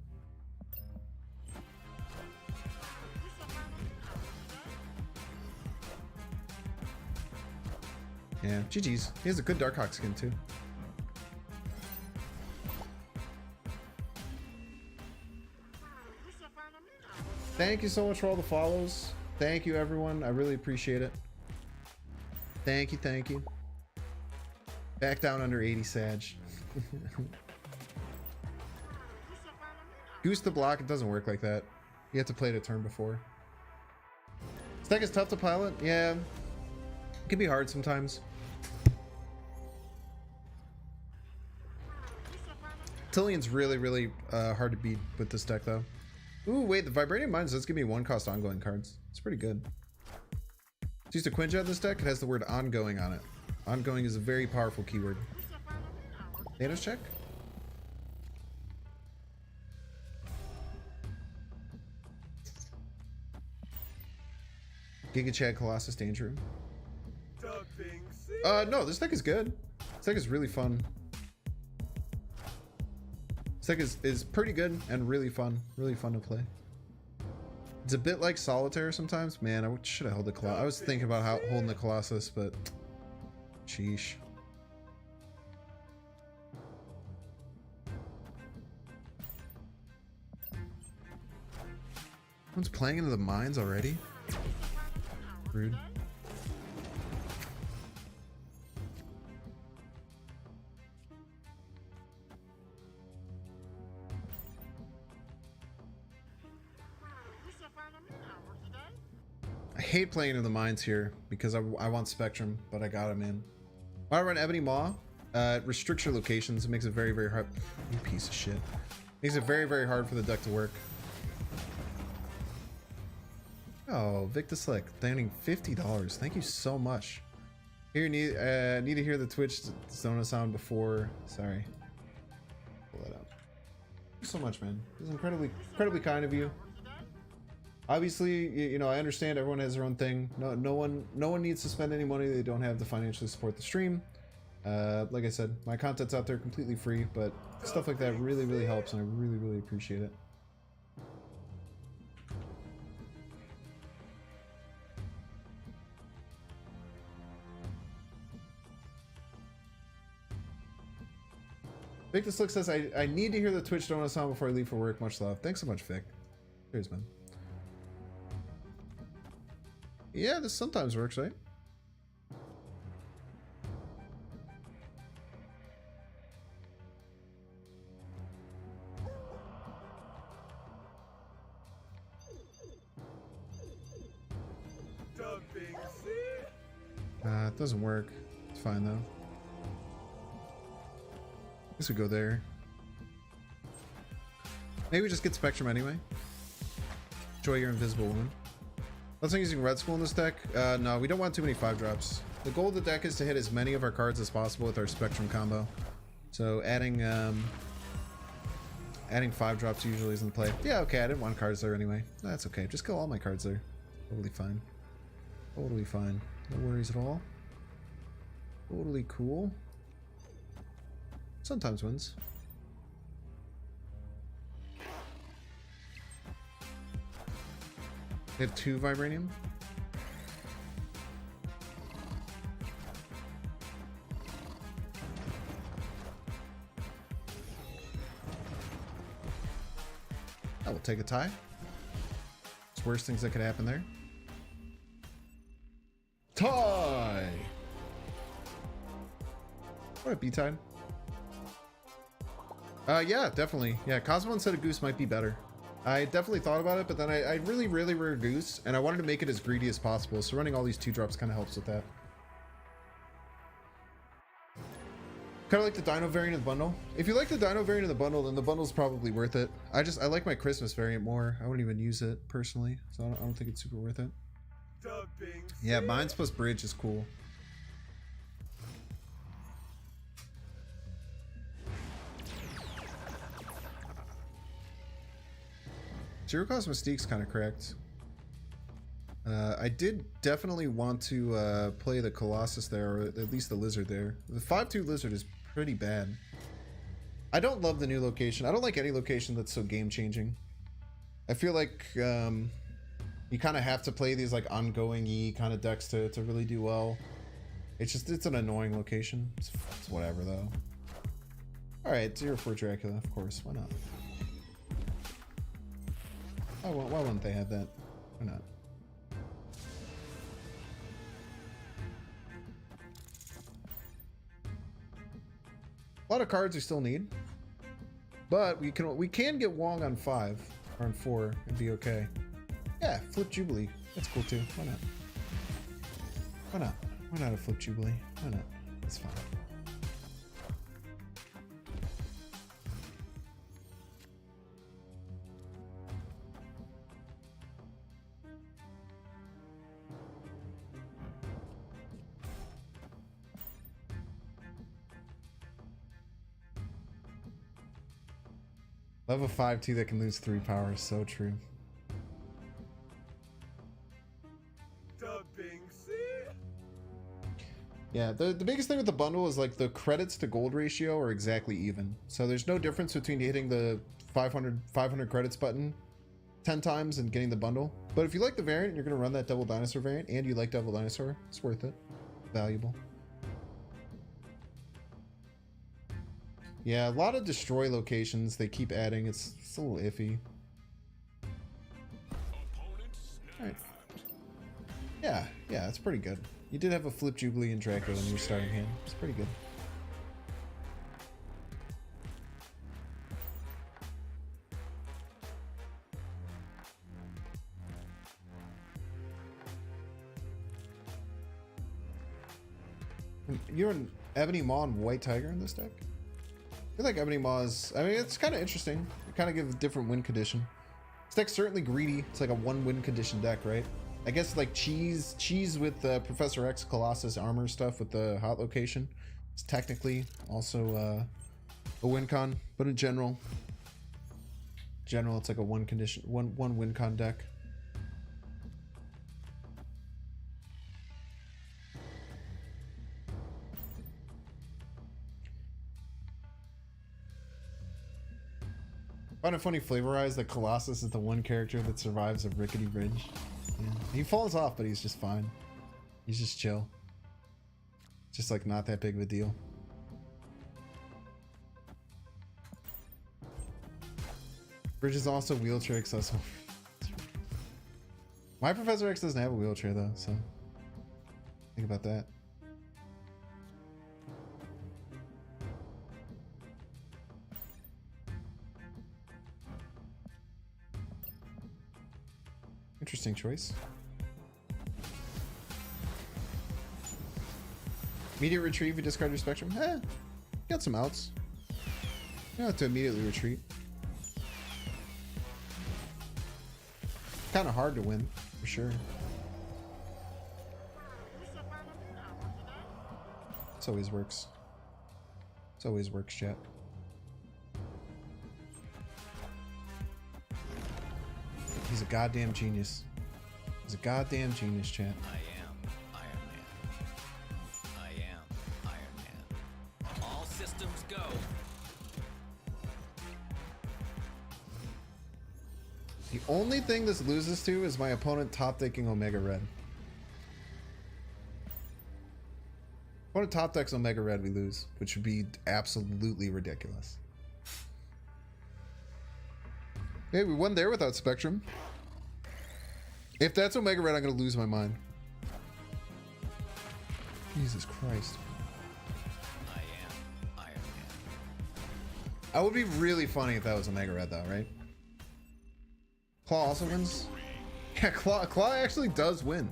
Yeah, GG's. He has a good Darkhawk skin too. Thank you so much for all the follows. Thank you, everyone. I really appreciate it. Thank you, thank you. Back down under 80, Sag. Goose the block, it doesn't work like that. You have to play it a turn before. This deck is tough to pilot. Yeah, it can be hard sometimes. Tillion's really, really hard to beat with this deck, though. Ooh, wait, the Vibranium Mines does give me 1-cost ongoing cards. It's pretty good. It's used to Quinjet in this deck. It has the word ongoing on it. Ongoing is a very powerful keyword. Thanos check? Giga Chad Colossus Danger Room. No, this deck is good. This deck is really fun. This deck is pretty good and really fun. Really fun to play. It's a bit like Solitaire sometimes. Man, I should have held the Colossus. I was thinking about holding the Colossus, but... sheesh. Someone's playing into the mines already? Rude. I hate playing into the mines here because I want Spectrum, but I got him in. When I run Ebony Maw, it restricts your locations. It makes it very, very hard. You piece of shit. Makes it very, very hard for the deck to work. Oh, Victor Slick, donating $50. Thank you so much. Here, need to hear the Twitch Zona sound before. Sorry. Pull that up. Thank you so much, man. This is incredibly kind of you. Obviously, you know, I understand everyone has their own thing. No one needs to spend any money they don't have to financially support the stream. Like I said, my content's out there completely free, but stuff like that really, really helps, and I really, really appreciate it. Vic the Slick says, I need to hear the Twitch donut song before I leave for work. Much love. Thanks so much, Vic. Cheers, man. Yeah, this sometimes works, right? It doesn't work. It's fine though. I guess we go there. Maybe we just get Spectrum anyway. Enjoy your Invisible Woman. Let's not using Red Skull in this deck. No, we don't want too many 5-drops. The goal of the deck is to hit as many of our cards as possible with our Spectrum combo. So adding 5-drops usually isn't the play. Yeah, okay, I didn't want cards there anyway. That's okay. Just kill all my cards there. Totally fine. Totally fine. No worries at all. Totally cool. Sometimes wins. They have 2 Vibranium. I will take a tie. It's worst things that could happen there. Tie! What a B-tide. Yeah, definitely. Yeah, Cosmo instead of Goose might be better. I definitely thought about it, but then I really rare Goose, and I wanted to make it as greedy as possible, so running all these 2-drops kind of helps with that. Kind of like the Dino variant of the bundle. If you like the Dino variant of the bundle, then the bundle's probably worth it. I like my Christmas variant more. I wouldn't even use it personally, so I don't think it's super worth it. Yeah, Mines plus Bridge is cool. Zero Cost Mystique's kind of cracked. I did definitely want to play the Colossus there, or at least the Lizard there. The 5/2 Lizard is pretty bad. I don't love the new location. I don't like any location that's so game-changing. I feel like you kind of have to play these like ongoing-y kind of decks to really do well. It's an annoying location. It's whatever though. Alright, 0-4 Dracula, of course. Why not? Why wouldn't they have that? Why not? A lot of cards we still need, but we can get Wong on 5 or on 4 and be okay. Yeah, Flip Jubilee. That's cool too. Why not? Why not? Why not a Flip Jubilee? Why not? It's fine. Love a 5/2 that can lose 3 power. So true. Yeah, the biggest thing with the bundle is like the credits to gold ratio are exactly even. So there's no difference between hitting the 500 credits button 10 times and getting the bundle. But if you like the variant and you're going to run that Devil Dinosaur variant and you like Devil Dinosaur, it's worth it. Valuable. Yeah, a lot of destroy locations they keep adding. It's a little iffy. Alright. Yeah, it's pretty good. You did have a Flip Jubilee and Draco in your starting hand. It's pretty good. You're an Ebony Maw and White Tiger in this deck? I feel like Ebony Maw is... I mean, it's kind of interesting. It kind of gives a different win condition. This deck's certainly greedy. It's like a 1 win condition deck, right? I guess like cheese with Professor X Colossus armor stuff with the hot location. It's technically also a win con, but in general, it's like a 1 win con deck. Find it funny flavorize that Colossus is the one character that survives a rickety bridge. Yeah. He falls off, but he's just fine. He's just chill. Just like not that big of a deal. Bridge is also wheelchair accessible. My Professor X doesn't have a wheelchair though, so think about that. Interesting choice. Immediate retrieve, you discard your spectrum. Got some outs. You don't have to immediately retreat. Kind of hard to win, for sure. This always works. This always works, chat. He's a goddamn genius. He's a goddamn genius, chat.
I am Iron Man. I am Iron Man. All systems go.
The only thing this loses to is my opponent top decking Omega Red. Opponent top decks Omega Red, we lose, which would be absolutely ridiculous. Hey, we won there without Spectrum. If that's Omega Red, I'm gonna lose my mind. Jesus Christ.
I am Iron Man.
That would be really funny if that was Omega Red though, right? Claw also wins? Yeah, Claw actually does win.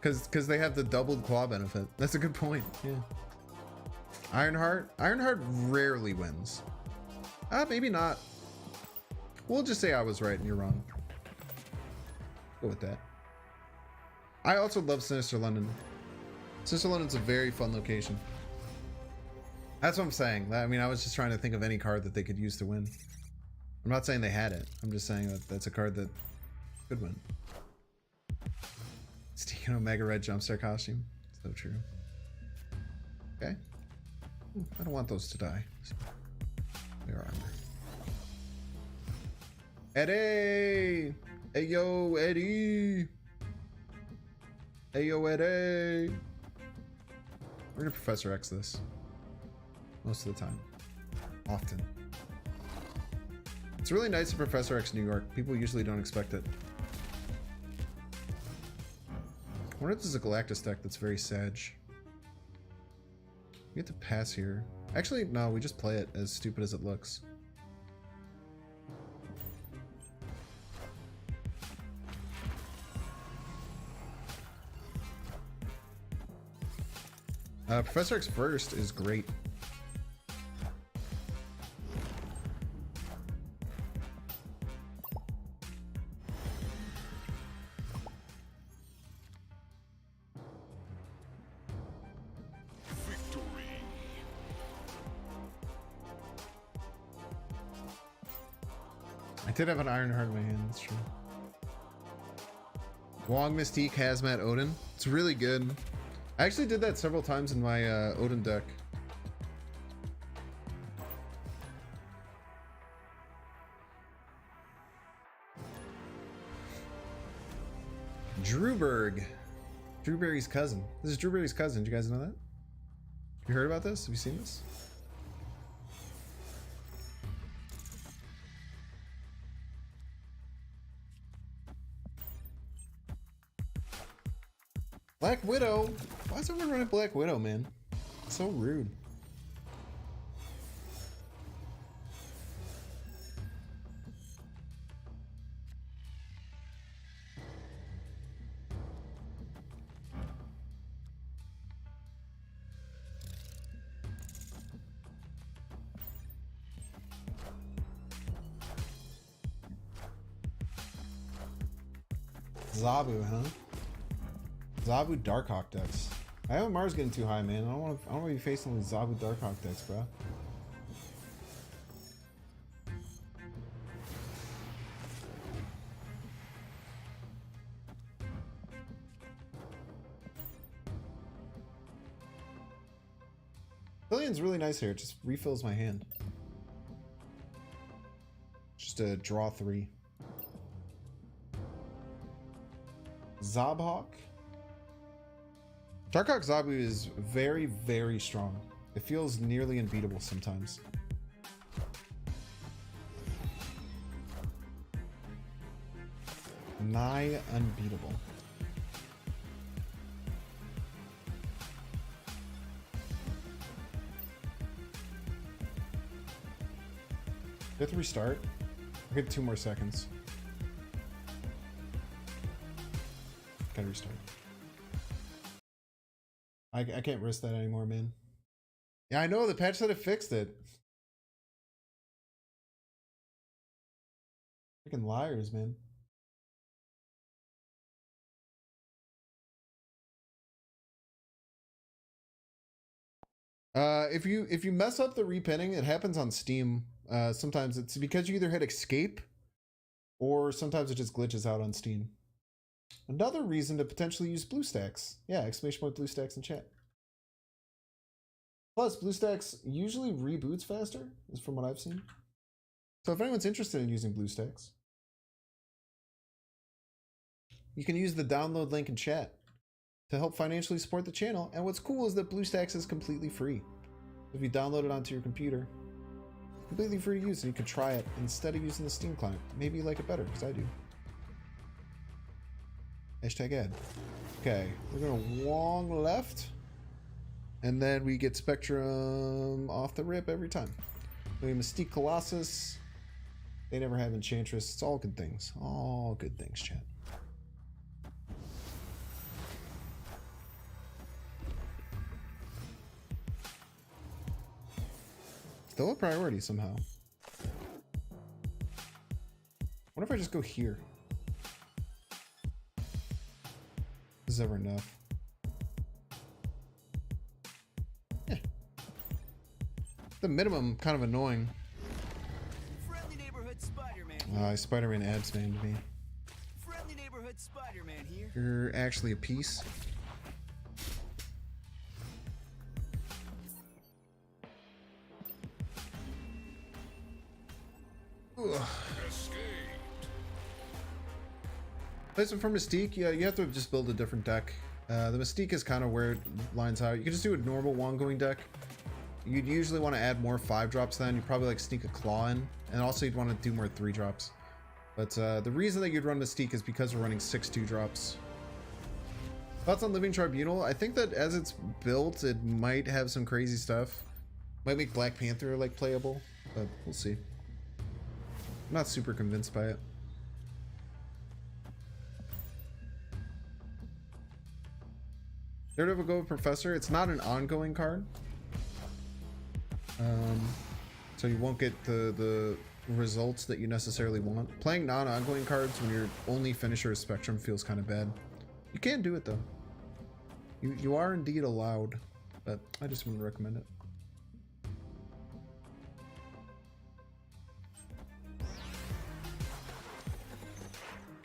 Cause they have the doubled Claw benefit. That's a good point, yeah. Ironheart rarely wins. Maybe not. We'll just say I was right and you're wrong. Go with that. I also love Sinister London. Sinister London's a very fun location. That's what I'm saying. I mean, I was just trying to think of any card that they could use to win. I'm not saying they had it. I'm just saying that that's a card that could win. Sneaking Omega Red Jumpstart costume. So true. Okay. Ooh, I don't want those to die. Their armor. Eddie! Hey yo, Eddie! Hey yo, Eddie! We're gonna Professor X this. Most of the time. Often. It's really nice to Professor X New York. People usually don't expect it. I wonder if there's a Galactus deck that's very Sag. We get to pass here. Actually, no, we just play it, as stupid as it looks. Professor X first is great.
Victory.
I did have an Ironheart in my hand, that's true. Wong Mystique Hazmat Odin. It's really good. I actually did that several times in my Odin deck. Drewberg. Drewberry's cousin. This is Drewberry's cousin. Did you guys know that? You heard about this? Have you seen this? Black Widow? Why is everyone running Black Widow, man? It's so rude. Zabu, huh? Zabu Darkhawk decks. I have Mars getting too high, man. I don't want to be facing these Zabu Darkhawk decks, bro. Billion's really nice here. It just refills my hand. Just a draw 3. Zobhawk. Darkhawk Zabu is very, very strong. It feels nearly unbeatable sometimes. Nigh unbeatable. Do I have to restart? I'll get 2 more seconds. Gotta restart. I can't risk that anymore, man. Yeah, I know the patch said it fixed it. Freaking liars, man. If you mess up the repinning, it happens on Steam. Sometimes it's because you either hit escape or sometimes it just glitches out on Steam. Another reason to potentially use BlueStacks. Yeah, exclamation point BlueStacks in chat. Plus, BlueStacks usually reboots faster, is from what I've seen. So if anyone's interested in using BlueStacks, you can use the download link in chat to help financially support the channel. And what's cool is that BlueStacks is completely free. If you download it onto your computer, completely free to use, and you can try it instead of using the Steam client. Maybe you like it better, because I do. Hashtag ad. Okay, we're gonna Wong left. And then we get Spectrum off the rip every time. We Mystique Colossus. They never have Enchantress. It's all good things. All good things, chat. Still a priority somehow. What if I just go here? This is ever enough. Yeah. The minimum kind of annoying.
Friendly neighborhood Spider-Man.
Spider-Man adds man to me.
Friendly neighborhood Spider-Man here.
You're actually a piece. Ugh. Placement for Mystique, yeah, you have to just build a different deck. The Mystique is kind of where it lines out. You can just do a normal Wongoing deck. You'd usually want to add more 5-drops then. You'd probably like sneak a Claw in. And also you'd want to do more 3-drops. But the reason that you'd run Mystique is because we're running 6 2-drops. Thoughts on Living Tribunal? I think that as it's built, it might have some crazy stuff. Might make Black Panther like playable, but we'll see. I'm not super convinced by it. Daredevil Go with Professor. It's not an ongoing card. So you won't get the results that you necessarily want. Playing non-ongoing cards when your only finisher is Spectrum feels kind of bad. You can do it though. You are indeed allowed, but I just wouldn't recommend it.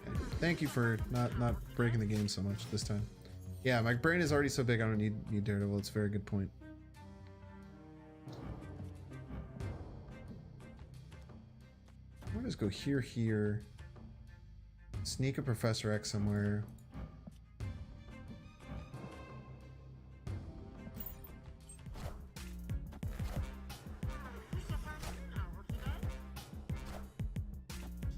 Okay. Thank you for not breaking the game so much this time. Yeah, my brain is already so big I don't need Daredevil. It's a very good point. I'm gonna just go here. Sneak a Professor X somewhere.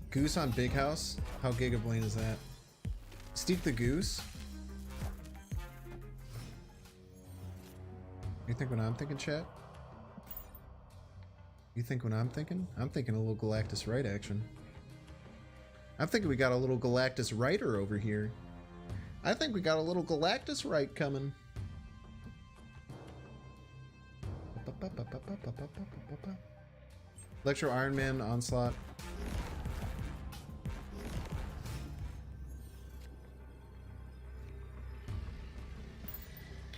Goose on Big House? How Giga Blaine is that? Steep the Goose? You think what I'm thinking, chat? You think what I'm thinking? I'm thinking a little Galactus Right action. I'm thinking we got a little Galactus Righter over here. I think we got a little Galactus Right coming. Electro Iron Man Onslaught.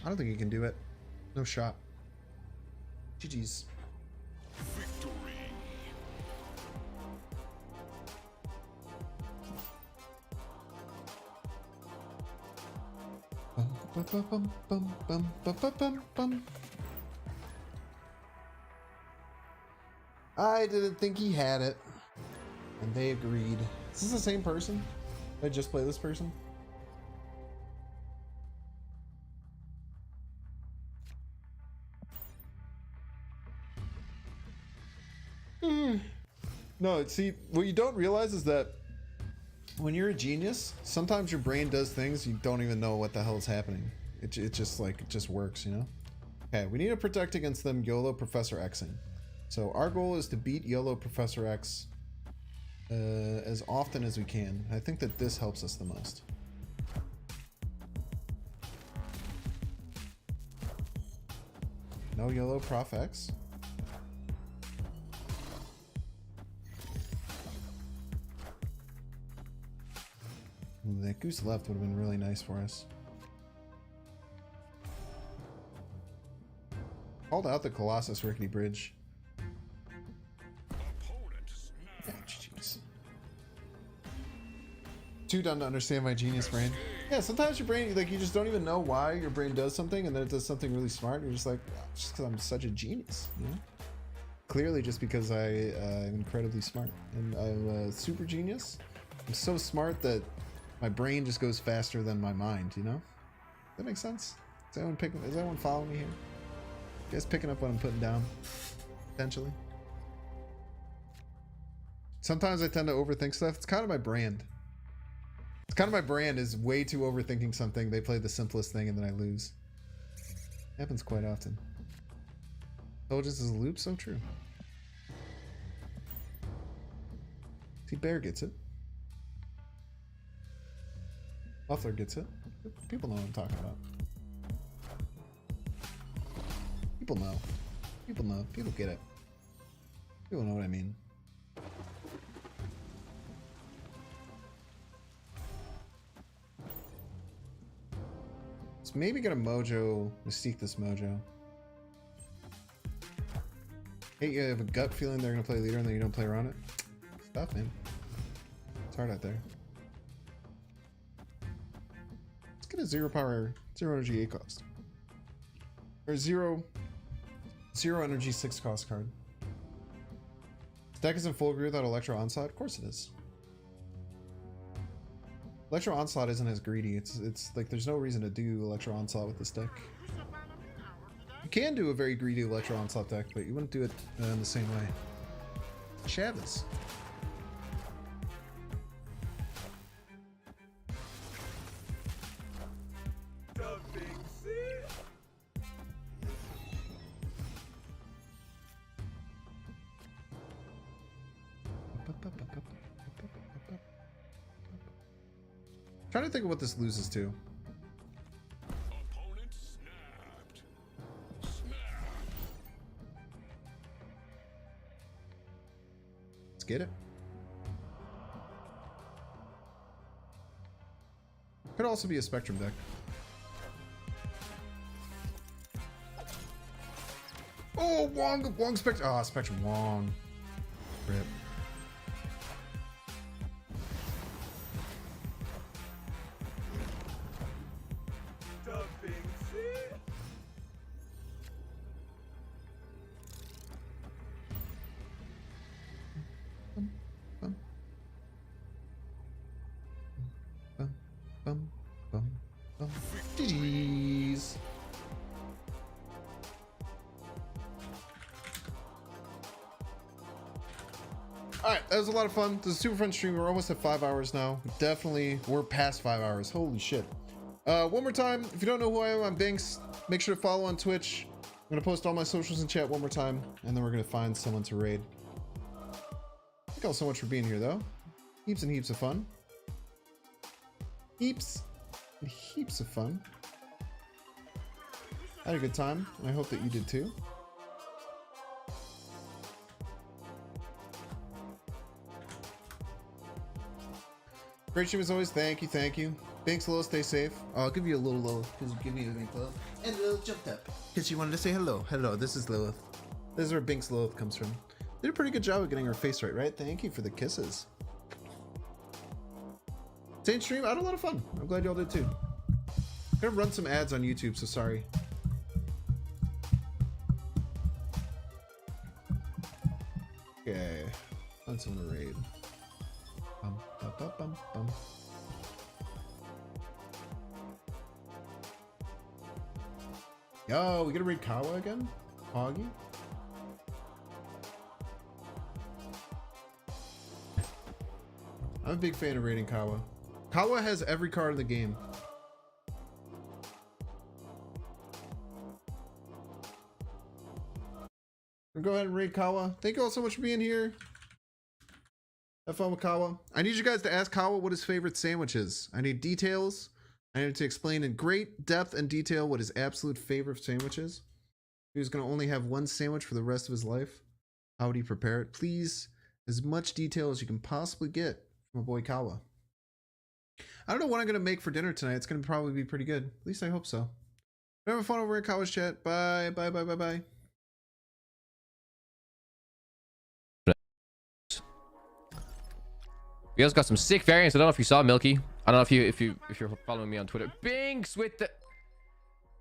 I don't think you can do it. No shot. GG's.
Victory.
I didn't think he had it. And they agreed. Is this the same person? Did I just play this person? No, see, what you don't realize is that when you're a genius, sometimes your brain does things you don't even know what the hell is happening. It just like, it just works, you know? Okay, we need to protect against them YOLO Professor Xing. So our goal is to beat YOLO Professor X as often as we can. I think that this helps us the most. No YOLO Prof X? That goose left would have been really nice for us. Called out the Colossus Rickety Bridge. Oh, jeez. Too dumb to understand my genius brain. Yeah, sometimes your brain, like, you just don't even know why your brain does something, and then it does something really smart, and you're just like, oh, just because I'm such a genius, you know? Clearly just because I am incredibly smart. And I'm a super genius. I'm so smart that my brain just goes faster than my mind, you know? That makes sense? Is anyone following me here? You guys picking up what I'm putting down? Potentially. Sometimes I tend to overthink stuff. It's kind of my brand. It's kind of my brand is way too overthinking something. They play the simplest thing and then I lose. Happens quite often. Intelligence is a loop, so true. See, Bear gets it. Muffler gets it. People know what I'm talking about. People know. People know. People get it. People know what I mean. Let's maybe get a mojo. Mystique this mojo. Hey, you have a gut feeling they're gonna play leader and then you don't play around it? It's tough, man. It's hard out there. Let's get a 0 power, 0 energy 8 cost. Or 0 energy 6 cost card. This deck is in full agree without Electro Onslaught? Of course it is. Electro Onslaught isn't as greedy. It's like there's no reason to do Electro Onslaught with this deck. You can do a very greedy Electro Onslaught deck, but you wouldn't do it in the same way. Chavez. Trying to think of what this loses to.
Opponent snapped. Snap.
Let's get it. Could also be a Spectrum deck. Oh, Wong Spectrum. Ah, Spectrum Wong. Rip. GG's. Alright, that was a lot of fun. This is a super fun stream. We're almost at 5 hours now. We're past 5 hours. Holy shit. One more time, if you don't know who I am, I'm Binks. Make sure to follow on Twitch. I'm gonna post all my socials in chat one more time, and then we're gonna find someone to raid. Thank you all so much for being here, though. Heaps and heaps of fun. Heaps and heaps of fun. I had a good time, and I hope that you did too. Great stream as always. Thank you, thank you. Thanks, Lil. Stay safe. I'll give you a little Lilith because you give me a big love. And Lil jumped up because she wanted to say hello. Hello, this is Lilith. This is where Binks Lilith comes from. Did a pretty good job of getting her face right? Thank you for the kisses. Same stream. I had a lot of fun. I'm glad y'all did too. I'm gonna run some ads on YouTube, so sorry. Okay. Find someone to raid. Bum, bum, bum, bum, bum. Yo, we gonna read Kawa again? Hoggy? I'm a big fan of raiding Kawa. Kawa has every card in the game. We'll go ahead and raid Kawa. Thank you all so much for being here. Have fun with Kawa. I need you guys to ask Kawa what his favorite sandwich is. I need details. I need to explain in great depth and detail what his absolute favorite sandwich is. He was going to only have one sandwich for the rest of his life. How would he prepare it? Please, as much detail as you can possibly get from a boy Kawa. I don't know what I'm going to make for dinner tonight. It's going to probably be pretty good. At least I hope so. Have fun over at Kawa's chat. Bye, bye, bye, bye, bye.
We also got some sick variants. I don't know if you saw Milky. I don't know if you're following me on Twitter. Binks with the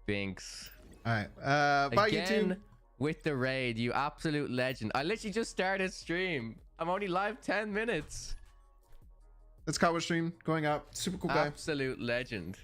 Binks.
All right. Bye,
Again
YouTube.
with the raid, you absolute legend. I literally just started stream. I'm only live 10 minutes.
That's Kawa's stream going out. Super cool guy.
Absolute legend.